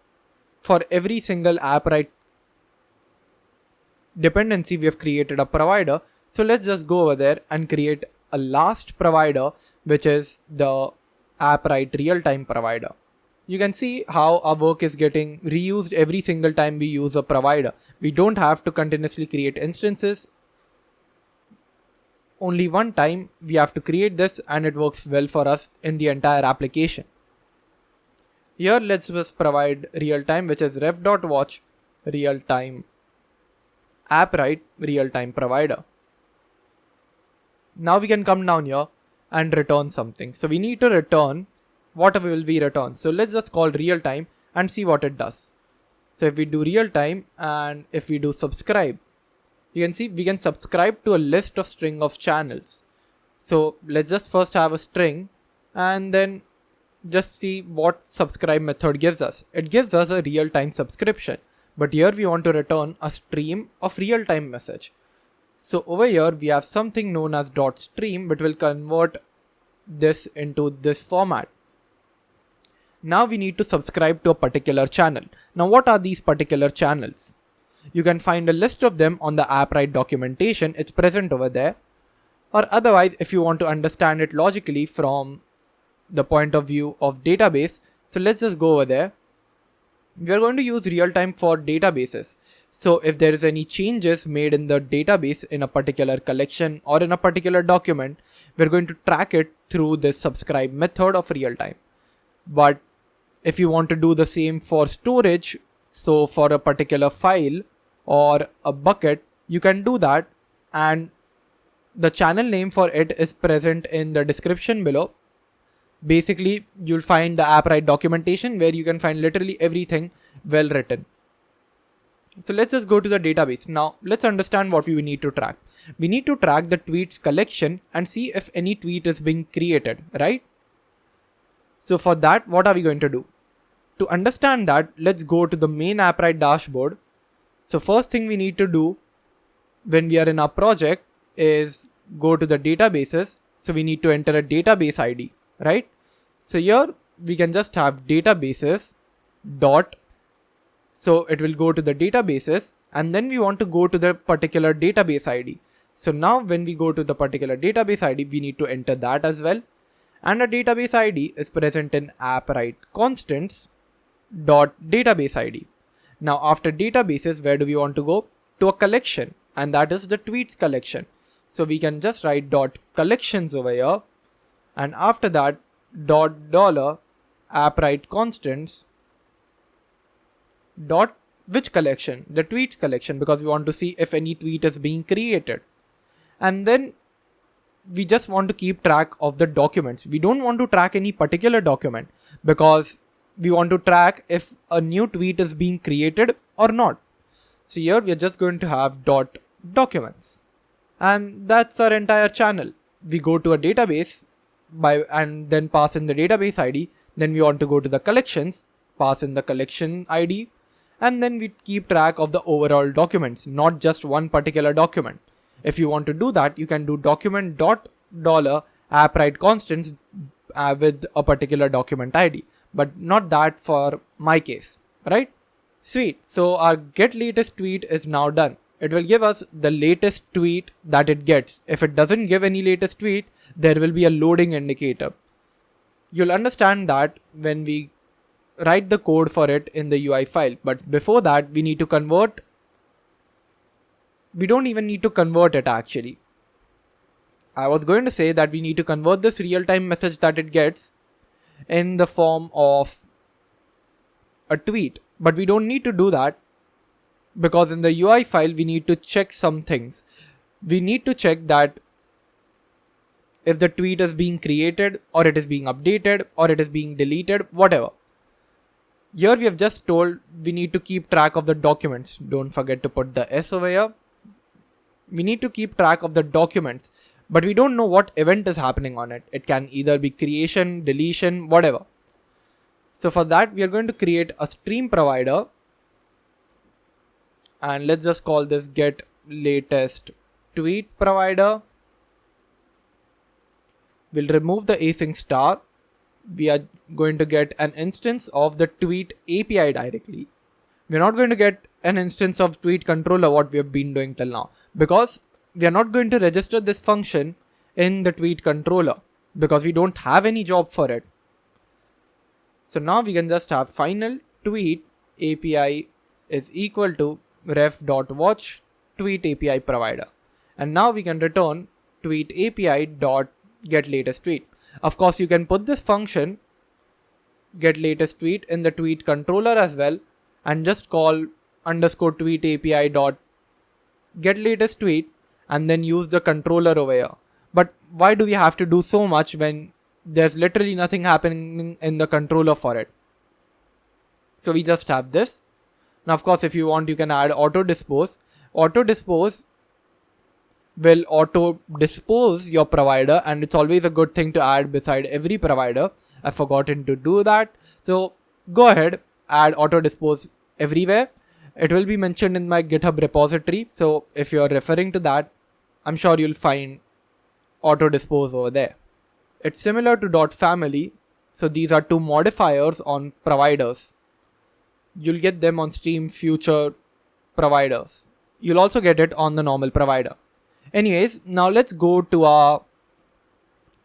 for every single Appwrite dependency, we have created a provider. So let's just go over there and create a last provider, which is the Appwrite realtime provider. You can see how our work is getting reused every single time we use a provider. We don't have to continuously create instances. Only one time we have to create this and it works well for us in the entire application. Here let's just provide realtime, which is ref.watch realtime Appwrite realtime provider. Now we can come down here and return something. So we need to return whatever will be returned. So let's just call realtime and see what it does. So if we do realtime and if we do subscribe, you can see we can subscribe to a list of string of channels. So let's just first have a string and then just see what subscribe method gives us. It gives us a real-time subscription, but here we want to return a stream of real-time message. So over here we have something known as .stream, which will convert this into this format. Now we need to subscribe to a particular channel. Now what are these particular channels? You can find a list of them on the Appwrite documentation. It's present over there. Or otherwise, if you want to understand it logically from the point of view of database, so let's just go over there. We are going to use realtime for databases. So if there is any changes made in the database in a particular collection or in a particular document, we're going to track it through this subscribe method of realtime. But if you want to do the same for storage, so for a particular file or a bucket, you can do that, and the channel name for it is present in the description below. Basically, you'll find the Appwrite documentation where you can find literally everything well written. So let's just go to the database. Now let's understand what we need to track. We need to track the tweets collection and see if any tweet is being created, right? So for that, what are we going to do? To understand that, let's go to the main Appwrite dashboard. So first thing we need to do when we are in our project is go to the databases. So we need to enter a database ID, right? So here we can just have databases dot. So it will go to the databases and then we want to go to the particular database ID. So now when we go to the particular database ID, we need to enter that as well. And a database ID is present in Appwrite constants dot database ID. Now after databases, where do we want to go? To a collection, and that is the tweets collection. So we can just write dot collections over here, and after that $$ Appwrite constants dot which collection? The tweets collection, because we want to see if any tweet is being created. And then we just want to keep track of the documents. We don't want to track any particular document because we want to track if a new tweet is being created or not. So here we are just going to have dot documents, and that's our entire channel. We go to a database and then pass in the database ID. Then we want to go to the collections, pass in the collection ID, and then we keep track of the overall documents, not just one particular document. If you want to do that, you can do document dot $ Appwrite constants with a particular document ID, but not that for my case, right? Sweet. So our get latest tweet is now done. It will give us the latest tweet that it gets. If it doesn't give any latest tweet, there will be a loading indicator. You'll understand that when we write the code for it in the UI file. But before that, we need to convert. We don't even need to convert it actually. I was going to say that we need to convert this real-time message that it gets in the form of a tweet, but we don't need to do that because in the UI file we need to check some things. We need to check that if the tweet is being created or it is being updated or it is being deleted, whatever. Here we have just told we need to keep track of the documents. Don't forget to put the S over here. We need to keep track of the documents, but we don't know what event is happening on it. It can either be creation, deletion, whatever. So for that, we are going to create a stream provider, and let's just call this get latest tweet provider. We'll remove the async star. We are going to get an instance of the tweet API directly. We're not going to get an instance of tweet controller, what we have been doing till now, because we are not going to register this function in the tweet controller because we don't have any job for it. So now we can just have final tweet API is equal to ref.watch tweet API provider. And now we can return tweet API dot get latest tweet. Of course, you can put this function get latest tweet in the tweet controller as well and just call underscore tweet API dot get latest tweet and then use the controller over here. But why do we have to do so much when there's literally nothing happening in the controller for it? So we just have this. Now, of course, if you want, you can add auto dispose. Auto dispose will auto dispose your provider, and it's always a good thing to add beside every provider. I've forgotten to do that. So go ahead, add auto dispose everywhere. It will be mentioned in my GitHub repository. So if you're referring to that, I'm sure you'll find auto dispose over there. It's similar to .family. So these are two modifiers on providers. You'll get them on stream future providers. You'll also get it on the normal provider. Anyways, now let's go to our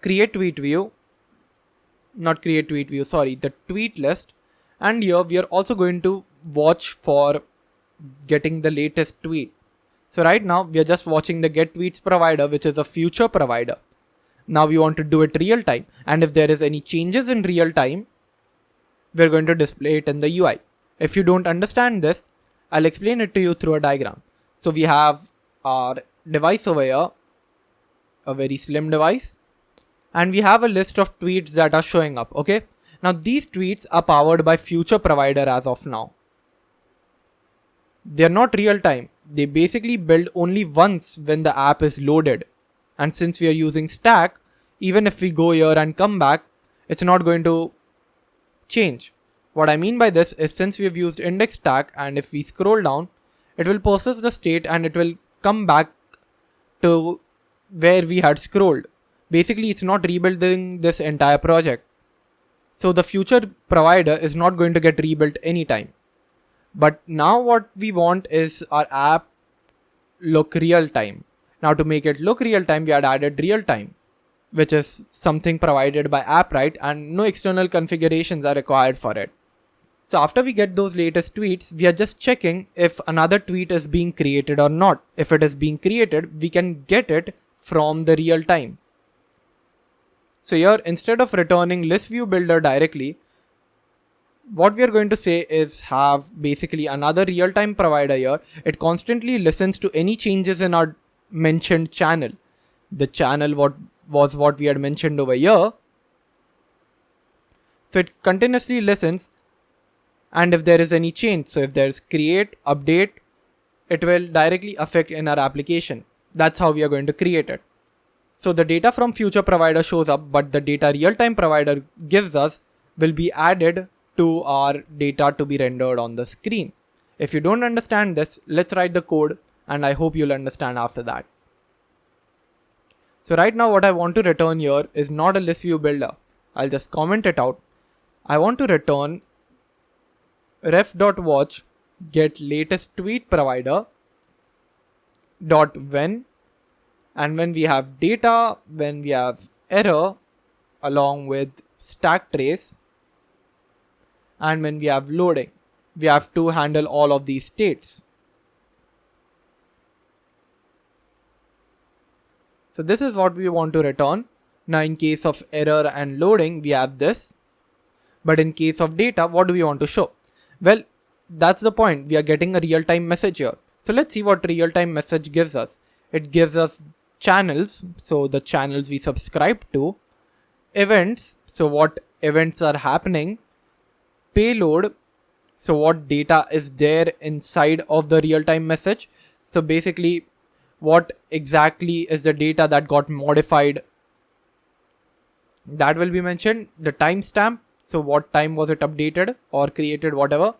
create tweet view. Not create tweet view, sorry, the tweet list. And here we are also going to watch for getting the latest tweet. So right now we are just watching the get tweets provider, which is a future provider. Now we want to do it real time. And if there is any changes in real time, we're going to display it in the UI. If you don't understand this, I'll explain it to you through a diagram. So we have our device over here, a very slim device, and we have a list of tweets that are showing up. Okay. Now these tweets are powered by future provider as of now. They're not real time. They basically build only once when the app is loaded. And since we are using stack, even if we go here and come back, it's not going to change. What I mean by this is since we have used index stack, and if we scroll down, it will persist the state and it will come back to where we had scrolled. Basically, it's not rebuilding this entire project. So the future provider is not going to get rebuilt anytime. But now what we want is our app look real time. Now to make it look real time, we had added real time, which is something provided by Appwrite, and no external configurations are required for it. So after we get those latest tweets, we are just checking if another tweet is being created or not. If it is being created, we can get it from the real time. So here, instead of returning list view builder directly, what we are going to say is have basically another real-time provider here. It constantly listens to any changes in our mentioned channel. The channel what we had mentioned over here. So it continuously listens, and if there is any change, so if there's create, update, it will directly affect in our application. That's how we are going to create it. So the data from future provider shows up, but the data real-time provider gives us will be added to our data to be rendered on the screen. If you don't understand this, let's write the code, and I hope you'll understand after that. So right now what I want to return here is not a list view builder. I'll just comment it out. I want to return ref.watch get latest tweet provider dot when, and when we have data, when we have error along with stack trace, and when we have loading, we have to handle all of these states. So this is what we want to return. Now in case of error and loading, we have this. But in case of data, what do we want to show? Well, that's the point. We are getting a real-time message here. So let's see what real-time message gives us. It gives us channels. So the channels we subscribe to. Events. So what events are happening. Payload. So what data is there inside of the real-time message. So basically, what exactly is the data that got modified? That will be mentioned. The timestamp. So what time was it updated or created, whatever.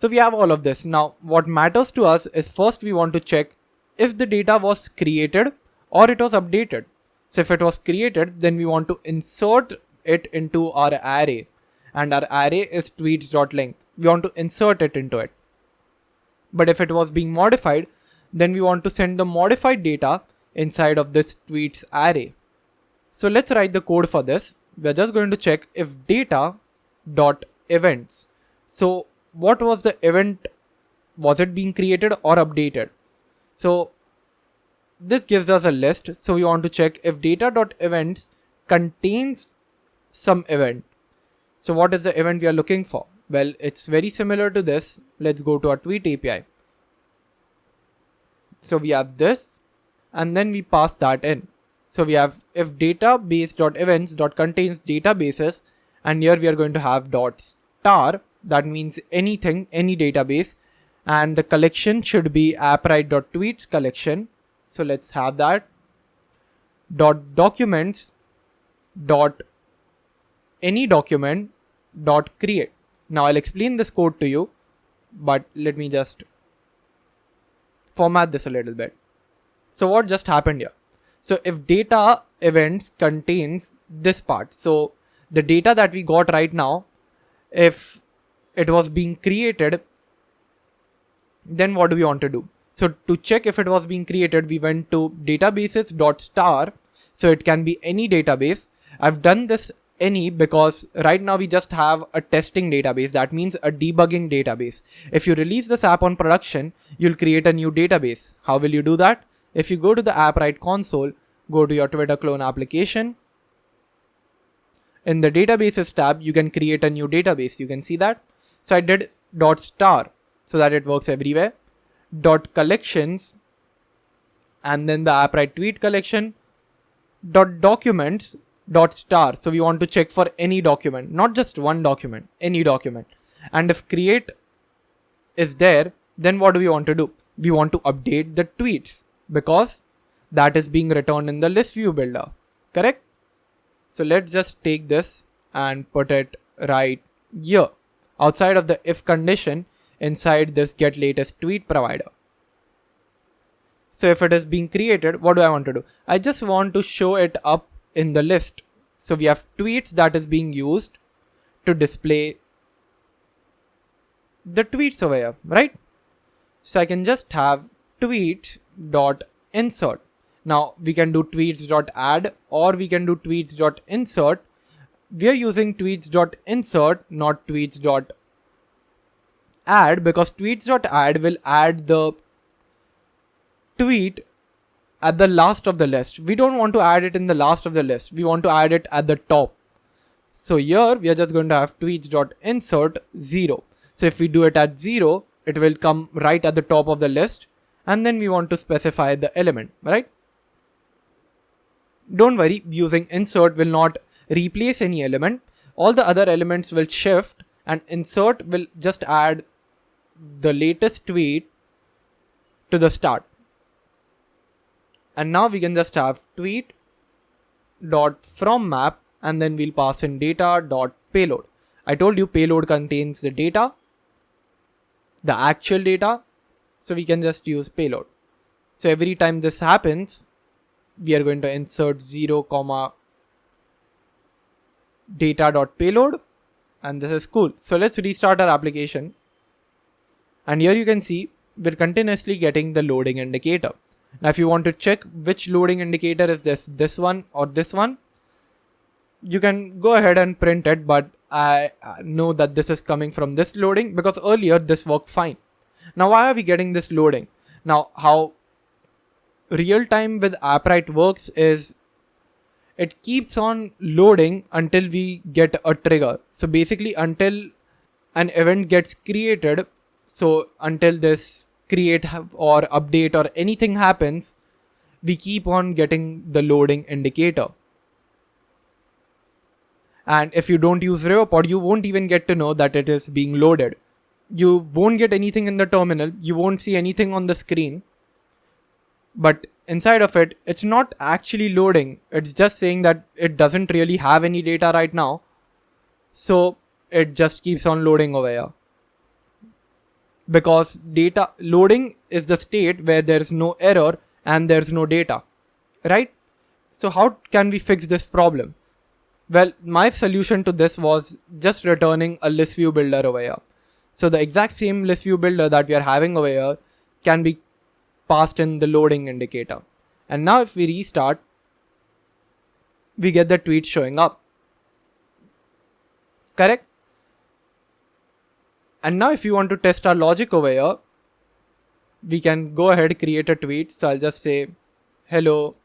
So we have all of this. Now what matters to us is first we want to check if the data was created or it was updated. So if it was created, then we want to insert it into our array, and our array is tweets.length. We want to insert it into it. But if it was being modified, then we want to send the modified data inside of this tweets array. So let's write the code for this. We're just going to check if data dot events. So what was the event? Was it being created or updated? So this gives us a list. So we want to check if data dot events contains some event. So what is the event we are looking for? Well, it's very similar to this. Let's go to our tweet API. So we have this, and then we pass that in. So we have if database.events.contains databases, and here we are going to have .star. That means anything, any database, and the collection should be Appwrite.tweets collection. So let's have that. .documents. Any document. .create. Now I'll explain this code to you, but let me just format this a little bit. So what just happened here? So if data events contains this part, so the data that we got right now, if it was being created, then what do we want to do? So to check if it was being created, we went to databases.star. So it can be any database. I've done this any because right now we just have a testing database. That means a debugging database. If you release this app on production, you'll create a new database. How will you do that? If you go to the Appwrite console, go to your Twitter clone application. In the databases tab, you can create a new database. You can see that. So I did .star so that it works everywhere. .collections, and then the Appwrite tweet collection. .documents. .star. So we want to check for any document, not just one document, any document. And if create is there, then what do we want to do? We want to update the tweets, because that is being returned in the list view builder, correct? So let's just take this and put it right here, outside of the if condition, inside this get latest tweet provider. So if it is being created, what do I want to do? I just want to show it up in the list. So we have tweets that is being used to display the tweets over here, right? So I can just have tweet.insert. Now we can do tweets.add or we can do tweets.insert. We are using tweets.insert, not tweets.add, because tweets.add will add the tweet at the last of the list. We don't want to add it in the last of the list. We want to add it at the top. So here we are just going to have tweets.insert 0. So if we do it at 0, it will come right at the top of the list. And then we want to specify the element, right? Don't worry, using insert will not replace any element. All the other elements will shift, and insert will just add the latest tweet to the start. And now we can just have tweet dot from map, and then we'll pass in data dot payload. I told you payload contains the data, the actual data. So we can just use payload. So every time this happens, we are going to insert 0, data dot payload, and this is cool. So let's restart our application. And here you can see we're continuously getting the loading indicator. Now if you want to check which loading indicator is this one or this one, you can go ahead and print it, but I know that this is coming from this loading because earlier this worked fine. Now why are we getting this loading? Now how Realtime with Appwrite works is it keeps on loading until we get a trigger. So basically until an event gets created, so until this create or update or anything happens, we keep on getting the loading indicator. And if you don't use Riverpod, you won't even get to know that it is being loaded. You won't get anything in the terminal, you won't see anything on the screen. But inside of it, it's not actually loading. It's just saying that it doesn't really have any data right now. So it just keeps on loading over here. Because data loading is the state where there's no error and there's no data, right? So how can we fix this problem? Well, my solution to this was just returning a list view builder over here. So the exact same list view builder that we are having over here can be passed in the loading indicator. And now if we restart, we get the tweet showing up. Correct? And now if you want to test our logic over here, we can go ahead, create a tweet. So I'll just say, hello,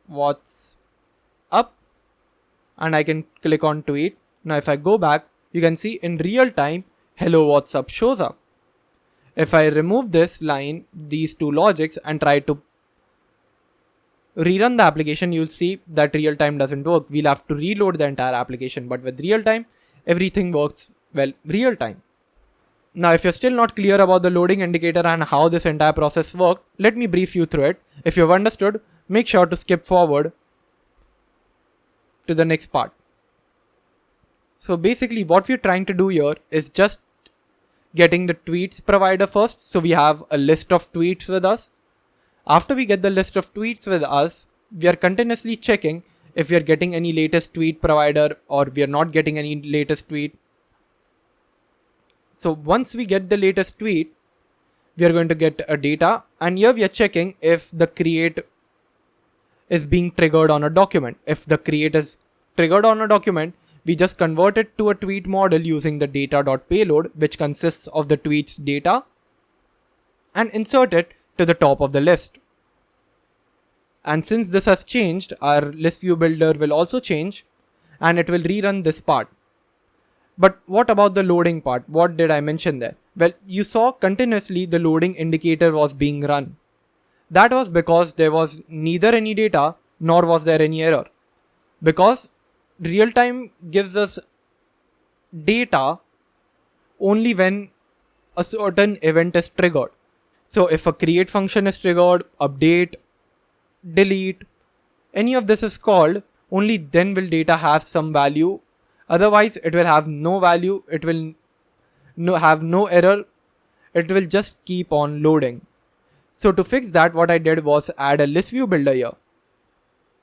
what's up? And I can click on tweet. Now if I go back, you can see in real time, hello, what's up shows up. If I remove this line, these two logics, and try to rerun the application, you'll see that real time doesn't work. We'll have to reload the entire application. But with real time, everything works well real time. Now, if you're still not clear about the loading indicator and how this entire process worked, let me brief you through it. If you've understood, make sure to skip forward to the next part. So basically what we're trying to do here is just getting the tweets provider first. So we have a list of tweets with us. After we get the list of tweets with us, we are continuously checking if we are getting any latest tweet provider or we are not getting any latest tweet. So once we get the latest tweet, we are going to get a data, and here we are checking if the create is being triggered on a document. If the create is triggered on a document, we just convert it to a tweet model using the data.payload, which consists of the tweet's data, and insert it to the top of the list. And since this has changed, our list view builder will also change and it will rerun this part. But what about the loading part? What did I mention there? Well, you saw continuously the loading indicator was being run. That was because there was neither any data nor was there any error. Because real-time gives us data only when a certain event is triggered. So if a create function is triggered, update, delete, any of this is called, only then will data have some value. Otherwise, it will have no value, it will have no error, it will just keep on loading. So to fix that, what I did was add a list view builder here.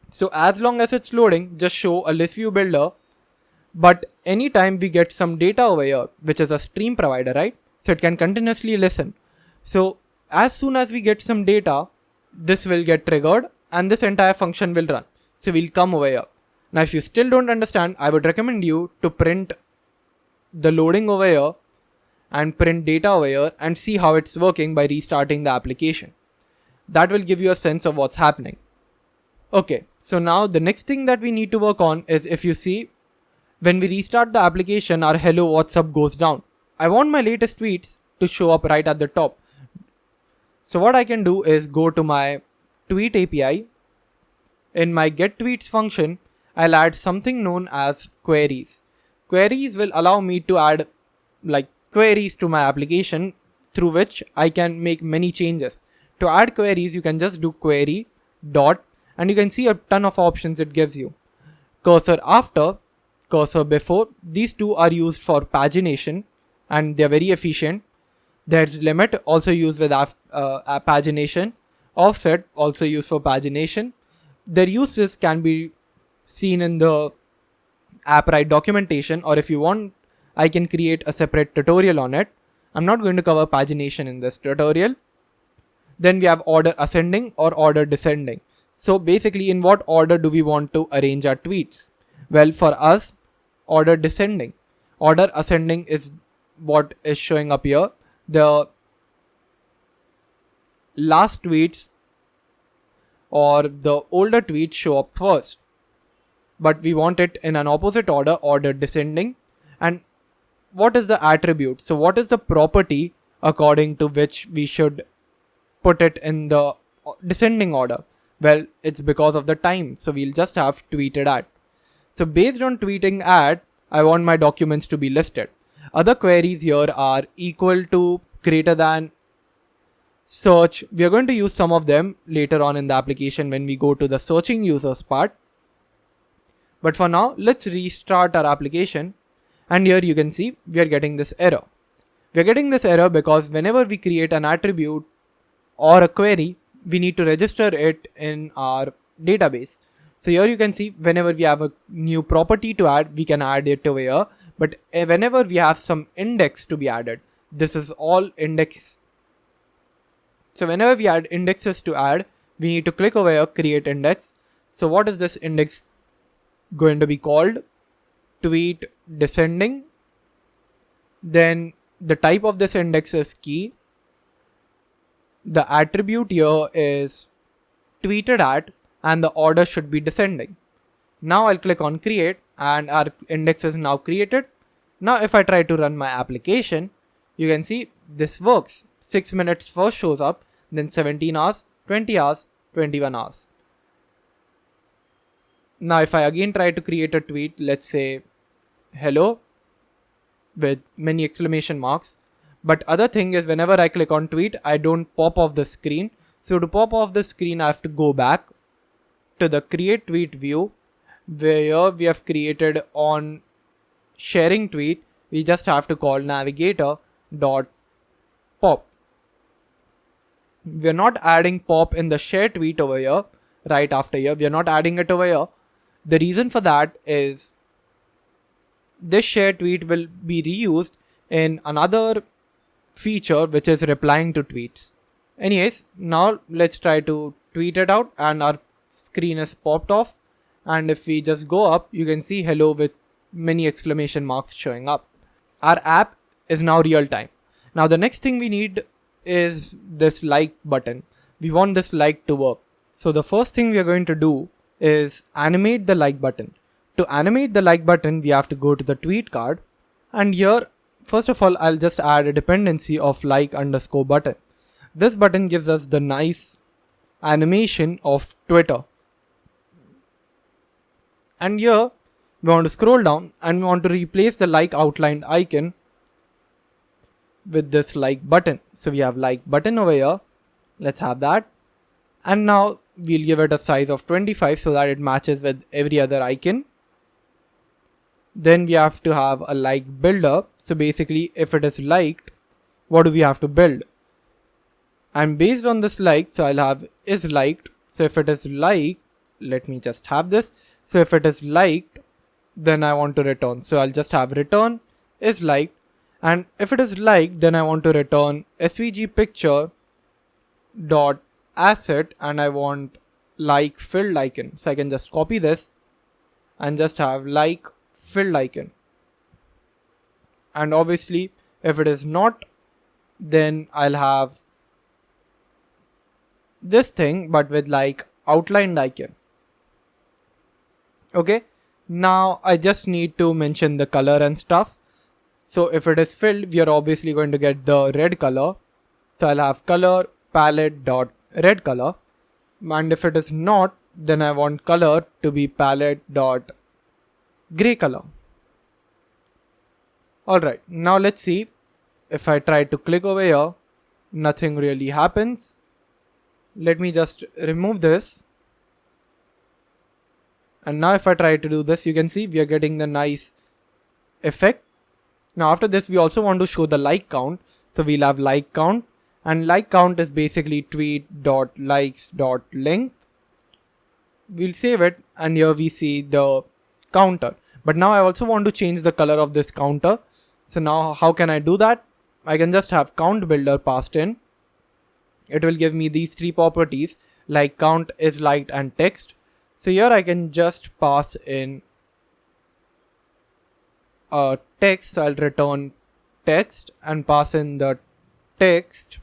So as long as it's loading, just show a list view builder. But anytime we get some data over here, which is a stream provider, right? So it can continuously listen. So as soon as we get some data, this will get triggered and this entire function will run. So we'll come over here. Now, if you still don't understand, I would recommend you to print the loading over here and print data over here and see how it's working by restarting the application. That will give you a sense of what's happening. Okay, so now the next thing that we need to work on is, if you see, when we restart the application, our hello what's up goes down. I want my latest tweets to show up right at the top. So what I can do is go to my tweet API. In my get tweets function, I'll add something known as queries. Queries will allow me to add queries to my application through which I can make many changes. To add queries, you can just do query dot and you can see a ton of options it gives you. Cursor after, cursor before, these two are used for pagination and they're very efficient. There's limit, also used with pagination. Offset, also used for pagination. Their uses can be seen in the Appwrite documentation, or if you want, I can create a separate tutorial on it. I'm not going to cover pagination in this tutorial. Then we have order ascending or order descending. So basically, in what order do we want to arrange our tweets? Well, for us, order descending. Order ascending is what is showing up here. The last tweets or the older tweets show up first. But we want it in an opposite order, order descending. And what is the attribute? So what is the property according to which we should put it in the descending order? Well, it's because of the time. So we'll just have tweeted at. So based on tweeting at, I want my documents to be listed. Other queries here are equal to, greater than, search. We are going to use some of them later on in the application when we go to the searching users part. But for now, let's restart our application. And here you can see we are getting this error. We are getting this error because whenever we create an attribute or a query, we need to register it in our database. So here you can see whenever we have a new property to add, we can add it over here. But whenever we have some index to be added, this is all index. So whenever we add indexes to add, we need to click over here, create index. So what is this index going to be called? Tweet descending. Then the type of this index is key. The attribute here is tweeted at, and the order should be descending. Now I'll click on create and our index is now created. Now if I try to run my application, you can see this works. 6 minutes first shows up, then 17 hours, 20 hours, 21 hours. Now if I again try to create a tweet, let's say hello with many exclamation marks. But other thing is whenever I click on tweet, I don't pop off the screen. So to pop off the screen, I have to go back to the create tweet view, where we have created on sharing tweet. We just have to call navigator.pop. We're not adding pop in the share tweet over here, right after here. We're not adding it over here. The reason for that is this share tweet will be reused in another feature, which is replying to tweets. Anyways, now let's try to tweet it out and our screen is popped off. And if we just go up, you can see hello with many exclamation marks showing up. Our app is now real time. Now the next thing we need is this like button. We want this like to work. So the first thing we are going to do is animate the like button. To animate the like button, we have to go to the tweet card. And here, first of all, I'll just add a dependency of like underscore button. This button gives us the nice animation of Twitter. And here, we want to scroll down and we want to replace the like outlined icon with this like button. So we have like button over here. Let's have that. And now we'll give it a size of 25 so that it matches with every other icon. Then we have to have a like builder. So basically, if it is liked, what do we have to build? And based on this like, so I'll have is liked. So if it is liked, let me just have this. So if it is liked, then I want to return. So I'll just have return is liked. And if it is liked, then I want to return svg picture dot asset and I want like filled icon. So I can just copy this and just have like filled icon. And obviously if it is not, then I'll have this thing but with like outlined icon. Okay, now I just need to mention the color and stuff. So if it is filled, we are obviously going to get the red color. So I'll have color palette dot red color. And if it is not, then I want color to be palette dot gray color. Alright, now let's see. If I try to click over here, nothing really happens. Let me just remove this. And now if I try to do this, you can see we are getting the nice effect. Now after this, we also want to show the like count. So we'll have like count, and like count is basically tweet.likes.length. We'll save it, and here we see the counter. But now I also want to change the color of this counter. So now how can I do that? I can just have count builder passed in. It will give me these three properties like count, is liked, and text. So here I can just pass in text. So I'll return text and pass in the text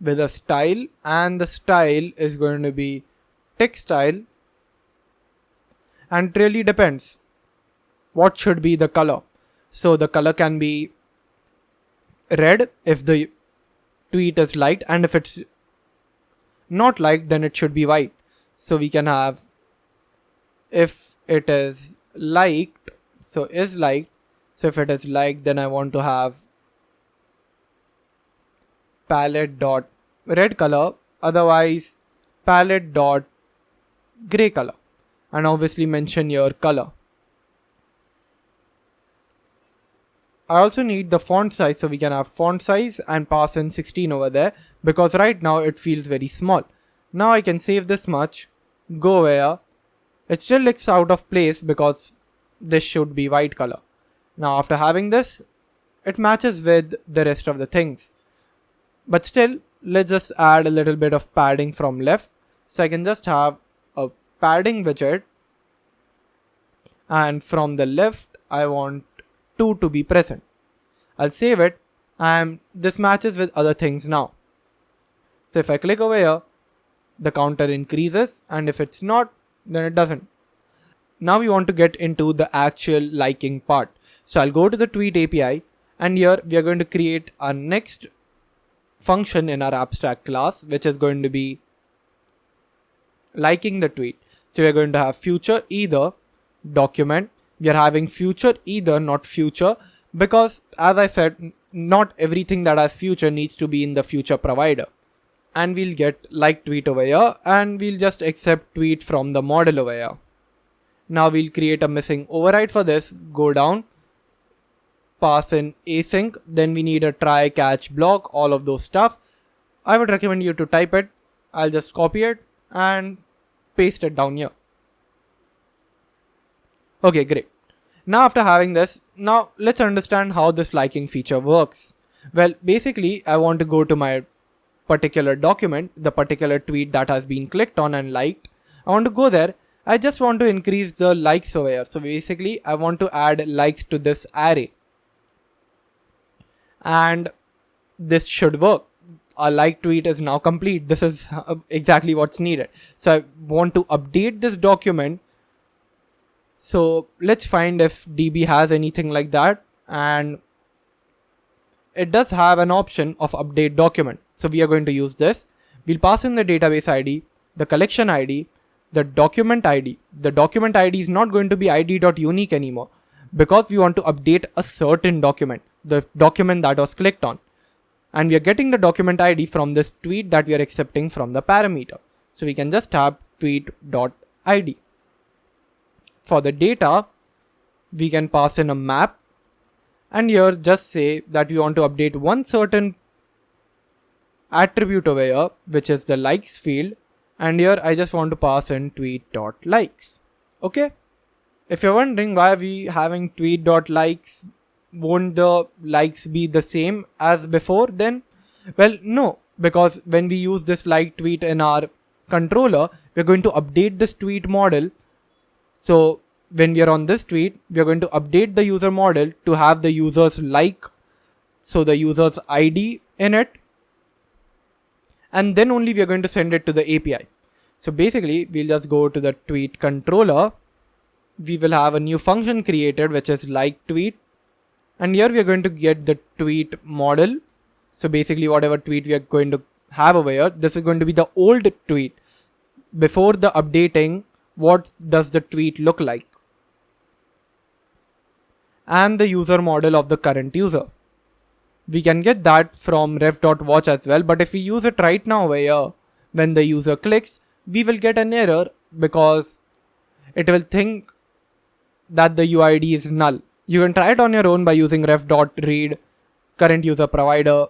with a style, and the style is going to be text style, and it really depends what should be the color. So the color can be red if the tweet is liked, and if it's not liked, then it should be white. So we can have, if it is liked, so is liked. So if it is liked, then I want to have palette dot red color, otherwise palette dot gray color, and obviously mention your color. I also need the font size, so we can have font size and pass in 16 over there, because right now it feels very small. Now I can save this much, go where it still looks out of place because this should be white color. Now after having this, it matches with the rest of the things. But still, let's just add a little bit of padding from left. So I can just have a padding widget, and from the left I want 2 to be present. I'll save it, and this matches with other things now. So if I click over here, the counter increases, and if it's not, then it doesn't. Now we want to get into the actual liking part. So I'll go to the tweet API, and here we are going to create our next function in our abstract class, which is going to be liking the tweet. So we're going to have future either document. We are having future either, not future, because as I said, not everything that has future needs to be in the future provider. And we'll get like tweet over here, and we'll just accept tweet from the model over here. Now we'll create a missing override for this, go down, pass in async, then we need a try, catch, block, all of those stuff. I would recommend you to type it. I'll just copy it and paste it down here. Okay, great. Now after having this, now let's understand how this liking feature works. Well, basically I want to go to my particular document, the particular tweet that has been clicked on and liked. I want to go there. I just want to increase the likes over here. So basically I want to add likes to this array. And this should work. Our like tweet is now complete. This is exactly what's needed. So I want to update this document. So let's find if DB has anything like that, and it does have an option of update document. So we are going to use this. We'll pass in the database ID, the collection ID, the document ID. The document ID is not going to be id.unique anymore, because we want to update a certain document, the document that was clicked on. And we are getting the document ID from this tweet that we are accepting from the parameter. So we can just tab tweet.id. For the data, we can pass in a map, and here just say that we want to update one certain attribute over here, which is the likes field, and here I just want to pass in tweet.likes. Okay. If you're wondering why are we having tweet.likes, won't the likes be the same as before then? Well, no, because when we use this like tweet in our controller, we're going to update this tweet model. So when we are on this tweet, we are going to update the user model to have the user's like, so the user's ID in it, and then only we are going to send it to the API. So basically we'll just go to the tweet controller. We will have a new function created, which is like tweet, and here we are going to get the tweet model. So basically whatever tweet we are going to have over here, this is going to be the old tweet. Before the updating, what does the tweet look like? And the user model of the current user. We can get that from ref.watch as well, but if we use it right now over here, when the user clicks, we will get an error because it will think that the UID is null. You can try it on your own by using ref.read current user provider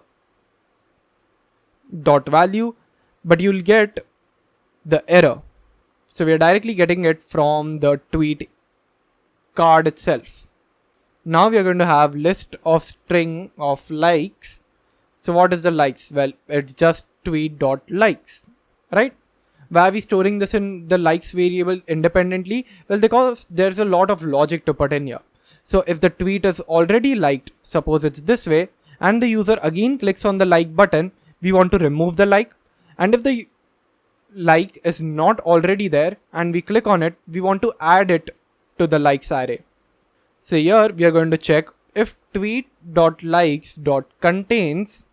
dot value, but you'll get the error. So we are directly getting it from the tweet card itself. Now we are going to have list of string of likes. So what is the likes? Well, it's just tweet.likes, right? Why are we storing this in the likes variable independently? Well, because there's a lot of logic to put in here. So if the tweet is already liked, suppose it's this way, and the user again clicks on the like button, we want to remove the like. And if the like is not already there and we click on it, we want to add it to the likes array. So here we are going to check if tweet.likes.contains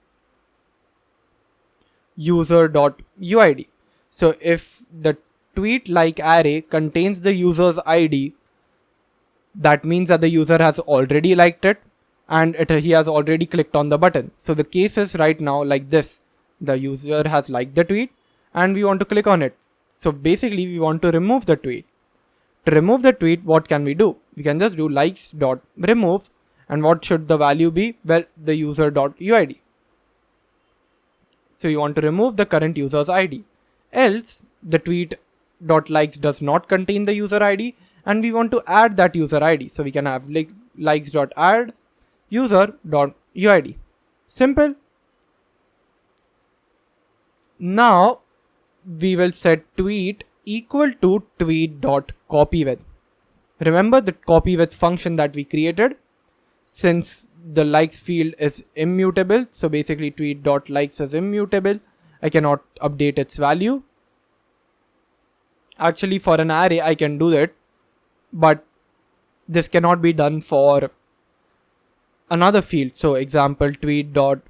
user.uid. So if the tweet like array contains the user's ID, that means that the user has already liked it and he has already clicked on the button. So the case is right now like this. The user has liked the tweet and we want to click on it. So basically we want to remove the tweet. To remove the tweet, what can we do? We can just do likes.remove, and what should the value be? Well, the user.uid. So you want to remove the current user's ID. Else, the tweet.likes does not contain the user ID and we want to add that user ID. So we can have likes.add user.uid. Simple. Now we will set tweet equal to tweet.copyWith. Remember the copyWith function that we created? Since the likes field is immutable, so basically tweet.likes is immutable, I cannot update its value. Actually, for an array I can do that, but this cannot be done for another field. So example tweet.id.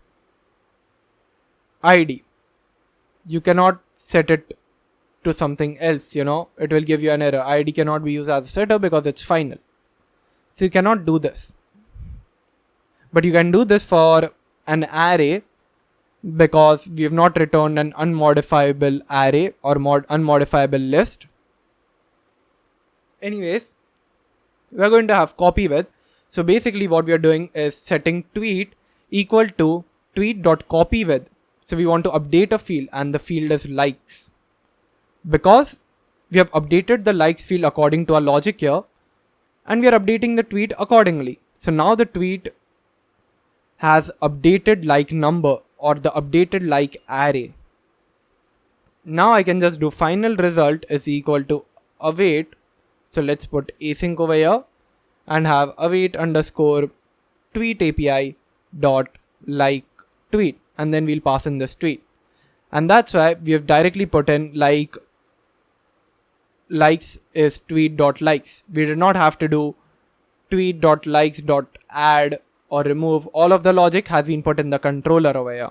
You cannot set it to something else, it will give you an error. ID cannot be used as a setter because it's final. So you cannot do this. But you can do this for an array because we have not returned an unmodifiable array or unmodifiable list. Anyways, we're going to have copyWith. So basically what we are doing is setting tweet equal to tweet.copyWith. So we want to update a field and the field is likes. Because we have updated the likes field according to our logic here and we are updating the tweet accordingly. So now the tweet has updated like number or the updated like array. Now I can just do final result is equal to await. So let's put async over here and have await underscore tweet API dot like tweet, and then we'll pass in this tweet. And that's why we have directly put in likes is tweet.likes. We did not have to do tweet.likes.add or remove. All of the logic has been put in the controller over here.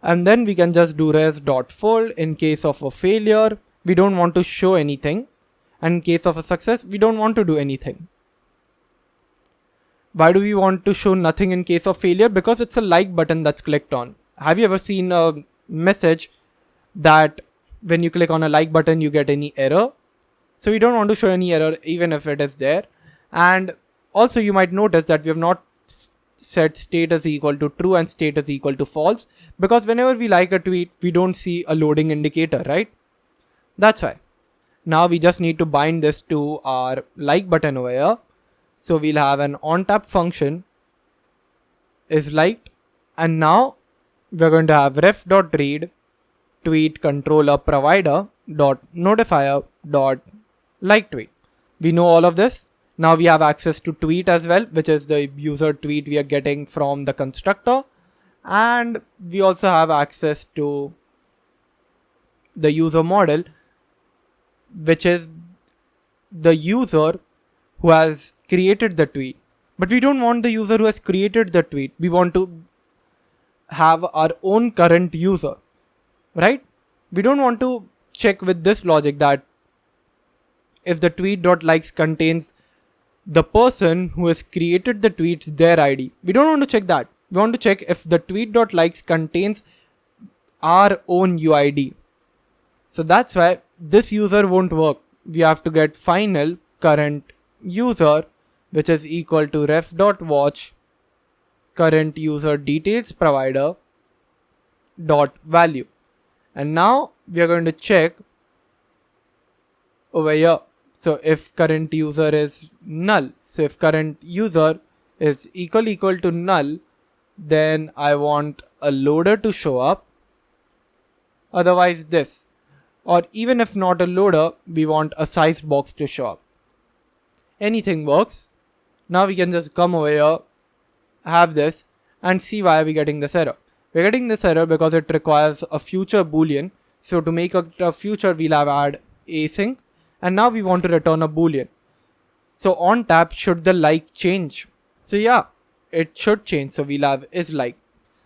And then we can just do res.fold in case of a failure. We don't want to show anything. And in case of a success, we don't want to do anything. Why do we want to show nothing in case of failure? Because it's a like button that's clicked on. Have you ever seen a message that when you click on a like button, you get any error? So we don't want to show any error even if it is there. And also you might notice that we have not set state is equal to true and state is equal to false, because whenever we like a tweet, we don't see a loading indicator, right? That's why. Now we just need to bind this to our like button over here. So we'll have an onTap function is liked, and now we're going to have ref.read tweet controller provider dot notifier dot like tweet. We know all of this. Now we have access to tweet as well, which is the user tweet we are getting from the constructor, and we also have access to the user model, which is the user who has created the tweet. But we don't want the user who has created the tweet. We want to have our own current user, right? We don't want to check with this logic that if the tweet.likes contains the person who has created the tweets, their ID. We don't want to check that. We want to check if the tweet.likes contains our own UID. So that's why this user won't work. We have to get final current user, which is equal to ref.watch current user details provider dot value. And now we are going to check over here. So if current user is null, so if current user is equal to null, then I want a loader to show up. Otherwise this. Or even if not a loader, we want a size box to show up. Anything works. Now we can just come over here, have this, and see why are we getting this error. We're getting this error because it requires a future boolean. So to make a future, we'll have add async, and now we want to return a boolean. So on tap, should the like change? So yeah, it should change. So we'll have is like.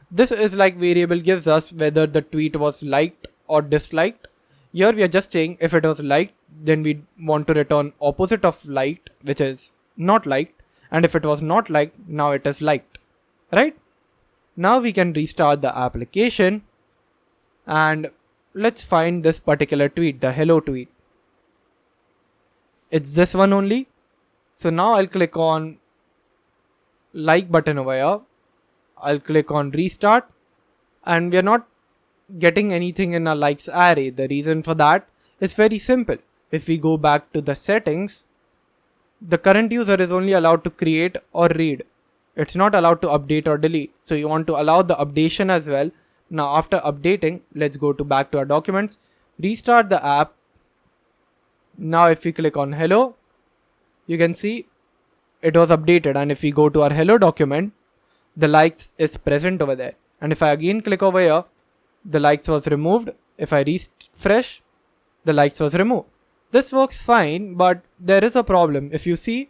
This is like variable gives us whether the tweet was liked or disliked. Here we are just saying if it was liked, then we want to return opposite of liked, which is not liked. And if it was not liked, now it is liked, right? Now we can restart the application and let's find this particular tweet, the hello tweet. It's this one only. So now I'll click on like button over here. I'll click on restart and we are not getting anything in our likes array. The reason for that is very simple. If we go back to the settings, the current user is only allowed to create or read. It's not allowed to update or delete. So you want to allow the updation as well. Now after updating, let's go back to our documents, restart the app. Now if we click on hello, you can see it was updated, and if we go to our hello document, the likes is present over there. And if I again click over here, the likes was removed. If I refresh, the likes was removed. This works fine, but there is a problem. If you see,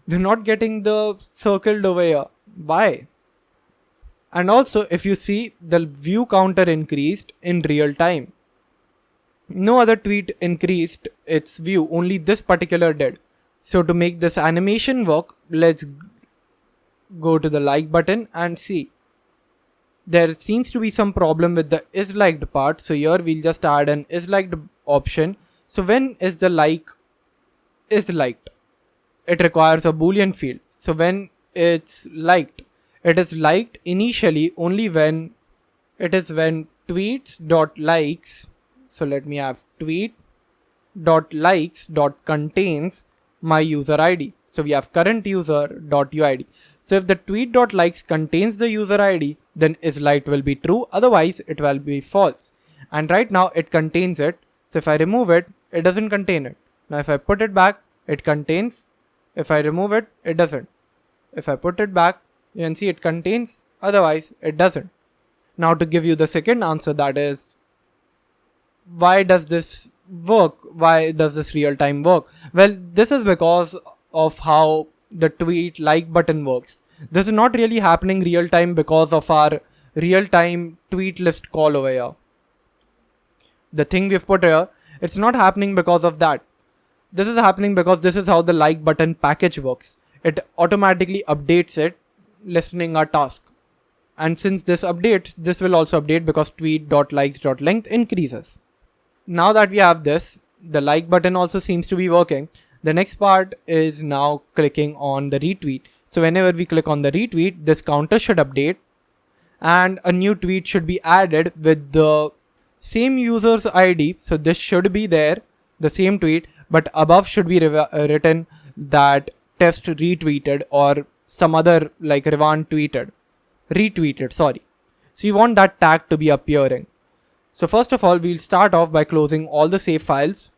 they're not getting the circled over here. Why? And also, if you see, the view counter increased in real time. No other tweet increased its view, only this particular did. So to make this animation work, let's go to the like button and see. There seems to be some problem with the is liked part. So here we'll just add an is liked option. So when is the like is liked? It requires a boolean field. So when it's liked, it is liked initially only when tweets.likes. So let me have tweet.likes.contains my user ID. So we have current user.uid. So if the tweet.likes contains the user ID, then isLiked will be true. Otherwise, it will be false. And right now it contains it. So if I remove it, it doesn't contain it. Now if I put it back, it contains. If I remove it, it doesn't. If I put it back, you can see it contains. Otherwise, it doesn't. Now to give you the second answer, that is, why does this work? Why does this real time work? Well, this is because of how the tweet like button works. This is not really happening real time because of our real time tweet list call over here. The thing we've put here, it's not happening because of that. This is happening because this is how the like button package works. It automatically updates it listening our task. And since this updates, this will also update because tweet.likes.length increases. Now that we have this, the like button also seems to be working. The next part is now clicking on the retweet. So whenever we click on the retweet, this counter should update and a new tweet should be added with the same user's ID. So this should be there, the same tweet, but above should be written that test retweeted or some other like Revan retweeted, sorry. So you want that tag to be appearing. So first of all, we'll start off by closing all the save files.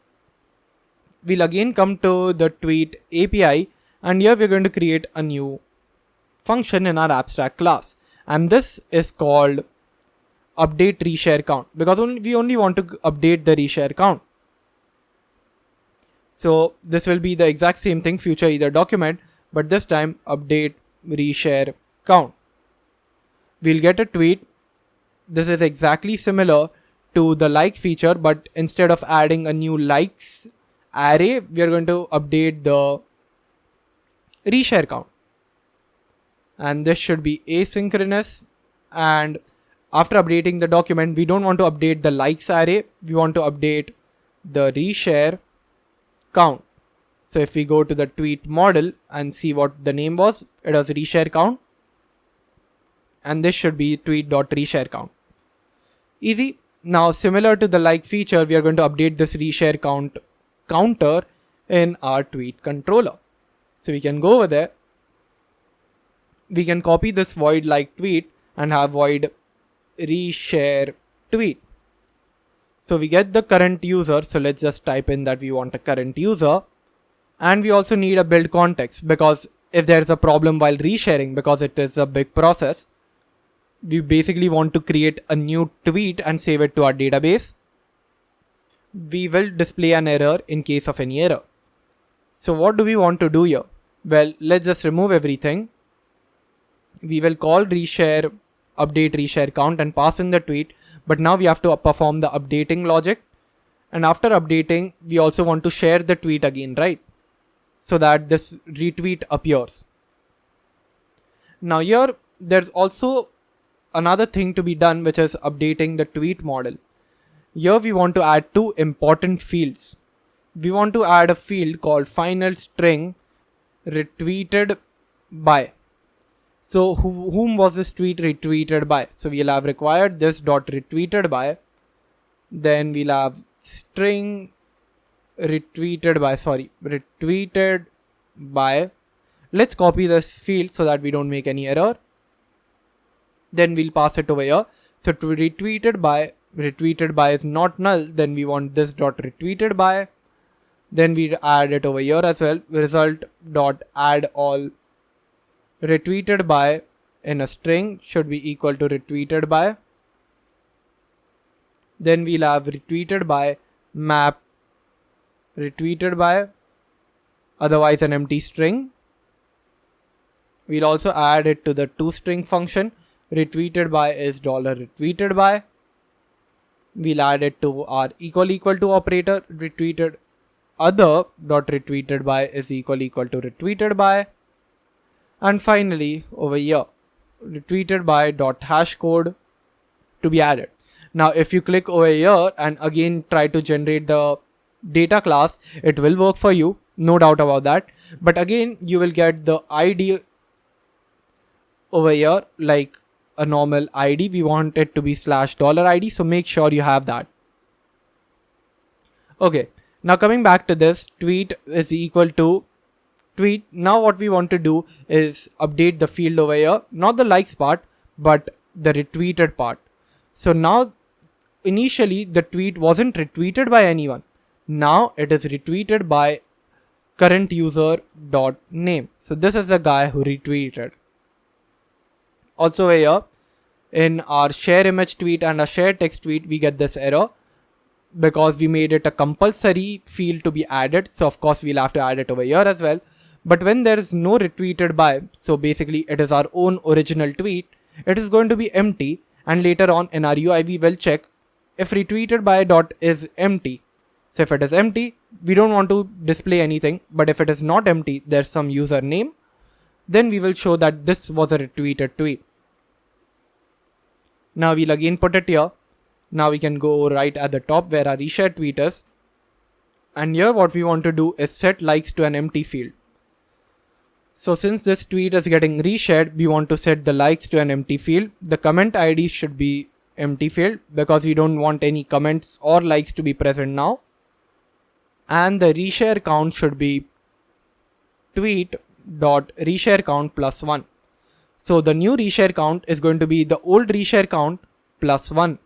We'll again come to the tweet API, and here we're going to create a new function in our abstract class. And this is called update reshare count because we only want to update the reshare count. So this will be the exact same thing, future either document, but this time update reshare count. We'll get a tweet. This is exactly similar to the like feature, but instead of adding a new likes array, we are going to update the reshare count. And this should be asynchronous. And after updating the document, we don't want to update the likes array. We want to update the reshare count. So if we go to the tweet model and see what the name was, it was reshare count. And this should be tweet.reshare count. Easy. Now similar to the like feature, we are going to update this reshare count counter in our tweet controller. So we can go over there. We can copy this void like tweet and have void reshare tweet. So we get the current user. So let's just type in that we want a current user. And we also need a build context because if there's a problem while resharing, because it is a big process, we basically want to create a new tweet and save it to our database, we will display an error in case of any error. So what do we want to do here? Well, let's just remove everything. We will call reshare, update reshare count and pass in the tweet. But now we have to perform the updating logic. And after updating, we also want to share the tweet again, right? So that this retweet appears. Now here, there's also another thing to be done, which is updating the tweet model. Here we want to add two important fields. We want to add a field called final string retweeted by. So whom was this tweet retweeted by? So we'll have required this dot retweeted by. Then we'll have string retweeted by. Let's copy this field so that we don't make any error. Then we'll pass it over here. So to retweeted by is not null. Then we want this dot retweeted by. Then we add it over here as well. Result dot add all retweeted by in a string should be equal to retweeted by. Then we'll have retweeted by map retweeted by, otherwise an empty string. We'll also add it to the toString function. Retweeted by is $retweeted by. We'll add it to our equal to operator. Retweeted other dot retweeted by is equal to retweeted by. And finally over here, retweeted by dot hash code to be added. Now if you click over here and again try to generate the data class, it will work for you, no doubt about that. But again, you will get the ID over here like a normal ID. We want it to be /$ID, so make sure you have that. Okay, now coming back to this, tweet is equal to tweet. Now what we want to do is update the field over here, not the likes part, but the retweeted part. So now initially the tweet wasn't retweeted by anyone. Now it is retweeted by current user dot name. So this is the guy who retweeted. Also here in our share image tweet and a share text tweet, we get this error because we made it a compulsory field to be added. So of course we'll have to add it over here as well. But when there is no retweeted by, so basically it is our own original tweet, it is going to be empty. And later on in our UI, we will check if retweeted by dot is empty. So if it is empty, we don't want to display anything. But if it is not empty, there's some username, then we will show that this was a retweeted tweet. Now we'll again put it here. Now we can go right at the top where our reshare tweet is. And here what we want to do is set likes to an empty field. So since this tweet is getting reshared, we want to set the likes to an empty field. The comment ID should be empty field because we don't want any comments or likes to be present now. And the reshare count should be tweet.reshare count +1. So the new reshare count is going to be the old reshare count +1.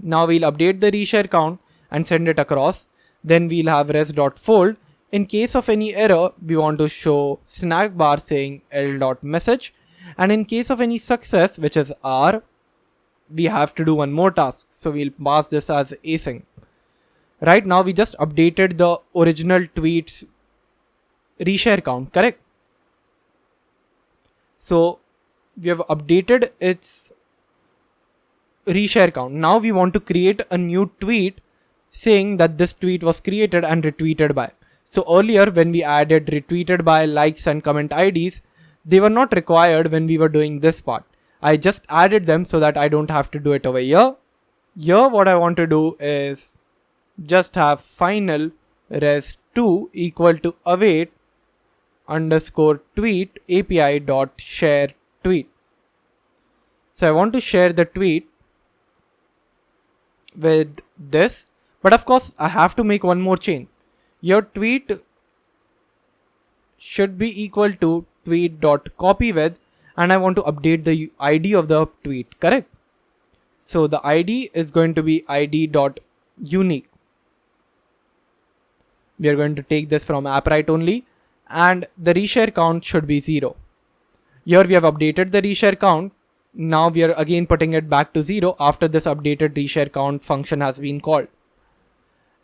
Now we'll update the reshare count and send it across. Then we'll have res.fold. In case of any error, we want to show snack bar saying l.message. And in case of any success, which is R, we have to do one more task. So we'll pass this as async. Right now, we just updated the original tweet's reshare count, correct? So we have updated its reshare count. Now we want to create a new tweet saying that this tweet was created and retweeted by. So earlier when we added retweeted by, likes and comment IDs, they were not required when we were doing this part. I just added them so that I don't have to do it over here. Here what I want to do is just have final res2 equal to await underscore tweet API dot share tweet. So I want to share the tweet with this, but of course I have to make one more change. Your tweet should be equal to tweet.copy with, and I want to update the ID of the tweet, correct? So the ID is going to be id.unique. We are going to take this from Appwrite only, and the reshare count should be 0. Here we have updated the reshare count. Now we are again putting it back to 0 after this updated reshare count function has been called.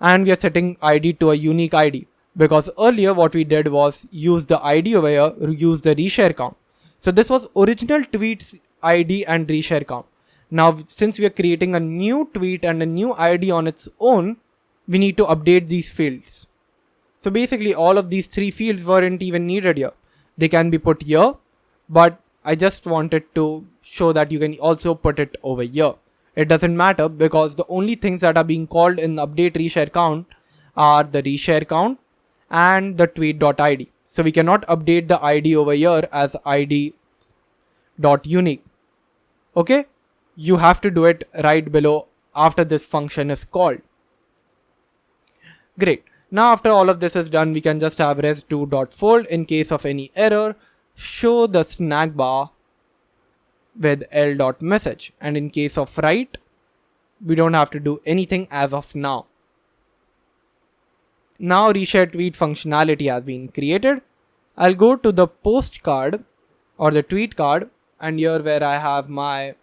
And we are setting ID to a unique ID, because earlier what we did was use the ID over here, use the reshare count. So this was original tweet's ID and reshare count. Now since we are creating a new tweet and a new ID on its own, we need to update these fields. So basically all of these three fields weren't even needed here. They can be put here, but I just wanted to show that you can also put it over here. It doesn't matter, because the only things that are being called in update reshare count are the reshare count and the tweet.id. So we cannot update the ID over here as id.unique. Okay, you have to do it right below after this function is called. Great. Now after all of this is done, we can just have res2.fold in case of any error, show the snack bar with l.message, and in case of write, we don't have to do anything as of now. Now reshare tweet functionality has been created. I'll go to the post card or the tweet card, and here where I have my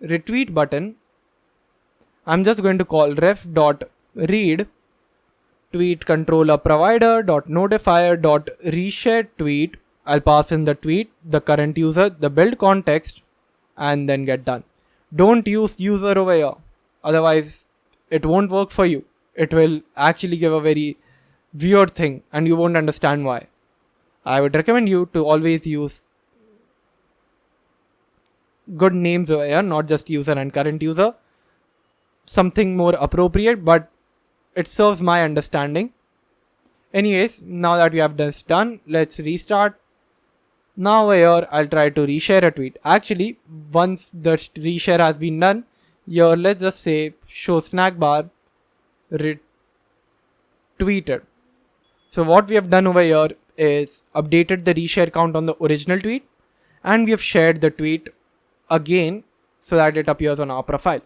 retweet button, I'm just going to call ref.read tweet controller provider.notifier.reshare tweet. I'll pass in the tweet, the current user, the build context, and then get done. Don't use user over here, otherwise it won't work for you. It will actually give a very weird thing and you won't understand why. I would recommend you to always use good names over here, not just user and current user. Something more appropriate, but it serves my understanding. Anyways, now that we have this done, let's restart. Now here I'll try to reshare a tweet. Actually, once the reshare has been done, here let's just say show snack bar retweeted. So what we have done over here is updated the reshare count on the original tweet, and we have shared the tweet again so that it appears on our profile.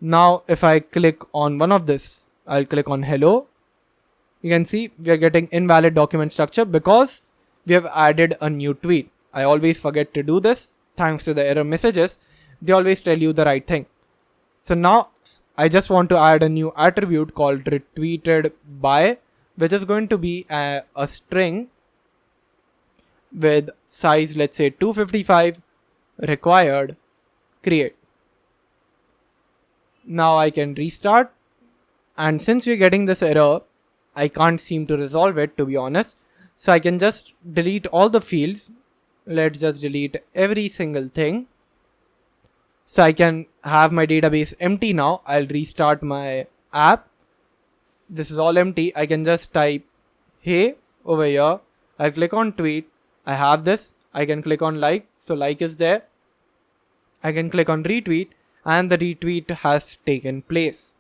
Now if I click on one of this, I'll click on hello. You can see we are getting invalid document structure because we have added a new tweet. I always forget to do this. Thanks to the error messages, they always tell you the right thing. So now I just want to add a new attribute called retweeted by, which is going to be a string with size, let's say 255, required, create. Now I can restart, and since we're getting this error, I can't seem to resolve it, to be honest. So I can just delete all the fields. Let's just delete every single thing. So I can have my database empty now. I'll restart my app. This is all empty. I can just type hey over here. I'll click on tweet. I have this. I can click on like. So like is there. I can click on retweet, and the retweet has taken place.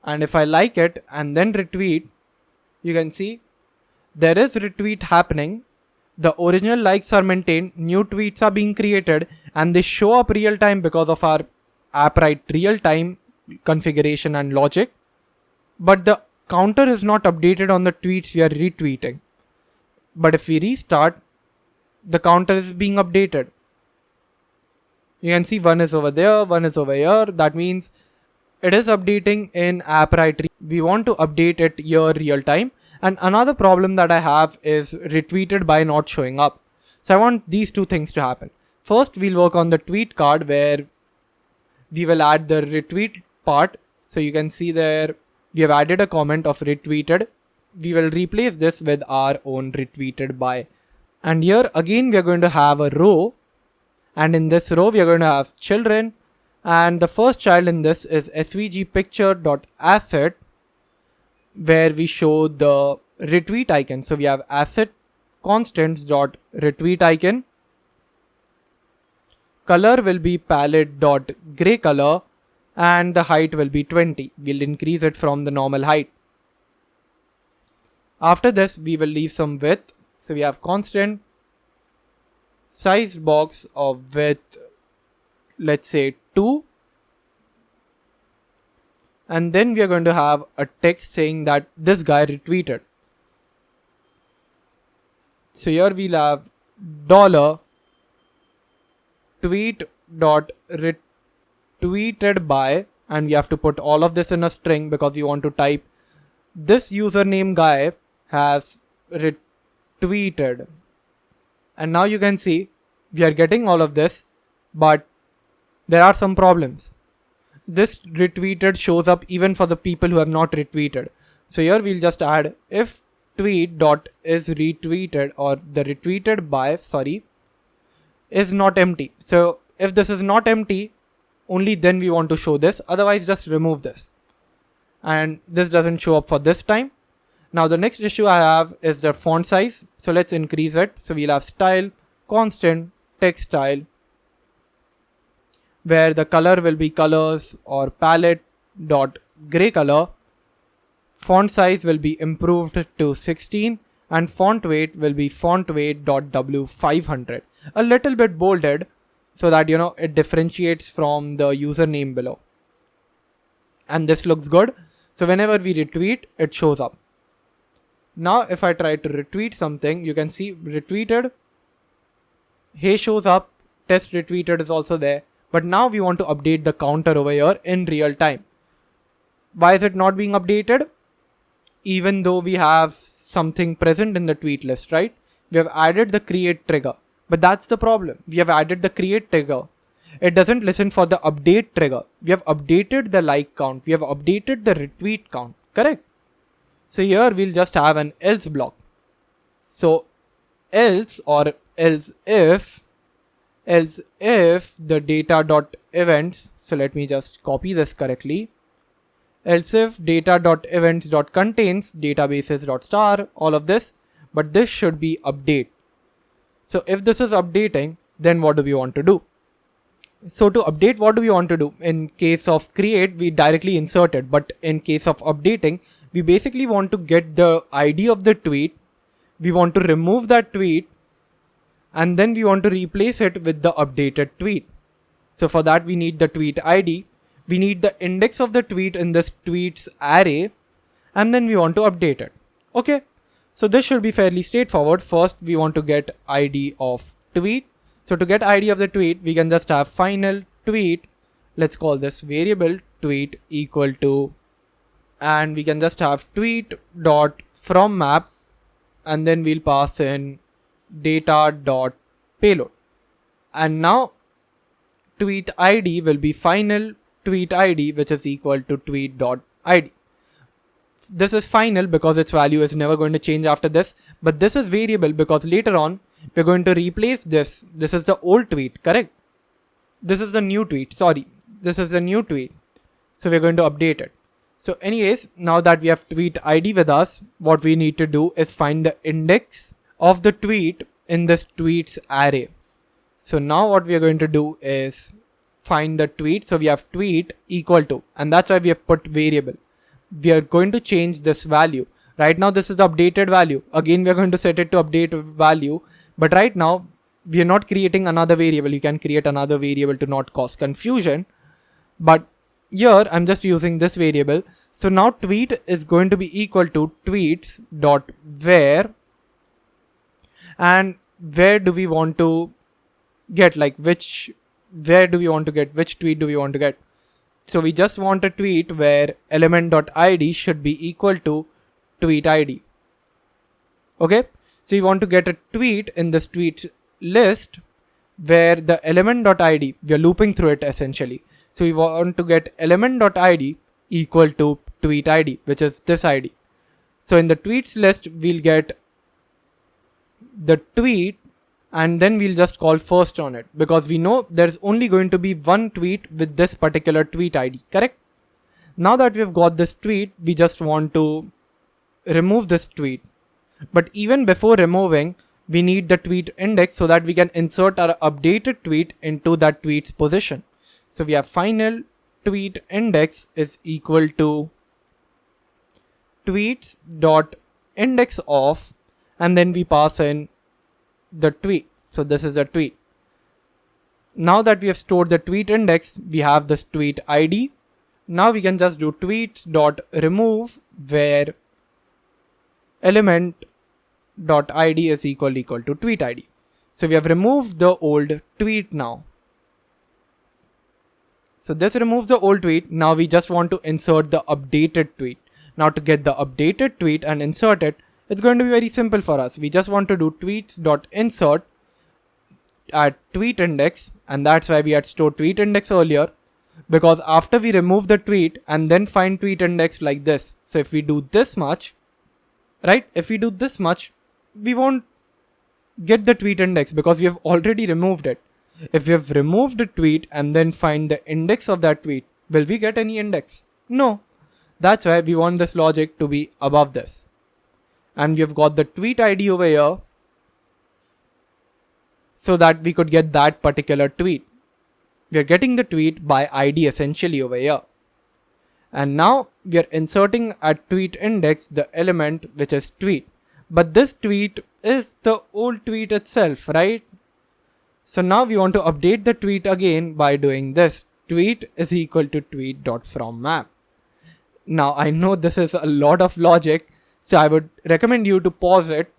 And if I like it and then retweet, you can see there is retweet happening. The original likes are maintained, new tweets are being created, and they show up real time because of our Appwrite real time configuration and logic. But the counter is not updated on the tweets we are retweeting. But if we restart, the counter is being updated. You can see one is over there, one is over here. That means it is updating in Appwrite. We want to update it here real time. And another problem that I have is retweeted by not showing up. So I want these two things to happen. First, we'll work on the tweet card where we will add the retweet part. So you can see there we have added a comment of retweeted. We will replace this with our own retweeted by. And here again we are going to have a row. And in this row we are going to have children. And the first child in this is svgpicture.asset, where we show the retweet icon. So we have asset constants.retweet icon. Color will be palette.gray color, and the height will be 20. We'll increase it from the normal height. After this, we will leave some width. So we have constant size box of width, let's say 2. And then we are going to have a text saying that this guy retweeted. So here we'll have $tweet dot retweeted by, and we have to put all of this in a string because we want to type this username guy has retweeted. And now you can see we are getting all of this, but there are some problems. This retweeted shows up even for the people who have not retweeted. So here we'll just add if tweet dot is retweeted, or the retweeted by, is not empty. So if this is not empty, only then we want to show this, otherwise just remove this. And this doesn't show up for this time. Now the next issue I have is the font size. So let's increase it. So we'll have style, constant, text style, where the color will be colors or palette dot gray color. Font size will be improved to 16, and font weight will be font weight dot w 500. A little bit bolded so that it differentiates from the username below. And this looks good. So whenever we retweet, it shows up. Now if I try to retweet something, you can see retweeted, hey shows up, test retweeted is also there. But now we want to update the counter over here in real time. Why is it not being updated? Even though we have something present in the tweet list, right? We have added the create trigger, but that's the problem. We have added the create trigger. It doesn't listen for the update trigger. We have updated the like count. We have updated the retweet count, correct? So here we'll just have an else block. So else, or else if the data dot events, so let me just copy this correctly. Else if data dot events dot contains databases dot star, all of this, but this should be update. So if this is updating, then what do we want to do? So to update, what do we want to do? In case of create, we directly insert it, but in case of updating, we basically want to get the ID of the tweet. We want to remove that tweet, and then we want to replace it with the updated tweet. So for that, we need the tweet ID. We need the index of the tweet in this tweets array, and then we want to update it. Okay. So this should be fairly straightforward. First, we want to get ID of tweet. So to get ID of the tweet, we can just have final tweet. Let's call this variable tweet equal to, and we can just have tweet dot from map, and then we'll pass in data dot payload. And now tweet ID will be final tweet ID, which is equal to tweet dot ID. This is final because its value is never going to change after this, but this is variable because later on we're going to replace this. This is the old tweet, correct? This is the new tweet, this is the new tweet. So we're going to update it. So anyways, now that we have tweet ID with us, what we need to do is find the index of the tweet in this tweets array. So now what we are going to do is find the tweet. So we have tweet equal to, and that's why we have put variable. We are going to change this value. Right now this is the updated value. Again, we are going to set it to update value. But right now we are not creating another variable. You can create another variable to not cause confusion. But here I'm just using this variable. So now tweet is going to be equal to tweets dot where, and where do we want to get, like which tweet do we want to get? So we just want a tweet where element.id should be equal to tweet ID. Okay. So you want to get a tweet in this tweet list where the element.id, we are looping through it essentially. So we want to get element.id equal to tweet ID, which is this ID. So in the tweets list, we'll get the tweet, and then we'll just call first on it because we know there's only going to be one tweet with this particular tweet ID, correct? Now that we've got this tweet, we just want to remove this tweet. But even before removing, we need the tweet index so that we can insert our updated tweet into that tweet's position. So we have final tweet index is equal to tweets dot index of, and then we pass in the tweet. So this is a tweet. Now that we have stored the tweet index, we have this tweet ID. Now we can just do tweets dot remove where element dot id is equal to tweet ID. So we have removed the old tweet now. So this removes the old tweet. Now we just want to insert the updated tweet. Now to get the updated tweet and insert it, it's going to be very simple for us. We just want to do tweets.insert at tweet index, and that's why we had stored tweet index earlier, because after we remove the tweet and then find tweet index like this. So if we do this much, right? If we do this much, we won't get the tweet index because we have already removed it. If we have removed a tweet and then find the index of that tweet, will we get any index? No. That's why we want this logic to be above this. And we have got the tweet ID over here so that we could get that particular tweet. We are getting the tweet by ID essentially over here. And now we are inserting at tweet index the element which is tweet. But this tweet is the old tweet itself, right? So now we want to update the tweet again by doing this. Tweet is equal to tweet.fromMap. Now I know this is a lot of logic, so I would recommend you to pause it.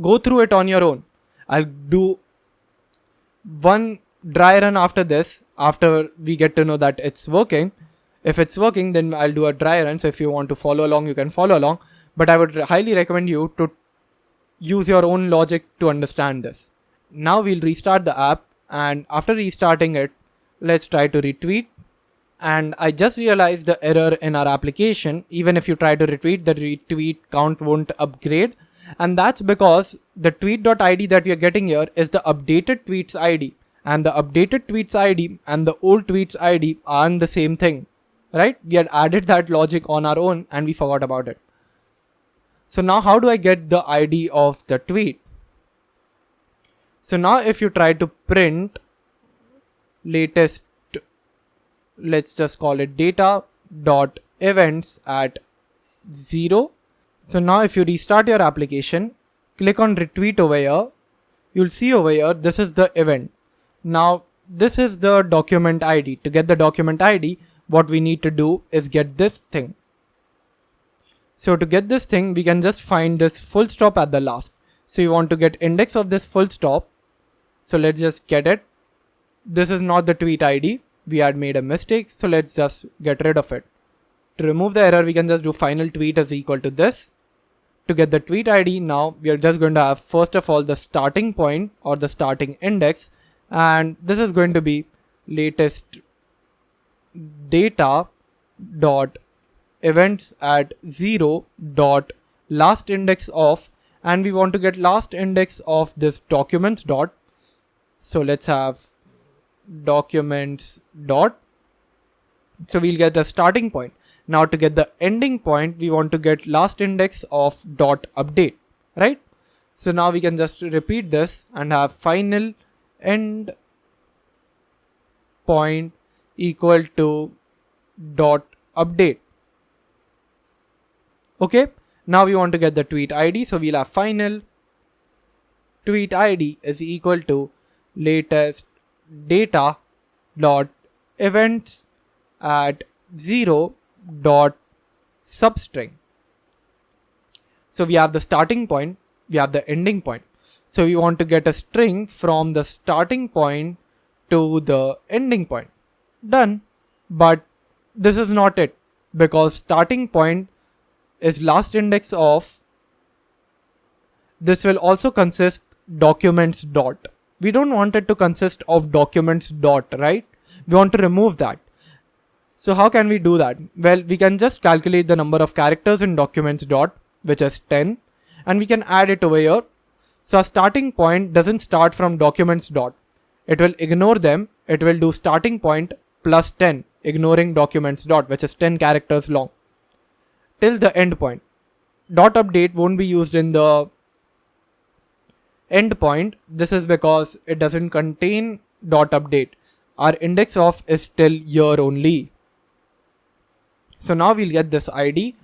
Go through it on your own. I'll do one dry run after this, after we get to know that it's working. If it's working, then I'll do a dry run. So if you want to follow along, you can follow along. But I would highly recommend you to use your own logic to understand this. Now we'll restart the app, and after restarting it, let's try to retweet. And I just realized the error in our application. Even if you try to retweet, the retweet count won't upgrade. And that's because the tweet.id that we are getting here is the updated tweets ID. And the updated tweets ID and the old tweets ID aren't the same thing, right? We had added that logic on our own and we forgot about it. So now how do I get the ID of the tweet? So now if you try to print latest, let's just call it data.events at 0. So now if you restart your application, click on retweet over here, you'll see over here, this is the event. Now this is the document ID. To get the document ID, what we need to do is get this thing. So to get this thing, we can just find this full stop at the last. So you want to get index of this full stop. So let's just get it. This is not the tweet ID. We had made a mistake. So let's just get rid of it. To remove the error, we can just do final tweet is equal to this. To get the tweet ID, now we are just going to have first of all the starting point or the starting index. And this is going to be latest data dot events at 0 dot last index of, and we want to get last index of this documents dot. So let's have documents dot. So we'll get the starting point. Now to get the ending point, we want to get last index of dot update, right? So now we can just repeat this and have final end point equal to dot update. Okay, now we want to get the tweet ID. So we'll have final tweet ID is equal to latest data dot events at 0 dot substring. So we have the starting point, we have the ending point. So we want to get a string from the starting point to the ending point. Done. But this is not it, because starting point is last index of, this will also consist documents dot. We don't want it to consist of documents dot, right? We want to remove that. So how can we do that? Well, we can just calculate the number of characters in documents dot, which is 10, and we can add it over here. So our starting point doesn't start from documents dot. It will ignore them. It will do starting point plus 10, ignoring documents dot, which is 10 characters long, till the end point. Dot update won't be used in the end point. This is because it doesn't contain dot update. Our index of is still here only. So now we'll get this ID,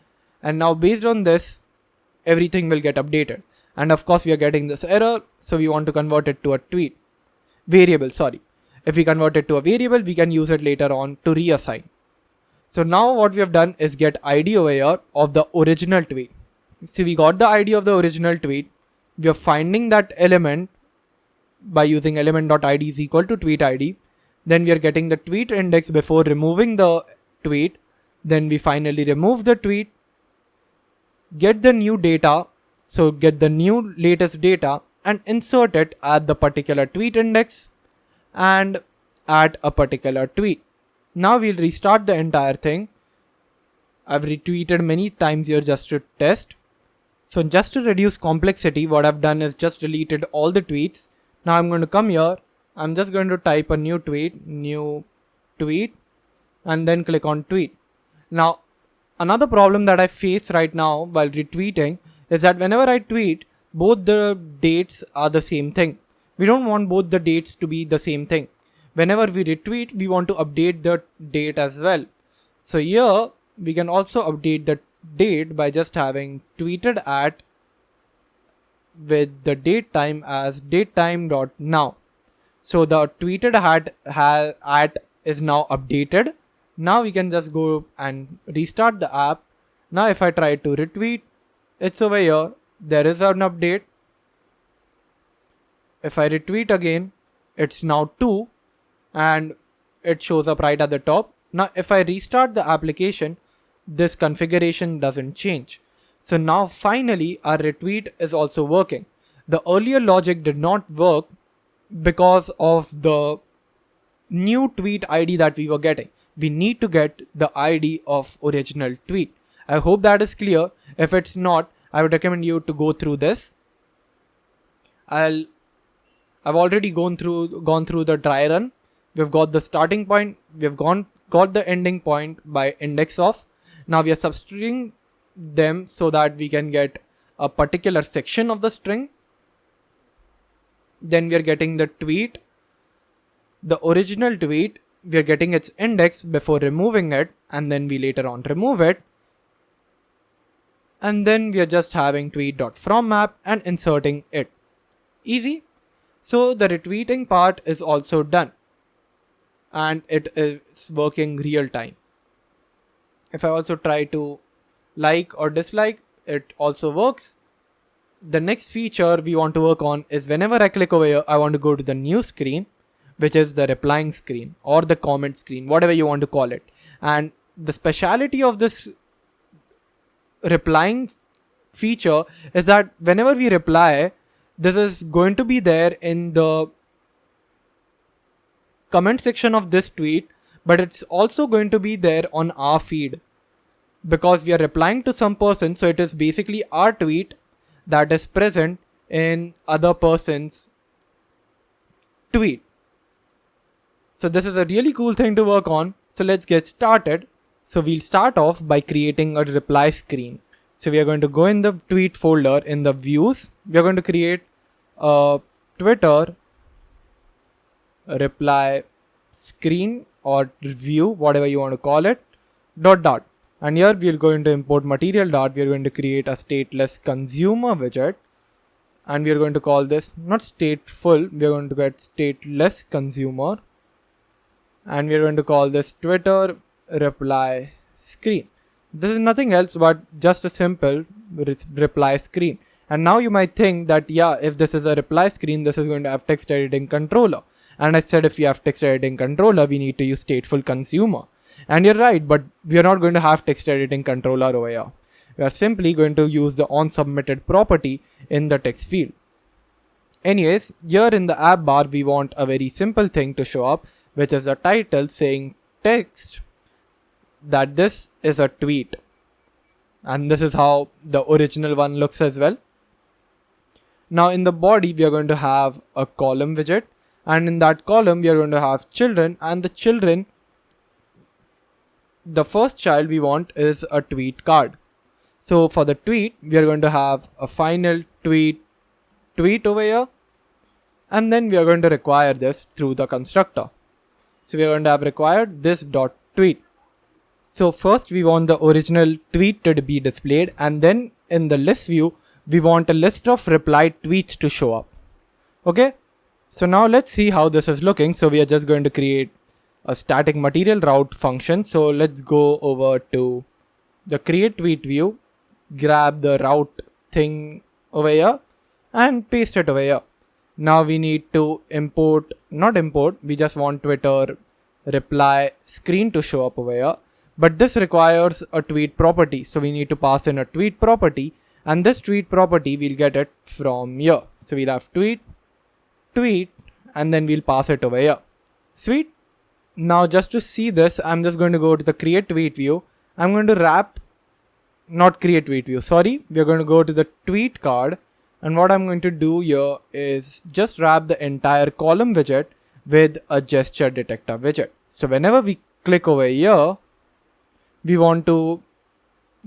and now based on this, everything will get updated. And of course we are getting this error, so we want to convert it to a tweet variable. Sorry, if we convert it to a variable, we can use it later on to reassign. So now what we have done is get ID over here of the original tweet. See, we got the ID of the original tweet. We are finding that element by using element.id is equal to tweet ID. Then we are getting the tweet index before removing the tweet. Then we finally remove the tweet, get the new data, so get the new latest data and insert it at the particular tweet index and at a particular tweet. Now we'll restart the entire thing. I've retweeted many times here just to test. So just to reduce complexity, what I've done is just deleted all the tweets. Now I'm going to come here. I'm just going to type a new tweet, and then click on tweet. Now, another problem that I face right now while retweeting is that whenever I tweet, both the dates are the same thing. We don't want both the dates to be the same thing. Whenever we retweet, we want to update the date as well. So here, we can also update the date by just having tweeted at with the date time as datetime.now. So the tweeted at is now updated. Now we can just go and restart the app. Now if I try to retweet, it's over here. There is an update. If I retweet again, it's now 2 and it shows up right at the top. Now if I restart the application, this configuration doesn't change. So now finally our retweet is also working. The earlier logic did not work because of the new tweet ID that we were getting. We need to get the ID of original tweet. I hope that is clear. If it's not, I would recommend you to go through this. I've already gone through the dry run. We've got the starting point. We've got the ending point by index of. Now we are substringing them so that we can get a particular section of the string. Then we are getting the tweet, the original tweet. We are getting its index before removing it, and then we later on remove it. And then we are just having tweet.from map and inserting it. Easy. So the retweeting part is also done. And it is working real time. If I also try to like or dislike, it also works. The next feature we want to work on is whenever I click over here, I want to go to the new screen, which is the replying screen or the comment screen, whatever you want to call it. And the speciality of this replying feature is that whenever we reply, this is going to be there in the comment section of this tweet, but it's also going to be there on our feed because we are replying to some person. So it is basically our tweet that is present in other person's tweet. So this is a really cool thing to work on. So let's get started. So we'll start off by creating a reply screen. So we are going to go in the tweet folder in the views. We are going to create a Twitter reply screen or view, whatever you want to call it, dot. And here we are going to import material dot. We are going to create a stateless consumer widget. And we are going to call this not stateful. We are going to get stateless consumer. And we are going to call this Twitter reply screen. This is nothing else but just a simple reply screen. And now you might think that, yeah, if this is a reply screen, this is going to have text editing controller. And I said, if we have text editing controller, we need to use stateful consumer. And you're right, but we are not going to have text editing controller over here. We are simply going to use the onSubmitted property in the text field. Anyways, here in the app bar, we want a very simple thing to show up, which is a title saying text that this is a tweet. And this is how the original one looks as well. Now in the body, we are going to have a column widget. And in that column, we are going to have children, and the children, the first child we want is a tweet card. So for the tweet, we are going to have a final tweet over here. And then we are going to require this through the constructor. So we are going to have required this dot tweet. So first we want the original tweet to be displayed, and then in the list view, we want a list of replied tweets to show up. Okay. So now let's see how this is looking. So we are just going to create a static material route function. So let's go over to the create tweet view, grab the route thing over here and paste it over here. Now we need to we just want Twitter reply screen to show up over here. But this requires a tweet property. So we need to pass in a tweet property, and this tweet property we'll get it from here. So we'll have tweet, and then we'll pass it over here. Sweet. Now just to see this, I'm just going to go to the create tweet view. I'm going to not create tweet view, sorry. We're going to go to the tweet card. And what I'm going to do here is just wrap the entire column widget with a gesture detector widget. So whenever we click over here, we want to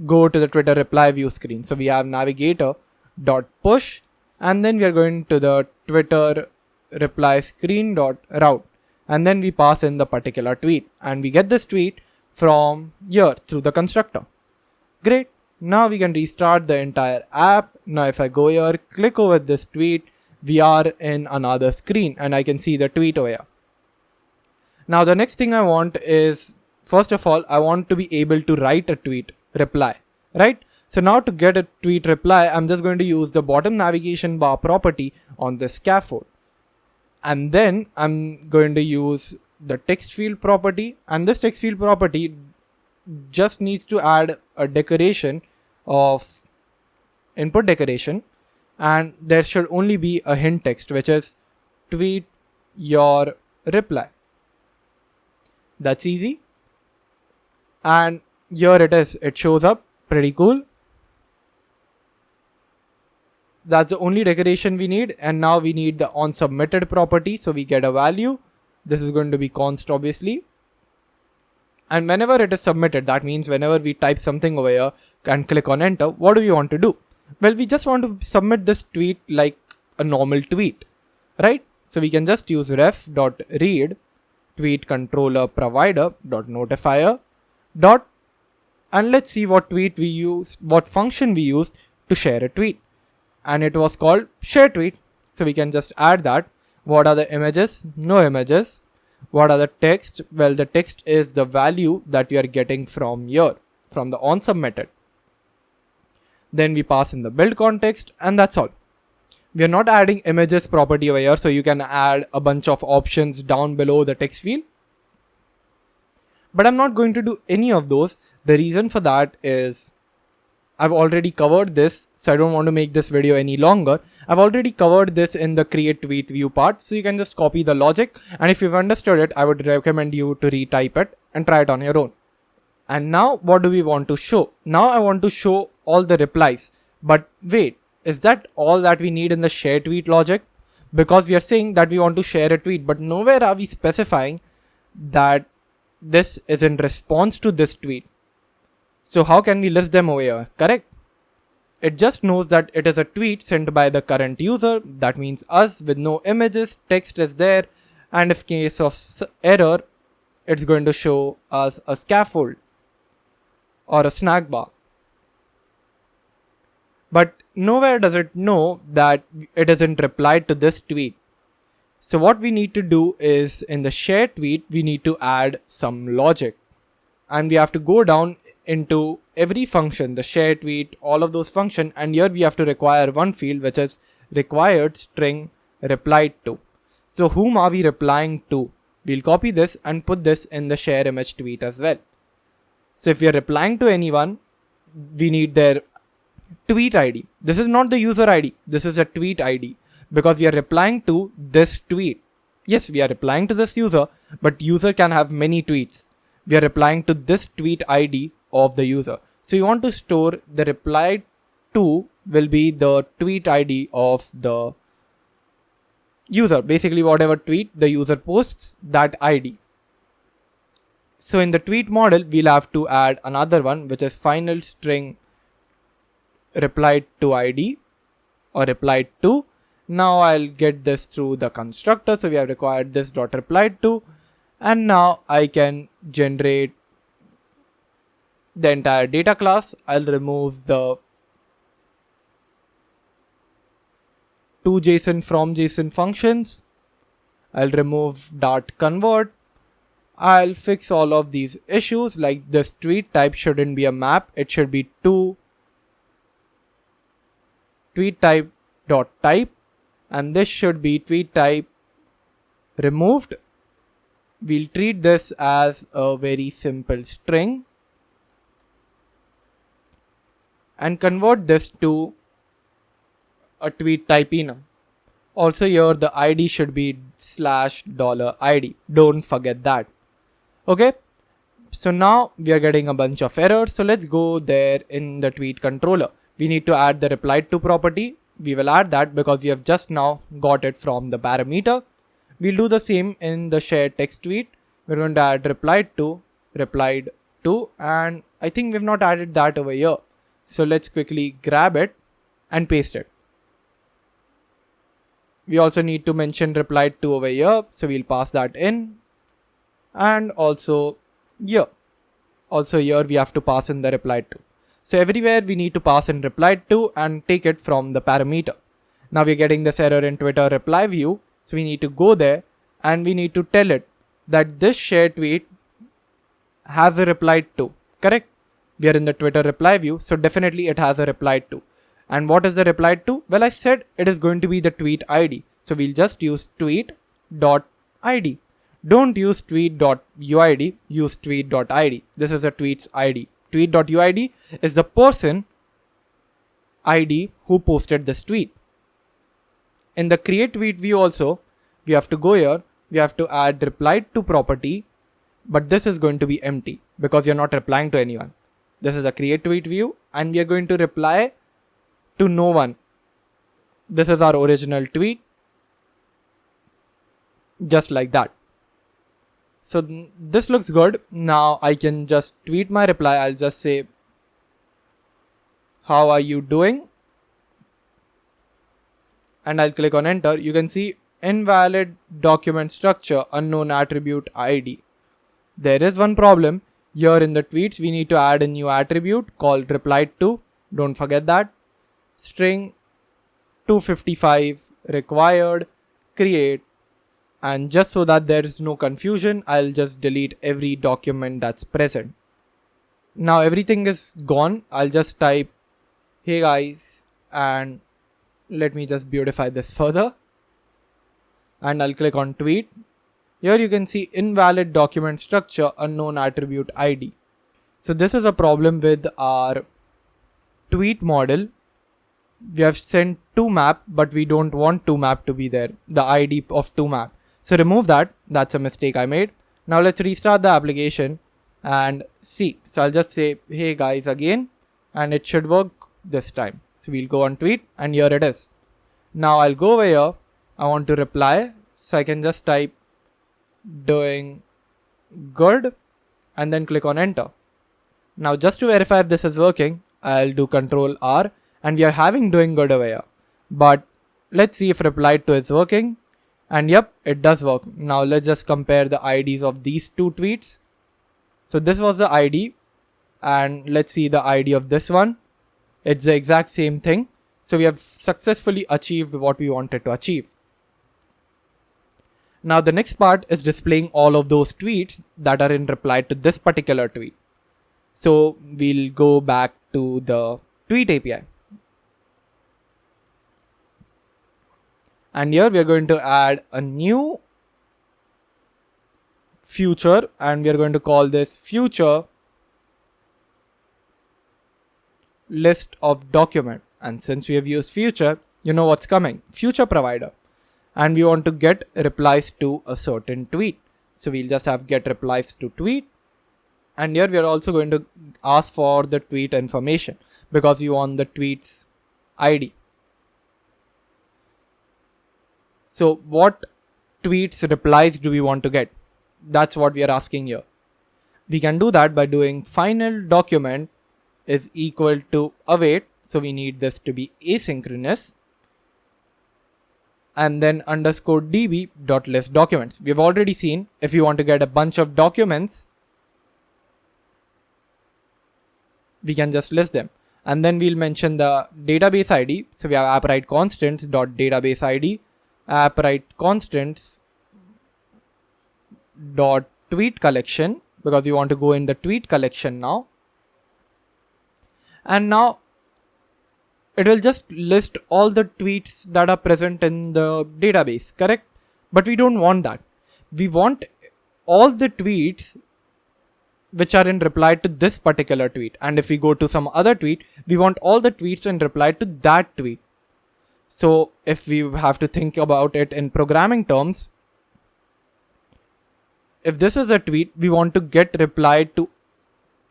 go to the Twitter reply view screen. So we have navigator.push, and then we are going to the Twitter reply screen.route, and then we pass in the particular tweet, and we get this tweet from here through the constructor. Great. Now we can restart the entire app. Now if I go here, click over this tweet, we are in another screen and I can see the tweet over here. Now the next thing I want is, first of all, I want to be able to write a tweet reply, right? So now to get a tweet reply, I'm just going to use the bottom navigation bar property on this scaffold. And then I'm going to use the text field property, and this text field property just needs to add a decoration of input decoration, and there should only be a hint text, which is tweet your reply. That's easy. And here it is, it shows up pretty cool. That's the only decoration we need. And now we need the onSubmitted property. So we get a value. This is going to be const obviously. And whenever it is submitted, that means whenever we type something over here and click on enter, what do we want to do? Well, we just want to submit this tweet like a normal tweet, right? So we can just use ref.read tweet controller provider .notifier and let's see what function we used to share a tweet. And it was called share tweet. So we can just add that. What are the images? No images. What are the text? Well, the text is the value that we are getting from here, from the onSubmitted. Then we pass in the build context, and that's all. We are not adding images property over here, so you can add a bunch of options down below the text field. But I'm not going to do any of those. The reason for that is I've already covered this, so I don't want to make this video any longer. I've already covered this in the create tweet view part, so you can just copy the logic. And if you've understood it, I would recommend you to retype it and try it on your own. And now what do we want to show? Now I want to show all the replies. But wait, is that all that we need in the share tweet logic? Because we are saying that we want to share a tweet, but nowhere are we specifying that this is in response to this tweet. So how can we list them over here? Correct? It just knows that it is a tweet sent by the current user. That means us, with no images, text is there. And if case of error, it's going to show us a scaffold or a snack bar. But nowhere does it know that it isn't replied to this tweet. So what we need to do is, in the share tweet, we need to add some logic. And we have to go down into every function, the share tweet, all of those functions, and here we have to require one field, which is required string replied to. So whom are we replying to? We'll copy this and put this in the share image tweet as well. So if we are replying to anyone, we need their tweet ID. This is not the user ID. This is a tweet ID because we are replying to this tweet. Yes, we are replying to this user, but user can have many tweets. We are replying to this tweet ID of the user. So you want to store the replied to will be the tweet ID of the user. Basically whatever tweet the user posts, that ID. So in the tweet model, we'll have to add another one, which is final string replied to ID or replied to. Now I'll get this through the constructor. So we have required this dot replied to, and now I can generate the entire data class. I'll remove the toJSON from JSON functions. I'll remove dot convert. I'll fix all of these issues, like this tweet type shouldn't be a map. It should be to tweet type dot type. and this should be tweet type removed. We'll treat this as a very simple string and convert this to a tweet type enum. Also here the ID should be /$ID. Don't forget that. Okay. So now we are getting a bunch of errors. So let's go there in the tweet controller. We need to add the replied to property. We will add that because we have just now got it from the parameter. We'll do the same in the shared text tweet. We're going to add replied to, and I think we've not added that over here. So let's quickly grab it and paste it. We also need to mention replied to over here. So we'll pass that in. And also here. Also here we have to pass in the replied to. So everywhere we need to pass in replied to and take it from the parameter. Now we're getting this error in Twitter reply view. So we need to go there and we need to tell it that this shared tweet has a replied to. Correct? We are in the Twitter reply view. So definitely it has a replied to. And what is the replied to? Well, I said it is going to be the tweet ID. So we'll just use tweet.id. Don't use tweet.uid, use tweet.id. This is a tweet's ID. Tweet.uid is the person ID who posted this tweet. In the create tweet view also, we have to go here. We have to add replied to property, but this is going to be empty because you're not replying to anyone. This is a create tweet view and we are going to reply to no one. This is our original tweet. Just like that. So this looks good. Now I can just tweet my reply. I'll just say, how are you doing? And I'll click on enter. You can see invalid document structure, unknown attribute ID. There is one problem. Here in the tweets, we need to add a new attribute called replied to. Don't forget that. String 255 required create. And just so that there is no confusion, I'll just delete every document that's present. Now everything is gone. I'll just type, hey guys, and let me just beautify this further. And I'll click on tweet. Here you can see invalid document structure, unknown attribute ID. So this is a problem with our tweet model. We have sent toMap, but we don't want toMap to be there, the ID of toMap. So remove that. That's a mistake I made. Now let's restart the application and see. So I'll just say, hey guys again, and it should work this time. So we'll go on tweet and here it is. Now I'll go over here. I want to reply. So I can just type doing good and then click on enter. Now just to verify if this is working, I'll do Control R and we are having doing good over here. But let's see if replied to is working. And yep, it does work. Now let's just compare the IDs of these two tweets. So this was the ID and let's see the ID of this one. It's the exact same thing. So we have successfully achieved what we wanted to achieve. Now the next part is displaying all of those tweets that are in reply to this particular tweet. So we'll go back to the tweet API. And here we are going to add a new future and we are going to call this future list of document. And since we have used future, you know what's coming, future provider. And we want to get replies to a certain tweet. So we'll just have get replies to tweet. And here we are also going to ask for the tweet information because we want the tweet's ID. So what tweets replies do we want to get? That's what we are asking here. We can do that by doing final document is equal to await. So we need this to be asynchronous. And then underscore db.list documents. We've already seen if you want to get a bunch of documents, we can just list them. And then we'll mention the database ID. So we have Appwrite constants.database ID. Appwrite constants dot tweet collection because we want to go in the tweet collection now. And now it will just list all the tweets that are present in the database, correct? But we don't want that. We want all the tweets which are in reply to this particular tweet. And if we go to some other tweet, we want all the tweets in reply to that tweet. So if we have to think about it in programming terms, if this is a tweet, we want to get reply to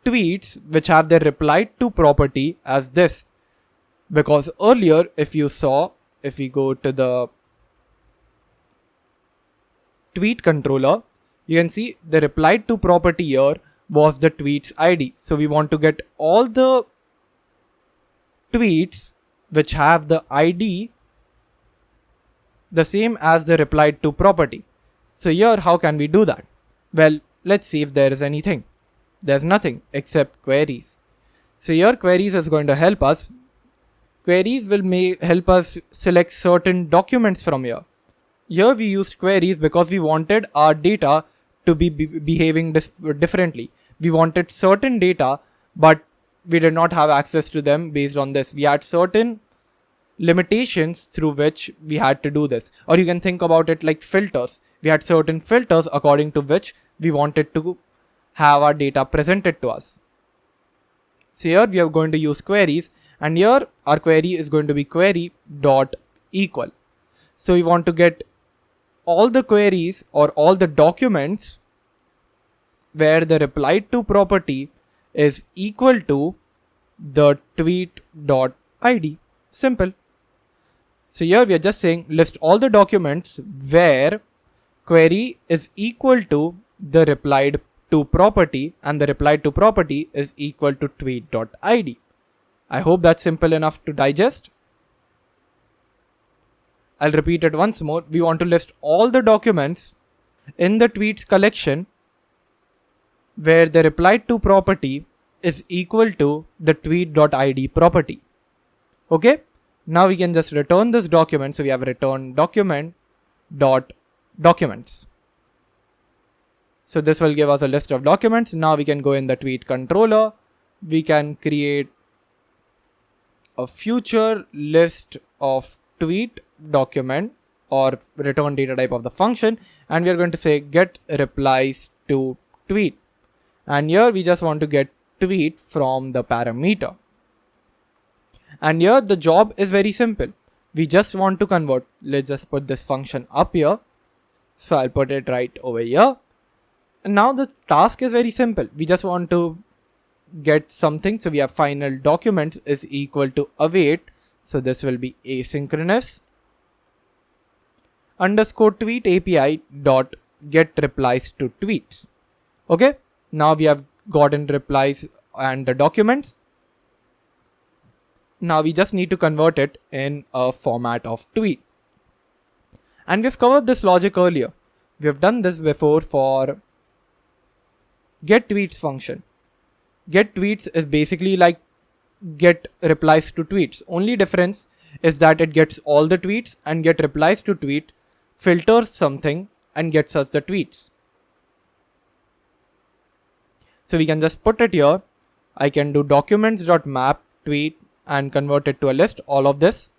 tweets which have their reply to property as this. Because earlier, if you saw, if we go to the tweet controller, you can see the reply to property here was the tweet's ID. So we want to get all the tweets which have the ID the same as the reply to property. So here, how can we do that? Well, let's see if there is anything. There's nothing except queries. So here queries is going to help us. Queries will help us select certain documents from here. Here we used queries because we wanted our data to be behaving differently. We wanted certain data, but we did not have access to them based on this. We had certain limitations through which we had to do this. Or you can think about it like filters. We had certain filters according to which we wanted to have our data presented to us. So here we are going to use queries, and here our query is going to be query.equal. So we want to get all the queries or all the documents where the reply to property is equal to the tweet.id. Simple. So here we are just saying list all the documents where query is equal to the replied to property and the reply to property is equal to tweet.id. I hope that's simple enough to digest. I'll repeat it once more. We want to list all the documents in the tweets collection where the reply to property is equal to the tweet.id property. Okay, now we can just return this document. So we have return document.documents. So this will give us a list of documents. Now we can go in the tweet controller. We can create a future list of tweet document or return data type of the function, and we are going to say get replies to tweet. And here we just want to get tweet from the parameter. And here the job is very simple. We just want to convert. Let's just put this function up here. So I'll put it right over here. And now the task is very simple. We just want to get something. So we have final documents is equal to await. So this will be asynchronous underscore tweet API dot get replies to tweets. Okay. Now we have gotten replies and the documents. Now we just need to convert it in a format of tweet. And we've covered this logic earlier. We have done this before for get tweets function. Get tweets is basically like get replies to tweets. Only difference is that it gets all the tweets, and get replies to tweet filters something and gets us the tweets. So we can just put it here. I can do documents.map tweet and convert it to a list, all of this.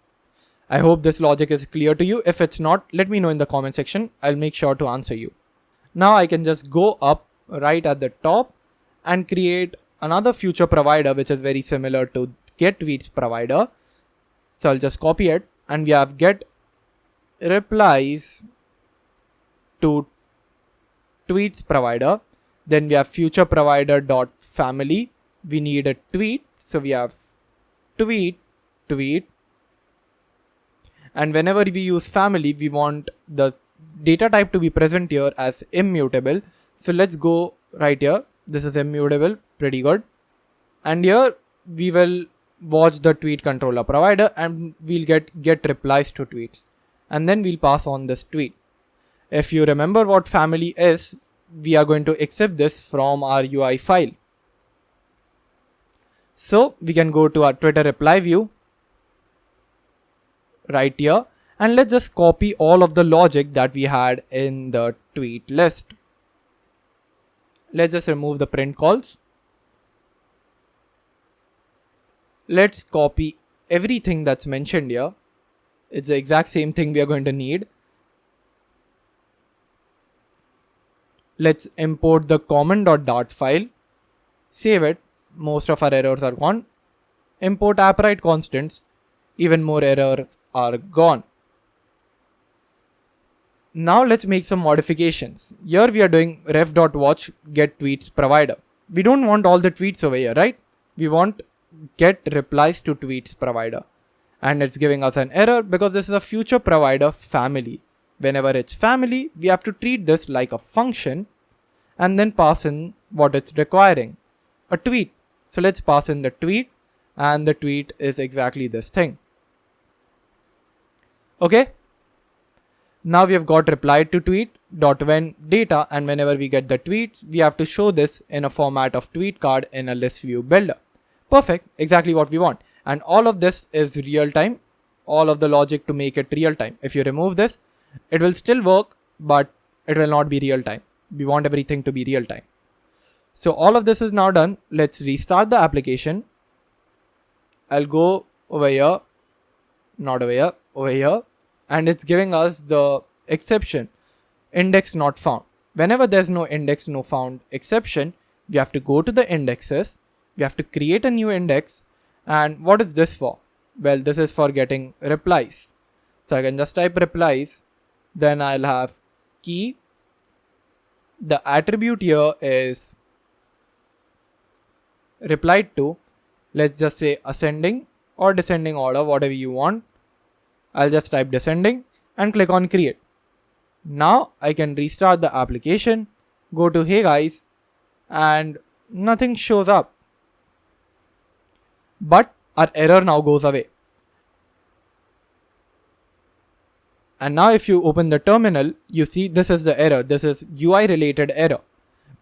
I hope this logic is clear to you. If it's not, let me know in the comment section. I'll make sure to answer you. Now I can just go up right at the top and create another future provider which is very similar to get tweets provider. So I'll just copy it, and we have get replies to tweets provider. Then we have future provider dot family. We need a tweet. So we have tweet. And whenever we use family, we want the data type to be present here as immutable. So let's go right here. This is immutable, pretty good. And here we will watch the tweet controller provider, and we'll get replies to tweets. And then we'll pass on this tweet. If you remember what family is, we are going to accept this from our UI file. So we can go to our Twitter reply view right here, and let's just copy all of the logic that we had in the tweet list. Let's just remove the print calls. Let's copy everything that's mentioned here. It's the exact same thing we are going to need. Let's import the common.dart file, save it. Most of our errors are gone. Import Appwrite constants, even more errors are gone. Now let's make some modifications. Here we are doing ref.watch get tweets provider. We don't want all the tweets over here, right? We want get replies to tweets provider. And it's giving us an error because this is a future provider family. Whenever it's family, we have to treat this like a function and then pass in what it's requiring, a tweet. So let's pass in the tweet, and the tweet is exactly this thing. Okay. Now we have got reply to tweet .when data, and whenever we get the tweets, we have to show this in a format of tweet card in a list view builder. Perfect, exactly what we want. And all of this is real time, all of the logic to make it real time. If you remove this, it will still work, but it will not be real time. We want everything to be real time. So all of this is now done. Let's restart the application. I'll go over here, not over here, over here. And it's giving us the exception, index not found. Whenever there's no index no found exception, we have to go to the indexes. We have to create a new index. And what is this for? Well, this is for getting replies. So I can just type replies. Then I'll have key. The attribute here is replied to. Let's just say ascending or descending order, whatever you want. I'll just type descending and click on create. Now I can restart the application, go to hey guys, and nothing shows up. But our error now goes away. And now if you open the terminal, you see this is the error. This is UI related error.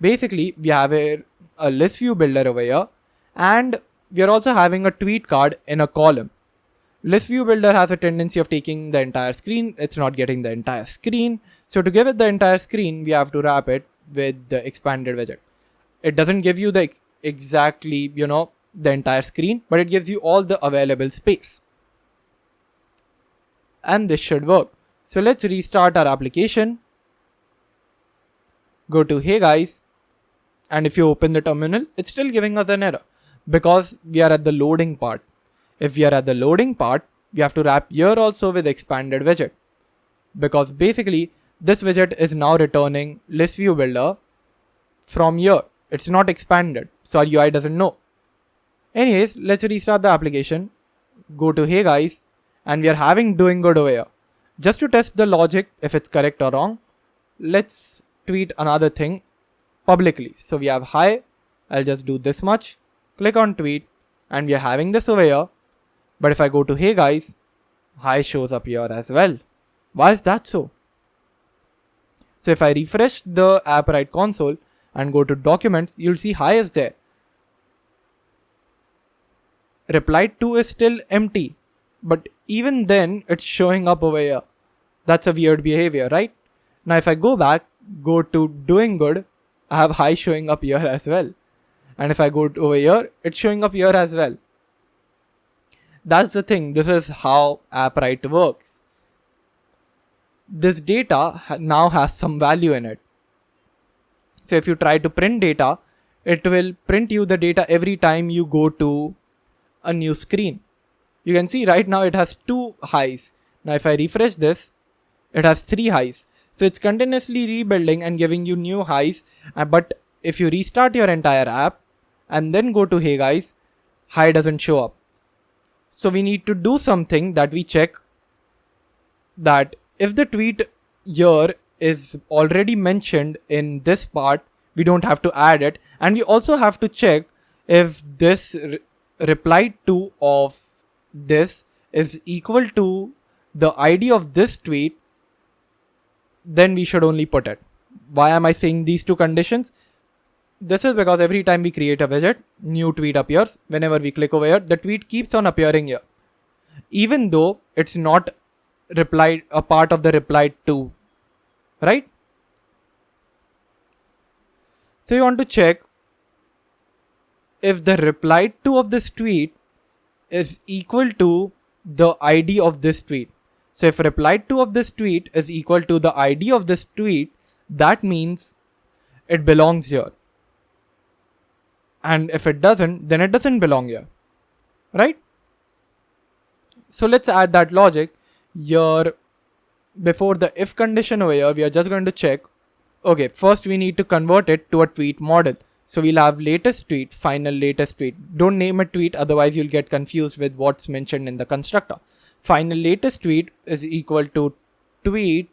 Basically, we have a list view builder over here, and we are also having a tweet card in a column. List view builder has a tendency of taking the entire screen. It's not getting the entire screen. So to give it the entire screen, we have to wrap it with the expanded widget. It doesn't give you the exactly, the entire screen, but it gives you all the available space. And this should work. So let's restart our application. Go to hey guys. And if you open the terminal, it's still giving us an error because we are at the loading part. If we are at the loading part, we have to wrap here also with expanded widget, because basically this widget is now returning list view builder from here. It's not expanded, so our UI doesn't know. Anyways, let's restart the application. Go to hey guys, and we are having doing good over here. Just to test the logic if it's correct or wrong, let's tweet another thing publicly. So we have hi, I'll just do this much, click on tweet, and we are having this over here. But if I go to hey guys, hi shows up here as well. Why is that so? So if I refresh the Appwrite console and go to documents, you'll see hi is there. Reply to is still empty, but even then it's showing up over here. That's a weird behavior, right? Now if I go back, go to doing good, I have hi showing up here as well. And if I go over here, it's showing up here as well. That's the thing. This is how Appwrite works. This data now has some value in it. So if you try to print data, it will print you the data every time you go to a new screen. You can see right now it has 2 highs. Now if I refresh this, it has 3 highs. So it's continuously rebuilding and giving you new highs. But if you restart your entire app and then go to hey guys, hi doesn't show up. So we need to do something that we check that if the tweet here is already mentioned in this part, we don't have to add it. And we also have to check if this reply to of this is equal to the ID of this tweet, then we should only put it. Why am I saying these 2 conditions? This is because every time we create a widget, new tweet appears. Whenever we click over here, the tweet keeps on appearing here, even though it's not replied a part of the replied to, right? So you want to check if the replied to of this tweet is equal to the ID of this tweet. So if reply to of this tweet is equal to the ID of this tweet, that means it belongs here. And if it doesn't, then it doesn't belong here, right? So let's add that logic here. Before the if condition over here, we are just going to check. Okay, first we need to convert it to a tweet model. So we'll have latest tweet, final latest tweet. Don't name a tweet, otherwise you'll get confused with what's mentioned in the constructor. Final latest tweet is equal to tweet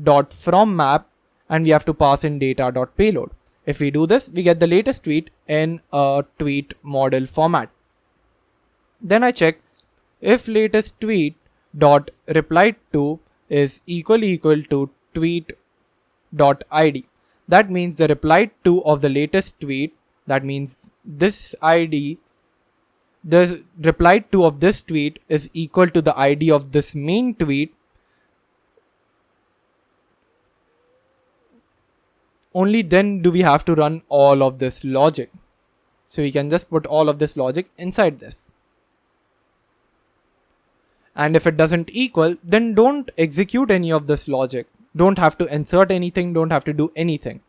dot from map, and we have to pass in data dot payload. If we do this, we get the latest tweet in a tweet model format. Then I check if latest tweet dot replied to is equal to tweet dot id. That means the replied to of the latest tweet, that means this id, the replied to of this tweet is equal to the id of this main tweet. Only then do we have to run all of this logic. So we can just put all of this logic inside this. And if it doesn't equal, then don't execute any of this logic. Don't have to insert anything, don't have to do anything.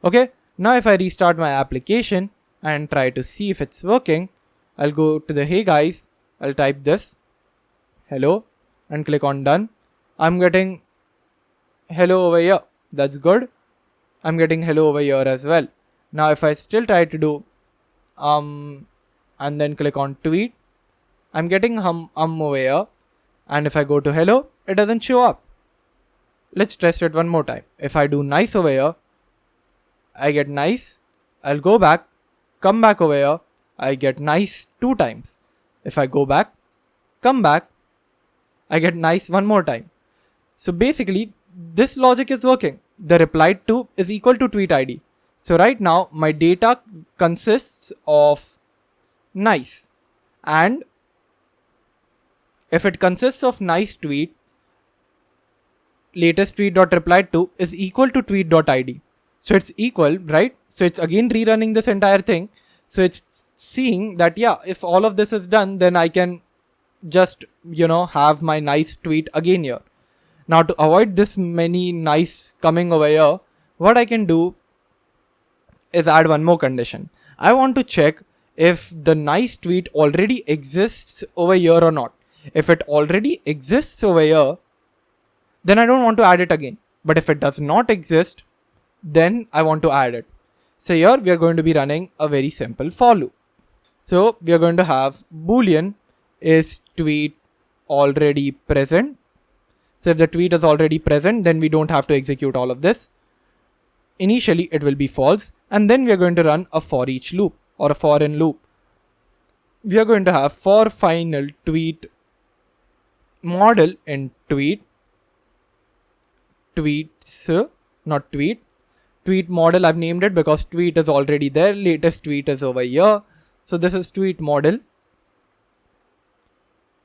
Okay, now if I restart my application and try to see if it's working, I'll go to the hey guys, I'll type this, hello, and click on done. I'm getting hello over here, that's good. I'm getting hello over here as well. Now if I still try to do and then click on tweet, I'm getting over here. And if I go to hello, it doesn't show up. Let's test it one more time. If I do nice over here, I get nice. I'll go back, come back over here, I get nice 2 times. If I go back, come back, I get nice 1 more time. So basically, this logic is working. The replied to is equal to tweet ID. So right now, my data consists of nice. And if it consists of nice tweet, latest tweet dot replied to is equal to tweet dot id. So it's equal, right? So it's again rerunning this entire thing. So it's seeing that, yeah, if all of this is done, then I can just, have my nice tweet again here. Now to avoid this many nice coming over here, what I can do is add one more condition. I want to check if the nice tweet already exists over here or not. If it already exists over here, then I don't want to add it again. But if it does not exist, then I want to add it. So here we are going to be running a very simple for loop. So we are going to have boolean is tweet already present. So if the tweet is already present, then we don't have to execute all of this. Initially it will be false, and then we are going to run a for each loop or a for in loop. We are going to have for final tweet model in tweets, not tweet. Tweet model, I've named it because tweet is already there. Latest tweet is over here. So this is tweet model.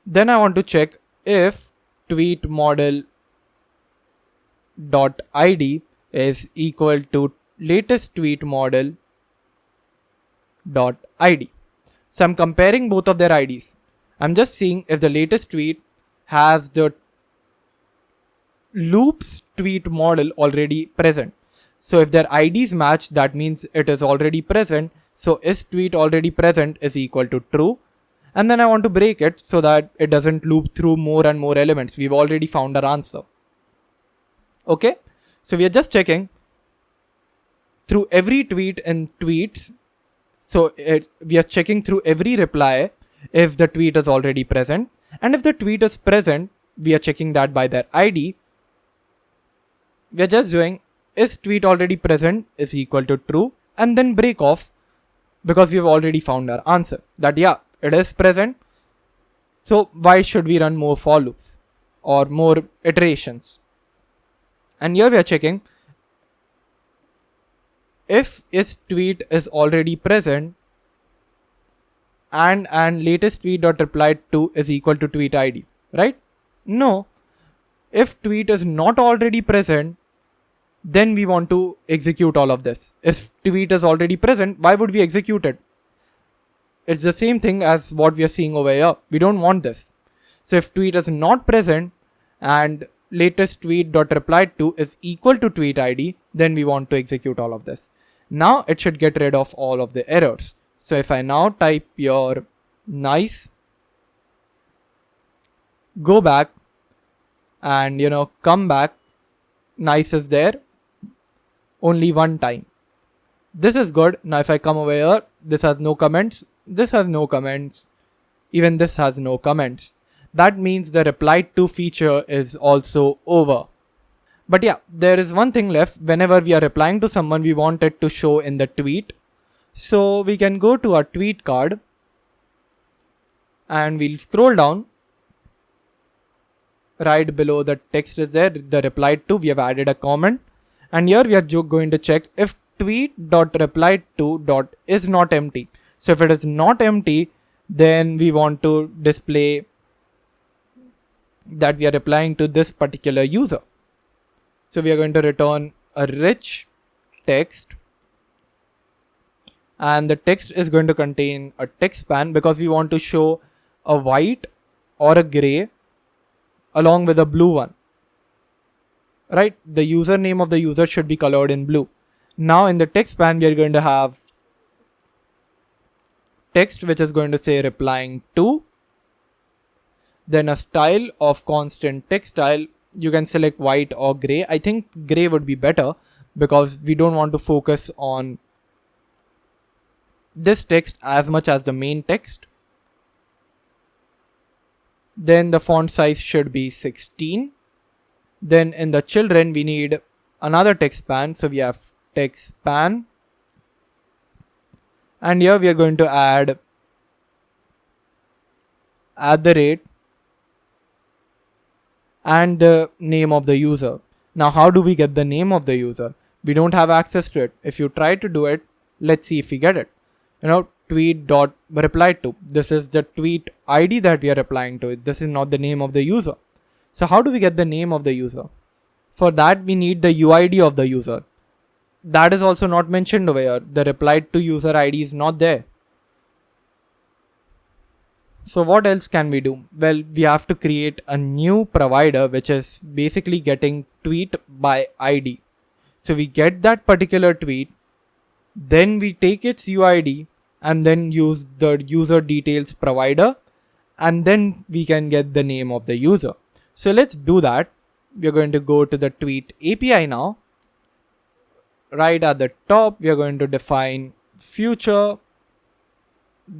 Then I want to check if tweet model dot id is equal to latest tweet model dot id. So I'm comparing both of their IDs. I'm just seeing if the latest tweet has the loops tweet model already present. So if their IDs match, that means it is already present. So is tweet already present is equal to true. And then I want to break it so that it doesn't loop through more and more elements. We've already found our answer. Okay. So we are just checking through every tweet in tweets. So we are checking through every reply if the tweet is already present. And if the tweet is present, we are checking that by their ID. We are just doing is tweet already present is equal to true, and then break off because we've already found our answer that yeah, it is present. So why should we run more for loops or more iterations? And here we are checking if is tweet is already present and latest tweet dot replied to is equal to tweet ID, right? No. If tweet is not already present, then we want to execute all of this. If tweet is already present, why would we execute it? it's the same thing as what we are seeing over here. We don't want this. So if tweet is not present and latest tweet.replied to is equal to tweet ID, then we want to execute all of this. Now it should get rid of all of the errors. So if I now type your nice, go back and come back, nice is there only one time. This is good. Now if I come over here, this has no comments, this has no comments, even this has no comments. That means the replied to feature is also over. But yeah, there is one thing left. Whenever we are replying to someone, we want it to show in the tweet. So we can go to our tweet card and we'll scroll down. Right below the text is there, the replied to, we have added a comment. And here we are going to check if tweet.replied to is not empty. So if it is not empty, then we want to display that we are replying to this particular user. So we are going to return a rich text, and the text is going to contain a text span because we want to show a white or a gray along with a blue one. Right? The username of the user should be colored in blue. Now in the text span, we are going to have text which is going to say replying to, then a style of constant text style. You can select white or gray. I think gray would be better because we don't want to focus on this text as much as the main text. Then the font size should be 16. Then in the children, we need another text span. So we have text span. And here we are going to add @ and the name of the user. Now, how do we get the name of the user? We don't have access to it. If you try to do it, let's see if we get it. Tweet.replied to. This is the tweet ID that we are replying to. This is not the name of the user. So how do we get the name of the user? For that, we need the UID of the user. That is also not mentioned over here. The replied to user ID is not there. So what else can we do? Well, we have to create a new provider, which is basically getting tweet by ID. So we get that particular tweet, then we take its UID and then use the user details provider, and then we can get the name of the user. So let's do that. We're going to go to the tweet API now. Right at the top, we are going to define future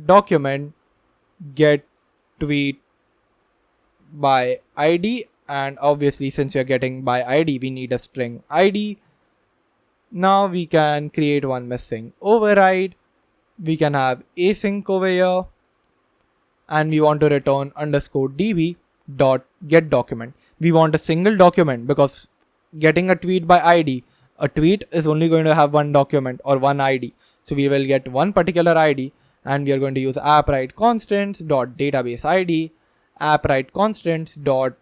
document get tweet by ID, and obviously since we are getting by ID, we need a string ID. Now we can create one missing override. We can have async over here, and we want to return _db dot get document. We want a single document because getting a tweet by ID, a tweet is only going to have one document or one ID. So we will get one particular ID, and we are going to use Appwrite constants dot database ID, Appwrite constants dot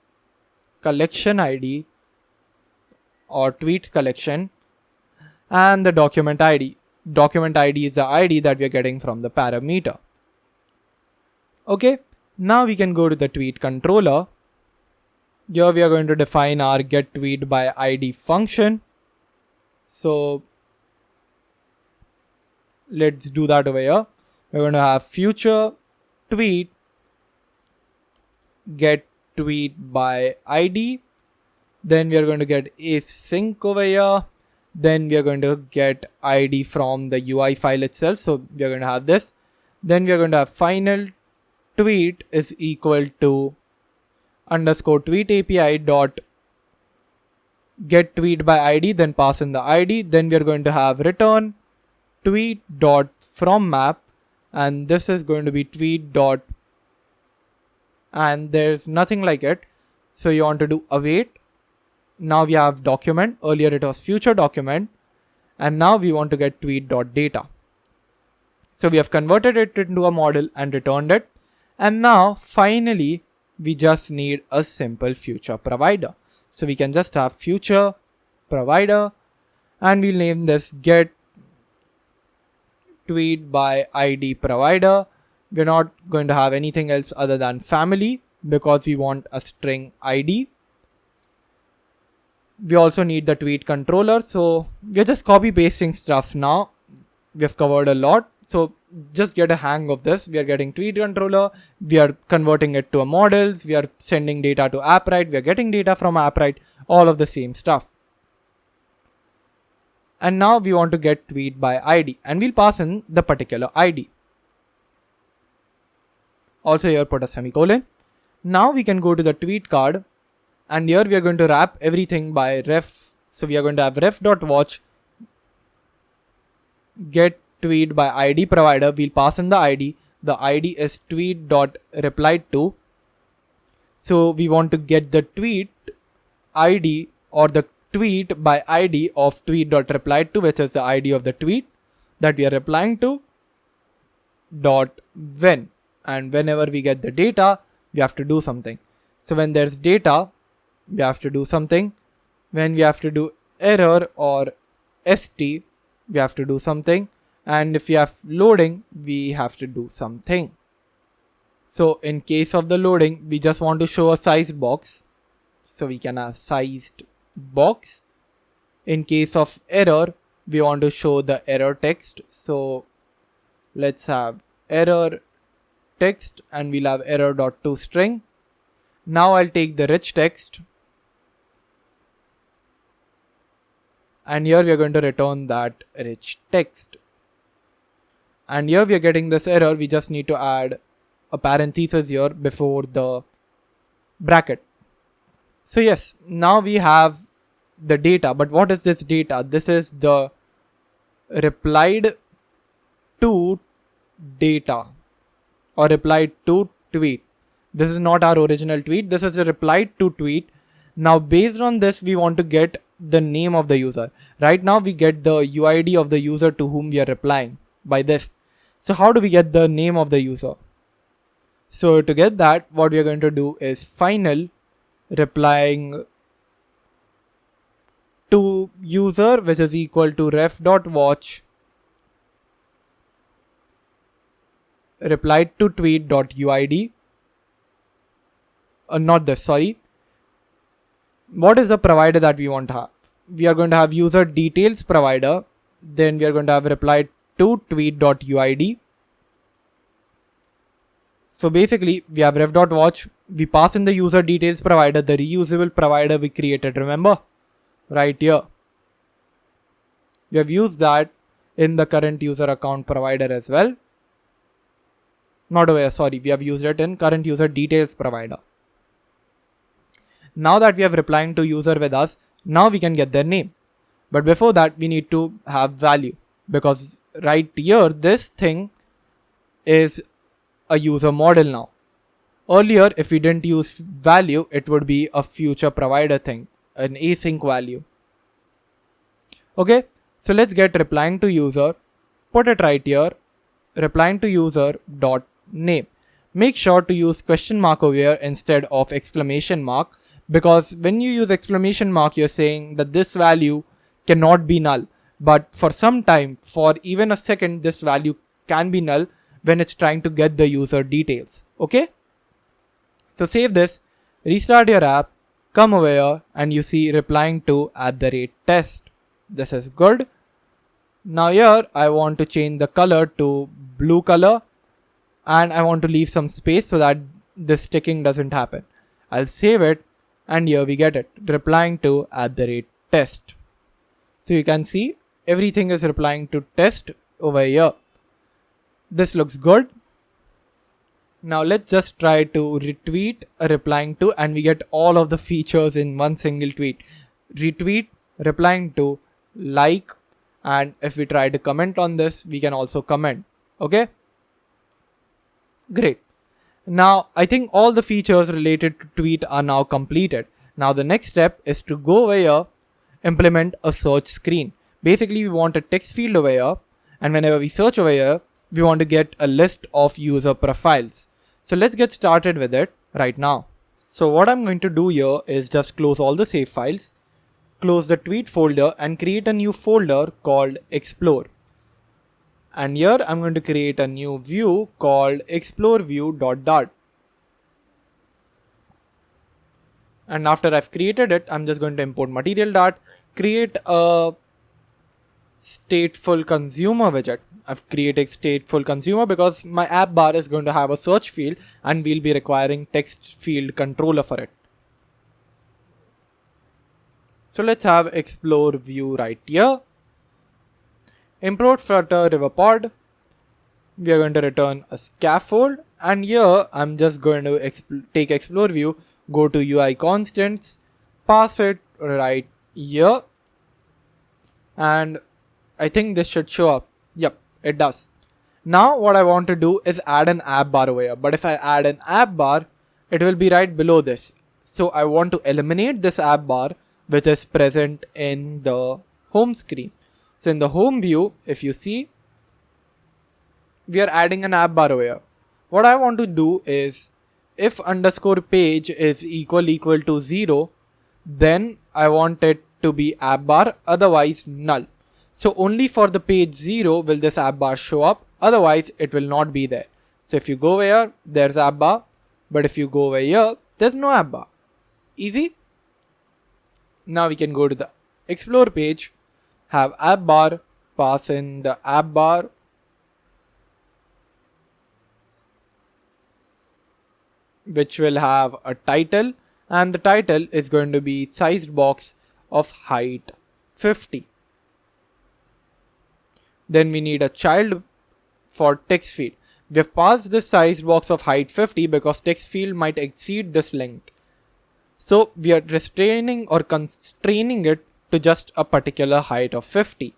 collection ID or tweets collection, and the document ID. Document ID is the ID that we are getting from the parameter. Okay, now we can go to the tweet controller. Here we are going to define our get tweet by ID function. So let's do that over here. We're going to have future tweet get tweet by ID. Then we are going to get async over here. Then we are going to get ID from the UI file itself. So we are going to have this. Then we are going to have final tweet is equal to _tweet API dot get tweet by ID, then pass in the ID. Then we are going to have return tweet dot from map, and this is going to be tweet dot, and there's nothing like it. So you want to do await. Now we have document. Earlier it was future document, and now we want to get tweet dot data. So we have converted it into a model and returned it. And now finally we just need a simple future provider. So we can just have future provider, and we'll name this get tweet by ID provider. We're not going to have anything else other than family because we want a string ID. We also need the tweet controller. So we're just copy pasting stuff now. We've covered a lot. So just get a hang of this. We are getting tweet controller. We are converting it to a models. We are sending data to Appwrite. We are getting data from Appwrite. All of the same stuff. And now we want to get tweet by ID, and we'll pass in the particular ID. Also here put a semicolon. Now we can go to the tweet card, and here we are going to wrap everything by ref. So we are going to have ref.watch get tweet by ID provider. We'll pass in the ID. The ID is tweet.replied_to. So we want to get the tweet ID or the tweet by ID of tweet.replied_to, which is the ID of the tweet that we are replying to, dot when. And whenever we get the data, we have to do something. So when there's data, we have to do something. When we have to do error or st, we have to do something. And if we have loading, we have to do something. So in case of the loading, we just want to show a sized box. So we can have sized box. In case of error, we want to show the error text. So let's have error text, and we'll have error.toString. Now I'll take the rich text, and here we are going to return that rich text. And here we are getting this error. We just need to add a parenthesis here before the bracket. So yes, now we have the data. But what is this data? This is the replied to data or replied to tweet. This is not our original tweet. This is a replied to tweet. Now based on this, we want to get the name of the user. Right now we get the UID of the user to whom we are replying by this. So how do we get the name of the user? So to get that, what we are going to do is final replying to user, which is equal to ref.watch replied to tweet.uid. Not this, sorry. What is the provider that we want to have? We are going to have user details provider. Then we are going to have replied to tweet.uid. So basically we have ref.watch. We pass in the user details provider, the reusable provider we created. Remember? Right here. We have used that in the current user account provider as well. Not over here, sorry. We have used it in current user details provider. Now that we have replying to user with us, now we can get their name. But before that, we need to have value, because right here, this thing is a user model now. Earlier, if we didn't use value, it would be a future provider thing, an async value. Okay, so let's get replying to user, put it right here, replying to user dot name. Make sure to use question mark over here instead of exclamation mark, because when you use exclamation mark, you're saying that this value cannot be null. But for some time, for even a second, this value can be null when it's trying to get the user details. Okay. So save this, restart your app, come over here, and you see replying to @test. This is good. Now here, I want to change the color to blue color, and I want to leave some space so that this sticking doesn't happen. I'll save it, and here we get it, replying to @test. So you can see everything is replying to test over here. This looks good. Now let's just try to retweet a replying to, and we get all of the features in one single tweet. Retweet, replying to, like, and if we try to comment on this, we can also comment. Okay. Great. Now I think all the features related to tweet are now completed. Now the next step is to go over here, implement a search screen. Basically we want a text field over here, and whenever we search over here, we want to get a list of user profiles. So let's get started with it right now. So what I'm going to do here is just close all the save files, close the tweet folder, and create a new folder called explore. And here I'm going to create a new view called explore view.dart. And after I've created it, I'm just going to import material dart, create a stateful consumer widget. I've created stateful consumer because my app bar is going to have a search field and we'll be requiring text field controller for it. So let's have explore view right here. Import Flutter Riverpod. We are going to return a scaffold, and here I'm just going to take explore view, go to UI constants, pass it right here, and I think this should show up. Yep, it does. Now what I want to do is add an app bar over here, but if I add an app bar, it will be right below this. So I want to eliminate this app bar which is present in the home screen. So in the home view, if you see, we are adding an app bar over here. What I want to do is, if underscore page is equal to 0, then I want it to be app bar, otherwise null. So only for the page 0 will this app bar show up, otherwise it will not be there. So if you go over here, there's app bar, but if you go over here, there's no app bar. Easy? Now we can go to the explore page, have app bar, pass in the app bar, which will have a title, and the title is going to be sized box of height 50. Then we need a child for text field. We have passed this sized box of height 50 because text field might exceed this length. So we are restraining or constraining it to just a particular height of 50.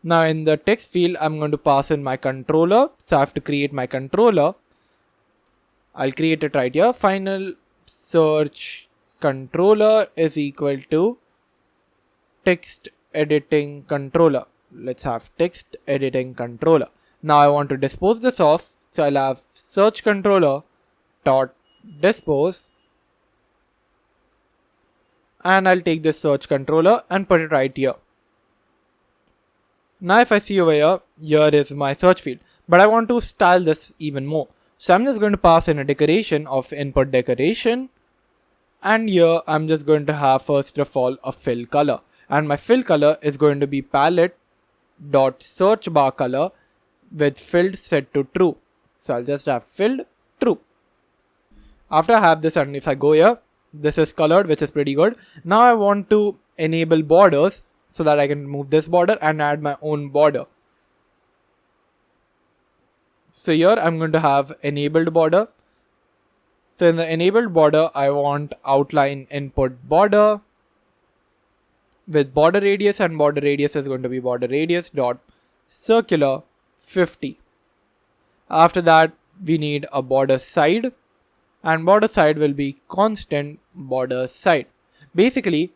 Now in the text field, I'm going to pass in my controller. So I have to create my controller. I'll create it right here. Final search controller is equal to text editing controller. Let's have text editing controller. Now I want to dispose this off. So I'll have search controller dot dispose. And I'll take this search controller and put it right here. Now if I see over here, here is my search field, but I want to style this even more. So I'm just going to pass in a decoration of input decoration, and here I'm just going to have first of all a fill color, and my fill color is going to be palette dot search bar color with filled set to true. So I'll just have filled true. After I have this, and if I go here, this is colored, which is pretty good. Now I want to enable borders so that I can remove this border and add my own border. So here I'm going to have enabled border. So in the enabled border, I want outline input border with border radius, and border radius is going to be border radius dot circular 50. After that, we need a border side, and border side will be constant border side. Basically,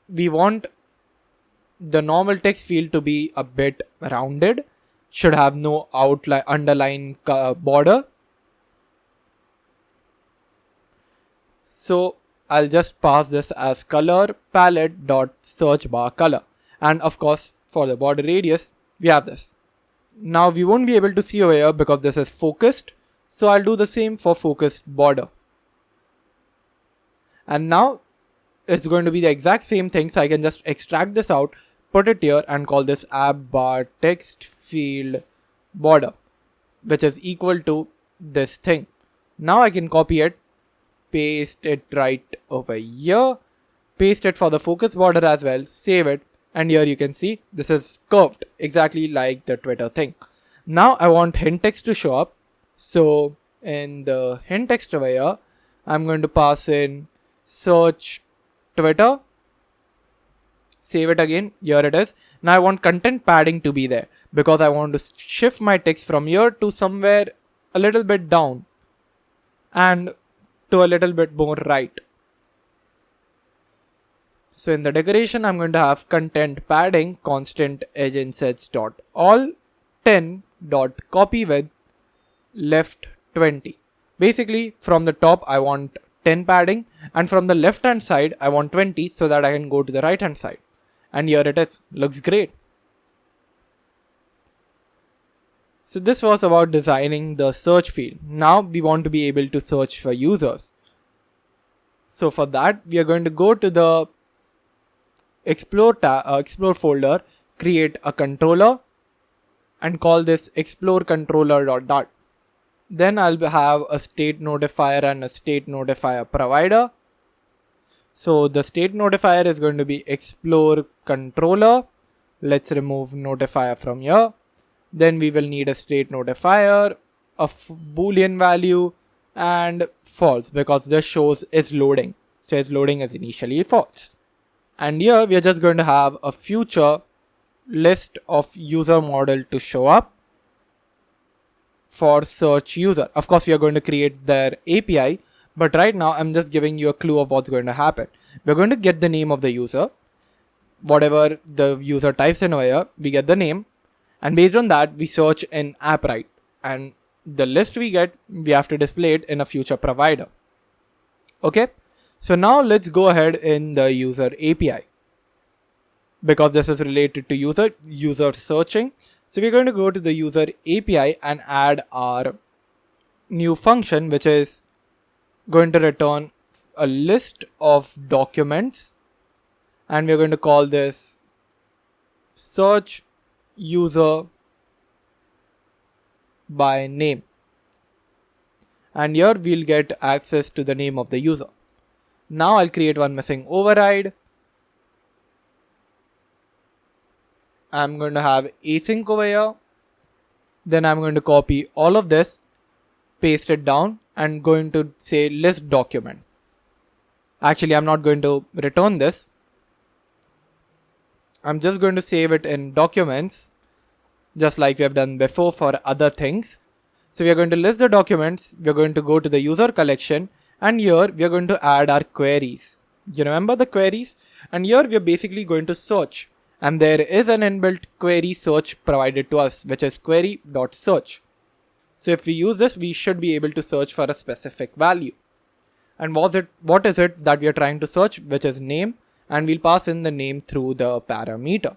we want the normal text field to be a bit rounded, should have no outline underline border. So I'll just pass this as color palette dot search bar color, and of course for the border radius we have this. Now we won't be able to see over here because this is focused, so I'll do the same for focused border. And now it's going to be the exact same thing, so I can just extract this out, put it here, and call this app bar text field border, which is equal to this thing. Now I can copy it, paste it right over here, paste it for the focus border as well, save it, and here you can see this is curved exactly like the Twitter thing. Now I want hint text to show up, so in the hint text over here, I'm going to pass in search Twitter, save it again, here it is. Now I want content padding to be there because I want to shift my text from here to somewhere a little bit down and to a little bit more right. So in the decoration, I'm going to have content padding constant edge insets dot all 10 dot copy width left 20. Basically from the top I want 10 padding, and from the left hand side I want 20 so that I can go to the right hand side. And here it is, looks great. So this was about designing the search field. Now we want to be able to search for users. So for that, we are going to go to the Explore folder, create a controller, and call this explore controller.dart. Then I'll have a state notifier and a state notifier provider. So the state notifier is going to be explore controller. Let's remove notifier from here. Then we will need a state notifier, a boolean value, and false, because this shows it's loading. So it's loading is initially false. And here we are just going to have a future list of user model to show up for search user. Of course, we are going to create their API, but right now I'm just giving you a clue of what's going to happen. We're going to get the name of the user. Whatever the user types in over here, we get the name. And based on that, we search in Appwrite. And the list we get, we have to display it in a future provider. Okay. So now let's go ahead in the user API. Because this is related to user searching. So we're going to go to the user API and add our new function, which is going to return a list of documents. And we're going to call this search user by name. And here we'll get access to the name of the user. Now I'll create one missing override. I'm going to have async over here. Then I'm going to copy all of this, paste it down, and going to say list document. Actually, I'm not going to return this. I'm just going to save it in documents, just like we have done before for other things. So we are going to list the documents. We are going to go to the user collection, and here we are going to add our queries. You remember the queries? And here we are basically going to search. And there is an inbuilt query search provided to us, which is query.search. So if we use this, we should be able to search for a specific value. And what is it that we are trying to search, which is name, and we'll pass in the name through the parameter.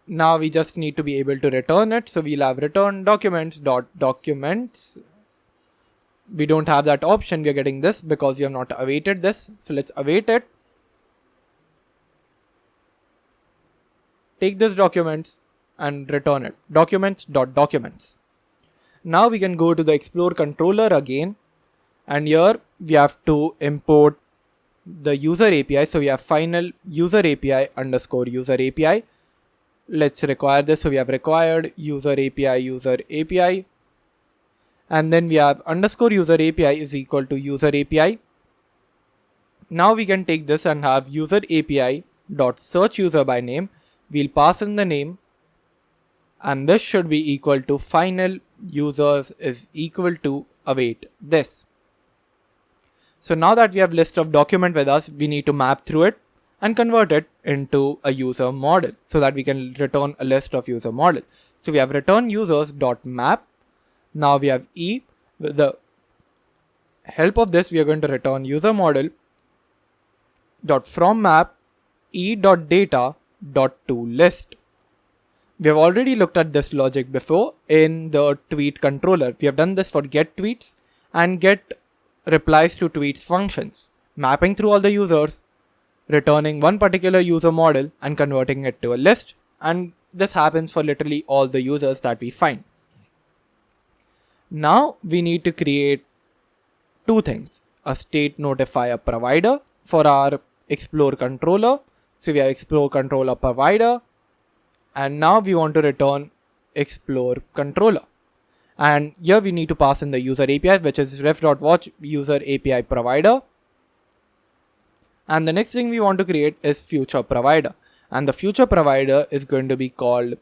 Now we just need to be able to return it. So we'll have return documents.documents. We don't have that option. We are getting this because we have not awaited this. So let's await it. Take this documents and return it. Documents.documents. Now we can go to the explore controller again. And here we have to import the user API. So we have final user API underscore user API. Let's require this. So we have required user API. And then we have underscore user API is equal to user API. Now we can take this and have user API dot search user by name. We'll pass in the name. And this should be equal to final users is equal to await this. So now that we have list of document with us, we need to map through it and convert it into a user model so that we can return a list of user models. So we have return users.map. Now we have E. With the help of this, we are going to return user model dot from map e.data.toList. We have already looked at this logic before in the tweet controller. We have done this for get tweets and get replies to tweets functions, mapping through all the users, returning one particular user model and converting it to a list. And this happens for literally all the users that we find. Now we need to create two things: a state notifier provider for our explore controller. So we have explore controller provider, and now we want to return explore controller. And here we need to pass in the user API, which is ref.watch user API provider. And the next thing we want to create is future provider. And the future provider is going to be called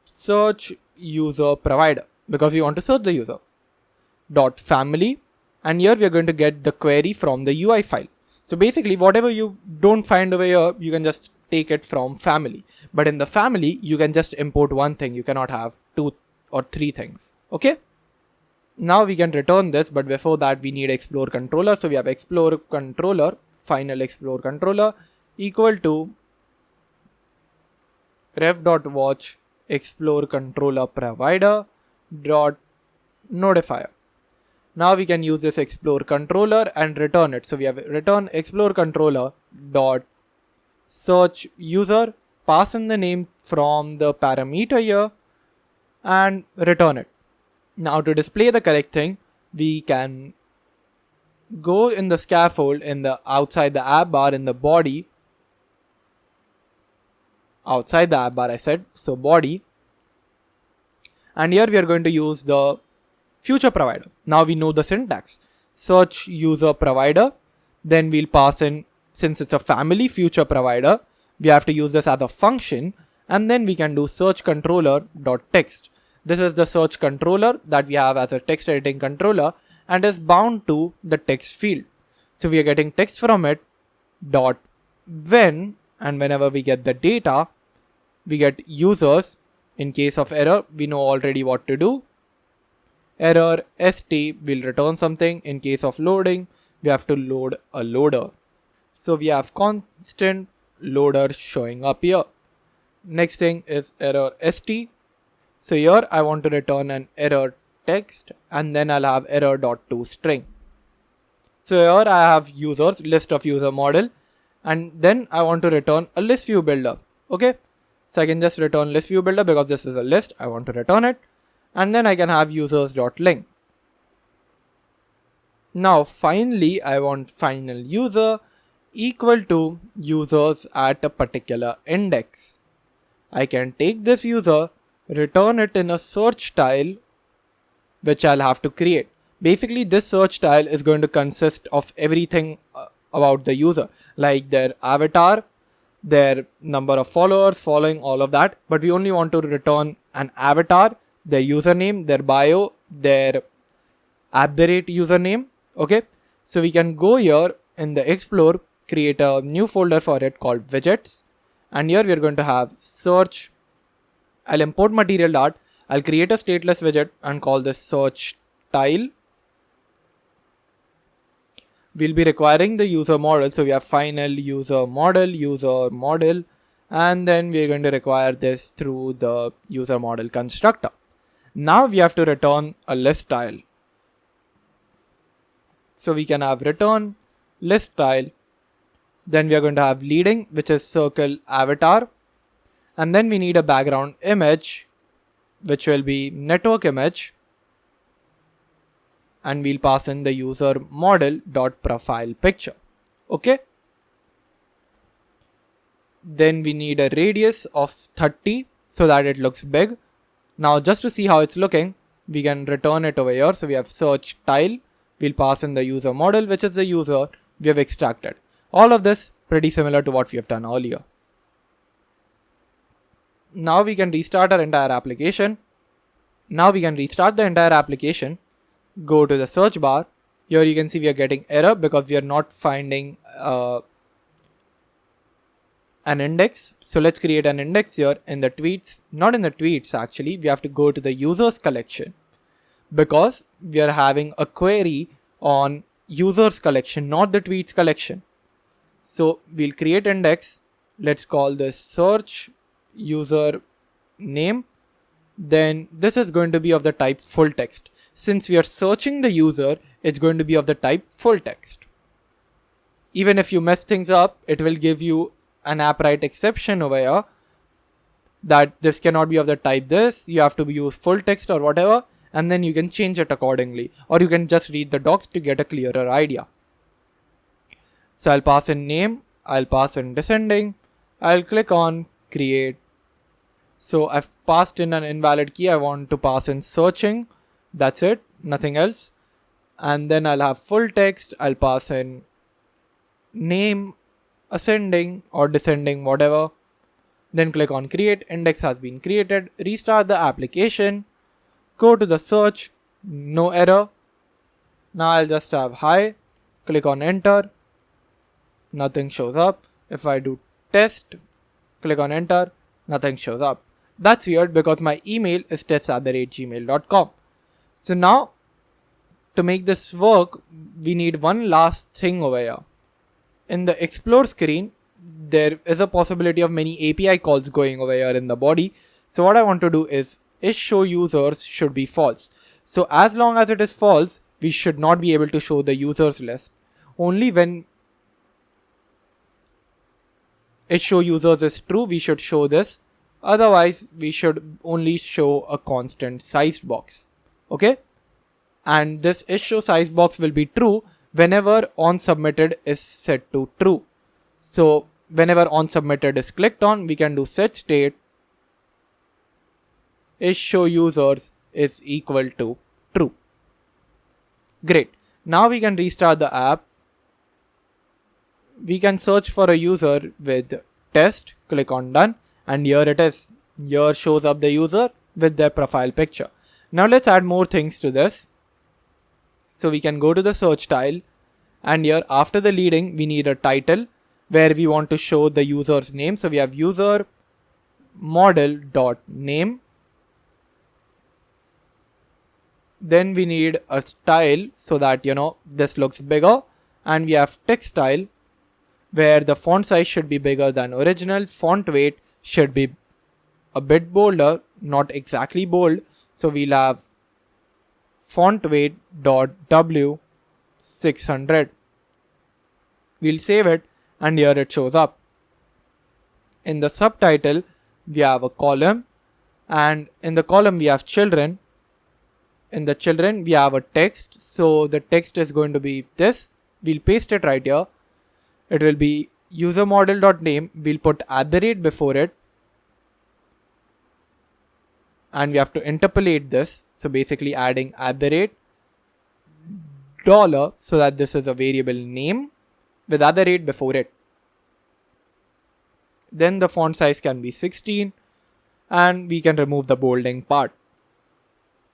search user provider because we want to search the user. Dot family. And here we are going to get the query from the UI file. So basically whatever you don't find over here, you can just take it from family. But in the family, you can just import one thing. You cannot have two or three things. Okay. Now we can return this, but before that we need explore controller. So we have explore controller, final explore controller equal to ref.watch explore controller provider dot notifier. Now we can use this explore controller and return it. So we have return explore controller dot search user, pass in the name from the parameter here and return it. Now to display the correct thing, we can go in the scaffold in the outside the app bar in the body. Outside the app bar I said, so body. And here we are going to use the future provider. Now we know the syntax. Search user provider. Then we'll pass in, since it's a family future provider, we have to use this as a function. And then we can do search controller dot text. This is the search controller that we have as a text editing controller and is bound to the text field. So we are getting text from it dot when, and whenever we get the data, we get users. In case of error, we know already what to do. Error st will return something. In case of loading, we have to load a loader. So we have constant loader showing up here. Next thing is error st. So here I want to return an error text and then I'll have error.toString. So here I have users, list of user model, and then I want to return a list view builder. Okay. So I can just return list view builder because this is a list. I want to return it. And then I can have users.link. Now finally, I want final user equal to users at a particular index. I can take this user, return it in a search style, which I'll have to create. Basically, this search style is going to consist of everything about the user, like their avatar, their number of followers, following, all of that. But we only want to return an avatar, their username, their bio, their username. Okay. So we can go here in the Explore, create a new folder for it called widgets. And here we are going to have search. I'll import material dart. I'll create a stateless widget and call this search tile. We'll be requiring the user model. So we have final user model, and then we're going to require this through the user model constructor. Now we have to return a list tile. So we can have return list tile. Then we are going to have leading, which is circle avatar. And then we need a background image, which will be network image. And we'll pass in the user model dot profile picture. Okay. Then we need a radius of 30 so that it looks big. Now just to see how it's looking, we can return it over here. So we have search tile. We'll pass in the user model, which is the user we have extracted. All of this pretty similar to what we have done earlier. Now we can restart our entire application. Now we can restart the entire application. Go to the search bar. Here you can see we are getting error because we are not finding an index. So let's create an index here in the tweets. Not in the tweets actually. We have to go to the users collection because we are having a query on users collection, not the tweets collection. So we'll create index. Let's call this search user name. Then this is going to be of the type full text. Since we are searching the user, it's going to be of the type full text. Even if you mess things up, it will give you an Appwrite exception over here that this cannot be of the type this. You have to use full text or whatever, and then you can change it accordingly. Or you can just read the docs to get a clearer idea. So I'll pass in name, I'll pass in descending, I'll click on create. So I've passed in an invalid key. I want to pass in searching. That's it, nothing else. And then I'll have full text. I'll pass in name, ascending or descending, whatever. Then click on create. Index has been created. Restart the application. Go to the search. No error. Now I'll just have hi. Click on enter. Nothing shows up. If I do test, click on enter. Nothing shows up. That's weird because my email is test@gmail.com. So now to make this work, we need one last thing over here. In the explore screen, there is a possibility of many API calls going over here in the body. So what I want to do is show users should be false. So as long as it is false, we should not be able to show the users list. Only when show users is true, we should show this. Otherwise, we should only show a constant sized box. Okay? And this show size box will be true whenever on submitted is set to true. So whenever on submitted is clicked on, we can do set state show users is equal to true. Great. Now we can restart the app. We can search for a user with test, click on done, and here it is. Here shows up the user with their profile picture. Now let's add more things to this. So we can go to the search tile, and here after the leading we need a title where we want to show the user's name. So we have user model dot name. Then we need a style so that this looks bigger, and we have text style where the font size should be bigger than original. Font weight should be a bit bolder, not exactly bold. So we'll have font weight dot w 600. We'll save it, and here it shows up. In the subtitle we have a column, and in the column we have children. In the children we have a text, so the text is going to be this. We'll paste it right here. It will be user model dot name. We'll put @ before it, and we have to interpolate this. So basically adding @ dollar so that this is a variable name with @ before it. Then the font size can be 16, and we can remove the bolding part.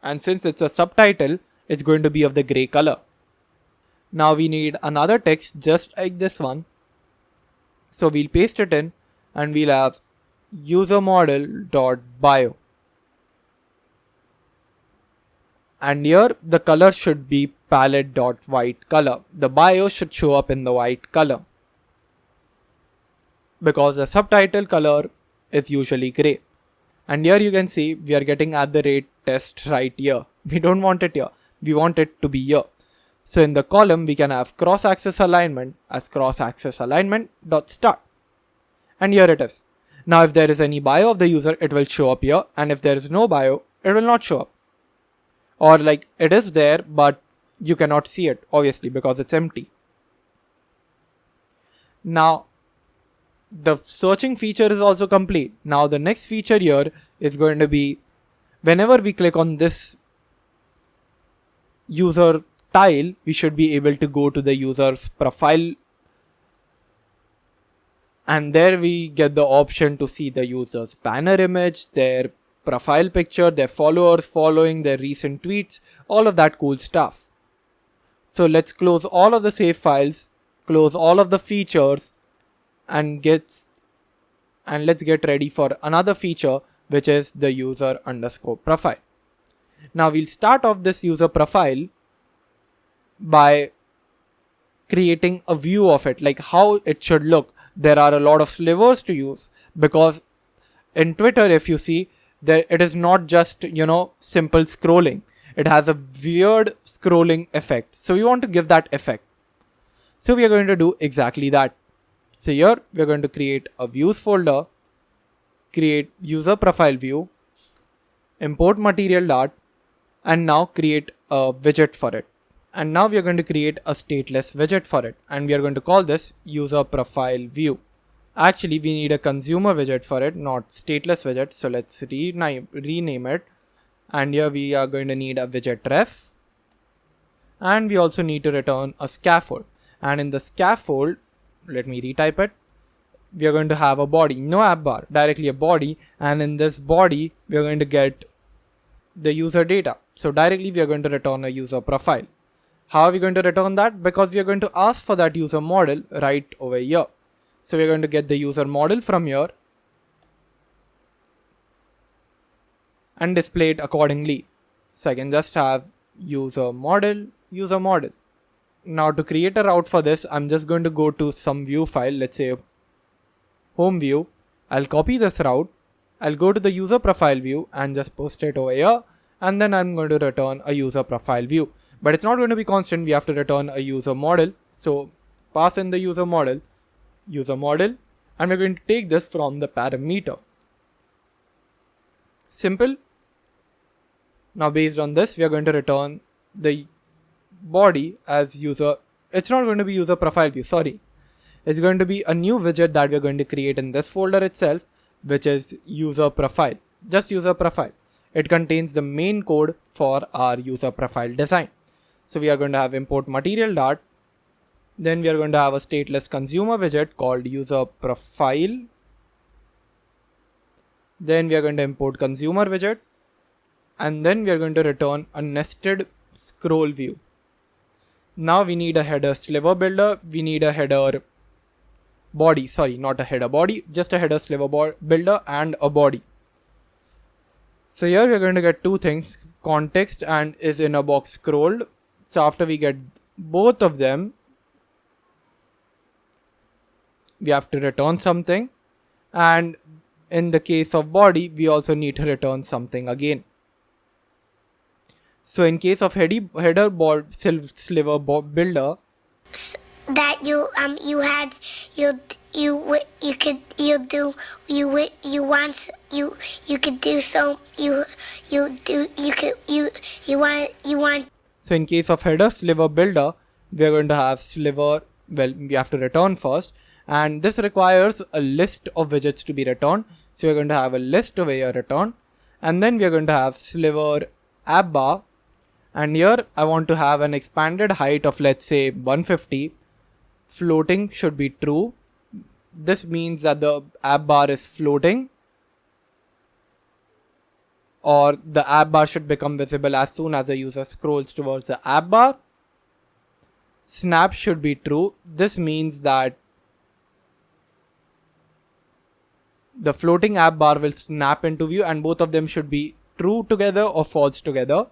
And since it's a subtitle, it's going to be of the gray color. Now we need another text just like this one. So we'll paste it in, and we'll have user model dot bio. And here the color should be palette dot white color. The bio should show up in the white color, because the subtitle color is usually gray. And here you can see we are getting @test right here. We don't want it here. We want it to be here. So in the column we can have cross-axis alignment as cross-axis alignment dot start. And here it is. Now if there is any bio of the user, it will show up here. And if there is no bio, it will not show up. Or like it is there, but you cannot see it, obviously, because it's empty. Now the searching feature is also complete. Now the next feature here is going to be whenever we click on this user tile, we should be able to go to the user's profile, and there we get the option to see the user's banner image, their profile picture, their followers following, their recent tweets, all of that cool stuff. So let's close all of the save files, close all of the features, and let's get ready for another feature, which is the user underscore profile. Now we'll start off this user profile by creating a view of it, like how it should look. There are a lot of slivers to use, because in Twitter, if you see, it is not just simple scrolling. It has a weird scrolling effect. So we want to give that effect. So we are going to do exactly that. So here we are going to create a views folder, create user profile view, import material dart, and now create a widget for it. And now we are going to create a stateless widget for it, and we are going to call this user profile view. Actually, we need a consumer widget for it, not stateless widget. So let's rename it. And here we are going to need a widget ref. And we also need to return a scaffold. And in the scaffold, let me retype it. We are going to have a body, no app bar, directly a body. And in this body, we are going to get the user data. So directly we are going to return a user profile. How are we going to return that? Because we are going to ask for that user model right over here. So we're going to get the user model from here and display it accordingly. So I can just have user model. Now to create a route for this, I'm just going to go to some view file, let's say home view. I'll copy this route I'll go to the user profile view and just post it over here. And then I'm going to return a user profile view. But it's not going to be constant. We have to return a user model. So pass in the user model, and we're going to take this from the parameter. Simple. Now based on this, we are going to return the body as user. It's not going to be user profile view, sorry. It's going to be a new widget that we're going to create in this folder itself, which is user profile, just user profile. It contains the main code for our user profile design. So we are going to have import material dart. Then we are going to have a stateless consumer widget called user profile. Then we are going to import consumer widget. And then we are going to return a nested scroll view. Now we need a header sliver builder. We need a header body, sorry, not a header body, just a header sliver builder and a body. So here we're going to get two things, context and is in a box scrolled. So after we get both of them, we have to return something. And in the case of body, we also need to return something again. So in case of header sliver builder, that you want. So in case of header sliver builder, we are going to have sliver, well, we have to return first, and this requires a list of widgets to be returned. So we're going to have a list over here return, and then we are going to have sliver app bar, and here I want to have an expanded height of, let's say, 150. Floating should be true. This means that the app bar is floating, or the app bar should become visible as soon as the user scrolls towards the app bar. Snap should be true. This means that the floating app bar will snap into view, and both of them should be true together or false together.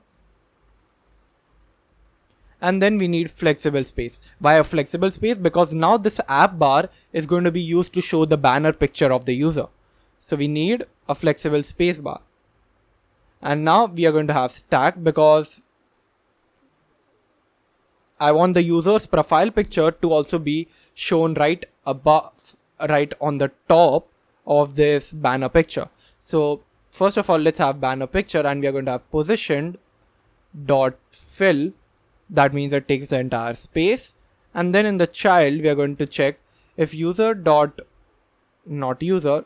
And then we need flexible space. Why a flexible space? Because now this app bar is going to be used to show the banner picture of the user. So we need a flexible space bar. And now we are going to have stack, because I want the user's profile picture to also be shown right above, right on the top of this banner picture. So first of all, let's have banner picture, and we are going to have positioned dot fill. That means it takes the entire space. And then in the child, we are going to check if user dot not user.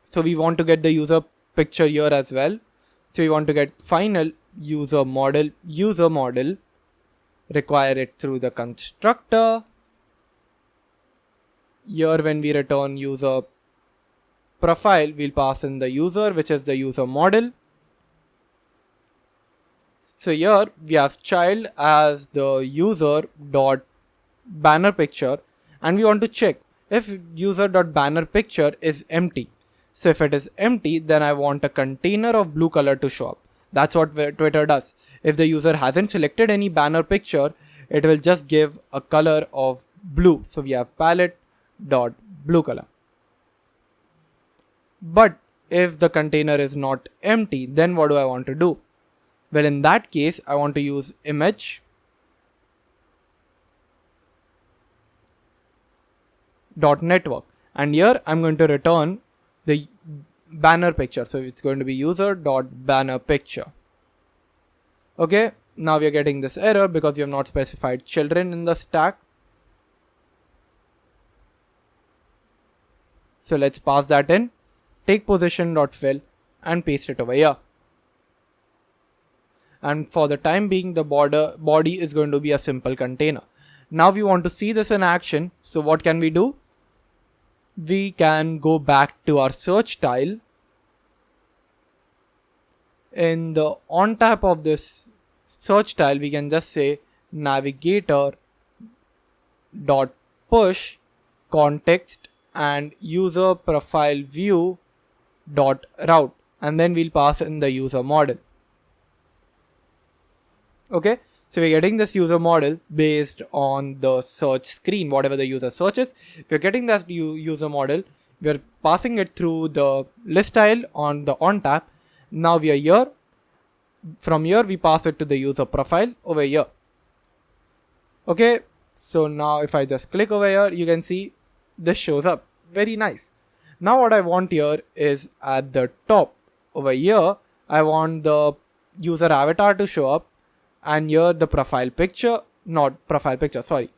So we want to get the user picture here as well. So we want to get final user model, require it through the constructor. Here when we return user profile, we'll pass in the user, which is the user model. So here we have child as the user dot banner picture, and we want to check if user dot banner picture is empty. So if it is empty, then I want a container of blue color to show up. That's what Twitter does. If the user hasn't selected any banner picture, it will just give a color of blue. So we have palette dot blue color. But if the container is not empty, then what do I want to do? Well, in that case, I want to use image dot network, and here I'm going to return the banner picture. So it's going to be user dot banner picture. Okay, now we are getting this error because we have not specified children in the stack. So let's pass that in, take position dot fill and paste it over here. And for the time being, the body is going to be a simple container. Now we want to see this in action. So what can we do? We can go back to our search tile. In the on tap of this search tile, we can just say navigator dot push context and user profile view dot route, and then we'll pass in the user model. Okay, so we're getting this user model based on the search screen, whatever the user searches. If you're getting that user model, We're passing it through the list tile on the on tab. Now we are here. From here we pass it to the user profile over here. Okay, so now if I just click over here, you can see this shows up. Very nice. Now what I want here is at the top over here, I want the user avatar to show up, and here the profile picture, not profile picture, sorry.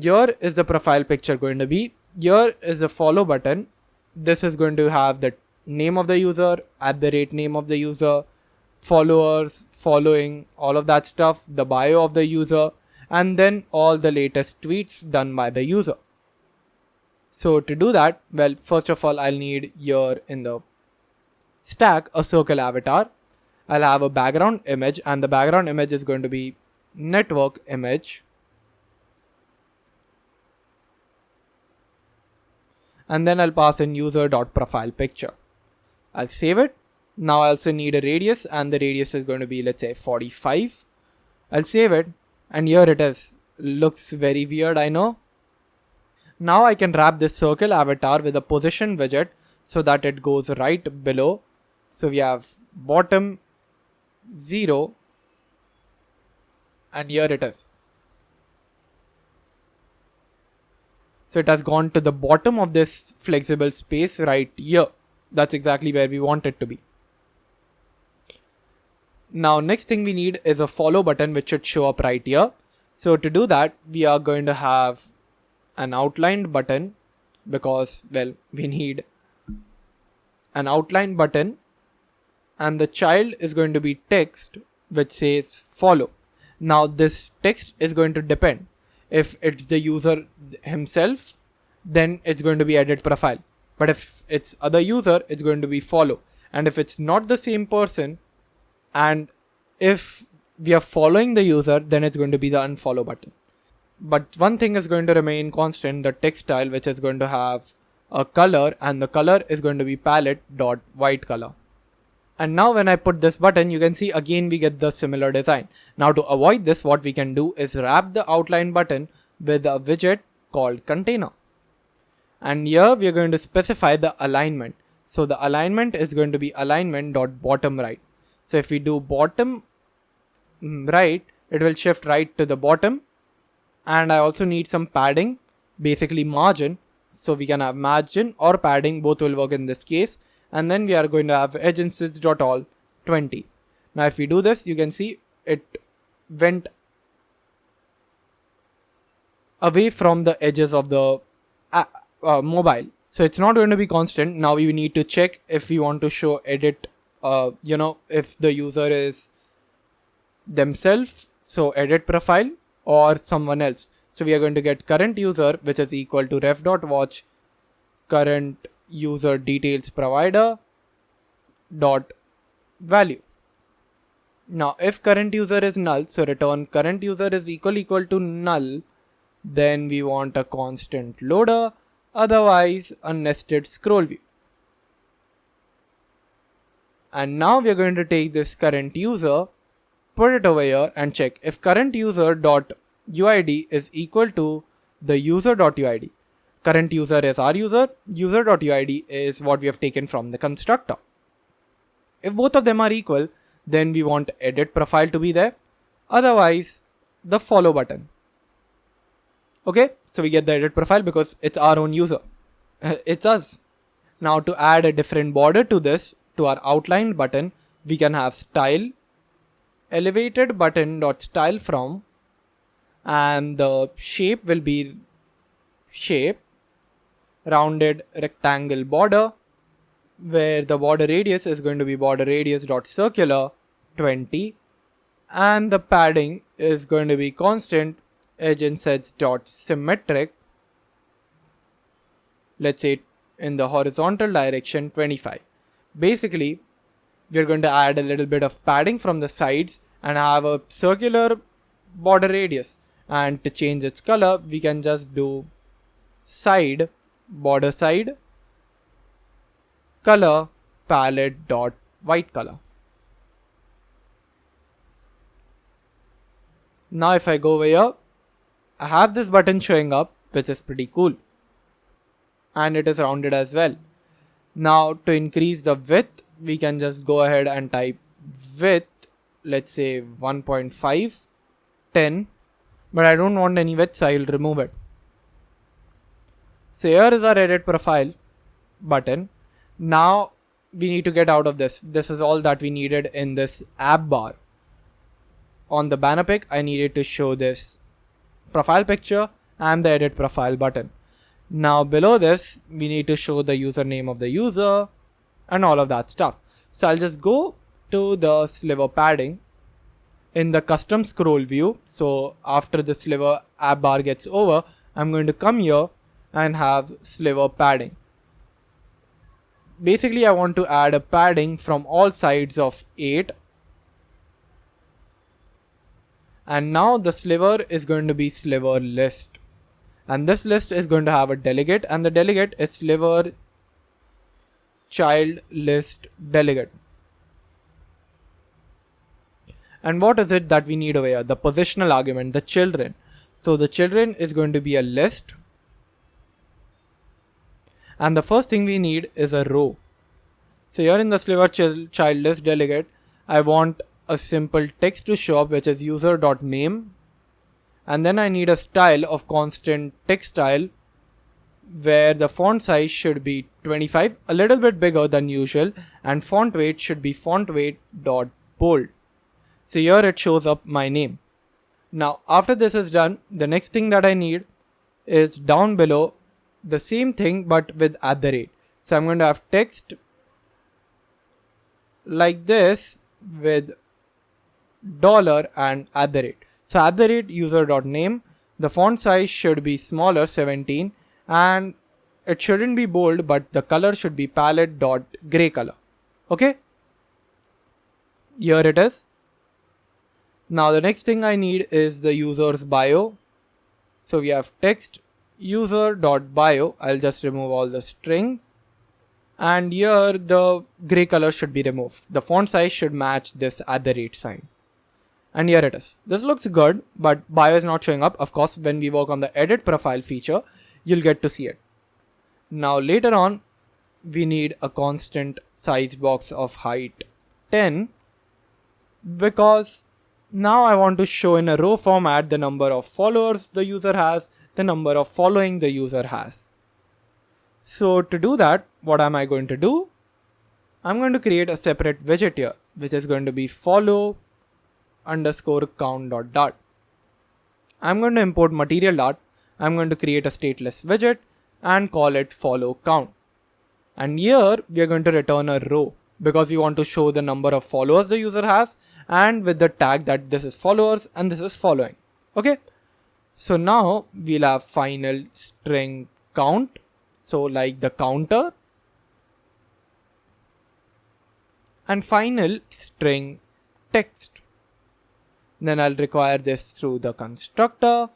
Here is the profile picture going to be. Here is the follow button. This is going to have the name of the user, @ name of the user, followers, following, all of that stuff, the bio of the user, and then all the latest tweets done by the user. So to do that, well, first of all, I'll need here in the stack a circle avatar. I'll have a background image, and the background image is going to be network image. And then I'll pass in user.profile picture. I'll save it. Now I also need a radius, and the radius is going to be, let's say, 45. I'll save it, and here it is. Looks very weird, I know. Now I can wrap this circle avatar with a position widget so that it goes right below. So we have bottom 0, and here it is. So it has gone to the bottom of this flexible space right here. That's exactly where we want it to be. Now next thing we need is a follow button, which should show up right here. So to do that, we are going to have an outlined button, because, well, we need an outlined button, and the child is going to be text which says follow. Now this text is going to depend. If it's the user himself, then it's going to be edit profile. But if it's other user, it's going to be follow. And if it's not the same person, and if we are following the user, then it's going to be the unfollow button. But one thing is going to remain constant, the text style, which is going to have a color, and the color is going to be palette.white color. And now when I put this button, you can see again we get the similar design. Now to avoid this, what we can do is wrap the outline button with a widget called container. And here we are going to specify the alignment. So the alignment is going to be alignment.bottom right. So if we do bottom right, it will shift right to the bottom. And I also need some padding, basically margin. So we can have margin or padding, both will work in this case. And then we are going to have edgeinstance.all 20. Now if we do this, you can see it went away from the edges of the mobile. So it's not going to be constant. Now we need to check if we want to show edit, if the user is themselves, so edit profile, or someone else. So we are going to get current user, which is equal to ref.watch current user details provider dot value. Now if current user is null, so return current user is equal to null, then we want a constant loader, otherwise a nested scroll view. And now we are going to take this current user, put it over here, and check if current user dot UID is equal to the user.uid. Current user is our user.uid is what we have taken from the constructor. If both of them are equal, then we want edit profile to be there, otherwise the follow button. Okay, so we get the edit profile because it's our own user. It's us. Now to add a different border to this, to our outlined button, we can have style elevated button dot style from, and the shape will be shape rounded rectangle border, where the border radius is going to be border radius dot circular 20, and the padding is going to be constant edgeinstance dot symmetric, let's say in the horizontal direction 25. Basically we're going to add a little bit of padding from the sides and have a circular border radius, and to change its color we can just do side border side color palette dot white color. Now if I go over here, I have this button showing up, which is pretty cool. and it is rounded as well. Now to increase the width, we can just go ahead and type width, let's say 1.5, 10, but I don't want any width, so I'll remove it. So here is our edit profile button. Now we need to get out of this. This is all that we needed in this app bar. On the banner pic, I needed to show this profile picture and the edit profile button. Now below this, we need to show the username of the user and all of that stuff. So I'll just go to the sliver padding in the custom scroll view. So after the sliver app bar gets over, I'm going to come here and have sliver padding. Basically, I want to add a padding from all sides of 8. And now the sliver is going to be sliver list. And this list is going to have a delegate, and the delegate is sliver child list delegate. And what is it that we need over here? The positional argument, the children. So the children is going to be a list. And the first thing we need is a row. So here in the sliver child list delegate, I want a simple text to show up, which is user.name. And then I need a style of constant text style where the font size should be 25, a little bit bigger than usual, and font weight should be font weight.bold. So here it shows up my name. Now after this is done, the next thing that I need is down below the same thing but with @. So I'm going to have text like this with $ and @. So @user.name, the font size should be smaller, 17, and it shouldn't be bold, but the color should be palette.gray color. Okay, here it is. Now the next thing I need is the user's bio. So we have text user.bio. I'll just remove all the string, and here the gray color should be removed. The font size should match this @ sign. And here it is. This looks good, but bio is not showing up. Of course, when we work on the edit profile feature, you'll get to see it. Now later on, we need a constant size box of height 10, because now I want to show in a row format the number of followers the user has, the number of following the user has. So to do that, what am I going to do? I'm going to create a separate widget here, which is going to be follow _ count . I'm going to import material . I'm going to create a stateless widget and call it follow count. And here we are going to return a row because we want to show the number of followers the user has, and with the tag that this is followers and this is following. Okay. So now we'll have final string count. So like the counter, and final string text. Then I'll require this through the constructor.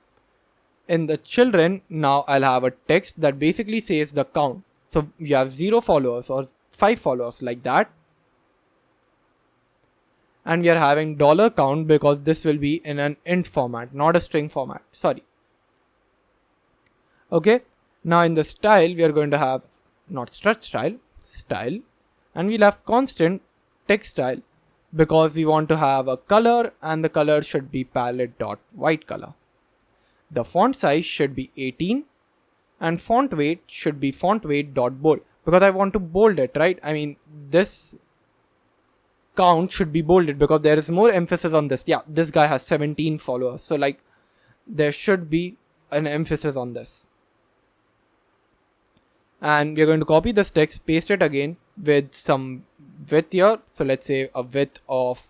In the children, now I'll have a text that basically says the count. So you have 0 followers or 5 followers like that. And we are having $count because this will be in an int format, not a string format. Sorry. Okay. Now in the style, we are going to have not strut style, style, and we'll have constant text style because we want to have a color, and the color should be palette.white color. The font size should be 18, and font weight should be font weight.bold because I want to bold it, right? I mean, this count should be bolded because there is more emphasis on this. Yeah, this guy has 17 followers. So like there should be an emphasis on this. And we're going to copy this text, paste it again with some width here. So let's say a width of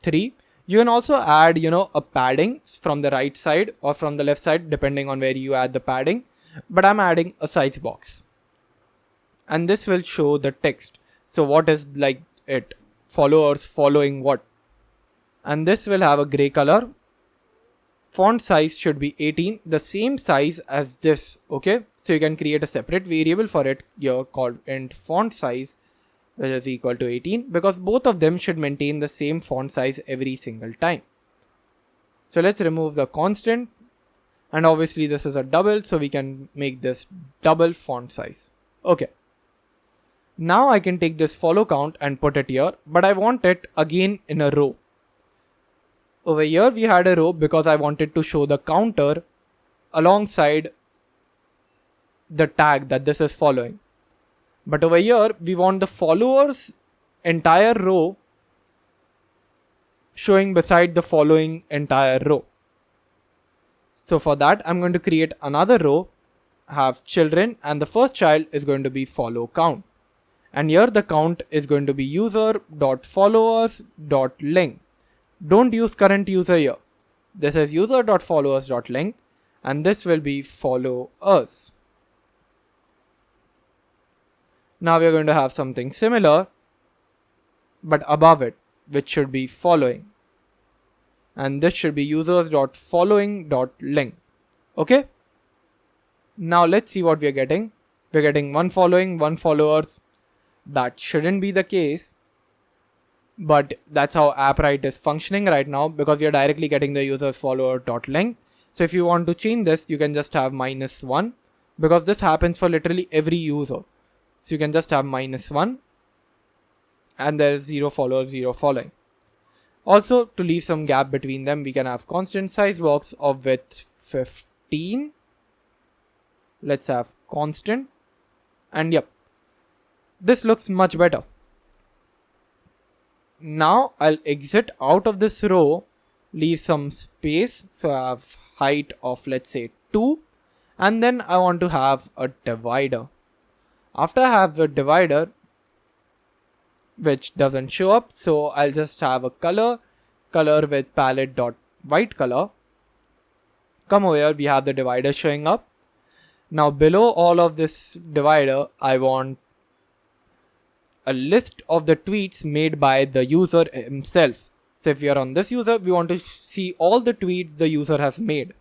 3. You can also add, a padding from the right side or from the left side, depending on where you add the padding. But I'm adding a size box. And this will show the text. So what is like it? Followers following what? And this will have a gray color. Font size should be 18, the same size as this. Okay, so you can create a separate variable for it here called int font size, which is equal to 18, because both of them should maintain the same font size every single time. So let's remove the constant And obviously this is a double, so we can make this double font size. Okay. Now I can take this follow count and put it here, but I want it again in a row. Over here we had a row because I wanted to show the counter alongside the tag that this is following. But over here we want the followers entire row showing beside the following entire row. So for that I'm going to create another row, have children, and the first child is going to be follow count. And here the count is going to be user.followers.link. Don't use current user here. This is user.followers.link and this will be followers. Now we are going to have something similar but above it, which should be following. And this should be users.following.link. Okay. Now let's see what we are getting. We're getting one following, one followers. That shouldn't be the case, but that's how Appwrite is functioning right now because we are directly getting the users follower.link. So if you want to change this, you can just have -1 because this happens for literally every user. So you can just have -1 and there's 0 followers, 0 following. Also, to leave some gap between them, we can have constant size box of width 15. Let's have constant, and yep, this looks much better. Now I'll exit out of this row, leave some space, so I have height of let's say 2, and then I want to have a divider. After I have the divider, which doesn't show up, so I'll just have a color with palette.white color. Come over here, we have the divider showing up. Now below all of this divider, I want a list of the tweets made by the user himself. So if we are on this user, we want to see all the tweets the user has made.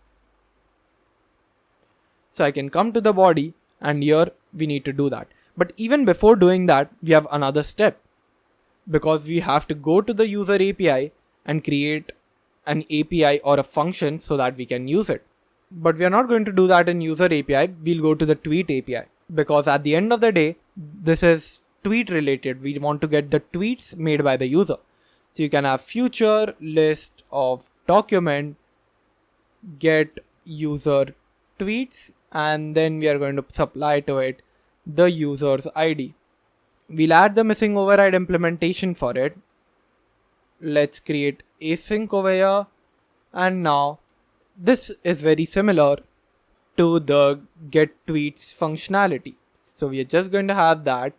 So I can come to the body and here we need to do that. But even before doing that, we have another step because we have to go to the user API and create an API or a function so that we can use it. But we are not going to do that in user API. We'll go to the tweet API because at the end of the day, this is tweet related. We want to get the tweets made by the user. So you can have future list of document get user tweets, and then we are going to supply to it the user's ID. We'll add the missing override implementation for it. Let's create async over here, and now this is very similar to the get tweets functionality. So we are just going to have that.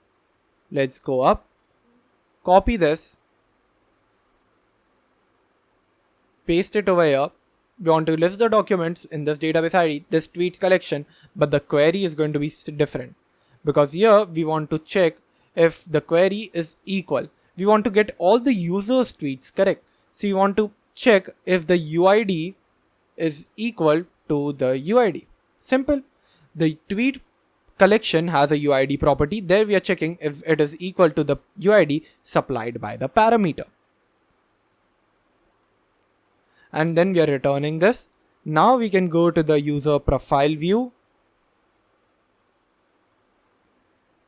Let's go up, copy this, paste it over here. We want to list the documents in this database ID, this tweets collection, but the query is going to be different because here we want to check if the query is equal. We want to get all the users' tweets correct. So you want to check if the UID is equal to the UID. Simple. The tweet collection has a UID property. There we are checking if it is equal to the UID supplied by the parameter. And then we are returning this. Now we can go to the user profile view.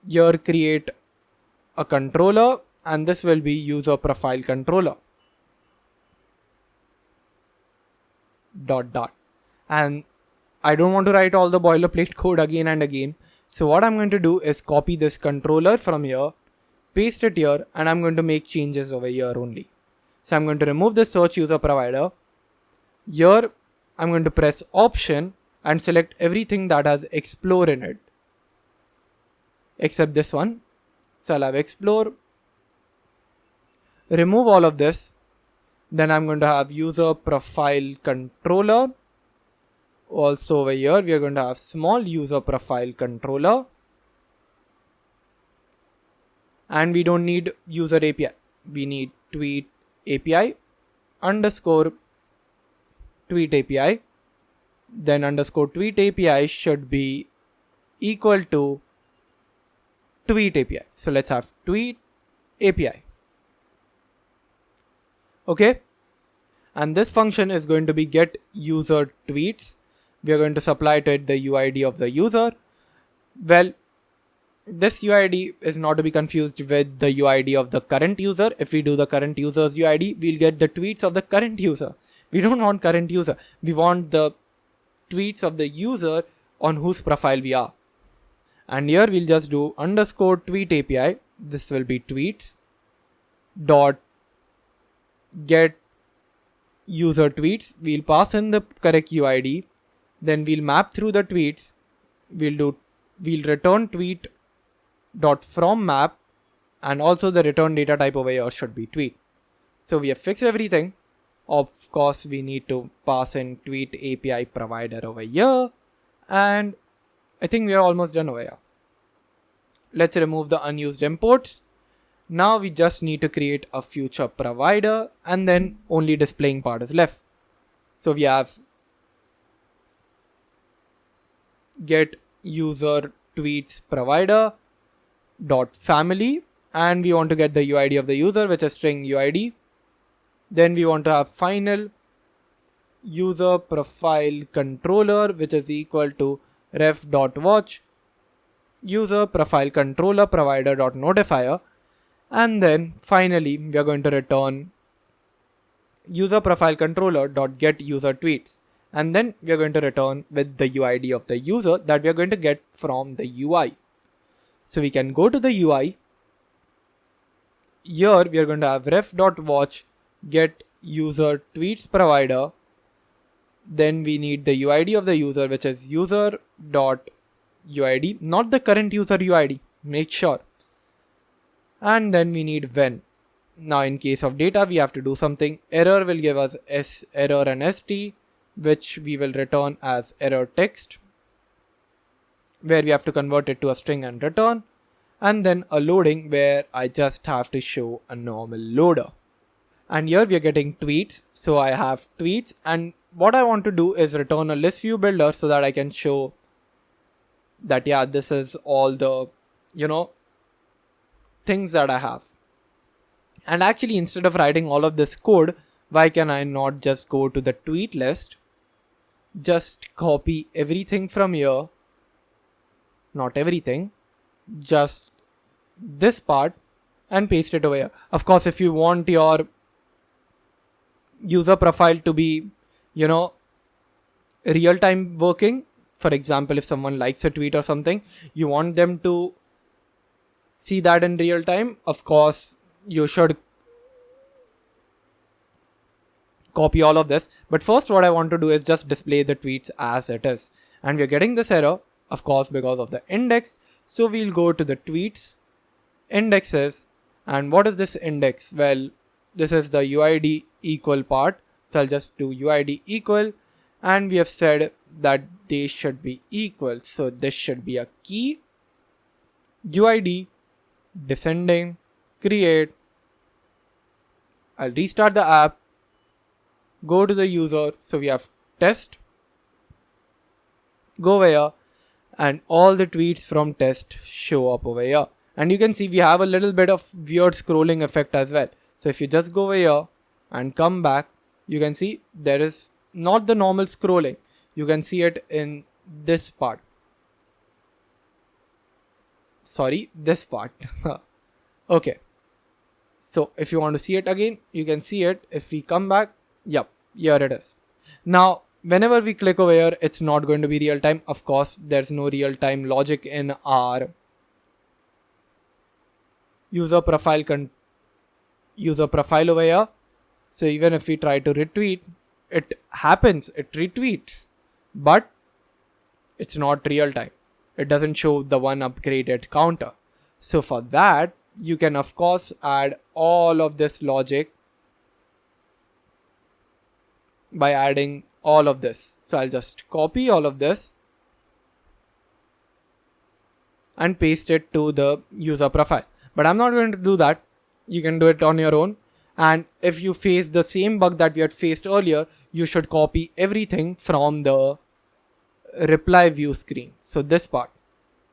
Here create a controller, and this will be user profile controller. Dot. And I don't want to write all the boilerplate code again and again. So what I'm going to do is copy this controller from here, paste it here, and I'm going to make changes over here only. So I'm going to remove the search user provider. Here I'm going to press option and select everything that has explore in it, except this one. So I'll have explore, remove all of this. Then I'm going to have user profile controller. Also over here we are going to have small user profile controller, and we don't need user API. We need tweet API underscore tweet API. Then underscore tweet API should be equal to tweet API. So let's have tweet API. Okay. And this function is going to be get user tweets. we are going to supply to it the UID of the user. Well, this UID is not to be confused with the UID of the current user. If we do the current user's UID, we'll get the tweets of the current user. We don't want current user. We want the tweets of the user on whose profile we are. And here we'll just do underscore tweet API. This will be tweets dot get user tweets. We'll pass in the correct UID. Then we'll map through the tweets. We'll return tweet dot from map, and also the return data type over here should be tweet. So we have fixed everything. Of course, we need to pass in tweet API provider over here, and I think we are almost done over here. Let's remove the unused imports. Now we just need to create a future provider, and then only displaying part is left. So we have get user tweets provider dot family, and we want to get the UID of the user, which is string UID. Then we want to have final user profile controller, which is equal to ref.watch user profile controller provider dot notifier. And then finally we are going to return user profile controller dot get user tweets, and then we are going to return with the UID of the user that we are going to get from the UI. So we can go to the UI. Here we are going to have ref.watch get user tweets provider. Then we need the UID of the user, which is user.UID, not the current user UID, make sure. And then we need when. Now in case of data, we have to do something. Error will give us error and st, which we will return as error text, where we have to convert it to a string and return. And then a loading, where I just have to show a normal loader. And here we are getting tweets. So I have tweets, and what I want to do is return a list view builder so that I can show that, yeah, this is all the, things that I have. And actually, instead of writing all of this code, why can I not just go to the tweet list, just copy everything from here, not everything, just this part, and paste it over here. Of course, if you want your user profile to be, real-time working, for example, if someone likes a tweet or something, you want them to see that in real time, of course, you should copy all of this. But first, what I want to do is just display the tweets as it is. And we're getting this error, of course, because of the index. So we'll go to the tweets indexes. And what is this index? Well, this is the UID equal part. So I'll just do UID equal. And we have said that they should be equal. So this should be a key. UID descending, create. I'll restart the app. Go to the user. So we have test. Go over here. And all the tweets from test show up over here. And you can see we have a little bit of weird scrolling effect as well. So if you just go over here and come back, you can see there is not the normal scrolling. You can see it in this part. Sorry, this part. Okay. So if you want to see it again, you can see it. If we come back, yep, here it is. Now, whenever we click over here, it's not going to be real time. Of course, there's no real time logic in our user profile over here. So even if we try to retweet, it happens, it retweets, but it's not real time. It doesn't show the one upgraded counter. So for that, you can of course add all of this logic by adding all of this. So I'll just copy all of this and paste it to the user profile. But I'm not going to do that. You can do it on your own. And if you face the same bug that we had faced earlier, you should copy everything from the reply view screen. So this part,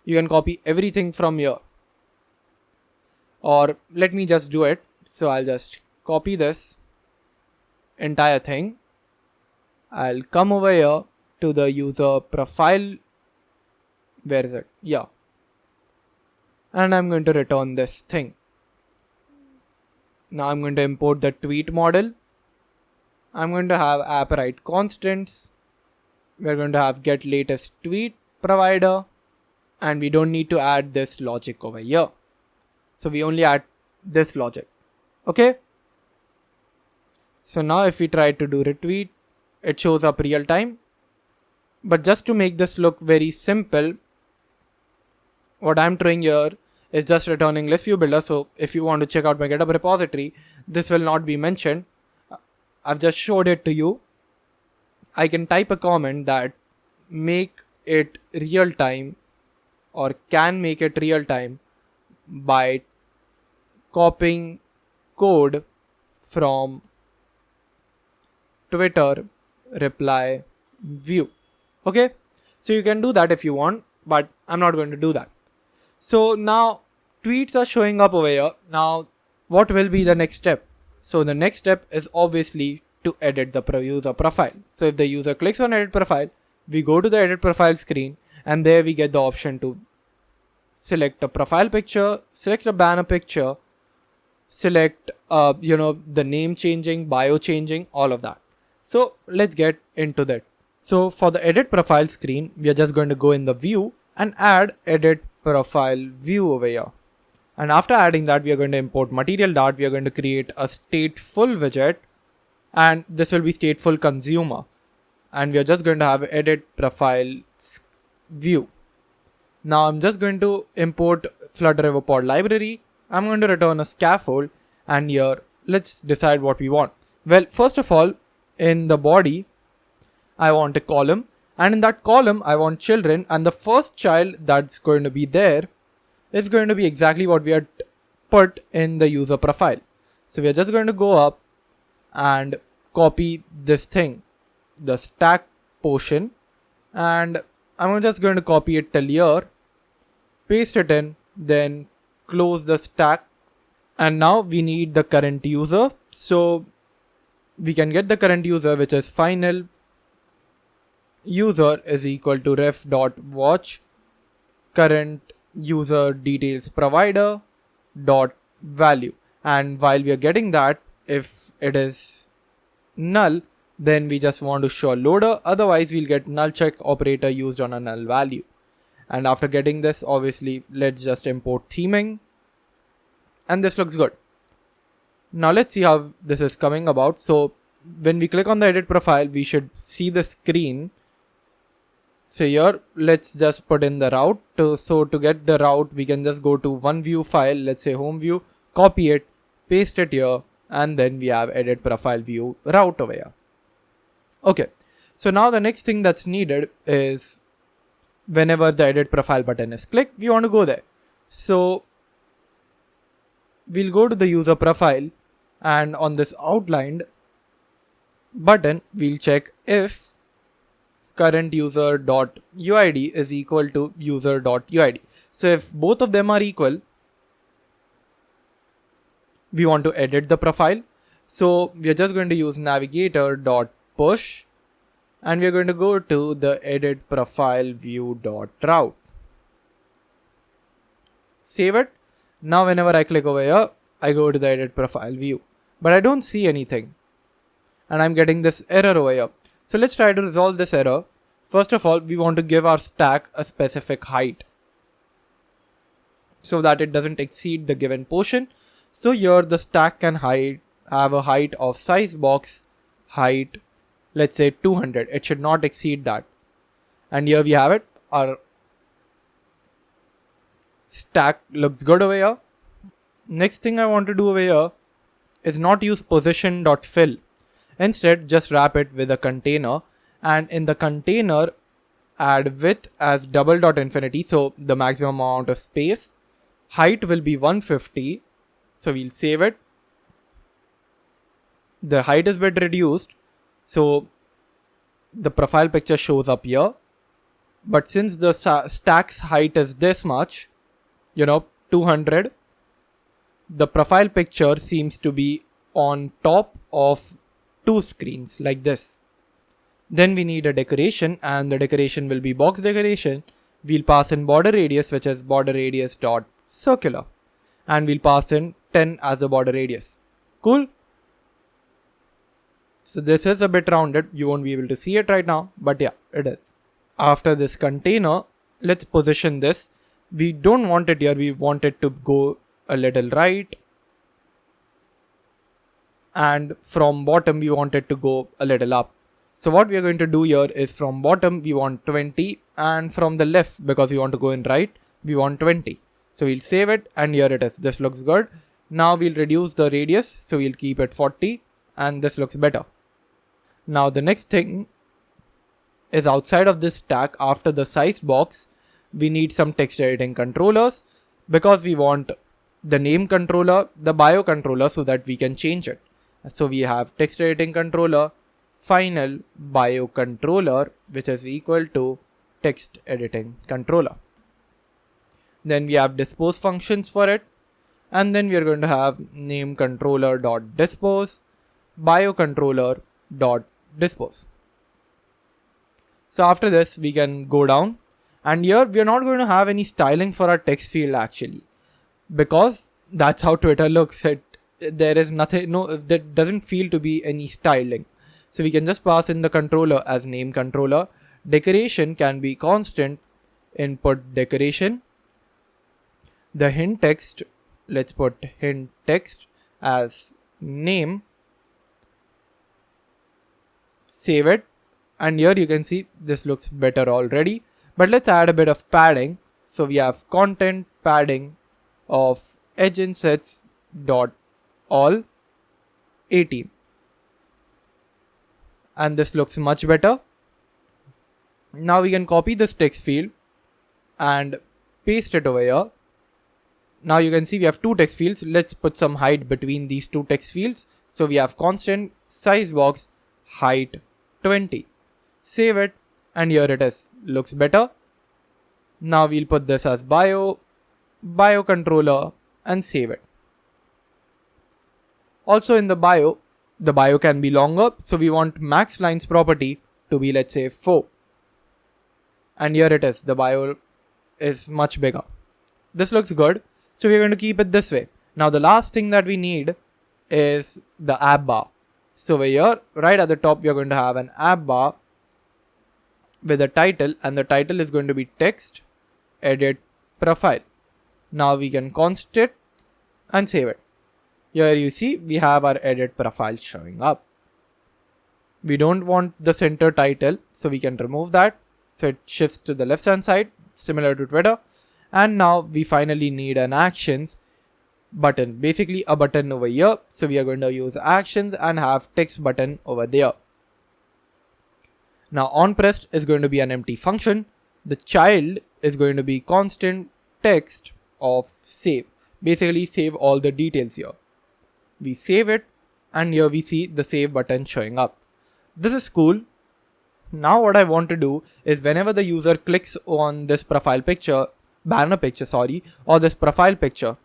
you can copy everything from here. Or let me just do it. So I'll just copy this entire thing. I'll come over here to the user profile. Where is it? Yeah. And I'm going to return this thing. Now I'm going to import the tweet model. I'm going to have Appwrite constants. We're going to have get latest tweet provider. And we don't need to add this logic over here. So we only add this logic. Okay. So now if we try to do retweet, it shows up real time. But just to make this look very simple, what I'm doing here is just returning list view builder. So if you want to check out my GitHub repository, this will not be mentioned. I've just showed it to you. I can type a comment that make it real time or can make it real time by copying code from Twitter reply view. Okay, so you can do that if you want, but I'm not going to do that. So now tweets are showing up over here. Now what will be the next step? So the next step is obviously to edit the user profile. So if the user clicks on edit profile, we go to the edit profile screen, and there we get the option to select a profile picture, select a banner picture, select the name changing, bio changing, all of that. So let's get into that. So for the edit profile screen, we are just going to go in the view and add edit profile view over here. And after adding that, we are going to import material dart. We are going to create a stateful widget, and this will be stateful consumer. And we are just going to have edit profile view. Now I'm just going to import Flutter Riverpod library. I'm going to return a scaffold, and here let's decide what we want. Well, first of all, in the body, I want a column, and in that column I want children, and the first child that's going to be there is going to be exactly what we had put in the user profile. So we are just going to go up and copy this thing, the stack portion, and I'm just going to copy it till here, paste it in, then close the stack. And now we need the current user. So we can get the current user, which is final user is equal to ref.watch current user details provider dot value. And while we are getting that, if it is null, then we just want to show loader. Otherwise we'll get null check operator used on a null value. And after getting this, obviously let's just import theming, and this looks good. Now let's see how this is coming about. So when we click on the edit profile, we should see the screen. So here, let's just put in the route. So to get the route, we can just go to one view file, let's say home view, copy it, paste it here, and then we have edit profile view route over here. Okay, so now the next thing that's needed is whenever the edit profile button is clicked, we want to go there. So we'll go to the user profile, and on this outlined button, we'll check if current user.uid is equal to user.uid. So if both of them are equal, we want to edit the profile. So we are just going to use navigator.push, and we are going to go to the edit profile view.route. Save it. Now whenever I click over here, I go to the edit profile view, but I don't see anything, and I'm getting this error over here. So let's try to resolve this error. First of all, we want to give our stack a specific height so that it doesn't exceed the given portion. So here the stack can have a height of size box height, let's say 200. It should not exceed that. And here we have it. Our stack looks good over here. Next thing I want to do over here is not use position.fill. Instead, just wrap it with a container, and in the container, add width as double.infinity, so the maximum amount of space. Height will be 150, so we'll save it. The height is bit reduced, so the profile picture shows up here. But since the stack's height is this much, 200, the profile picture seems to be on top of two screens like this. Then we need a decoration, and the decoration will be box decoration. We'll pass in border radius, which is border radius dot circular, and we'll pass in 10 as a border radius. Cool. So this is a bit rounded. You won't be able to see it right now, but yeah, it is. After this container, let's position this. We don't want it here. We want it to go a little right. And from bottom, we want it to go a little up. So what we are going to do here is from bottom, we want 20. And from the left, because we want to go in right, we want 20. So we'll save it, and here it is. This looks good. Now we'll reduce the radius. So we'll keep it 40, and this looks better. Now the next thing is outside of this stack, after the size box, we need some text editing controllers, because we want the name controller, the bio controller, so that we can change it. So we have text editing controller, final bio controller, which is equal to text editing controller. Then we have dispose functions for it. And then we are going to have name controller dot dispose, bio controller dot dispose. So after this, we can go down, and here we are not going to have any styling for our text field actually, because that's how Twitter looks. There is nothing, there doesn't feel to be any styling. So we can just pass in the controller as name controller. Decoration can be constant, input decoration. The hint text, let's put hint text as name. Save it. And here you can see this looks better already. But let's add a bit of padding. So we have content padding of edge insets dot all 18. And this looks much better. Now we can copy this text field and paste it over here. Now you can see we have two text fields. Let's put some height between these two text fields. So we have constant size box height 20. Save it, and here it is. Looks better. Now we'll put this as bio controller, and save it. Also in the bio can be longer, so we want max lines property to be, let's say, 4. And here it is. The bio is much bigger. This looks good. So we're going to keep it this way. Now the last thing that we need is the app bar. So over here, right at the top, we are going to have an app bar with a title, and the title is going to be text edit profile. Now we can const it and save it. Here you see we have our edit profile showing up. We don't want the center title, so we can remove that. So it shifts to the left hand side, similar to Twitter. And now we finally need an actions button, basically a button over here. So we are going to use actions and have text button over there. Now onPressed is going to be an empty function. The child is going to be constant text of save. Basically save all the details here. We save it, and here we see the save button showing up. This is cool. Now what I want to do is whenever the user clicks on this profile picture, banner picture, or this profile picture,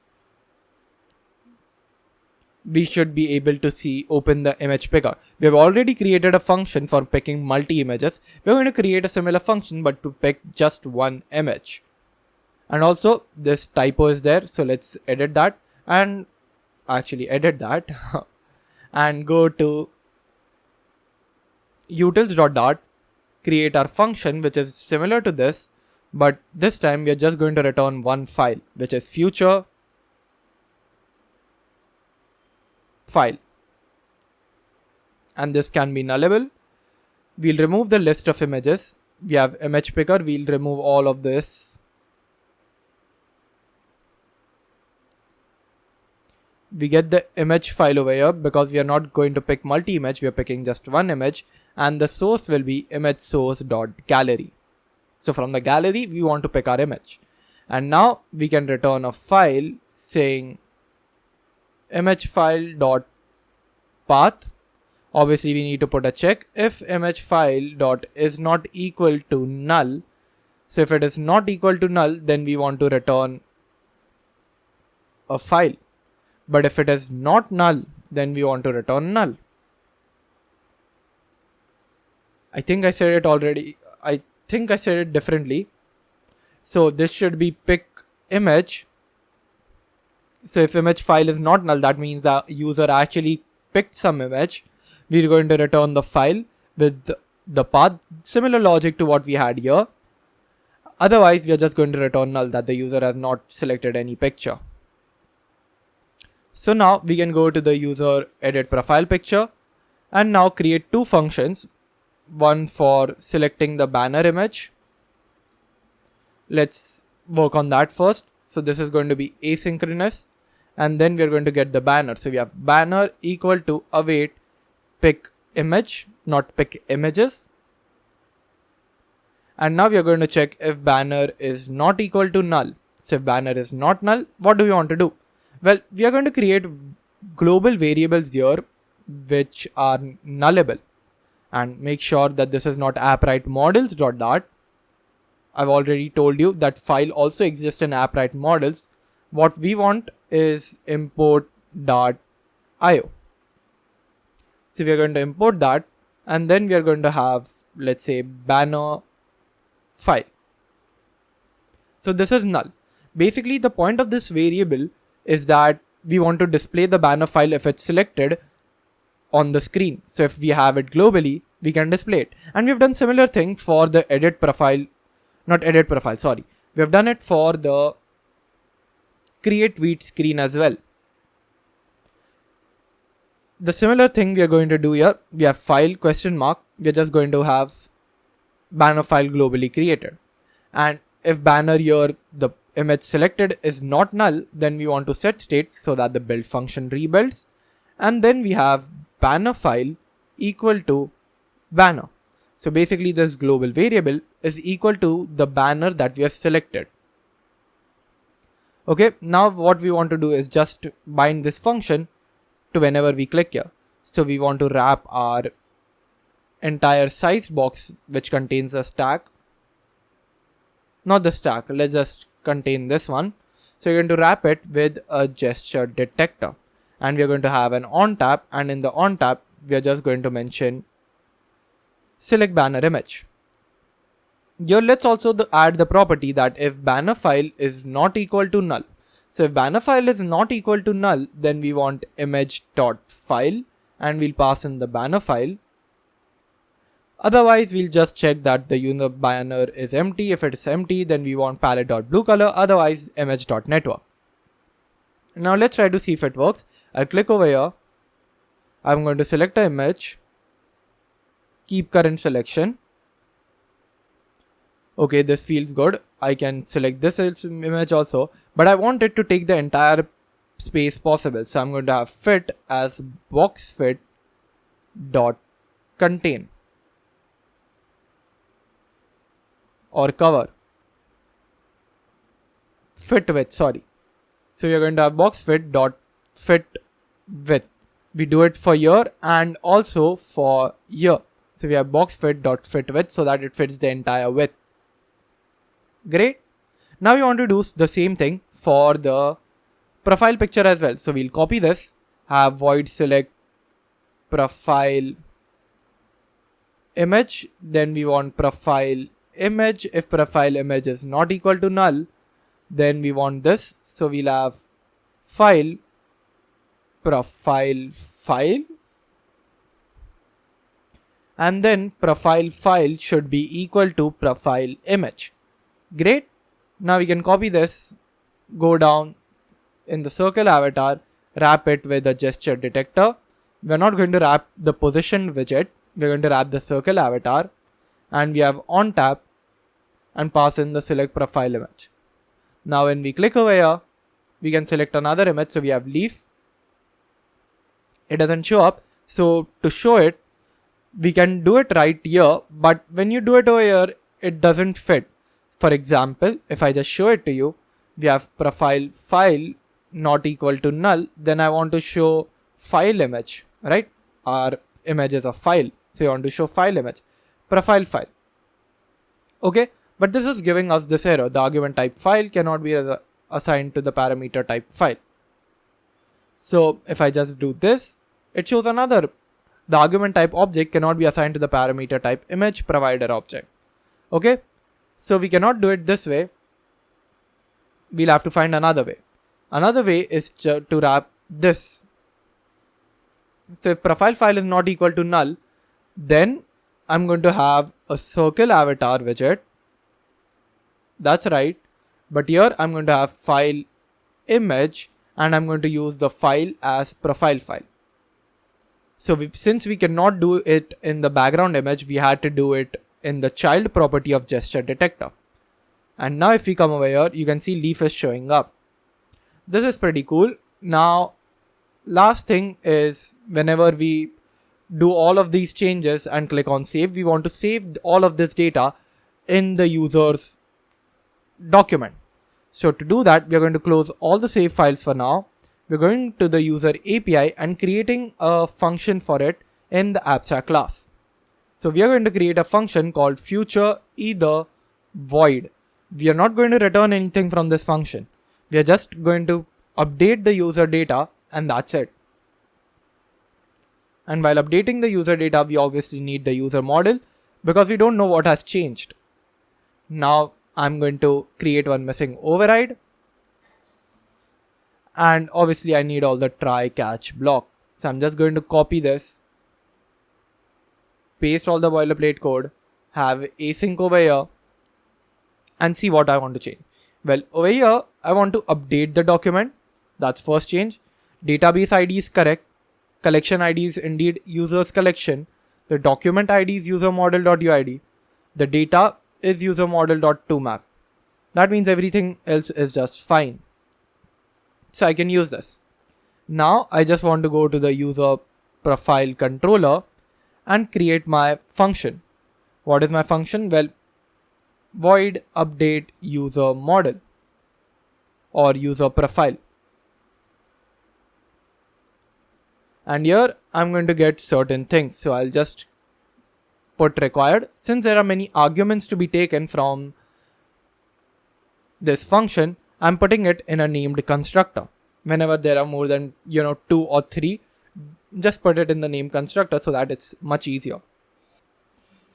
we should be able to open the image picker. We have already created a function for picking multi images. We're going to create a similar function, but to pick just one image. And also this typo is there. So let's edit that, and actually edit that and go to utils.dart, create our function, which is similar to this, but this time we are just going to return one file, which is future file, and this can be nullable. We'll remove the list of images. We have image picker. We'll remove all of this. We get the image file over here because we are not going to pick multi-image. We are picking just one image, and the source will be image source.gallery. So from the gallery, we want to pick our image. And now we can return a file saying image file.path. Obviously, we need to put a check if image file.is not equal to null. So if it is not equal to null, then we want to return a file. But if it is not null, then we want to return null. I think I said it already. I think I said it differently. So this should be pick image. So if image file is not null, that means the user actually picked some image. We're going to return the file with the path, similar logic to what we had here. Otherwise, we are just going to return null, that the user has not selected any picture. So now we can go to the user edit profile picture and now create two functions. One for selecting the banner image. Let's work on that first. So this is going to be asynchronous, and then we are going to get the banner. So we have banner equal to await pick image, not pick images. And now we are going to check if banner is not equal to null. So if banner is not null, what do we want to do? Well, we are going to create global variables here which are nullable, and make sure that this is not Appwrite models.dart. I've already told you that file also exists in Appwrite models. What we want is import.io. So we are going to import that, and then we are going to have, let's say, banner file. So this is null. Basically, the point of this variable is that we want to display the banner file if it's selected on the screen. So if we have it globally, we can display it. And we've done similar thing for the edit profile, not edit profile, sorry. We have done it for the create tweet screen as well. The similar thing we are going to do here, we have file question mark. We are just going to have banner file globally created. And if banner here, the image selected is not null, then we want to set state so that the build function rebuilds. And then we have banner file equal to banner. So basically this global variable is equal to the banner that we have selected. Okay, now what we want to do is just bind this function to whenever we click here. So we want to wrap our entire size box which contains a stack. Not the stack, let's just contain this one. So you're going to wrap it with a gesture detector. And we're going to have an on tap, and in the on tap, we are just going to mention select banner image. Here let's also add the property that if banner file is not equal to null. So if banner file is not equal to null, then we want image.file and we'll pass in the banner file. Otherwise, we'll just check that the user banner is empty. If it is empty, then we want palette.blueColor, otherwise image.network. Now let's try to see if it works. I'll click over here. I'm going to select an image. Keep current selection. Okay, this feels good. I can select this image also, but I want it to take the entire space possible. So I'm going to have fit as box fit dot contain or cover. Fit width, sorry. So we are going to have box fit dot fit width. We do it for here and also for here. So we have box fit dot fit width so that it fits the entire width. Great. Now we want to do the same thing for the profile picture as well. So we'll copy this, have void select profile image. Then we want profile image. If profile image is not equal to null, then we want this. So we'll have file profile file, and then profile file should be equal to profile image. Great. Now we can copy this, go down in the circle avatar, wrap it with a gesture detector. We're not going to wrap the position widget. We're going to wrap the circle avatar, and we have on tap and pass in the select profile image. Now when we click over here, we can select another image. So we have leaf. It doesn't show up. So to show it, we can do it right here, but when you do it over here, it doesn't fit. For example, if I just show it to you, we have profile file not equal to null. Then I want to show file image, right? Our image is a file. So you want to show file image, profile file. Okay, but this is giving us this error. The argument type file cannot be assigned to the parameter type file. So if I just do this, it shows another the argument type object cannot be assigned to the parameter type image provider object. Okay, so we cannot do it this way. We'll have to find another way. Another way is to wrap this. So if profile file is not equal to null, then I'm going to have a circle avatar widget. That's right. But here I'm going to have file image and I'm going to use the file as profile file. So since we cannot do it in the background image, we had to do it in the child property of gesture detector. And now if we come over here, you can see leaf is showing up. This is pretty cool. Now, last thing is whenever we do all of these changes and click on save, we want to save all of this data in the user's document. So to do that, we are going to close all the save files for now. We're going to the user API and creating a function for it in the abstract class. So we are going to create a function called future either void. We are not going to return anything from this function. We are just going to update the user data and that's it. And while updating the user data, we obviously need the user model because we don't know what has changed. Now I'm going to create one missing override. And obviously I need all the try catch block. So I'm just going to copy this, paste all the boilerplate code, have async over here and see what I want to change. Well, over here, I want to update the document. That's first change. Database ID is correct. Collection ID is indeed user's collection. The document ID is user model.uid. The data is user model.toMap. That means everything else is just fine. So I can use this. Now I just want to go to the user profile controller and create my function. What is my function? Well, void update user model or user profile. And here I'm going to get certain things. So I'll just put required. Since there are many arguments to be taken from this function, I'm putting it in a named constructor. Whenever there are more than 2 or 3, just put it in the named constructor so that it's much easier.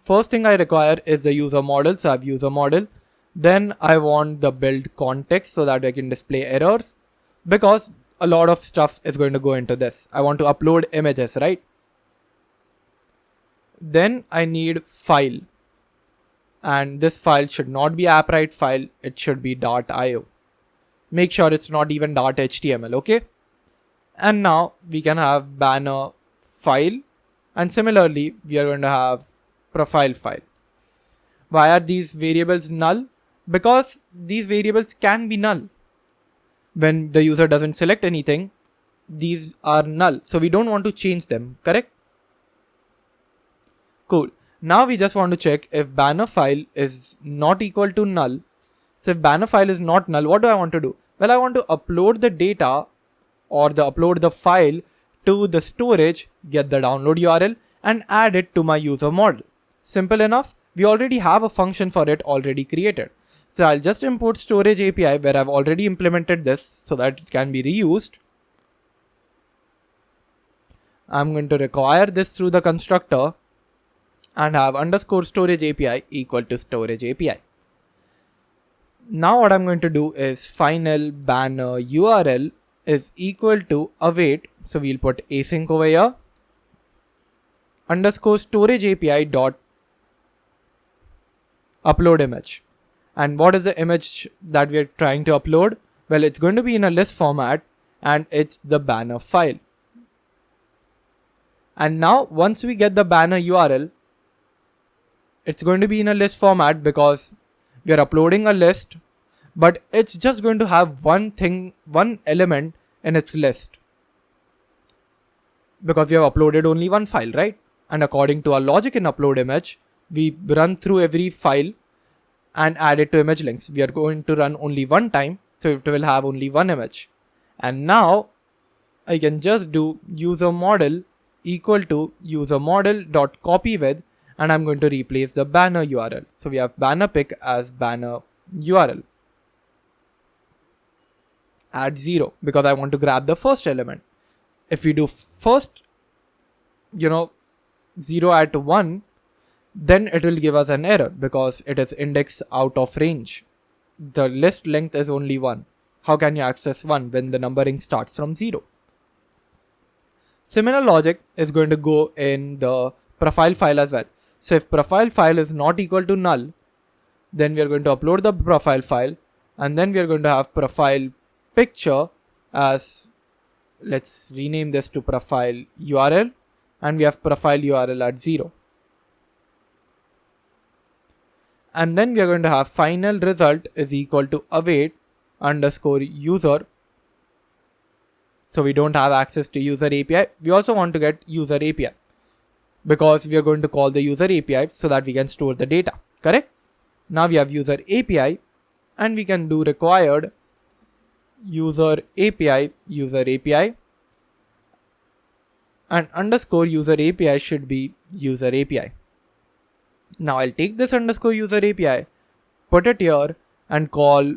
First thing I require is the user model. So I have user model. Then I want the build context so that I can display errors because a lot of stuff is going to go into this. I want to upload images, right? Then I need file. And this file should not be Appwrite file. It should be .io. Make sure it's not even .html, okay? And now we can have banner file. And similarly, we are going to have profile file. Why are these variables null? Because these variables can be null. When the user doesn't select anything, these are null. So we don't want to change them, correct? Cool. Now we just want to check if banner file is not equal to null. So if banner file is not null, what do I want to do? Well, I want to upload the data or upload the file to the storage, get the download URL and add it to my user model. Simple enough. We already have a function for it already created. So I'll just import storage API where I've already implemented this so that it can be reused. I'm going to require this through the constructor and have underscore storage API equal to storage API. Now what I'm going to do is final banner URL is equal to await. So we'll put async over here underscore storage API dot upload image. And what is the image that we are trying to upload? Well, it's going to be in a list format and it's the banner file. And now once we get the banner URL, it's going to be in a list format because we are uploading a list, but it's just going to have one element in its list because we have uploaded only one file, right? And according to our logic in upload image, we run through every file and add it to image links. We are going to run only one time, so it will have only one image. And now I can just do user model equal to user model dot copy with, and I'm going to replace the banner URL. So we have banner pick as banner URL. Add 0 because I want to grab the first element. If we do first, 0 at 1, then it will give us an error because it is index out of range. The list length is only 1. How can you access 1 when the numbering starts from 0? Similar logic is going to go in the profile file as well. So if profile file is not equal to null, then we are going to upload the profile file, and then we are going to have profile picture as, let's rename this to profile URL, and we have profile URL at 0. And then we are going to have final result is equal to await underscore user. So we don't have access to user API. We also want to get user API because we are going to call the user API so that we can store the data, correct? Now we have user API, and we can do required user API, and underscore user API should be user API. Now I'll take this underscore user API, put it here, and call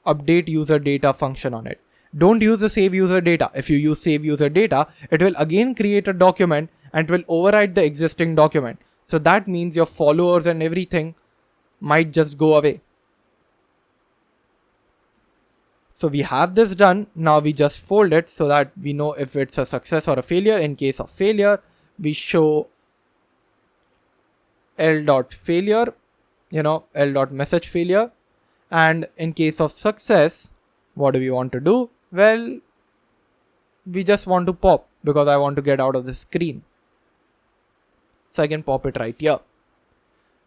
update user data function on it. Don't use the save user data. If you use save user data, it will again create a document and it will override the existing document. So that means your followers and everything might just go away. So we have this done. Now we just fold it so that we know if it's a success or a failure. In case of failure, we show l.failure, l.message failure. And in case of success, what do we want to do? Well, we just want to pop because I want to get out of the screen. So I can pop it right here.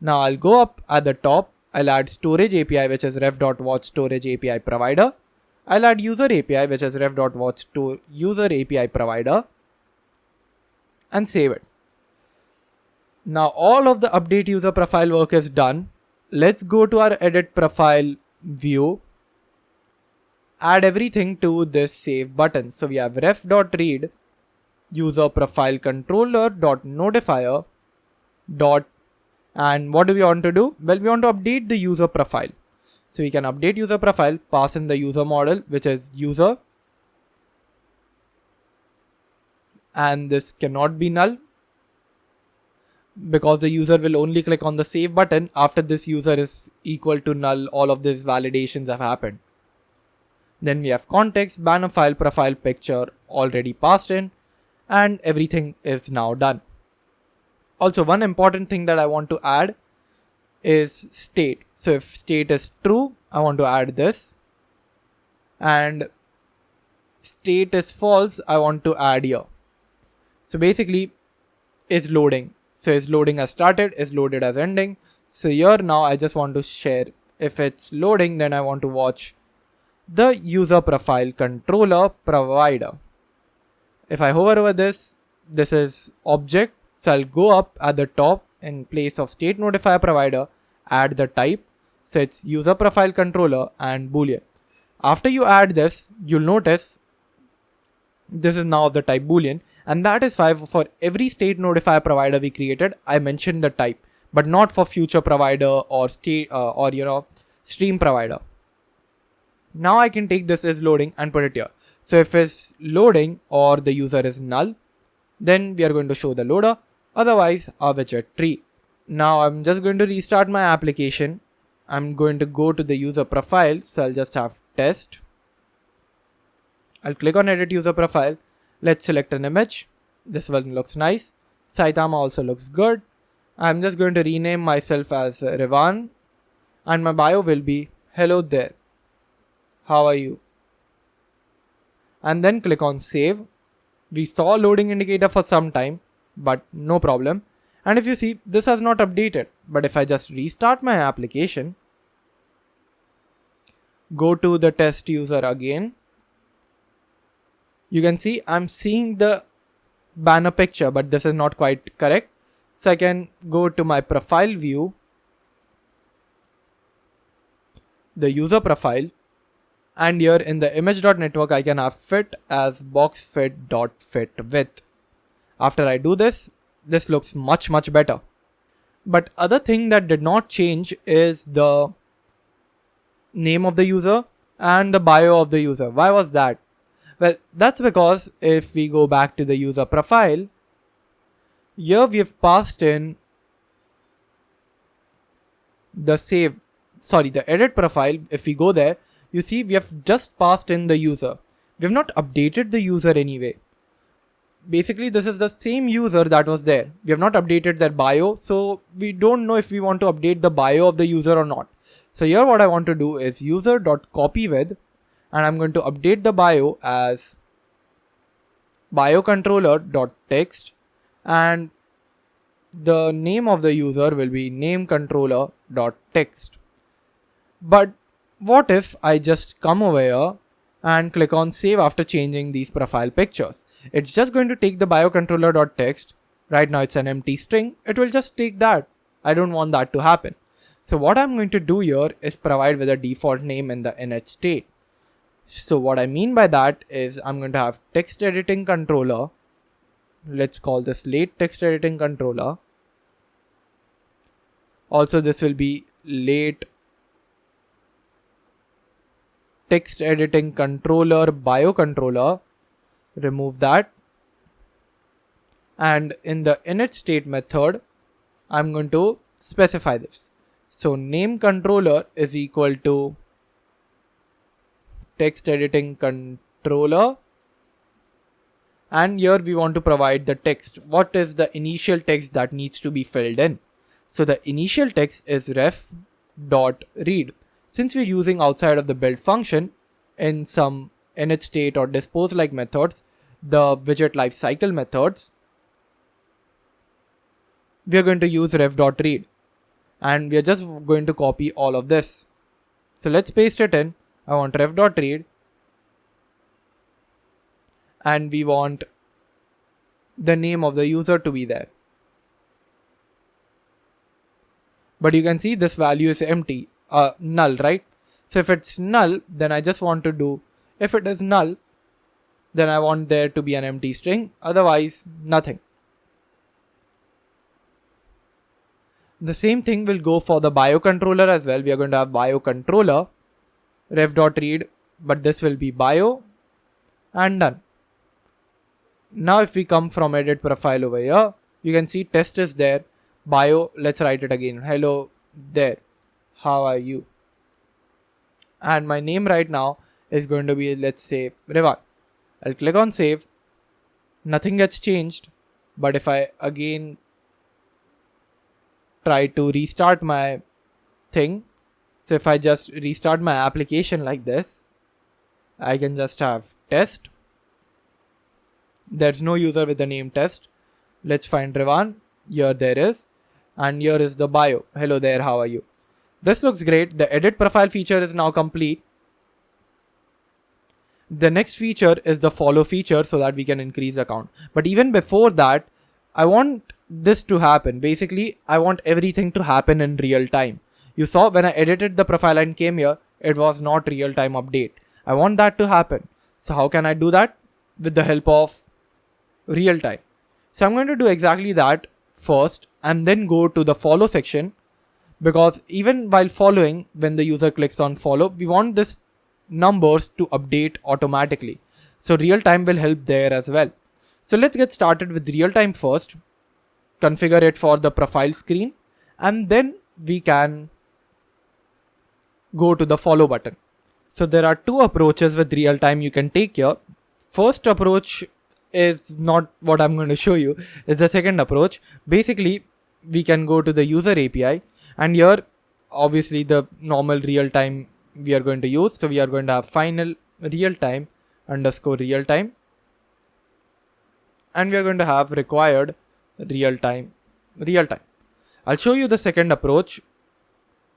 Now I'll go up at the top. I'll add storage API, which is ref.watch storage API provider. I'll add user API, which is ref.watch to user API provider, and save it. Now all of the update user profile work is done. Let's go to our edit profile view. Add everything to this save button. So we have ref.read user profile controller .notifier and what do we want to do? Well, we want to update the user profile. So we can update user profile, pass in the user model, which is user, and this cannot be null because the user will only click on the save button after this user is equal to null. All of these validations have happened. Then we have context, banner file, profile picture already passed in, and everything is now done. Also, one important thing that I want to add is state. So if state is true, I want to add this, and state is false, I want to add here. So basically, is loading. So is loading as started, is loaded as ending. So here now I just want to share. If it's loading, then I want to watch the user profile controller provider. If I hover over this, this is object. So I'll go up at the top in place of state notifier provider, add the type. So it's user profile controller and boolean. After you add this, you'll notice this is now of the type boolean, and that is why for every state notifier provider we created, I mentioned the type, but not for future provider or state stream provider. Now I can take this as loading and put it here. So if it's loading or the user is null, then we are going to show the loader, otherwise our widget tree. Now I'm just going to restart my application. I'm going to go to the user profile. So I'll just have test. I'll click on edit user profile. Let's select an image. This one looks nice. Saitama also looks good. I'm just going to rename myself as Revan, and my bio will be hello there. How are you? And then click on save. We saw loading indicator for some time, but no problem. And if you see, this has not updated. But if I just restart my application, go to the test user again, you can see I'm seeing the banner picture, but this is not quite correct. So I can go to my profile view, the user profile, and here in the image.network I can have fit as boxfit.fitWidth. After I do this, this looks much better. But other thing that did not change is the name of the user and the bio of the user. Why was that? Well, that's because if we go back to the user profile, Here we have passed in the edit profile. If we go there, you see we have just passed in the user. We have not updated the user anyway. Basically, this is the same user that was there. We have not updated their bio, so we don't know if we want to update the bio of the user or not. So here what I want to do is user.copyWith, and I'm going to update the bio as biocontroller.text, and the name of the user will be namecontroller.text. But what if I just come over here and click on save after changing these profile pictures? It's just going to take the biocontroller.text. Right now it's an empty string. It will just take that. I don't want that to happen. So what I'm going to do here is provide with a default name in the init state. So what I mean by that is I'm going to have text editing controller. Let's call this late text editing controller. Also, this will be late text editing controller biocontroller. Remove that. And in the init state method, I'm going to specify this. So name controller is equal to text editing controller. And here we want to provide the text. What is the initial text that needs to be filled in? So the initial text is ref.read. Since we're using outside of the build function in some init state or dispose like methods, the widget lifecycle methods, we are going to use ref.read, and we are just going to copy all of this. So let's paste it in. I want ref.read, and we want the name of the user to be there. But you can see this value is empty, null, right? So if it's null, then I just want to do, if it is null, then I want there to be an empty string, otherwise nothing. The same thing will go for the biocontroller as well. We are going to have biocontroller ref.read, but this will be bio, and done. Now if we come from edit profile over here, you can see test is there. Bio, let's write it again. Hello there, how are you? And my name right now is going to be, let's say, Rivan. I'll click on save. Nothing gets changed. But if I again try to restart my thing, so if I just restart my application like this, I can just have test. There's no user with the name test. Let's find Rivan. Here there is. And here is the bio. Hello there, how are you? This looks great. The edit profile feature is now complete. The next feature is the follow feature so that we can increase the count. But even before that, I want this to happen. Basically, I want everything to happen in real time. You saw when I edited the profile and came here, it was not real time update. I want that to happen. So how can I do that? With the help of real time. So I'm going to do exactly that first and then go to the follow section, because even while following, when the user clicks on follow, we want this numbers to update automatically. So real time will help there as well. So let's get started with real time first, configure it for the profile screen, and then we can go to the follow button. So there are two approaches with real time you can take here. First approach is not what I'm going to show you. It's the second approach. Basically, we can go to the user API, and here obviously the normal real time we are going to use. So we are going to have final real time underscore real time, and we are going to have required real time. I'll show you the second approach,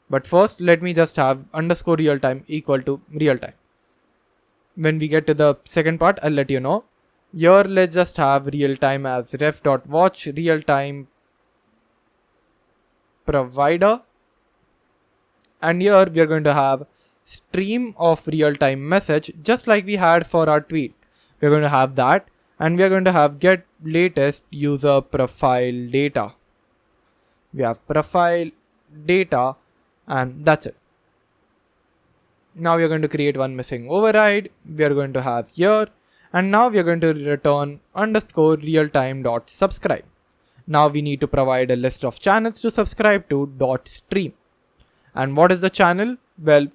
but first let me just have underscore real time equal to real time. When we get to the second part, I'll let you know. Here let's just have real time as ref.watch real time provider, and here we are going to have stream of real time message, just like we had for our tweet. We're going to have that, and we are going to have get latest user profile data. We have profile data, and that's it. Now we are going to create one missing override. We are going to have here, and now we are going to return underscore realtime.subscribe. Now we need to provide a list of channels to subscribe to .stream. And what is the channel? Well,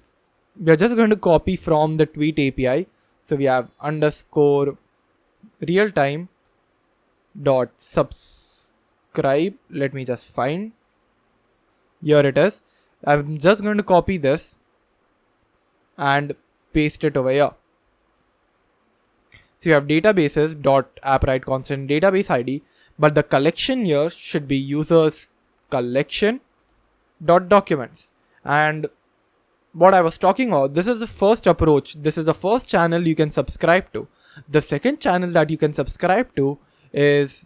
we are just going to copy from the tweet API. So we have underscore realtime dot subscribe. Let me just find. Here it is. I'm just going to copy this and paste it over here. So you have databases dot Appwrite constant database ID, but the collection here should be users collection dot documents. And what I was talking about, this is the first approach. This is the first channel you can subscribe to. The second channel that you can subscribe to is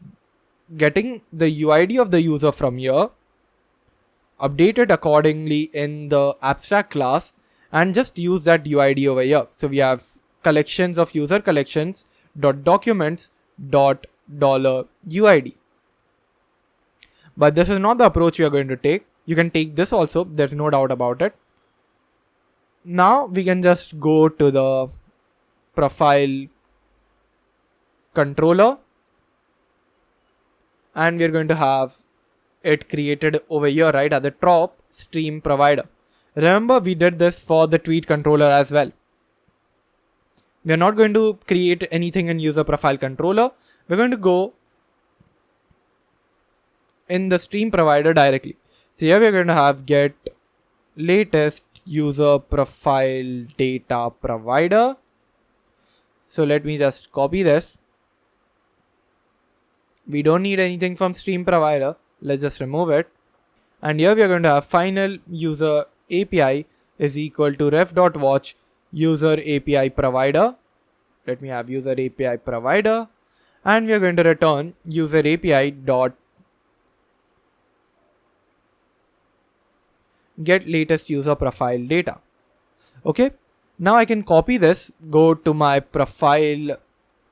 getting the UID of the user from here, update it accordingly in the abstract class, and just use that UID over here. So we have collections of user collections dot documents dot $UID. But this is not the approach you are going to take. You can take this also, there's no doubt about it. Now we can just go to the profile controller, and we're going to have it created over here, right at the top, stream provider. Remember, we did this for the tweet controller as well. We're not going to create anything in user profile controller. We're going to go in the stream provider directly. So here we're going to have get latest user profile data provider. So let me just copy this. We don't need anything from stream provider. Let's just remove it. And here we are going to have final user API is equal to ref.watch user API provider. Let me have user API provider. And we are going to return user API dot get latest user profile data. Okay. Now I can copy this, go to my profile,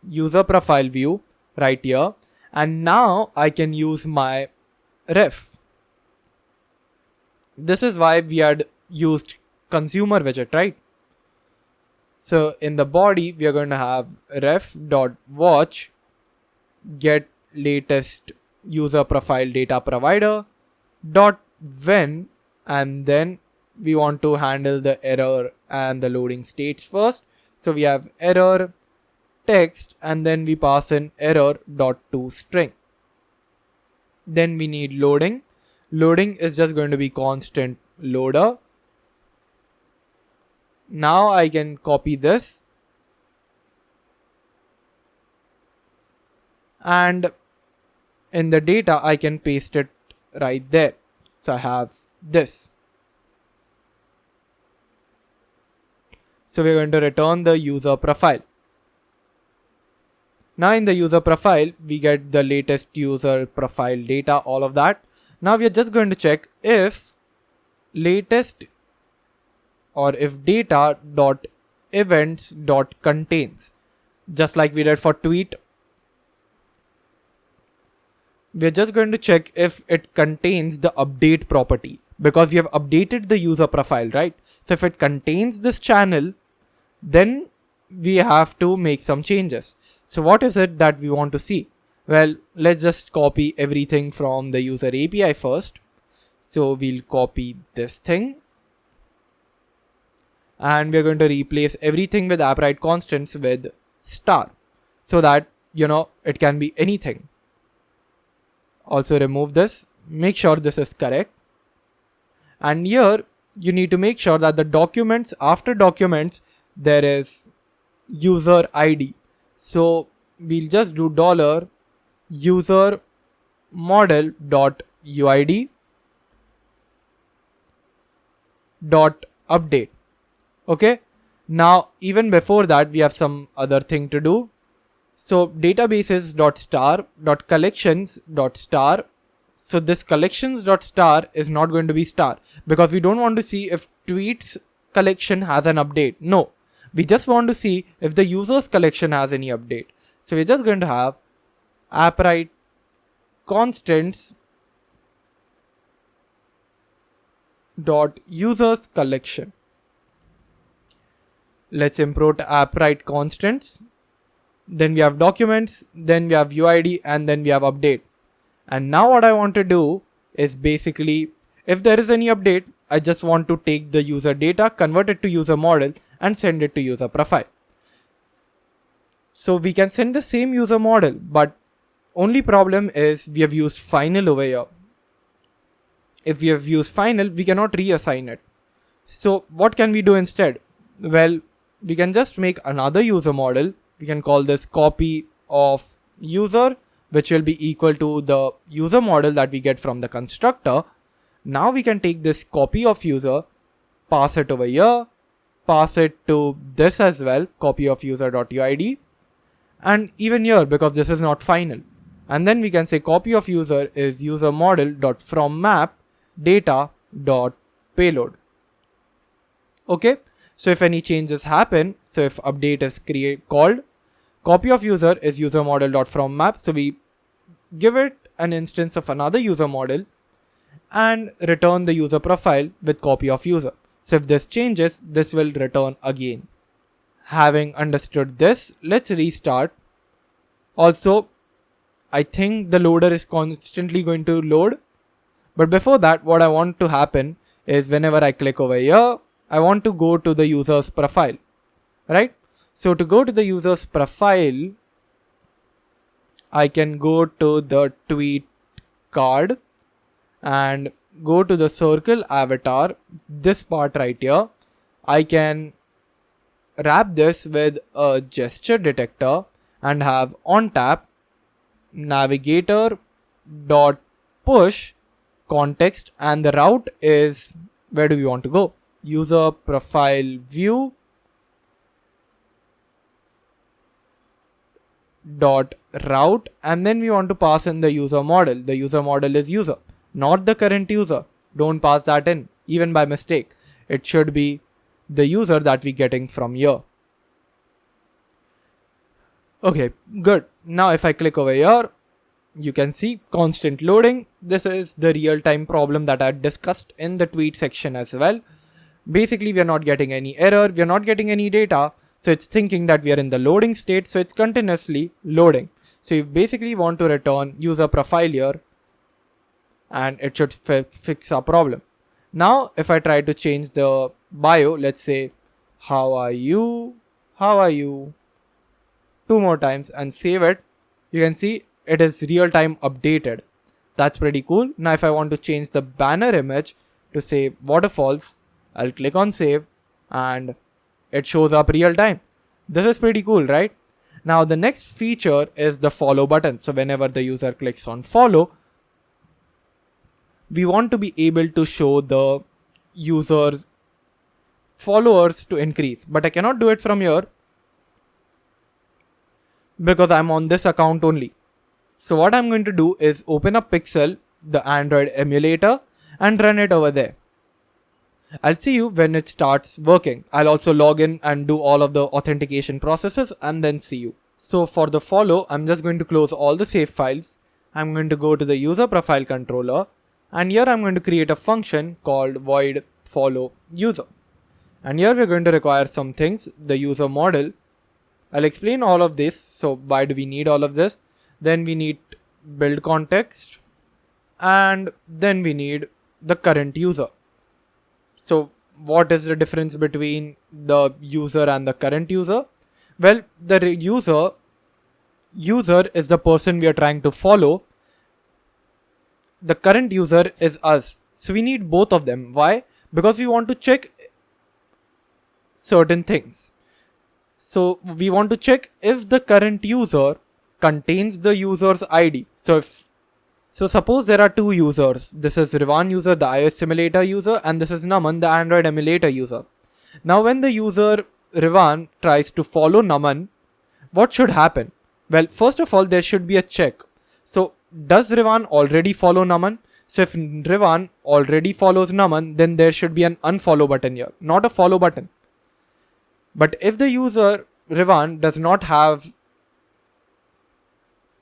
user profile view right here. And now I can use my ref. This is why we had used consumer widget, right? So in the body, we are going to have ref.watch get latest user profile data provider dot when, and then we want to handle the error and the loading states first. So we have error text, and then we pass in error.toString. Then we need loading. Loading is just going to be constant loader. Now I can copy this and in the data I can paste it right there. So I have this. So we're going to return the user profile. Now in the user profile, we get the latest user profile data, all of that. Now we are just going to check if latest or if data dot events dot contains, just like we did for tweet. We're just going to check if it contains the update property, because we have updated the user profile, right? So if it contains this channel, then we have to make some changes. So what is it that we want to see? Well, let's just copy everything from the user API first. So we'll copy this thing. And we're going to replace everything with Appwrite constants with star, so that, it can be anything. Also remove this. Make sure this is correct. And here you need to make sure that the documents, after documents, there is user ID. So we'll just do $user model dot UID dot update. Okay. Now, even before that, we have some other thing to do. So databases dot star dot collections dot star. So this collections dot star is not going to be star, because we don't want to see if tweets collection has an update. No, we just want to see if the users collection has any update. So we're just going to have Appwrite constants dot users collection. Let's import Appwrite constants. Then we have documents, then we have UID, and then we have update. And now what I want to do is basically, if there is any update, I just want to take the user data, convert it to user model and send it to user profile. So we can send the same user model, but only problem is we have used final over here. If we have used final, we cannot reassign it. So what can we do instead? Well, we can just make another user model. We can call this copy of user, which will be equal to the user model that we get from the constructor. Now we can take this copy of user, pass it over here, pass it to this as well, copy of user.uid, and even here because this is not final. And then we can say copy of user is user model.from map data.payload. Okay, so if any changes happen, so if update is called, copy of user is user model.from map. So we give it an instance of another user model and return the user profile with copy of user. So if this changes, this will return again. Having understood this, let's restart. Also, I think the loader is constantly going to load. But before that, what I want to happen is whenever I click over here, I want to go to the user's profile, right? So to go to the user's profile, I can go to the tweet card and go to the circle avatar, this part right here. I can wrap this with a gesture detector and have on tap navigator dot push context, and the route is, where do we want to go? User profile view dot route, and then we want to pass in the user model. The user model is user, not the current user. Don't pass that in even by mistake. It should be the user that we're getting from here. Okay, good. Now if I click over here, you can see constant loading. This is the real-time problem that I discussed in the tweet section as well. Basically, we are not getting any error, we are not getting any data. So it's thinking that we are in the loading state, so it's continuously loading. So you basically want to return user profile here and it should fix our problem. Now, if I try to change the bio, let's say, how are you? How are you? 2 more times and save it. You can see it is real time updated. That's pretty cool. Now, if I want to change the banner image to say waterfalls, I'll click on save and it shows up real time. This is pretty cool, right? Now, the next feature is the follow button. So whenever the user clicks on follow, we want to be able to show the user's followers to increase, but I cannot do it from here because I'm on this account only. So what I'm going to do is open up Pixel, the Android emulator, and run it over there. I'll see you when it starts working. I'll also log in and do all of the authentication processes and then see you. So for the follow, I'm just going to close all the save files. I'm going to go to the user profile controller, and here I'm going to create a function called void follow user. And here we're going to require some things, the user model. I'll explain all of this. So why do we need all of this? Then we need build context, and then we need the current user. So what is the difference between the user and the current user? Well, the user is the person we are trying to follow. The current user is us. So we need both of them. Why? Because we want to check certain things. So we want to check if the current user contains the user's ID. So suppose there are 2 users. This is Rivan user, the iOS simulator user, and this is Naman, the Android emulator user. Now when the user Rivan tries to follow Naman, what should happen? Well, first of all, there should be a check. So does Rivan already follow Naman? So if Rivan already follows Naman, then there should be an unfollow button here, not a follow button. But if the user Rivan does not have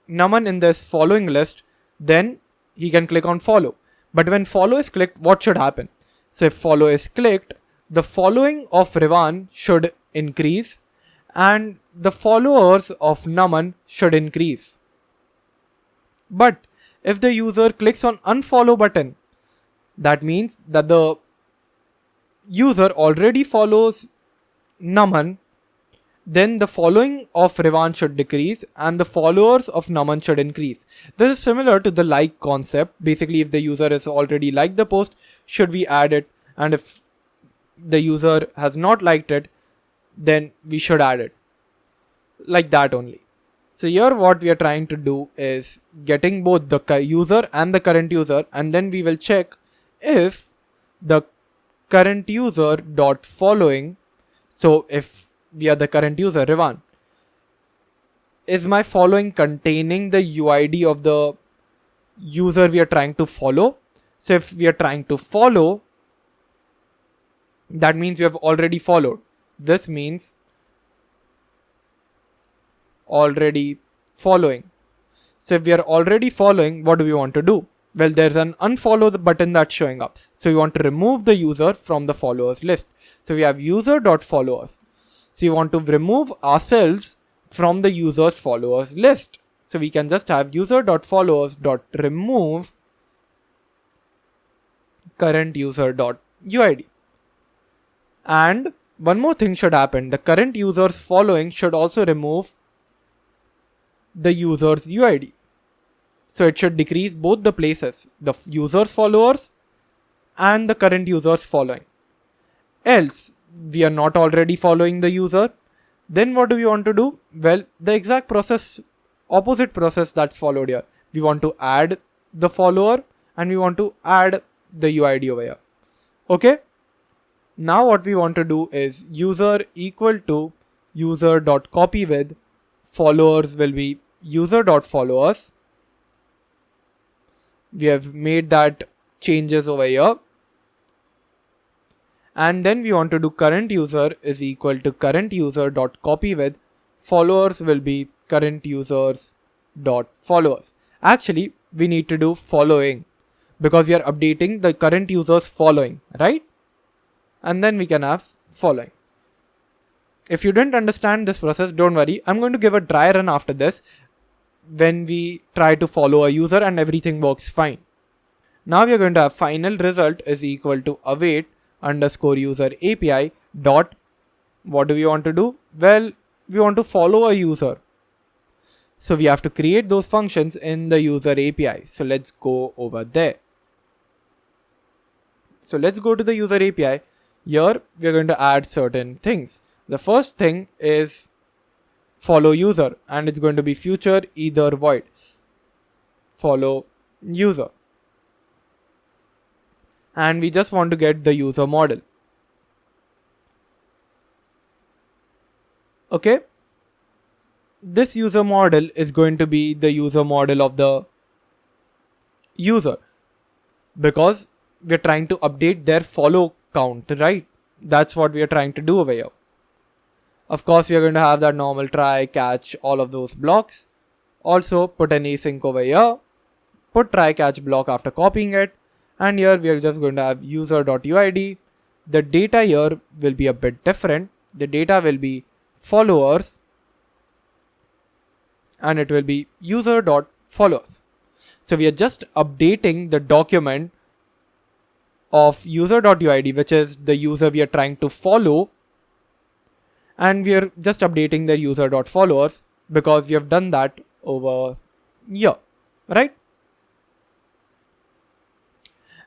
Naman in this following list, then he can click on follow. But when follow is clicked, what should happen? So if follow is clicked, the following of Rivan should increase and the followers of Naman should increase. But if the user clicks on unfollow button, that means that the user already follows Naman, then the following of Revan should decrease and the followers of Naman should increase. This is similar to the like concept. Basically, if the user has already liked the post, should we add it? And if the user has not liked it, then we should add it. Like that only. So here what we are trying to do is getting both the user and the current user, and then we will check if the current user dot following. So if we are the current user, Revan, is my following containing the UID of the user we are trying to follow? So if we are trying to follow, that means we have already followed. This means already following. So if we are already following, what do we want to do? Well, there's an unfollow button that's showing up. So we want to remove the user from the followers list. So we have user.followers. So you want to remove ourselves from the user's followers list. So we can just have user.followers.remove current user.uid. And one more thing should happen. The current user's following should also remove the user's UID. So it should decrease both the places, the user's followers and the current user's following. Else, we are not already following the user. Then what do we want to do? Well, the exact process, opposite process that's followed here. We want to add the follower and we want to add the UID over here. Okay. Now what we want to do is user equal to user.copy with followers will be user.followers. We have made that changes over here. And then we want to do current user is equal to current user.copy with followers will be current users dot followers. Actually, we need to do following because we are updating the current user's following, right? And then we can have following. If you didn't understand this process, don't worry. I'm going to give a dry run after this when we try to follow a user and everything works fine. Now we are going to have final result is equal to await underscore user API dot. What do we want to do? Well, we want to follow a user. So we have to create those functions in the user API. So let's go over there. So let's go to the user API. Here we are going to add certain things. The first thing is follow user and it's going to be future either void follow user. And we just want to get the user model. Okay. This user model is going to be the user model of the user because we're trying to update their follow count, right? That's what we are trying to do over here. Of course, we are going to have that normal try, catch, all of those blocks. Also, put an async over here. Put try, catch block after copying it. And here we are just going to have user.uid. The data here will be a bit different. The data will be followers. And it will be user.followers. So we are just updating the document of user.uid, which is the user we are trying to follow. And we are just updating the user.followers because we have done that over here, right?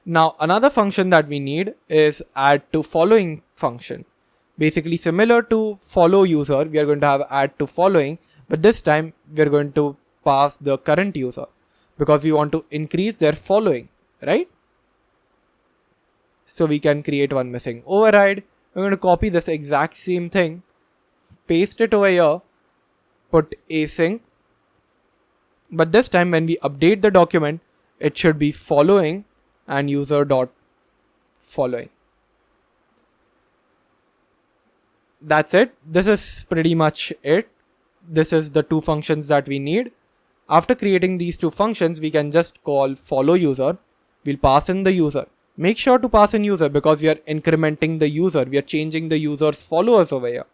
Now another function that we need is add to following function. Basically similar to follow user, we are going to have add to following, but this time we are going to pass the current user because we want to increase their following, right? So we can create one missing override. We're going to copy this exact same thing, paste it over here, put async. But this time when we update the document, it should be following and user.following. That's it. This is pretty much it. This is the two functions that we need. After creating these two functions, we can just call follow user. We'll pass in the user. Make sure to pass in user because we are incrementing the user. We are changing the user's followers over here.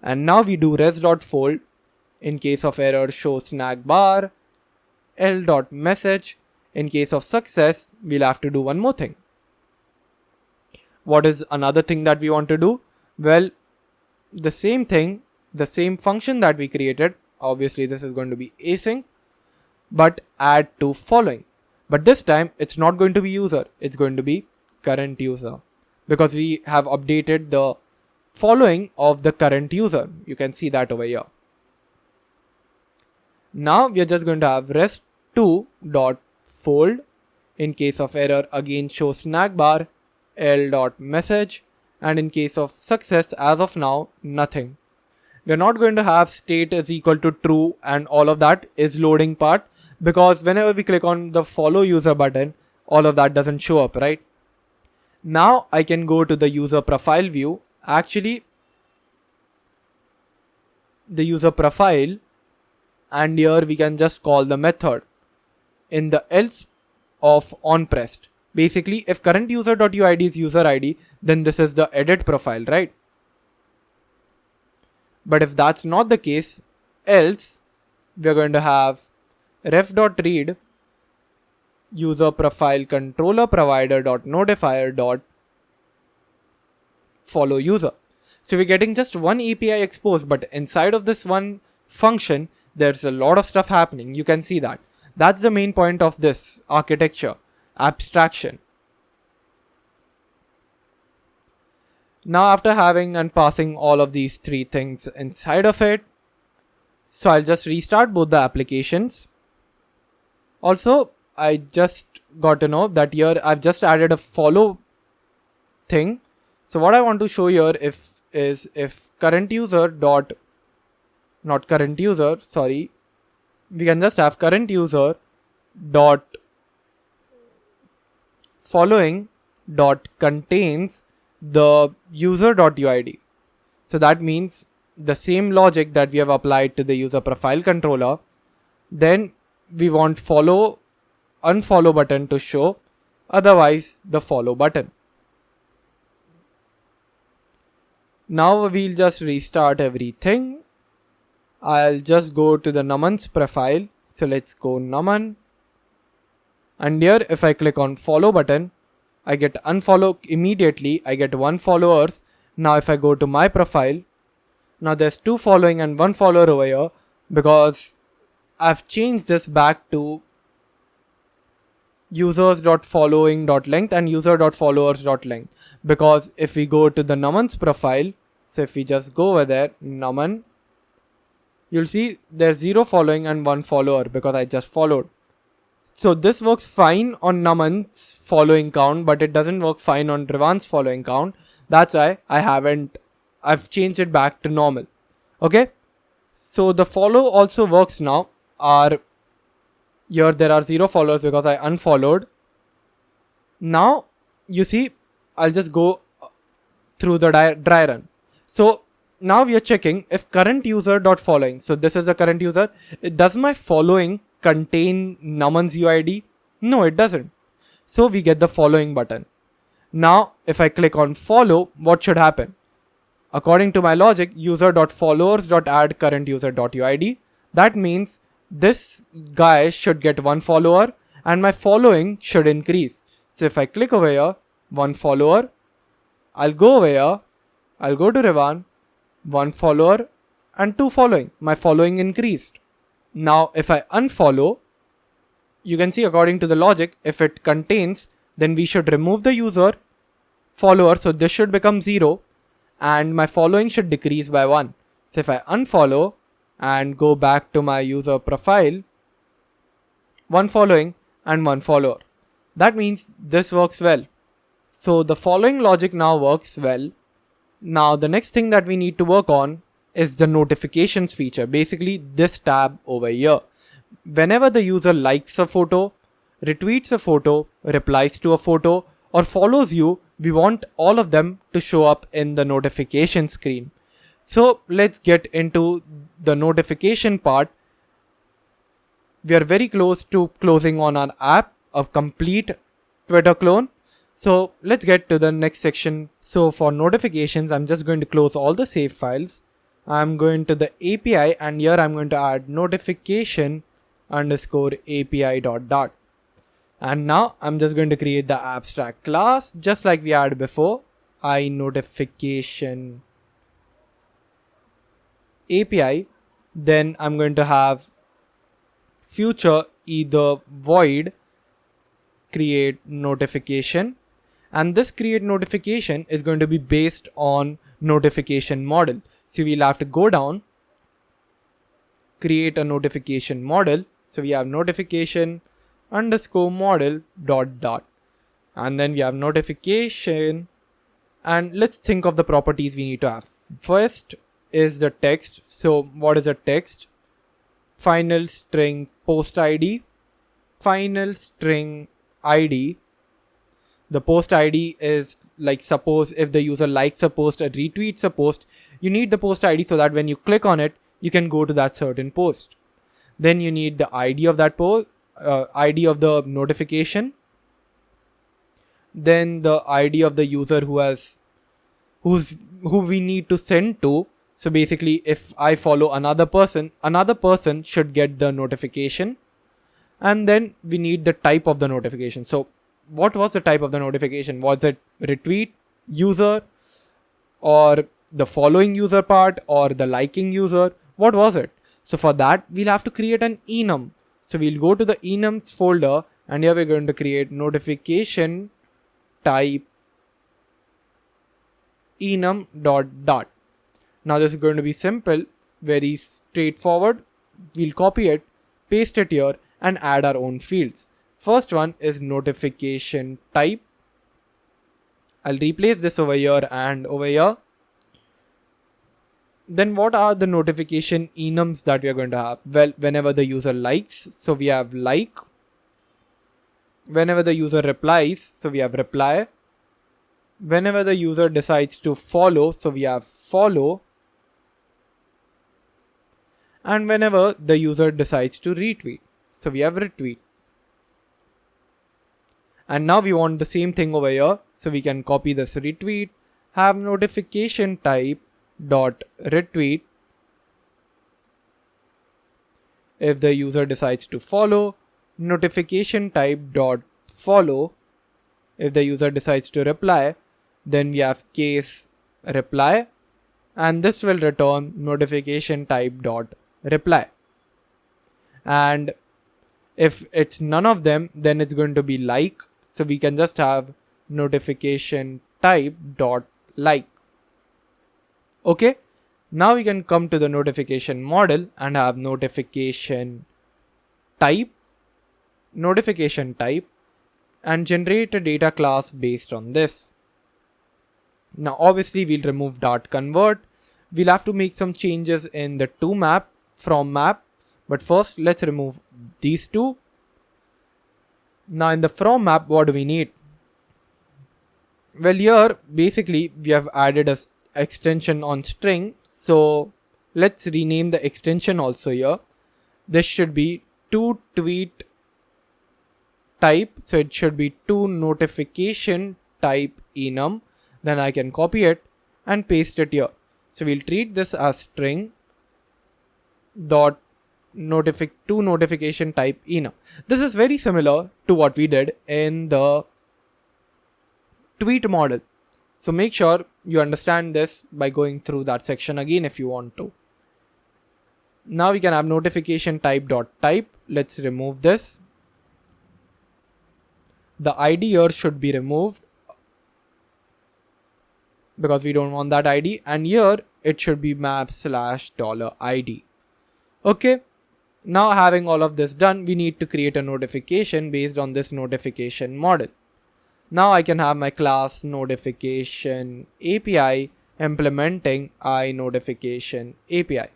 And now we do res.fold. In case of error, show snag bar. l.message. In case of success, we'll have to do one more thing. What is another thing that we want to do? Well, the same thing, the same function that we created. Obviously, this is going to be async, but add to following. But this time, it's not going to be user. It's going to be current user, because we have updated the following of the current user. You can see that over here. Now we are just going to have rest2.fold. In case of error, again show snack bar l.message, and in case of success, as of now, nothing. We're not going to have state is equal to true and all of that is loading part, because whenever we click on the follow user button, all of that doesn't show up, right? Now I can go to the user profile view. Actually, the user profile, and here we can just call the method in the else of onPressed. Basically, if current user.uid is user ID, then this is the edit profile, right? But if that's not the case, else we're going to have ref.read user profile controller provider.notifier.follow user. So we're getting just one API exposed, but inside of this one function, there's a lot of stuff happening. You can see that. That's the main point of this architecture, abstraction. Now after having and passing all of these three things inside of it, so I'll just restart both the applications. Also, I just got to know that here I've just added a follow thing. So what I want to show here is if current user dot, not current user, sorry, we can just have current user dot following dot contains the user.uid. So that means the same logic that we have applied to the user profile controller. Then we want follow, unfollow button to show, otherwise the follow button. Now we'll just restart everything. I'll just go to the Naman's profile. So let's go Naman. And here if I click on follow button, I get unfollow immediately. I get 1 followers. Now if I go to my profile, now there's 2 following and 1 follower over here, because I've changed this back to users.following.length and user.followers.length. Because if we go to the Naman's profile, so if we just go over there, Naman, you'll see there's 0 following and 1 follower because I just followed. So this works fine on Naman's following count, but it doesn't work fine on Rivan's following count. That's why I've changed it back to normal. Okay. So the follow also works now. Here there are 0 followers because I unfollowed. Now you see, I'll just go through the dry run. So now we are checking if current user.following. So this is the current user. Does my following contain Naman's UID? No, it doesn't. So we get the following button. Now if I click on follow, what should happen? According to my logic, user.followers.add current user.uid. That means this guy should get 1 follower and my following should increase. So if I click over here, 1 follower, I'll go over here, I'll go to Rivan, 1 follower and 2 following. My following increased. Now if I unfollow, you can see according to the logic, if it contains, then we should remove the user follower. So this should become 0 and my following should decrease by 1. So if I unfollow and go back to my user profile, 1 following and 1 follower. That means this works well. So the following logic now works well. Now the next thing that we need to work on is the notifications feature. Basically this tab over here. Whenever the user likes a photo, retweets a photo, replies to a photo, or follows you, we want all of them to show up in the notification screen. So let's get into the notification part. We are very close to closing on our app, a complete Twitter clone. So let's get to the next section. So for notifications, I'm just going to close all the save files. I'm going to the API and here I'm going to add notification underscore API dot dot. And now I'm just going to create the abstract class just like we had before. iNotification API. Then I'm going to have future either void create notification, and this create notification is going to be based on notification model. So we'll have to go down, create a notification model. So we have notification underscore model dot dot, and then we have notification. And let's think of the properties we need to have. First is the text. So what is a text? Final string post ID, final string ID. The post ID is like, suppose if the user likes a post or retweets a post, you need the post ID so that when you click on it, you can go to that certain post. Then you need the ID of that post, ID of the notification. Then the ID of the user who we need to send to. So basically, if I follow another person should get the notification. And then we need the type of the notification. So what was the type of the notification? Was it retweet user, or the following user part, or the liking user? What was it? So for that, we'll have to create an enum. So we'll go to the enums folder, and here we're going to create notification type enum dot dot. Now this is going to be simple, very straightforward. We'll copy it, paste it here, and add our own fields. First one is notification type. I'll replace this over here and over here. Then what are the notification enums that we are going to have? Well, whenever the user likes, so we have like. Whenever the user replies, so we have reply. Whenever the user decides to follow, so we have follow. And whenever the user decides to retweet, so we have retweet. And now we want the same thing over here. So we can copy this retweet, have notification type dot retweet. If the user decides to follow, notification type dot follow. If the user decides to reply, then we have case reply, and this will return notification type dot reply. And if it's none of them, then it's going to be like. So we can just have notification type dot like. Okay. Now we can come to the notification model and have notification type, and generate a data class based on this. Now obviously we'll remove dot convert. We'll have to make some changes in the to map, from map. But first let's remove these two. Now in the from map, what do we need? Well, here basically we have added a extension on string. So let's rename the extension also here. This should be to tweet type. So it should be to notification type enum. Then I can copy it and paste it here. So we'll treat this as string dot to notification type enum. This is very similar to what we did in the tweet model. So make sure you understand this by going through that section again if you want to. Now we can have notification type dot type. Let's remove this. The ID here should be removed because we don't want that ID, and here it should be map / $ID. Okay. Now having all of this done, we need to create a notification based on this notification model. Now I can have my class notification API implementing iNotification API.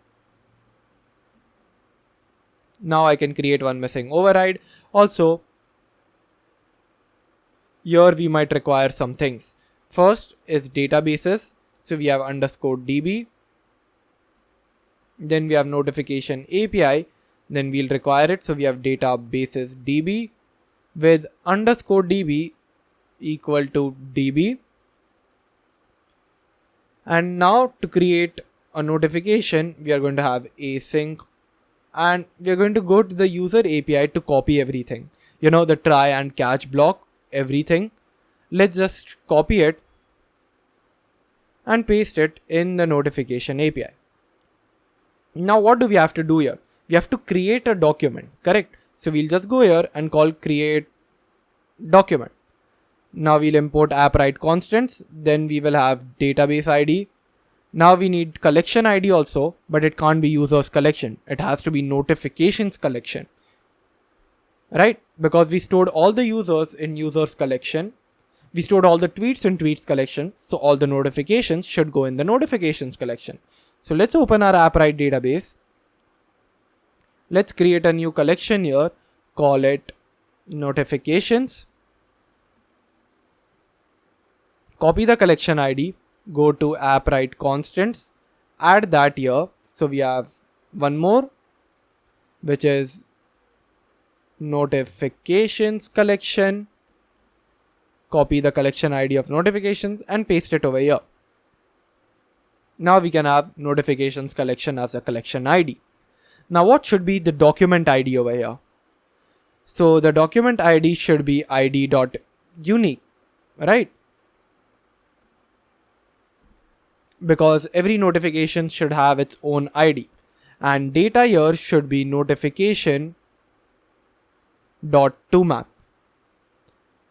Now I can create one missing override. Also, here we might require some things. First is databases. So we have underscore DB. Then we have notification API. Then we'll require it. So we have databases DB with underscore DB equal to DB. And now to create a notification, we are going to have async and we're going to go to the user API to copy everything. You know, the try and catch block, everything. Let's just copy it and paste it in the notification API. Now what do we have to do here? We have to create a document, correct? So we'll just go here and call create document. Now we'll import Appwrite constants, then we will have database ID. Now we need collection ID also, but it can't be users collection. It has to be notifications collection, right? Because we stored all the users in users collection. We stored all the tweets in tweets collection. So all the notifications should go in the notifications collection. So let's open our Appwrite database. Let's create a new collection here. Call it notifications. Copy the collection ID. Go to Appwrite constants. Add that here. So we have one more, which is notifications collection. Copy the collection ID of notifications and paste it over here. Now we can have notifications collection as a collection ID. Now what should be the document ID over here? So the document ID should be id.unique, right? Because every notification should have its own ID. And data here should be notification.toMap.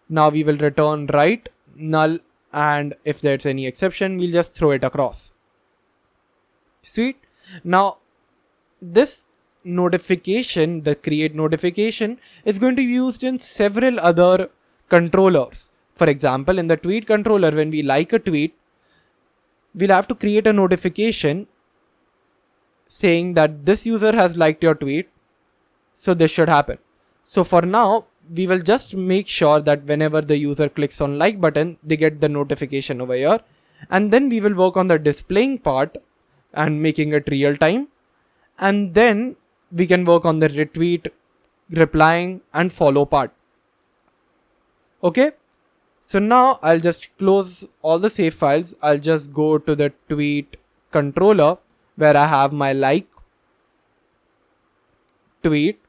Now we will return write, null, and if there's any exception, we'll just throw it across. Sweet. Now this notification, the create notification, is going to be used in several other controllers. For example, in the tweet controller, when we like a tweet, we'll have to create a notification saying that this user has liked your tweet, so this should happen. So for now, we will just make sure that whenever the user clicks on like button, they get the notification over here. And then we will work on the displaying part and making it real time. And then we can work on the retweet, replying and follow part. Okay. So now I'll just close all the save files. I'll just go to the tweet controller where I have my like tweet.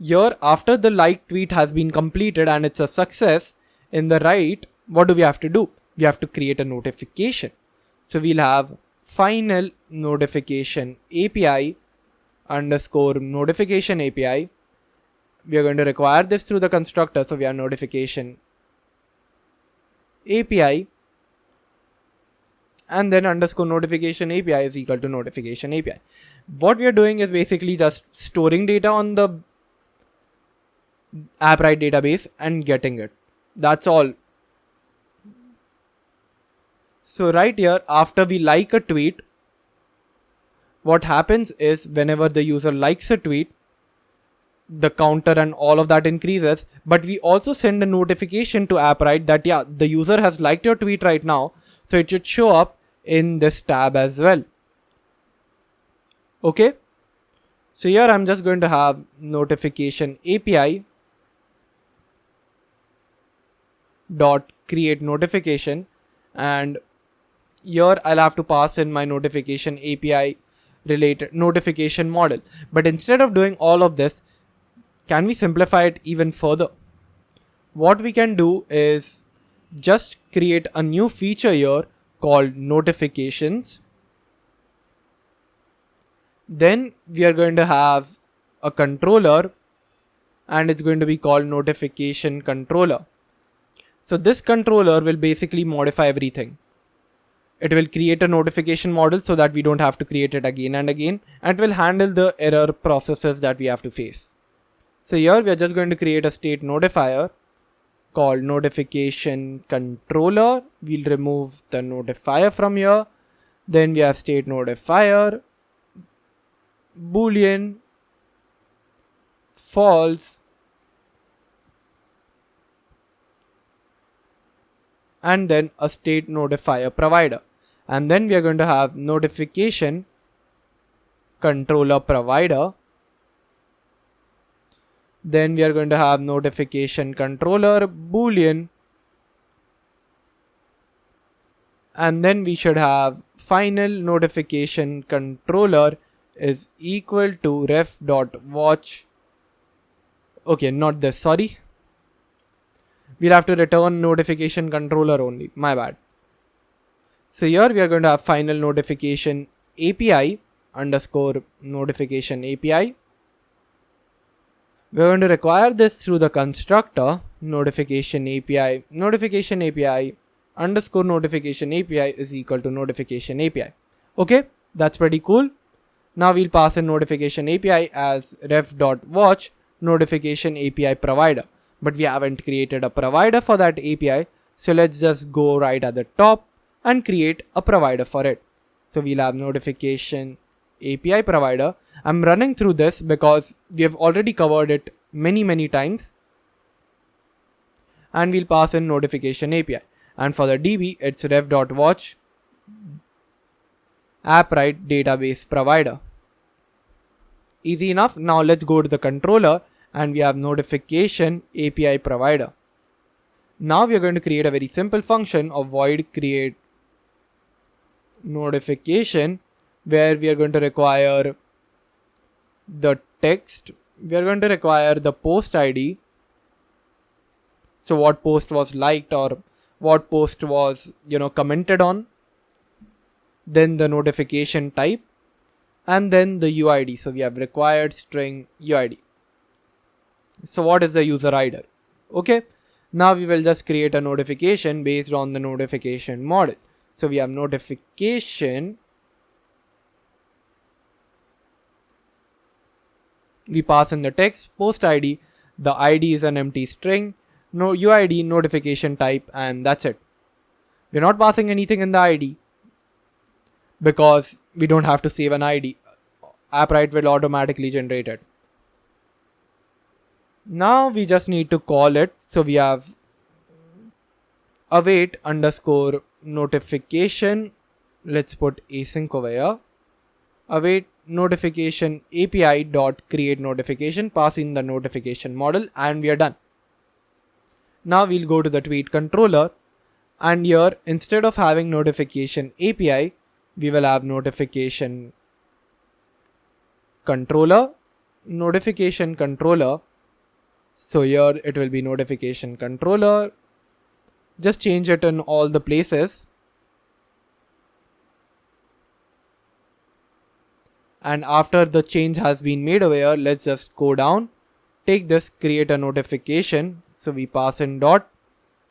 Here, after the like tweet has been completed and it's a success, in the right, what do we have to do? We have to create a notification. So we'll have final notification API underscore notification API. We are going to require this through the constructor. So we have notification API and then underscore notification API is equal to notification API. What we are doing is basically just storing data on the Appwrite database and getting it. That's all. So right here, after we like a tweet, what happens is whenever the user likes a tweet, the counter and all of that increases, but we also send a notification to Appwrite that yeah, the user has liked your tweet right now, so it should show up in this tab as well. Okay, so here I'm just going to have notification API dot create notification, and here I'll have to pass in my notification API related notification model. But instead of doing all of this, can we simplify it even further? What we can do is just create a new feature here called notifications. Then we are going to have a controller and it's going to be called notification controller. So this controller will basically modify everything. It will create a notification model so that we don't have to create it again and again, and it will handle the error processes that we have to face. So here we are just going to create a state notifier called notification controller. We'll remove the notifier from here. Then we have state notifier, boolean, false, and then a state notifier provider. And then we are going to have notification controller provider. Then we are going to have notification controller boolean. And then we should have final notification controller is equal to ref.watch. Okay, not this, sorry. We'll have to return notification controller only, my bad. So here we are going to have final notification API underscore notification API. We're going to require this through the constructor notification API underscore notification API is equal to notification API. Okay, that's pretty cool. Now we'll pass in notification API as ref.watch notification API provider, but we haven't created a provider for that API. So let's just go right at the top and create a provider for it. So we'll have notification API provider. I'm running through this because we have already covered it many times. And we'll pass in notification API. And for the DB, it's ref.watch Appwrite database provider. Easy enough. Now let's go to the controller and we have notification API provider. Now we are going to create a very simple function of void create notification, where we are going to require the text. We are going to require the post ID. So what post was liked or what post was, commented on. Then the notification type and then the UID. So we have required string UID. So what is the user ID? Okay. Now we will just create a notification based on the notification model. So we have notification. We pass in the text, post ID. The ID is an empty string. No UID, notification type, and that's it. We're not passing anything in the ID because we don't have to save an ID. Appwrite will automatically generate it. Now we just need to call it. So we have await underscore notification. Let's put async over here. Await notification API dot create notification, pass in the notification model, and we are done. Now we'll go to the tweet controller, and here instead of having notification API, we will have notification controller. So here it will be notification controller. Just change it in all the places. And after the change has been made over here, let's just go down, take this, create a notification. So we pass in dot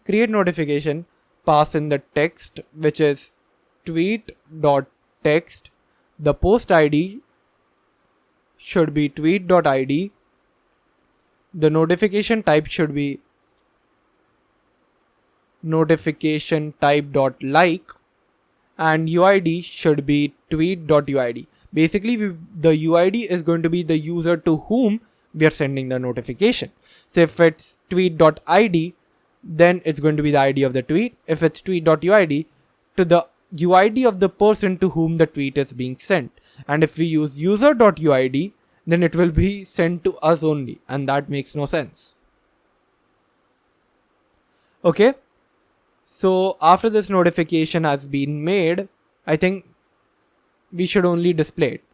create notification, pass in the text, which is tweet dot text. The post ID should be tweet dot ID. The notification type should be notification type dot like, and UID should be tweet dot UID. Basically, the UID is going to be the user to whom we are sending the notification. So if it's tweet.id, then it's going to be the ID of the tweet. If it's tweet.uid, to the UID of the person to whom the tweet is being sent. And if we use user.uid, then it will be sent to us only, and that makes no sense. Okay. So after this notification has been made, I think we should only display it.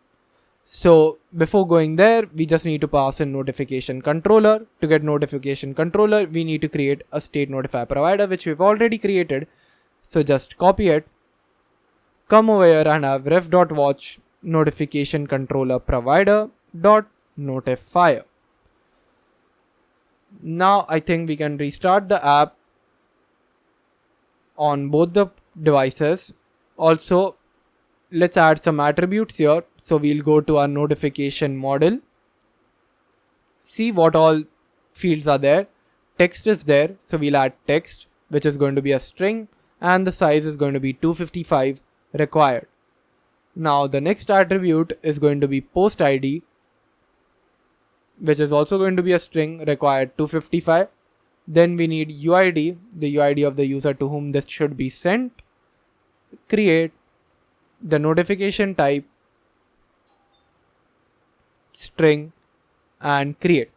So before going there, we just need to pass in notification controller. To get notification controller, we need to create a state notify provider, which we've already created. So just copy it, come over here and have ref.watch notification controller provider dot notifier. Now I think we can restart the app on both the devices. Also, let's add some attributes here. So we'll go to our notification model, see what all fields are there. Text is there, so we'll add text, which is going to be a string, and the size is going to be 255 required. Now the next attribute is going to be post ID, which is also going to be a string, required 255. Then we need UID, the UID of the user to whom this should be sent. Create the notification type, string, and create.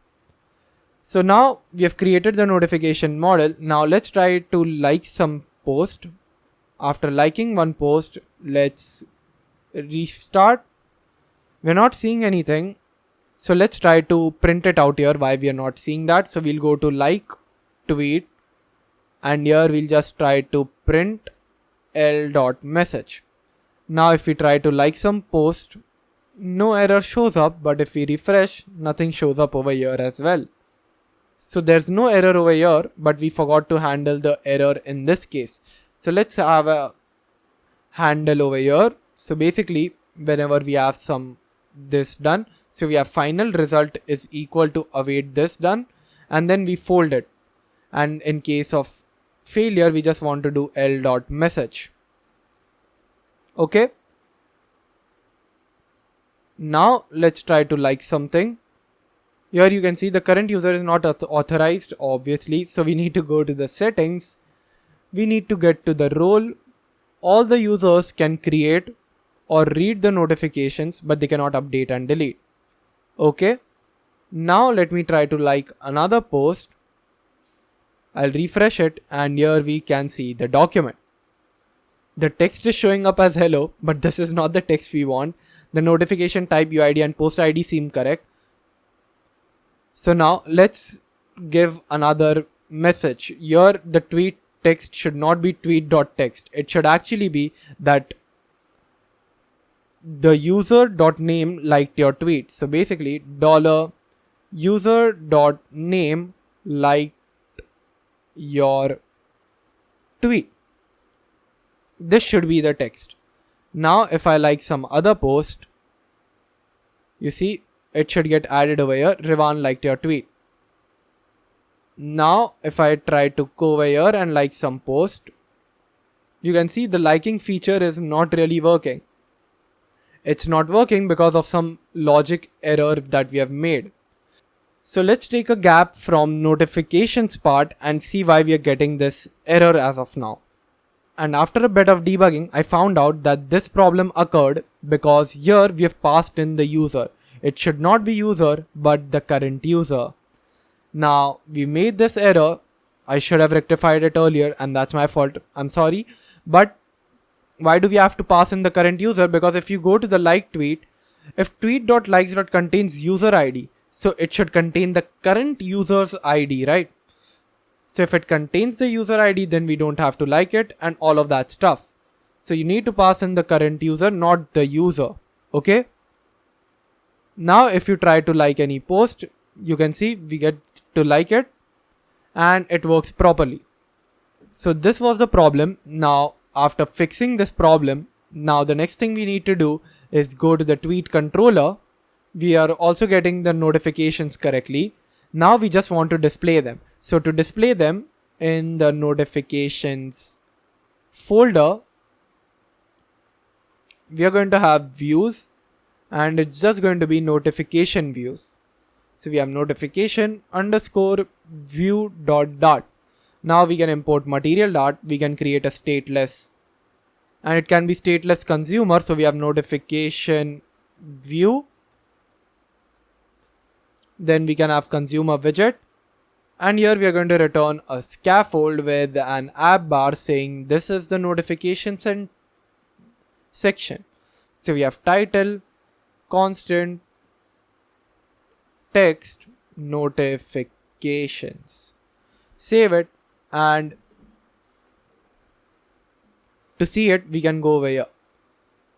So now we have created the notification model. Now let's try to like some post. After liking one post, let's restart We're not seeing anything. So let's try to print it out here why we are not seeing that. So we'll go to like tweet, and here we'll just try to print l.message. Now if we try to like some post, no error shows up, but if we refresh, nothing shows up over here as well. So there's no error over here, but we forgot to handle the error in this case. So let's have a handle over here. So basically, whenever we have this done, so we have final result is equal to await this done, and then we fold it. And in case of failure, we just want to do l.message. Okay. Now let's try to like something. Here you can see the current user is not authorized, obviously. So we need to go to the settings. We need to get to the role. All the users can create or read the notifications, but they cannot update and delete. Okay. Now let me try to like another post. I'll refresh it, and here we can see the document. The text is showing up as hello, but this is not the text we want. The notification type, UID and post ID seem correct. So now let's give another message. Here the tweet text should not be tweet.text. It should actually be that the user.name liked your tweet. So basically $user.name liked your tweet. This should be the text. Now if I like some other post, you see it should get added over here. Rivan liked your tweet. Now if I try to go over here and like some post, you can see the liking feature is not really working. It's not working because of some logic error that we have made. So let's take a gap from notifications part and see why we are getting this error as of now. And after a bit of debugging, I found out that this problem occurred because here we have passed in the user. It should not be user, but the current user. Now we made this error. I should have rectified it earlier, and that's my fault. I'm sorry. But why do we have to pass in the current user? Because if you go to the like tweet, if tweet.likes contains user ID, so it should contain the current user's ID, right? So if it contains the user ID, then we don't have to like it and all of that stuff. So you need to pass in the current user, not the user. Okay. Now if you try to like any post, you can see we get to like it and it works properly. So this was the problem. Now after fixing this problem, now the next thing we need to do is go to the tweet controller. We are also getting the notifications correctly. Now we just want to display them. So to display them in the notifications folder, we are going to have views, and it's just going to be notification views. So we have notification underscore view dot. Now we can import material dot. We can create a stateless, and it can be stateless consumer. So we have notification view. Then we can have consumer widget. And here we are going to return a scaffold with an app bar saying this is the notifications and section. So we have title, constant, text, notifications. Save it, and to see it, we can go over here.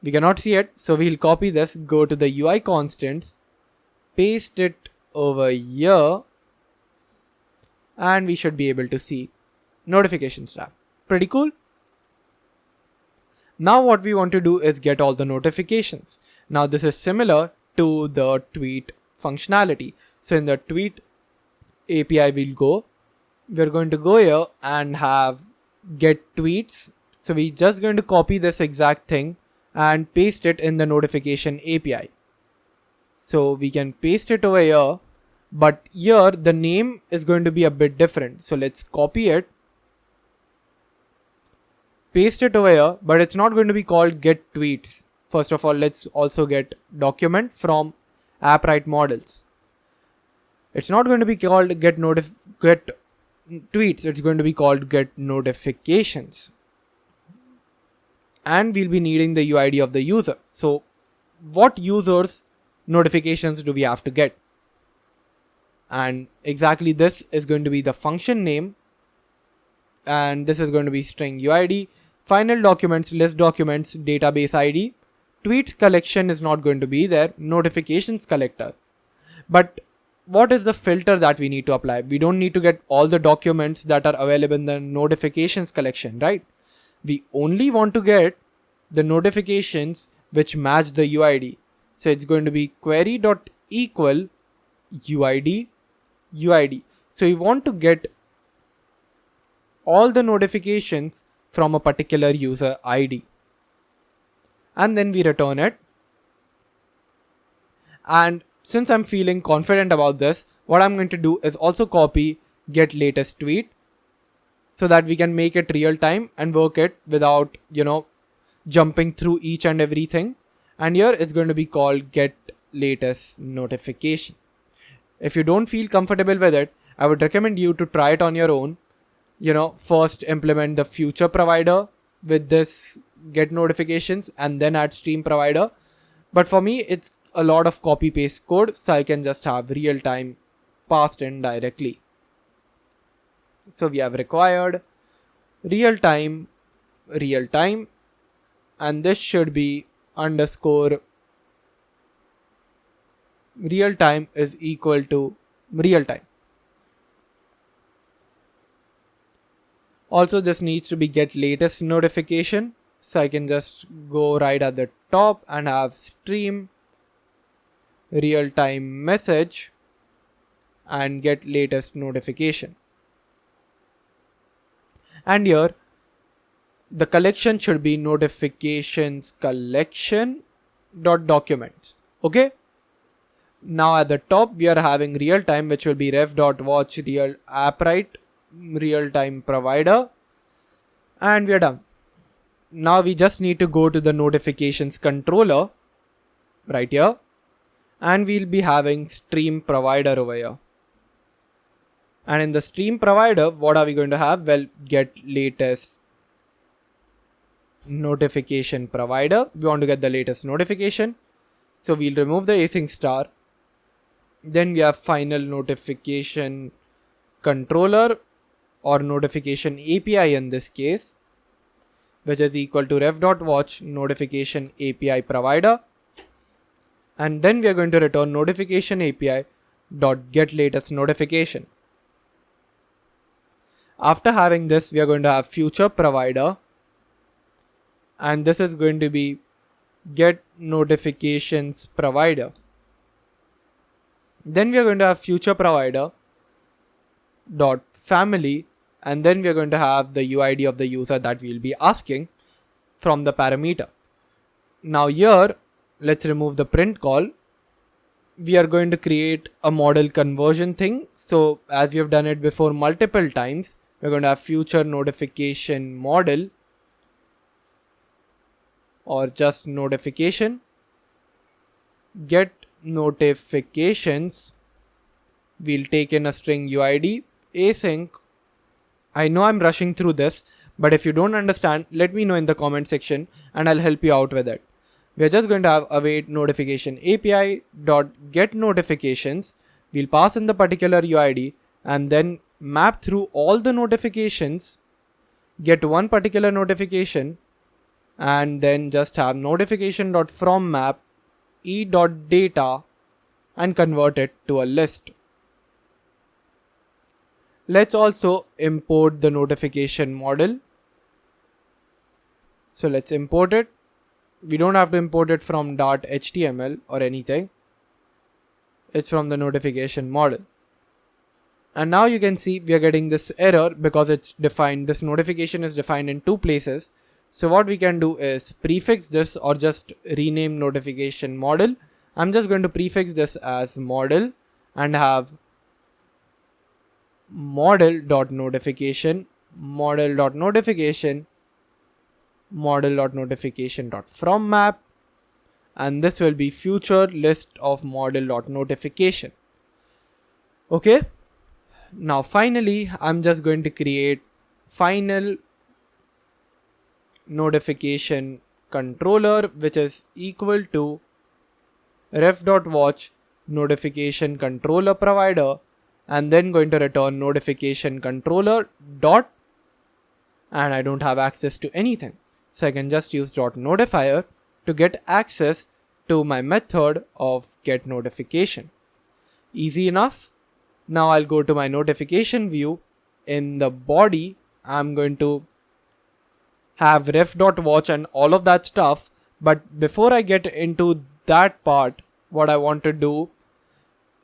We cannot see it, so we'll copy this, go to the UI constants, paste it over here, and we should be able to see notifications tab. Pretty cool. Now what we want to do is get all the notifications. Now this is similar to the tweet functionality. So in the tweet API we're going to go here and have get tweets. So we're just going to copy this exact thing and paste it in the notification API. So we can paste it over here. But here the name is going to be a bit different. So let's copy it, paste it over here, but it's not going to be called get tweets. First of all, let's also get document from Appwrite models. It's not going to be called get tweets. It's going to be called get notifications. And we'll be needing the UID of the user. So what users notifications do we have to get. And exactly this is going to be the function name, and this is going to be string UID, final documents, list documents, database ID, tweets collection is not going to be there, notifications collector. But what is the filter that we need to apply? We don't need to get all the documents that are available in the notifications collection, right? We only want to get the notifications which match the UID. So it's going to be query.equal UID UID. So we want to get all the notifications from a particular user ID. And then we return it. And since I'm feeling confident about this, what I'm going to do is also copy get latest tweet so that we can make it real time and work it without, jumping through each and everything. And here it's going to be called get latest notification. If you don't feel comfortable with it, I would recommend you to try it on your own. First implement the future provider with this get notifications and then add stream provider. But for me, it's a lot of copy paste code, so I can just have real time passed in directly. So we have required real time, and this should be underscore real time is equal to real time. Also, this needs to be get latest notification. So I can just go right at the top and have stream real time message and get latest notification. And here the collection should be notifications collection dot documents. Okay. Now at the top we are having real time, which will be ref.watch real Appwrite real time provider, and we are done. Now we just need to go to the notifications controller right here, and we'll be having stream provider over here. And in the stream provider, what are we going to have? Well, get latest notification provider. We want to get the latest notification. So we'll remove the async star. Then we have final notification controller or notification API in this case, which is equal to ref.watch notification API provider. And then we are going to return notification API dot get latest notification. After having this, we are going to have future provider, and this is going to be get notifications provider. Then we are going to have future provider dot family, and then we are going to have the UID of the user that we'll be asking from the parameter. Now here, let's remove the print call. We are going to create a model conversion thing. So as we have done it before multiple times, we're going to have future notification model or just notification get notifications. We'll take in a string UID async. I know I'm rushing through this, but if you don't understand, let me know in the comment section and I'll help you out with it. We're just going to have await notification API dot get notifications. We'll pass in the particular UID and then map through all the notifications, get one particular notification, and then just have notification dot from map e dot data and convert it to a list. Let's also import the notification model. So let's import it. We don't have to import it from .html or anything. It's from the notification model. And now you can see we are getting this error because it's defined, this notification is defined in two places. So what we can do is prefix this or just rename notification model. I'm just going to prefix this as model and have model.notification, model.notification, model.notification.from map, and this will be future list of model.notification. Okay. Now finally, I'm just going to create final notification controller, which is equal to ref.watch notification controller provider, and then going to return notification controller dot, and I don't have access to anything. So I can just use dot notifier to get access to my method of get notification. Easy enough. Now I'll go to my notification view. In the body, I'm going to have ref.watch and all of that stuff. But before I get into that part, what I want to do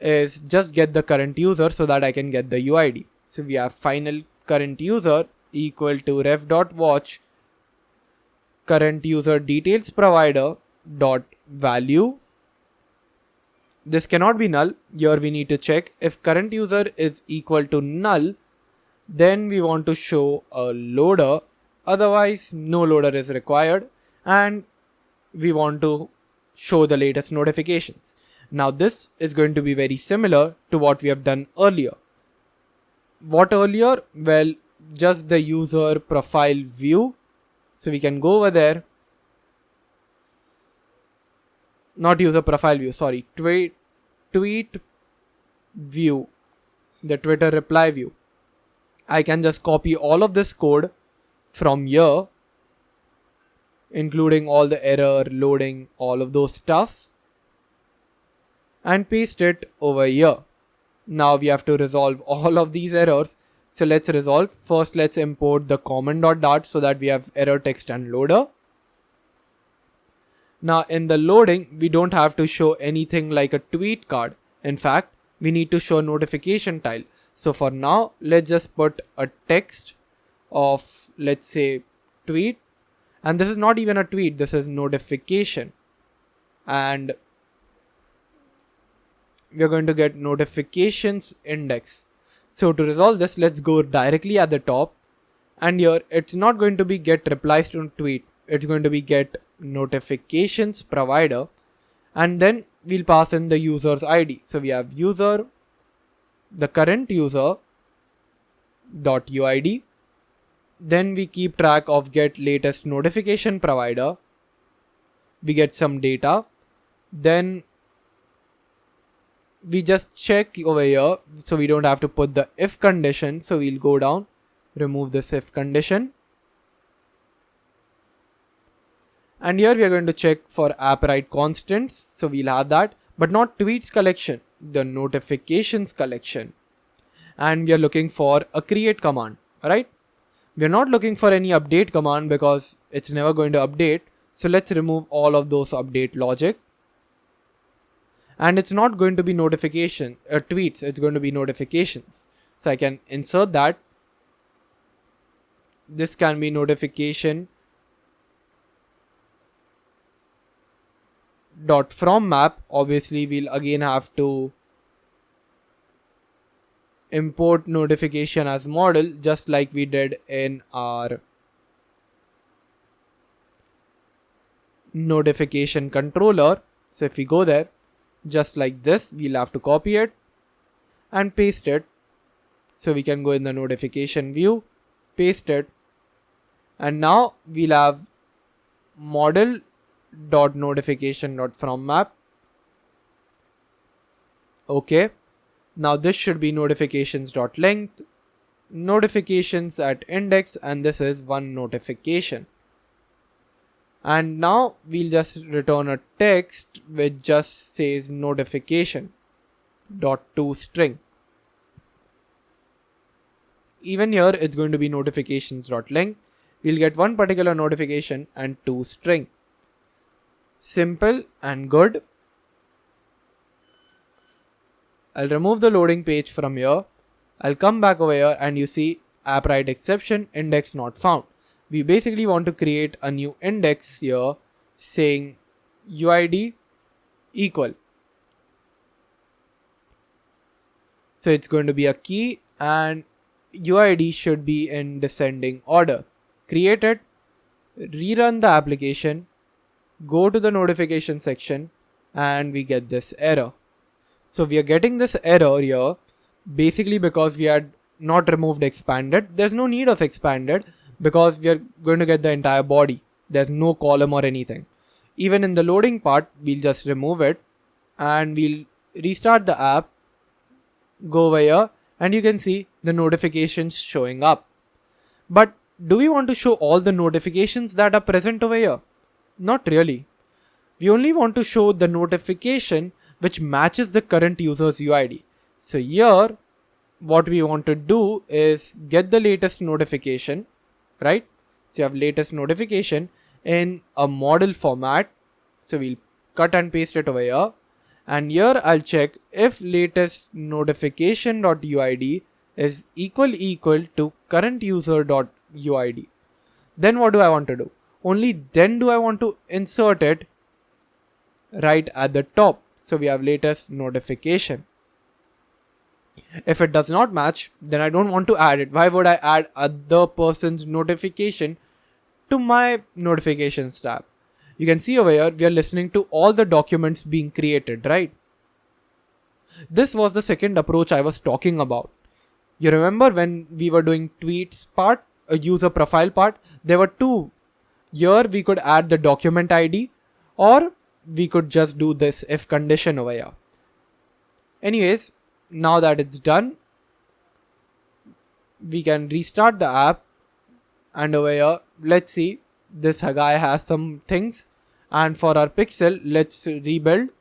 is just get the current user so that I can get the UID. So we have final current user equal to ref.watch current user details provider dot value. This cannot be null. Here we need to check if current user is equal to null, then we want to show a loader. Otherwise, no loader is required, and we want to show the latest notifications. Now this is going to be very similar to what we have done earlier. What earlier? Well, just the user profile view. So we can go over there. Not user profile view, sorry, tweet view, the Twitter reply view. I can just copy all of this code from here, including all the error, loading, all of those stuff, and paste it over here. Now we have to resolve all of these errors. So let's resolve. First, let's import the common.dart so that we have error text and loader. Now in the loading, we don't have to show anything like a tweet card. In fact, we need to show notification tile. So for now, let's just put a text of, let's say, tweet. And this is not even a tweet, this is notification. And we're going to get notifications index. So to resolve this, let's go directly at the top. And here, it's not going to be get replies to tweet. It's going to be get notifications provider. And then we'll pass in the user's ID. So we have user, the current user dot UID. Then we keep track of get latest notification provider. We get some data. Then we just check over here, so we don't have to put the if condition. So we'll go down, remove this if condition. And here we are going to check for Appwrite constants. So we'll have that, but not tweets collection, the notifications collection. And we are looking for a create command, right? We're not looking for any update command because it's never going to update. So let's remove all of those update logic. And it's not going to be notification tweets, it's going to be notifications. So I can insert that. This can be notification dot from map. Obviously we'll again have to import notification as model, just like we did in our notification controller. So if we go there, just like this, we'll have to copy it and paste it. So we can go in the notification view, paste it, and now we'll have model dot notification dot from map. Okay, now this should be notifications dot length, notifications at index, and this is one notification. And now we'll just return a text which just says notification dot to string. Even here it's going to be notifications dot length. We'll get one particular notification and to string. Simple and good. I'll remove the loading page from here. I'll come back over here and you see Appwrite exception index not found. We basically want to create a new index here saying UID equal. So it's going to be a key and UID should be in descending order. Create it, rerun the application, go to the notification section, and we get this error. So we are getting this error here basically because we had not removed expanded. There's no need of expanded because we are going to get the entire body. There's no column or anything. Even in the loading part, we'll just remove it. and we'll restart the app, go over here, and you can see the notifications showing up. But do we want to show all the notifications that are present over here? Not really. We only want to show the notification which matches the current user's UID. So here, what we want to do is get the latest notification, right? So you have latest notification in a model format. So we'll cut and paste it over here. And here I'll check if latest notification.uid is equal to current user.uid. Then what do I want to do? Only then do I want to insert it right at the top. So we have latest notification. If it does not match, then I don't want to add it. Why would I add other person's notification to my notifications tab? You can see over here, we are listening to all the documents being created, right? This was the second approach I was talking about. You remember when we were doing tweets part, a user profile part, there were two. Here we could add the document ID, or we could just do this if condition over here. Anyways, now that it's done, we can restart the app, and over here, let's see, this guy has some things, and for our pixel, let's rebuild,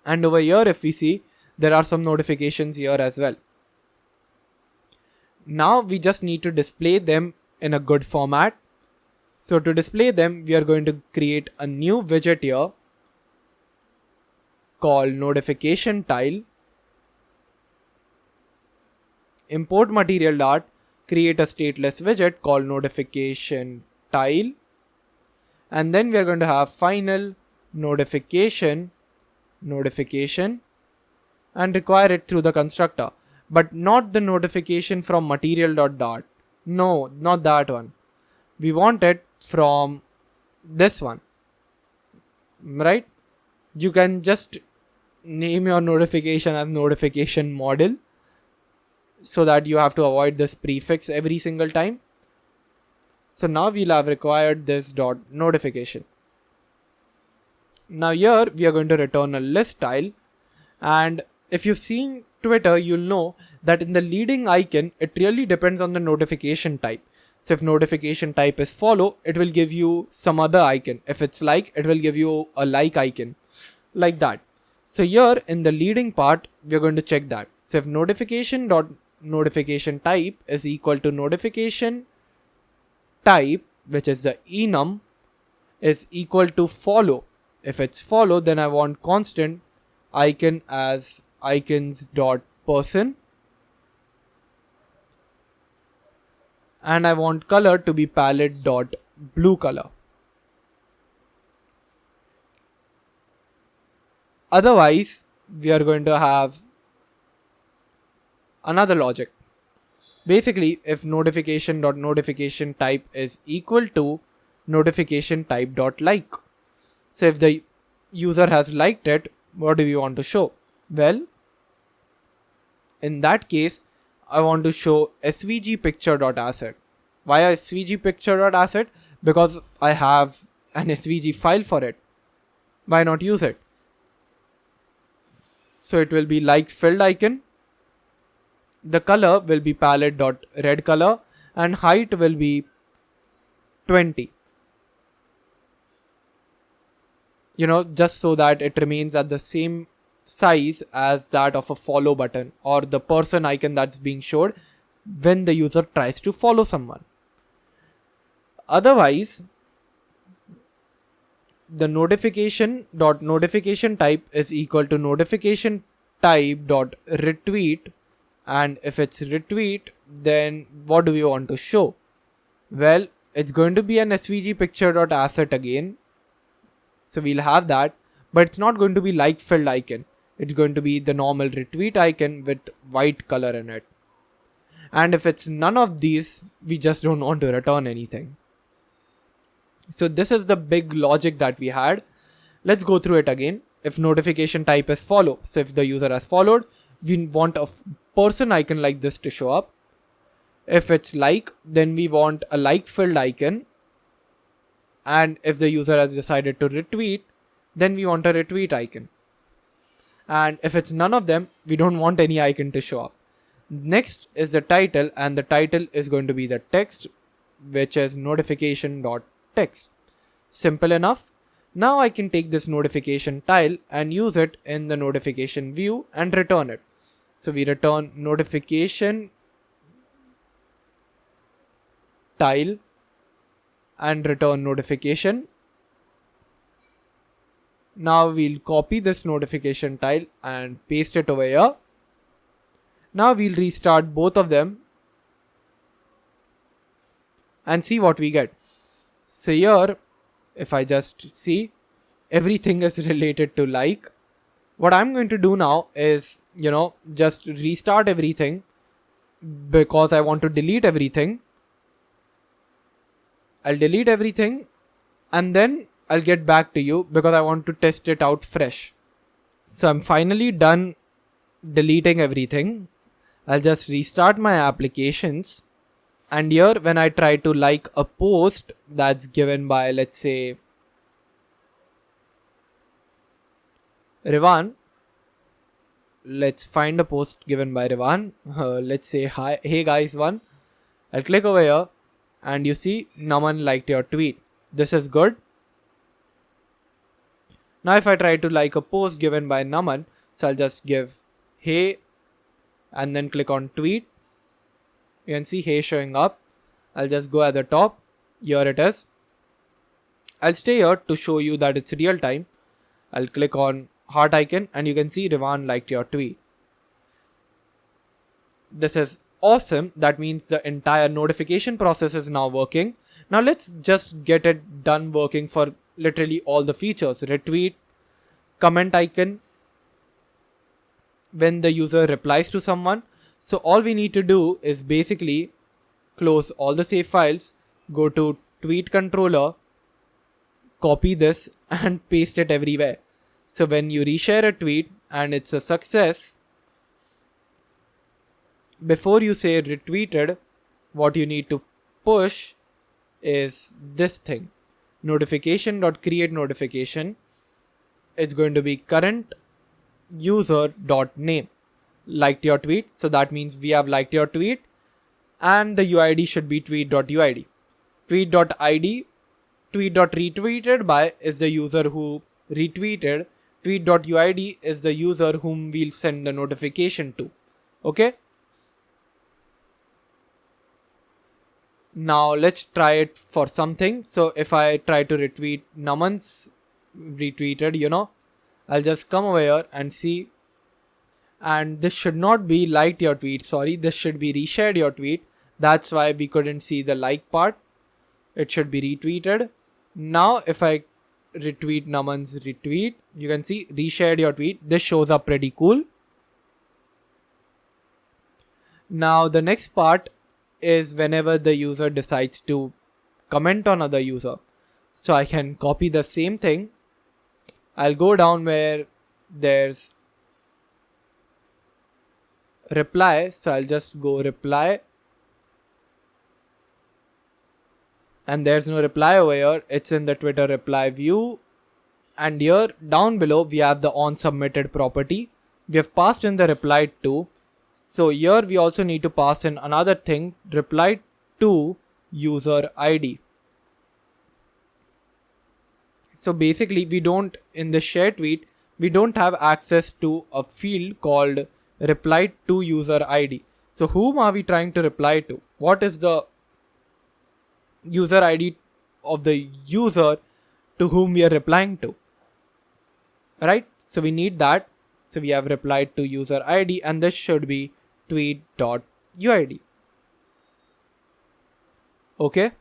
and over here if we see, there are some notifications here as well. Now we just need to display them in a good format. So to display them, we are going to create a new widget here called notification tile. Import material dart, create a stateless widget called notification tile, and then we are going to have final notification and require it through the constructor, but not the notification from material.dart. No, not that one. We want it from this one, right? You can just name your notification as notification model, so that you have to avoid this prefix every single time. So now we'll have required this dot notification. Now here we are going to return a list tile, and if you've seen Twitter, you'll know that in the leading icon, it really depends on the notification type. So if notification type is follow, it will give you some other icon. If it's like, it will give you a like icon, like that. So here in the leading part, we're going to check that. So if notification type is equal to notification type, which is the enum, is equal to follow. If it's follow, then I want constant icon as icons.person, and I want color to be palette.blue color. Otherwise, we are going to have another logic. Basically, if notification.notification type is equal to notification type.like. So if the user has liked it, what do we want to show? Well, in that case, I want to show svg picture.asset. Why svg picture.asset? Because I have an svg file for it. Why not use it? So it will be like filled icon. The color will be palette.red color, and height will be 20. Just so that it remains at the same size as that of a follow button or the person icon that's being showed when the user tries to follow someone. Otherwise, the notification type is equal to notification type.retweet, and if it's retweet, then what do we want to show? Well, it's going to be an svg picture.asset again. So we'll have that, but it's not going to be like filled icon. It's going to be the normal retweet icon with white color in it. And if it's none of these, we just don't want to return anything. So this is the big logic that we had. Let's go through it again. If notification type is follow, so if the user has followed, we want a person icon like this to show up. If it's like, then we want a like filled icon. And if the user has decided to retweet, then we want a retweet icon. And if it's none of them, we don't want any icon to show up. Next is the title, and the title is going to be the text, which is notification.text. Simple enough. Now I can take this notification tile and use it in the notification view and return it. So we return notification tile and return notification. Now we'll copy this notification tile and paste it over here. Now we'll restart both of them and see what we get. So here, if I just see, everything is related to like. What I'm going to do now is, just restart everything because I want to delete everything. I'll delete everything and then I'll get back to you because I want to test it out fresh. So I'm finally done deleting everything. I'll just restart my applications. And here when I try to like a post that's given by, let's say, Rivan. Let's find a post given by Rivan. Let's say, hi, hey guys one. I'll click over here and you see Naman liked your tweet. This is good. Now if I try to like a post given by Naman, so I'll just give hey and then click on tweet. You can see hey showing up. I'll just go at the top. Here it is. I'll stay here to show you that it's real time. I'll click on heart icon and you can see Rivan liked your tweet. This is awesome. That means the entire notification process is now working. Now let's just get it done working for literally all the features. Retweet, comment icon, when the user replies to someone. So all we need to do is basically close all the save files, go to tweet controller, copy this and paste it everywhere. So when you reshare a tweet and it's a success, before you say retweeted, what you need to push is this thing. Notification.create notification. It's going to be current user.name. Liked your tweet. So that means we have liked your tweet and the UID should be tweet.uid. Tweet.id, tweet.retweeted by is the user who retweeted. Tweet.uid is the user whom we'll send the notification to. Okay. Now let's try it for something. So if I try to retweet Naman's retweeted, I'll just come over here and see. And this should not be liked your tweet. Sorry, this should be reshared your tweet. That's why we couldn't see the like part. It should be retweeted. Now if I retweet Naman's retweet, you can see reshared your tweet. This shows up pretty cool. Now the next part is whenever the user decides to comment on other user. So I can copy the same thing. I'll go down where there's reply. So I'll just go reply. And there's no reply over here. It's in the Twitter reply view. And here down below we have the on submitted property. We have passed in the reply to. So here we also need to pass in another thing, reply to user ID. So basically we don't, in the share tweet, we don't have access to a field called reply to user ID. So whom are we trying to reply to? What is the user ID of the user to whom we are replying to? Right? So we need that. So we have replied to user ID and this should be tweet.uid. Okay.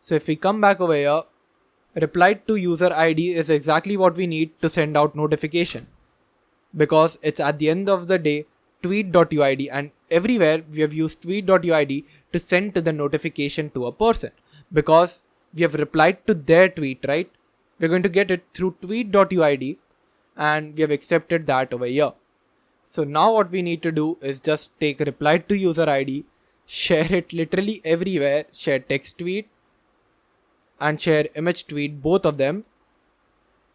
So if we come back over here, replied to user ID is exactly what we need to send out notification. Because it's at the end of the day, tweet.uid, and everywhere we have used tweet.uid to send to the notification to a person. Because we have replied to their tweet, right? We're going to get it through tweet.uid and we have accepted that over here. So now what we need to do is just take reply to user ID, share it literally everywhere, share text tweet and share image tweet, both of them.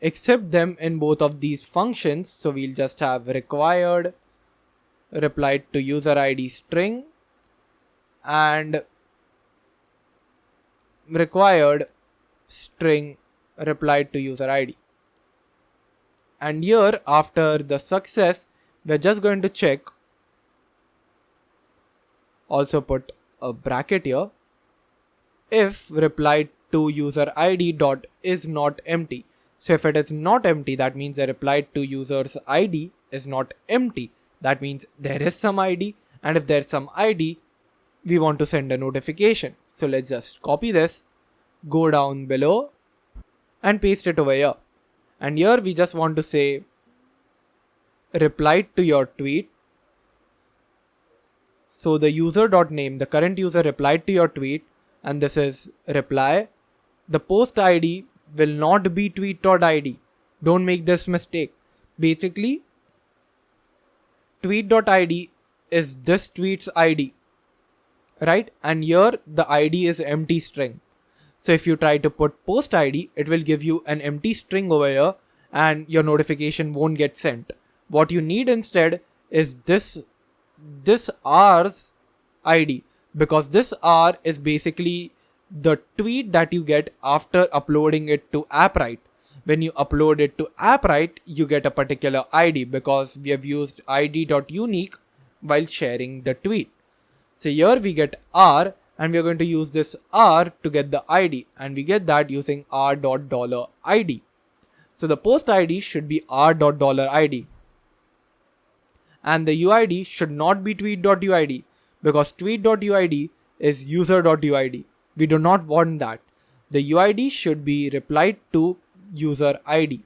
accept them in both of these functions. So we'll just have required replied to user ID string and required string replied to user ID. And here, after the success, we're just going to check, also put a bracket here, if replied to user ID dot is not empty. So if it is not empty, that means the replied to user's ID is not empty. That means there is some ID, and if there's some ID, we want to send a notification. So let's just copy this, go down below and paste it over here. And here we just want to say replied to your tweet. So the user.name, the current user replied to your tweet, and this is reply. The post ID will not be tweet.id. Don't make this mistake. Basically, tweet.id is this tweet's ID, right? And here the ID is empty string. So if you try to put post ID, it will give you an empty string over here and your notification won't get sent. What you need instead is this r's ID, because this r is basically the tweet that you get after uploading it to Appwrite. When you upload it to Appwrite, you get a particular ID because we have used id.unique while sharing the tweet. So here we get r, and we are going to use this r to get the ID, and we get that using r.$id. So the post ID should be r.$id. And the UID should not be tweet.uid, because tweet.uid is user.uid. We do not want that. The UID should be replied to user ID.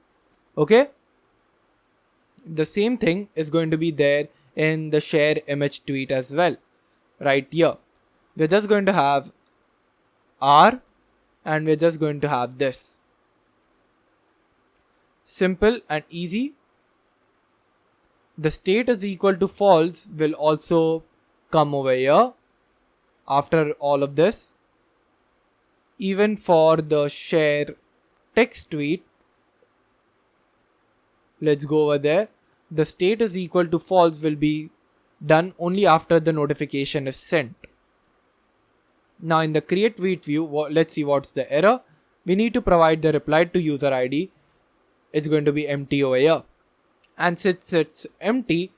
Okay? The same thing is going to be there in the share image tweet as well. Right here. We're just going to have R, and we're just going to have this. Simple and easy. The state is equal to false will also come over here after all of this. Even for the share text tweet, let's go over there. The state is equal to false will be done only after the notification is sent. Now in the create tweet view, let's see what's the error. We need to provide the replied to user ID. It's going to be empty over here. And since it's empty,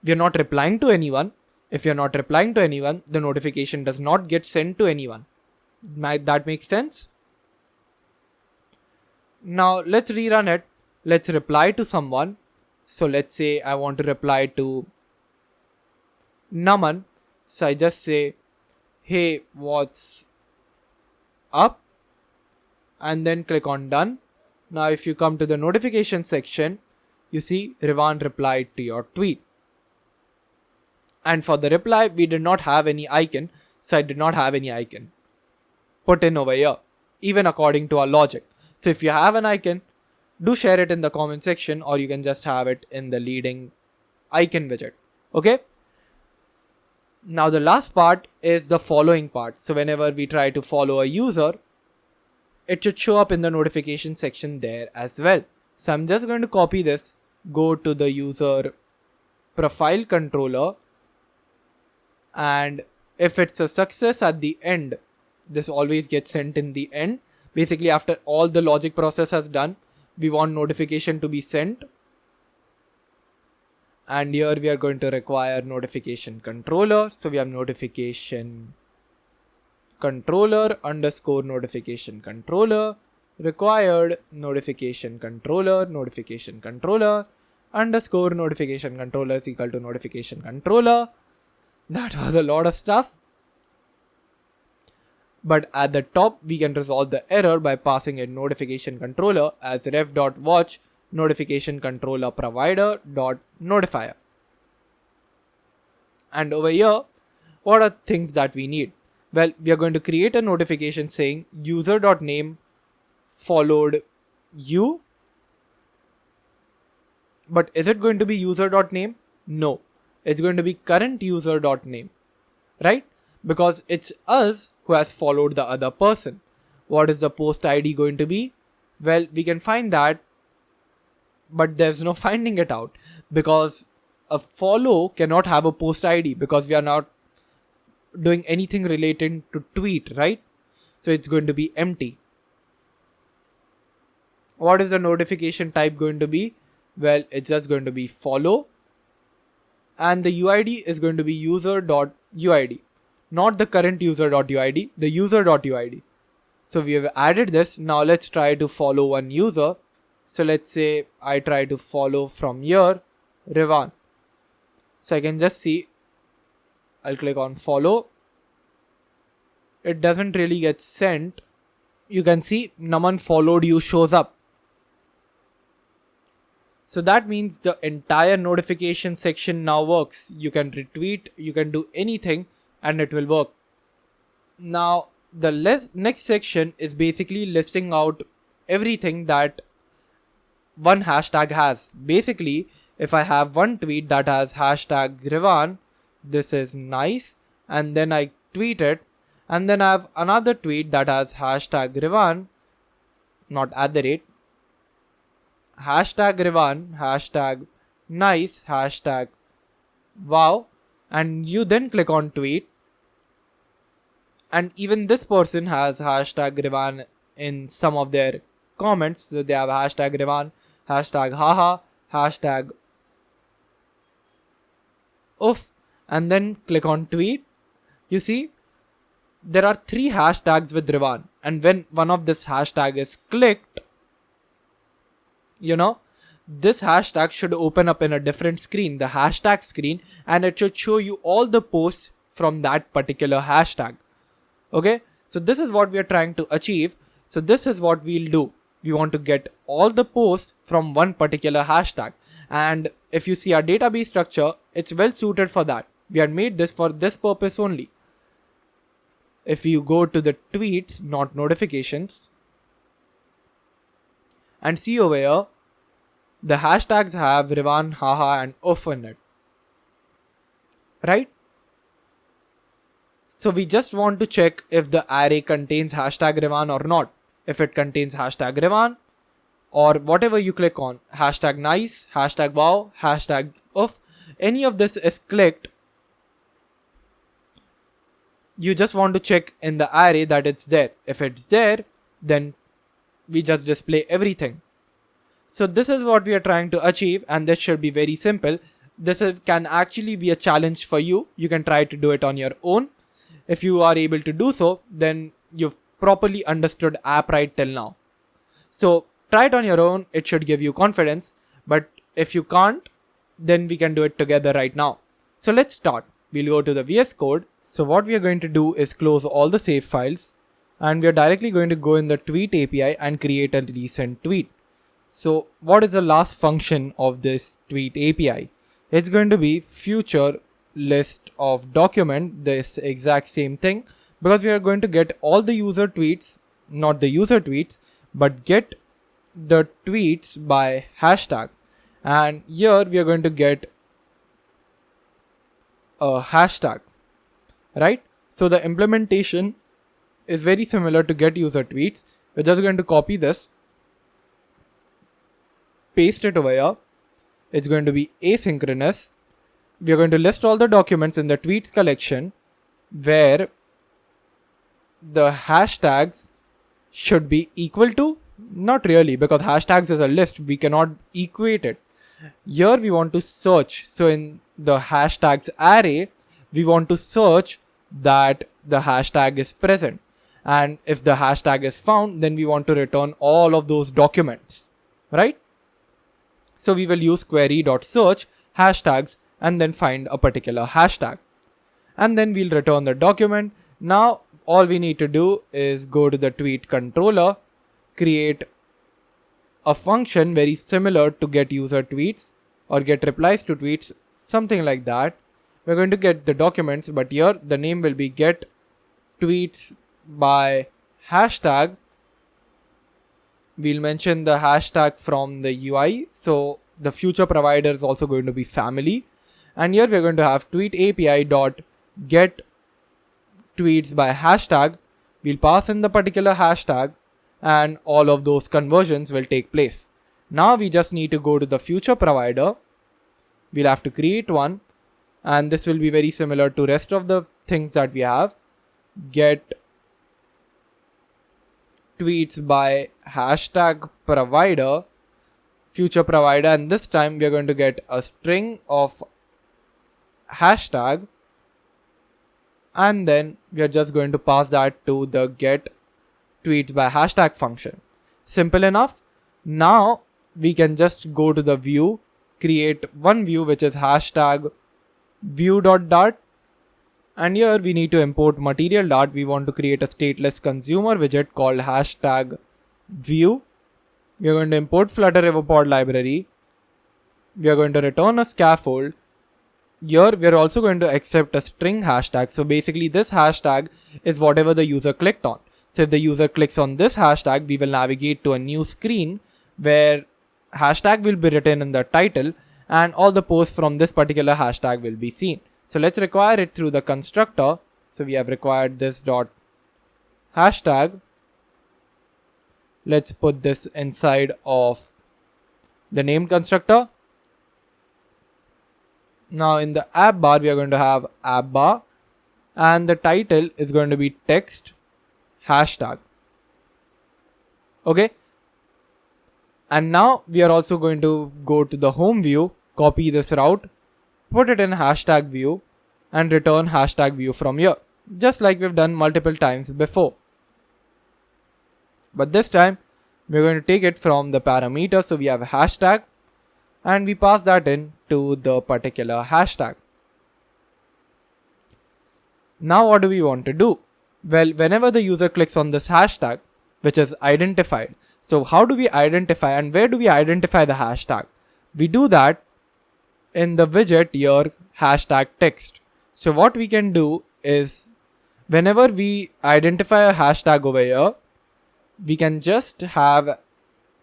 we are not replying to anyone. If you're not replying to anyone, the notification does not get sent to anyone. That makes sense? Now let's rerun it. Let's reply to someone. So let's say I want to reply to Naman. So I just say, hey, what's up? And then click on done. Now if you come to the notification section, you see Rivan replied to your tweet. And for the reply, we did not have any icon. So I did not have any icon put in over here, even according to our logic. So if you have an icon, do share it in the comment section, or you can just have it in the leading icon widget. Okay. Now the last part is the following part. So whenever we try to follow a user, it should show up in the notification section there as well. So I'm just going to copy this, go to the user profile controller, and if it's a success at the end, this always gets sent in the end. Basically, after all the logic process has done, we want notification to be sent. And here we are going to require notification controller. So we have notification controller underscore notification controller required notification controller underscore notification controller is equal to notification controller. That was a lot of stuff. But at the top, we can resolve the error by passing a notification controller as ref.watch notification controller provider.notifier. And over here, what are things that we need? Well, we are going to create a notification saying user.name followed you. But is it going to be user.name? No, it's going to be current user.name, right? Because it's us who has followed the other person. What is the post ID going to be? Well, we can find that but there's no finding it out, because a follow cannot have a post ID because we are not doing anything related to tweet, right? So it's going to be empty. What is the notification type going to be? Well, it's just going to be follow, and the UID is going to be user.uid, not the current user.uid, the user.uid. So we have added this. Now let's try to follow one user. So let's say I try to follow from here, Rivan. So I can just see, I'll click on follow. It doesn't really get sent. You can see Naman followed you shows up. So that means the entire notification section now works. You can retweet, you can do anything, and it will work. Now the next section is basically listing out everything that one hashtag has. Basically, if I have one tweet that has hashtag Rivan, this is nice, and then I tweet it, and then I have another tweet that has hashtag Rivan, not @ hashtag Rivan, hashtag nice, hashtag wow, and you then click on tweet, and even this person has hashtag Rivan in some of their comments. So they have hashtag Rivan, hashtag haha, hashtag oof, and then click on tweet. You see, there are 3 hashtags with Rivan, and when one of this hashtag is clicked, this hashtag should open up in a different screen, the hashtag screen, and it should show you all the posts from that particular hashtag. Okay, so this is what we are trying to achieve. So this is what we'll do. We want to get all the posts from one particular hashtag, and if you see our database structure, it's well suited for that. We had made this for this purpose only. If you go to the tweets, not notifications, and see over here, the hashtags have Rivan, haha, and oof in it, right? So we just want to check if the array contains hashtag Rivan or not. If it contains hashtag Rivan, or whatever you click on, hashtag nice, hashtag wow, hashtag oof, any of this is clicked, you just want to check in the array that it's there. If it's there, then we just display everything. So this is what we are trying to achieve, and this should be very simple. This can actually be a challenge for you. You can try to do it on your own. If you are able to do so, then you've properly understood Appwrite till now. So try it on your own. It should give you confidence. But if you can't, then we can do it together right now. So let's start. We'll go to the VS Code. So what we are going to do is close all the save files, and we are directly going to go in the tweet API and create a recent tweet. So what is the last function of this tweet API? It's going to be future list of document, this exact same thing, because we are going to get all the user tweets, not the user tweets, but get the tweets by hashtag. And here we are going to get a hashtag, right? So the implementation is very similar to get user tweets. We're just going to copy this, paste it over here. It's going to be asynchronous. We are going to list all the documents in the tweets collection where the hashtags should be equal to, not really, because hashtags is a list, we cannot equate it. Here we want to search. So in the hashtags array, we want to search that the hashtag is present. And if the hashtag is found, then we want to return all of those documents, right? So we will use query.search hashtags and then find a particular hashtag. And then we'll return the document. Now all we need to do is go to the tweet controller, create a function very similar to get user tweets or get replies to tweets, something like that. We're going to get the documents, but here the name will be get tweets by hashtag. We'll mention the hashtag from the UI. So the future provider is also going to be family. And here we're going to have tweet API dot get tweets by hashtag. We'll pass in the particular hashtag and all of those conversions will take place. Now we just need to go to the future provider. We'll have to create one, and this will be very similar to rest of the things that we have. Get tweets by hashtag provider, future provider, and this time we are going to get a string of hashtag, and then we are just going to pass that to the get tweets by hashtag function. Simple enough. Now we can just go to the view, create one view which is hashtag view.dart, and here we need to import material dart. We want to create a stateless consumer widget called hashtag view. We are going to import Flutter Riverpod library. We are going to return a scaffold. Here we are also going to accept a string hashtag. So basically this hashtag is whatever the user clicked on. So if the user clicks on this hashtag, we will navigate to a new screen where hashtag will be written in the title and all the posts from this particular hashtag will be seen. So let's require it through the constructor. So we have required this dot hashtag. Let's put this inside of the name constructor. Now in the app bar, we are going to have app bar, and the title is going to be text hashtag. Okay. And now we are also going to go to the home view, copy this route, put it in hashtag view, and return hashtag view from here, just like we've done multiple times before. But this time we're going to take it from the parameter. So we have a hashtag and we pass that in to the particular hashtag. Now what do we want to do? Well, whenever the user clicks on this hashtag, which is identified. So how do we identify and where do we identify the hashtag? We do that in the widget here, hashtag text. So what we can do is whenever we identify a hashtag over here, we can just have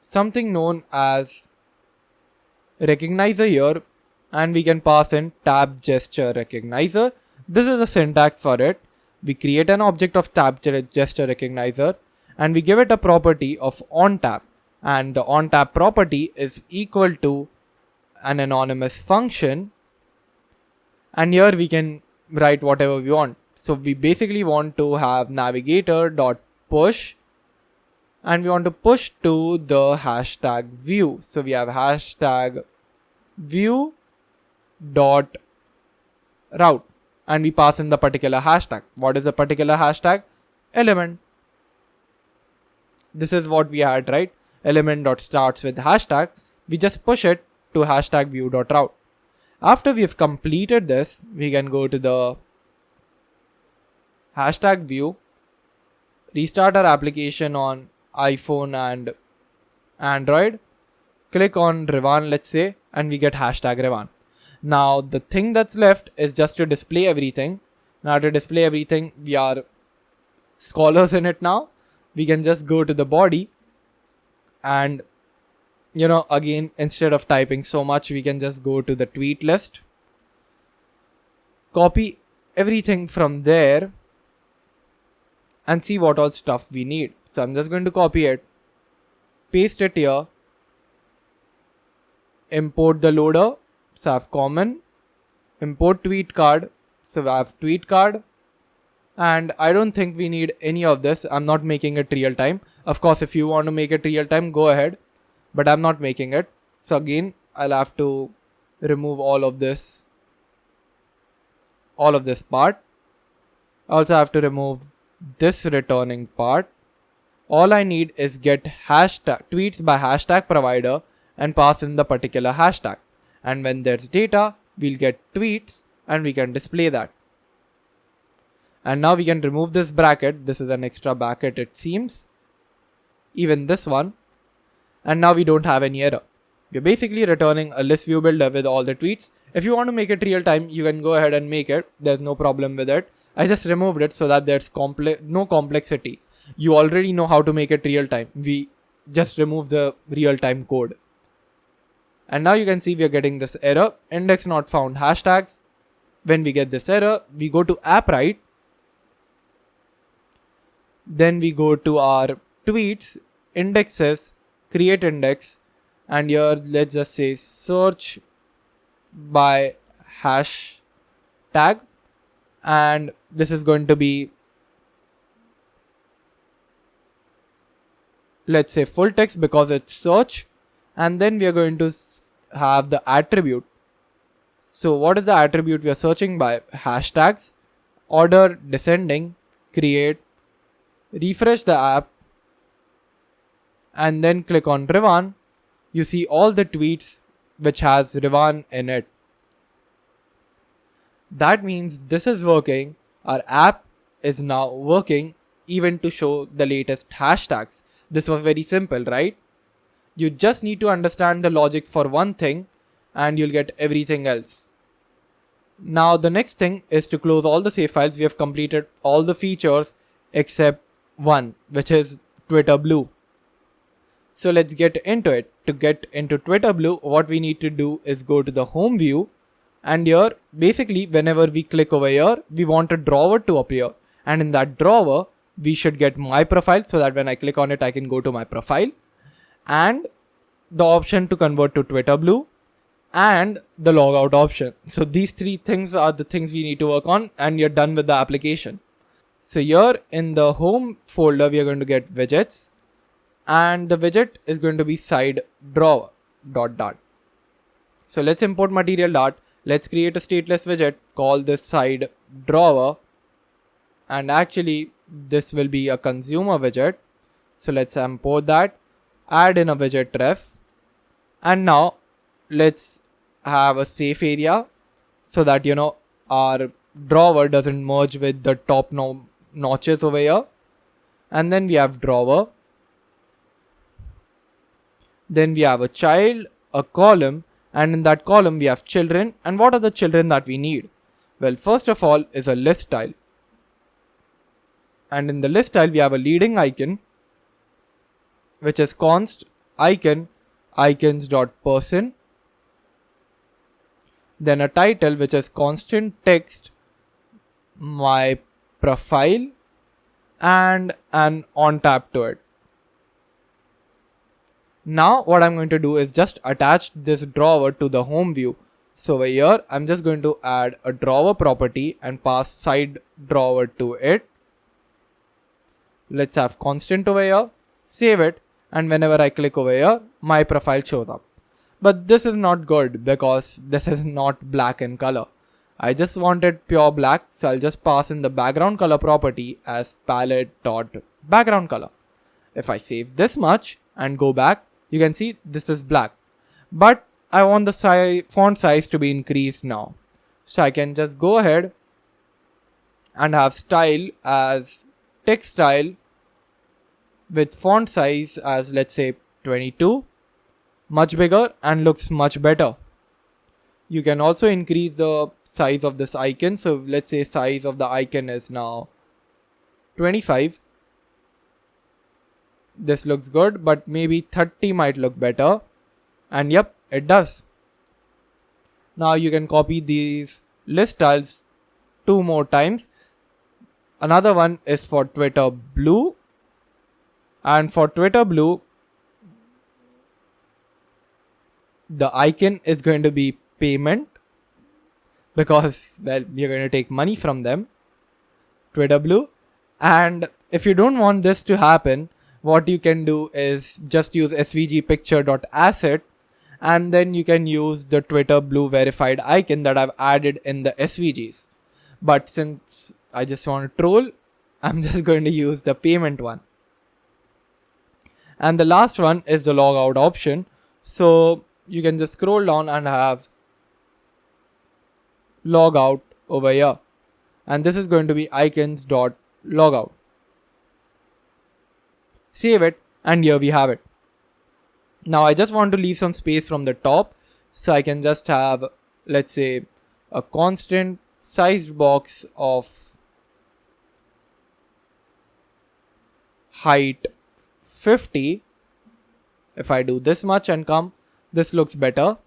something known as recognizer here, and we can pass in tab gesture recognizer. This is the syntax for it. We create an object of tab gesture recognizer and we give it a property of onTap, and the onTap property is equal to an anonymous function, and here we can write whatever we want. So we basically want to have navigator.push, and we want to push to the hashtag view. So we have hashtag view dot route, and we pass in the particular hashtag. What is the particular hashtag? Element. This is what we had, right? Element dot starts with hashtag. We just push it to hashtag view dot route. After we've completed this, we can go to the hashtag view, restart our application on iPhone and Android, click on Revan, let's say, and we get hashtag Revan. Now the thing that's left is just to display everything. Now to display everything, we are scholars in it now. We can just go to the body and, again, instead of typing so much, we can just go to the tweet list, copy everything from there and see what all stuff we need. So I'm just going to copy it, paste it here, import the loader. So I have common, import tweet card. So I have tweet card, and I don't think we need any of this. I'm not making it real time. Of course, if you want to make it real time, go ahead, but I'm not making it. So again, I'll have to remove all of this part. I also have to remove this returning part. All I need is get hashtag tweets by hashtag provider and pass in the particular hashtag. And when there's data, we'll get tweets and we can display that. And now we can remove this bracket. This is an extra bracket, it seems. Even this one. And now we don't have any error. We're basically returning a list view builder with all the tweets. If you want to make it real time, you can go ahead and make it. There's no problem with it. I just removed it so that there's no complexity. You already know how to make it real time. We just remove the real time code. And now you can see we are getting this error, index not found hashtags. When we get this error, we go to Appwrite. Then we go to our tweets, indexes, create index. And here let's just say search by hashtag, and this is going to be, let's say, full text because it's search. And then we are going to have the attribute. So what is the attribute we are searching by? Hashtags, order descending, create, refresh the app, and then click on Rivan. You see all the tweets which has Rivan in it. That means this is working. Our app is now working even to show the latest hashtags. This was very simple, right? You just need to understand the logic for one thing and you'll get everything else. Now the next thing is to close all the save files. We have completed all the features except one, which is Twitter Blue. So let's get into it. To get into Twitter Blue, what we need to do is go to the home view, and here basically whenever we click over here, we want a drawer to appear, and in that drawer we should get my profile, so that when I click on it I can go to my profile, and the option to convert to Twitter Blue, and the logout option. So these three things are the things we need to work on, and you're done with the application. So here in the home folder we are going to get widgets, and the widget is going to be side drawer dot. So let's import material dot. Let's create a stateless widget, call this side drawer, and actually this will be a consumer widget. So let's import that, add in a widget ref, and now let's have a safe area so that our drawer doesn't merge with the top notches over here. And then we have drawer, then we have a child, a column, and in that column we have children. And what are the children that we need? Well, first of all is a list style, and in the list style we have a leading icon, which is const icon icons.person, then a title which is constant text my profile, and an on tab to it. Now what I'm going to do is just attach this drawer to the home view. So over here I'm just going to add a drawer property and pass side drawer to it. Let's have constant over here, save it, and whenever I click over here my profile shows up. But this is not good because this is not black in color. I just wanted pure black, so I'll just pass in the background color property as palette.background color. If I save this much and go back, you can see this is black. But I want the font size to be increased now. So I can just go ahead and have style as text style with font size as, let's say, 22. Much bigger and looks much better. You can also increase the size of this icon. So let's say size of the icon is now 25. This looks good, but maybe 30 might look better. And yep, it does. Now you can copy these list styles 2 more times. Another one is for Twitter Blue. And for Twitter Blue, the icon is going to be payment because, well, you're going to take money from them. Twitter Blue. And if you don't want this to happen, what you can do is just use svg picture.asset, and then you can use the Twitter Blue verified icon that I've added in the SVGs. But since I just want to troll, I'm just going to use the payment one. And the last one is the logout option. So you can just scroll down and have logout over here. And this is going to be icons.logout. Save it, and here we have it. Now I just want to leave some space from the top, so I can just have, let's say, a constant sized box of height 50. If I do this much and come, this looks better.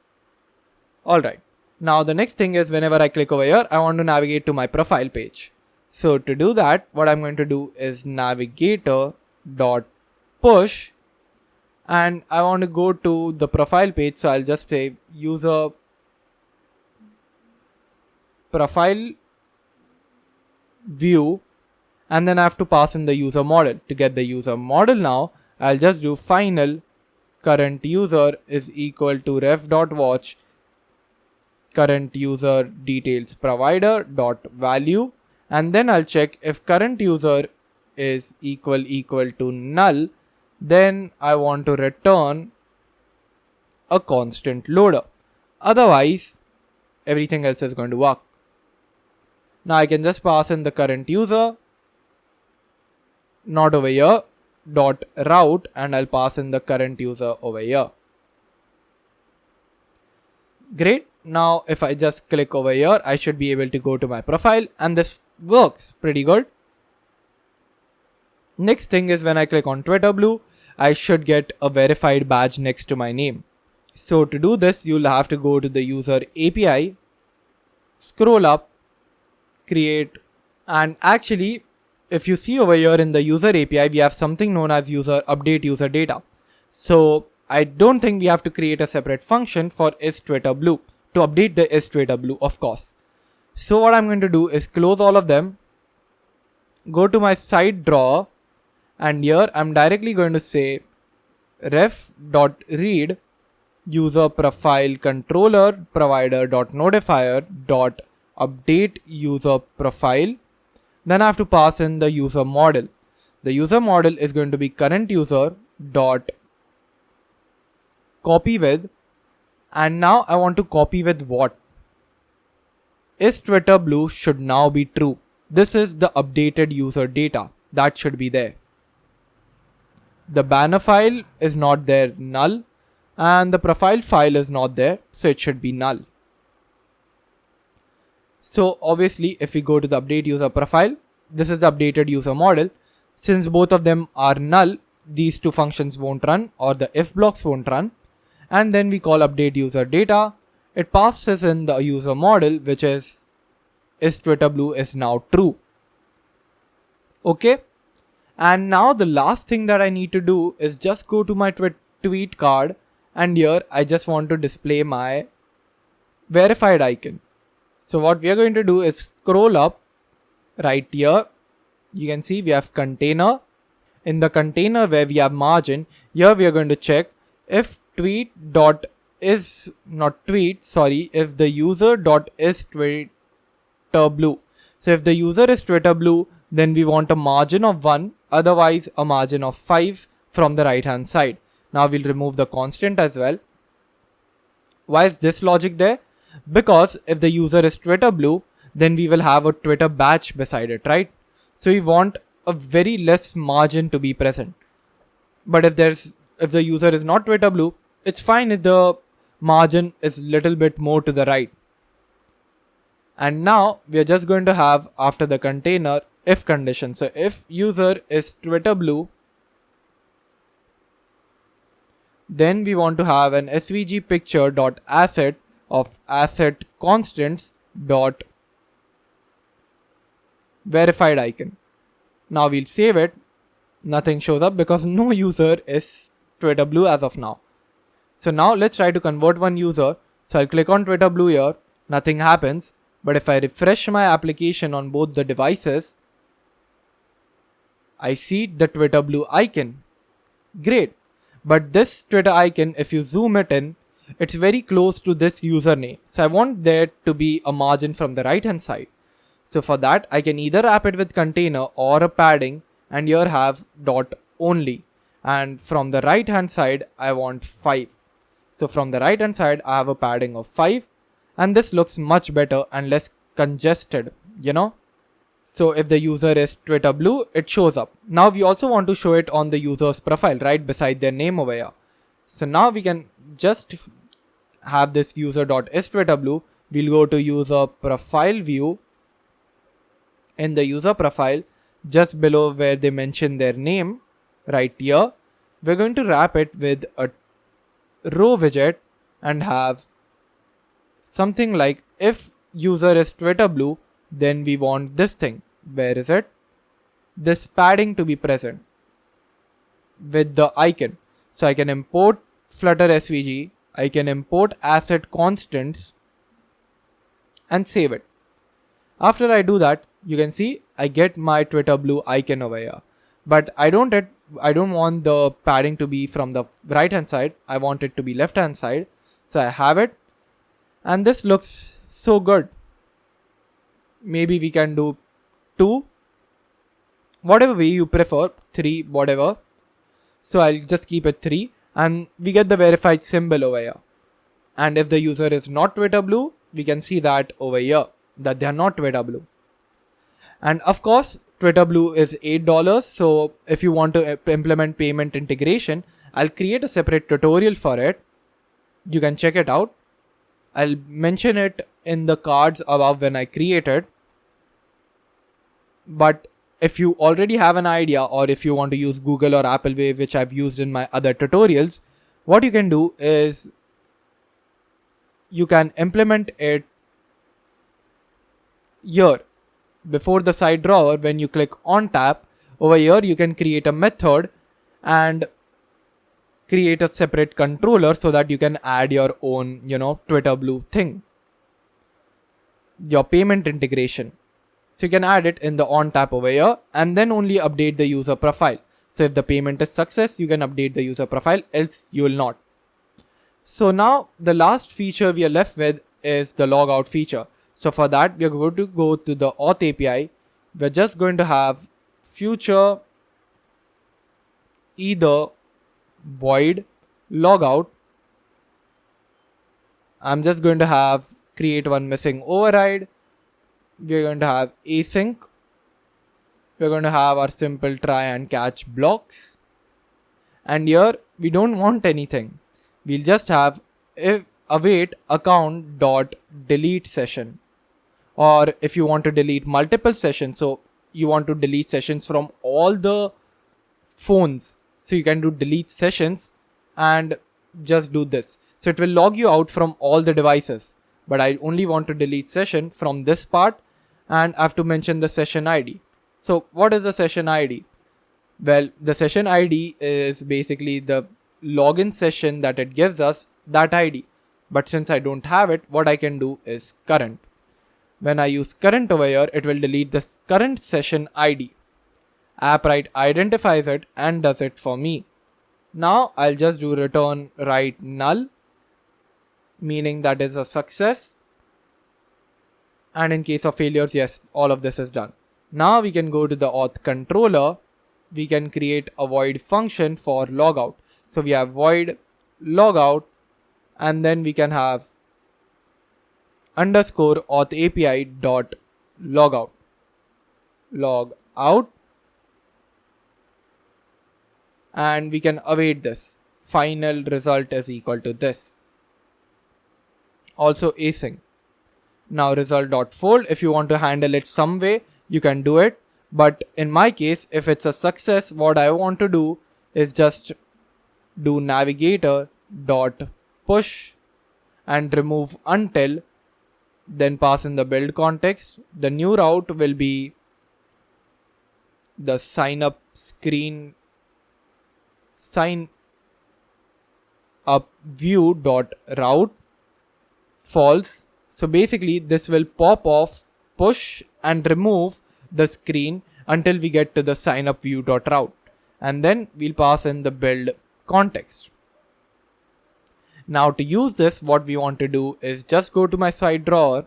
Alright, now the next thing is whenever I click over here, I want to navigate to my profile page. So to do that, what I'm going to do is navigator.push and I want to go to the profile page, so I'll just say user profile view, and then I have to pass in the user model. To get the user model now, I'll just do final current user is equal to ref.watch current user details provider dot value, and then I'll check if current user is equal to null, then I want to return a constant loader. Otherwise, everything else is going to work. Now I can just pass in the current user, not over here, dot route, and I'll pass in the current user over here. Great. Now if I just click over here, I should be able to go to my profile, and this works pretty good. Next thing is when I click on Twitter Blue, I should get a verified badge next to my name. So to do this, you'll have to go to the user API, scroll up, create, and actually if you see over here in the user API, we have something known as update user data. So I don't think we have to create a separate function for isTwitterBlue to update the isTwitterBlue, of course. So what I'm going to do is close all of them, go to my side drawer, and here I'm directly going to say ref.read user profile controller provider.notifier.update user profile. Then I have to pass in the user model. The user model is going to be current user dot copy with, and now I want to copy with what? isTwitterBlue should now be true. This is the updated user data that should be there. The banner file is not there, null, and the profile file is not there, so it should be null. So obviously if we go to the update user profile, this is the updated user model. Since both of them are null, these two functions won't run, or the if blocks won't run. And then we call update user data. It passes in the user model, which is isTwitterBlue is now true. Okay. And now the last thing that I need to do is just go to my tweet card, and here I just want to display my verified icon. So what we are going to do is scroll up right here. You can see we have container. In the container where we have margin, here we are going to check if if the user dot is TwitterBlue. So if the user is TwitterBlue, then we want a margin of 1, otherwise a margin of 5 from the right hand side. Now we'll remove the constant as well. Why is this logic there? Because if the user is TwitterBlue, then we will have a Twitter badge beside it, right? So we want a very less margin to be present. But if the user is not TwitterBlue, it's fine if the margin is little bit more to the right. And now we are just going to have, after the container, if condition. So if user is TwitterBlue, then we want to have an svg picture dot asset of asset constants dot verified icon. Now we'll save it. Nothing shows up because no user is TwitterBlue as of now. So now let's try to convert one user. So I'll click on TwitterBlue here. Nothing happens. But if I refresh my application on both the devices, I see the TwitterBlue icon. Great. But this Twitter icon, if you zoom it in, it's very close to this username. So I want there to be a margin from the right hand side. So for that, I can either wrap it with container or a padding, and here have dot only. And from the right hand side, I want 5. So from the right hand side, I have a padding of 5. And this looks much better and less congested, you know. So if the user is TwitterBlue, it shows up. Now we also want to show it on the user's profile right beside their name over here. So now we can just have this user.isTwitterBlue. We'll go to user profile view. In the user profile, just below where they mention their name, right here, we're going to wrap it with a row widget and have something like if user is TwitterBlue, then we want this thing. Where is it? This padding to be present with the icon. So I can import Flutter SVG, I can import asset constants and save it. After I do that, you can see I get my Twitter blue icon over here. But I don't want the padding to be from the right hand side. I want it to be left hand side. So I have it. And this looks so good. Maybe we can do 2. Whatever way you prefer. 3, whatever. So I'll just keep it 3. And we get the verified symbol over here. And if the user is not Twitter blue, we can see that over here, that they are not Twitter blue. And of course, Twitter blue is $8. So if you want to implement payment integration, I'll create a separate tutorial for it. You can check it out. I'll mention it in the cards above when I create it. But if you already have an idea, or if you want to use Google or Apple Wave, which I've used in my other tutorials, what you can do is you can implement it here. Before the side drawer, when you click on tap, over here you can create a method and create a separate controller so that you can add your own, Twitter blue thing, your payment integration. So you can add it in the on tap over here and then only update the user profile. So if the payment is success, you can update the user profile, else you will not. So now the last feature we are left with is the logout feature. So for that, we are going to go to the Auth API. We're just going to have future either void logout. I'm just going to have create one missing override. We're going to have async. We're going to have our simple try and catch blocks. And here we don't want anything. We'll just have if await account dot delete session. Or if you want to delete multiple sessions, so you want to delete sessions from all the phones, so you can do delete sessions and just do this. So it will log you out from all the devices, but I only want to delete session from this part, and I have to mention the session ID. So what is the session ID? Well, the session ID is basically the login session that it gives us, that ID. But since I don't have it, what I can do is current. When I use current over here, it will delete the current session ID. Appwrite identifies it and does it for me. Now I'll just do return write null, meaning that is a success. And in case of failures, yes, all of this is done. Now we can go to the auth controller. We can create a void function for logout. So we have void logout, and then we can have underscore auth API dot logout. Log out. And we can await this. Final result is equal to this. Also async. Now result.fold, if you want to handle it some way, you can do it. But in my case, if it's a success, what I want to do is just do navigator.push and remove until, then pass in the build context. The new route will be the sign up view.route false. So basically this will pop off, push and remove the screen until we get to the sign up view.route, and then we'll pass in the build context. Now to use this, what we want to do is just go to my side drawer,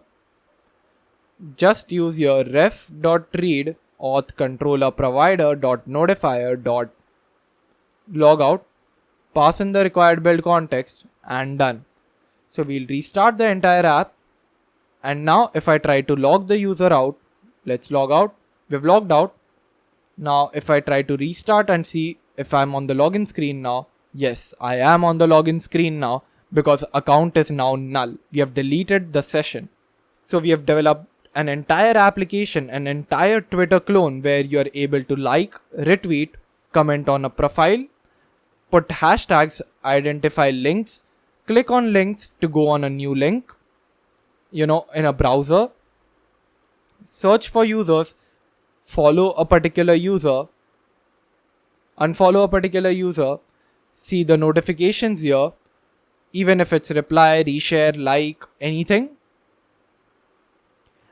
just use your ref.read auth controller provider.notifier.logout, pass in the required build context, and done. So we'll restart the entire app. And now if I try to log the user out, let's log out. We've logged out. Now if I try to restart and see if I'm on the login screen now, yes, I am on the login screen now because account is now null. We have deleted the session. So we have developed an entire application, an entire Twitter clone where you're able to like, retweet, comment on a profile, put hashtags, identify links, click on links to go on a new link, in a browser, search for users, follow a particular user, unfollow a particular user, see the notifications here, even if it's reply, reshare, like, anything.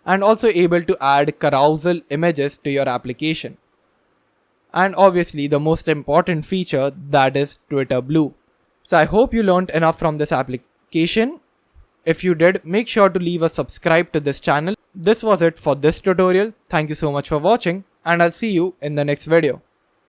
And also able to add carousel images to your application. And obviously the most important feature, that is Twitter Blue. So I hope you learned enough from this application. If you did, make sure to leave a subscribe to this channel. This was it for this tutorial. Thank you so much for watching, and I'll see you in the next video.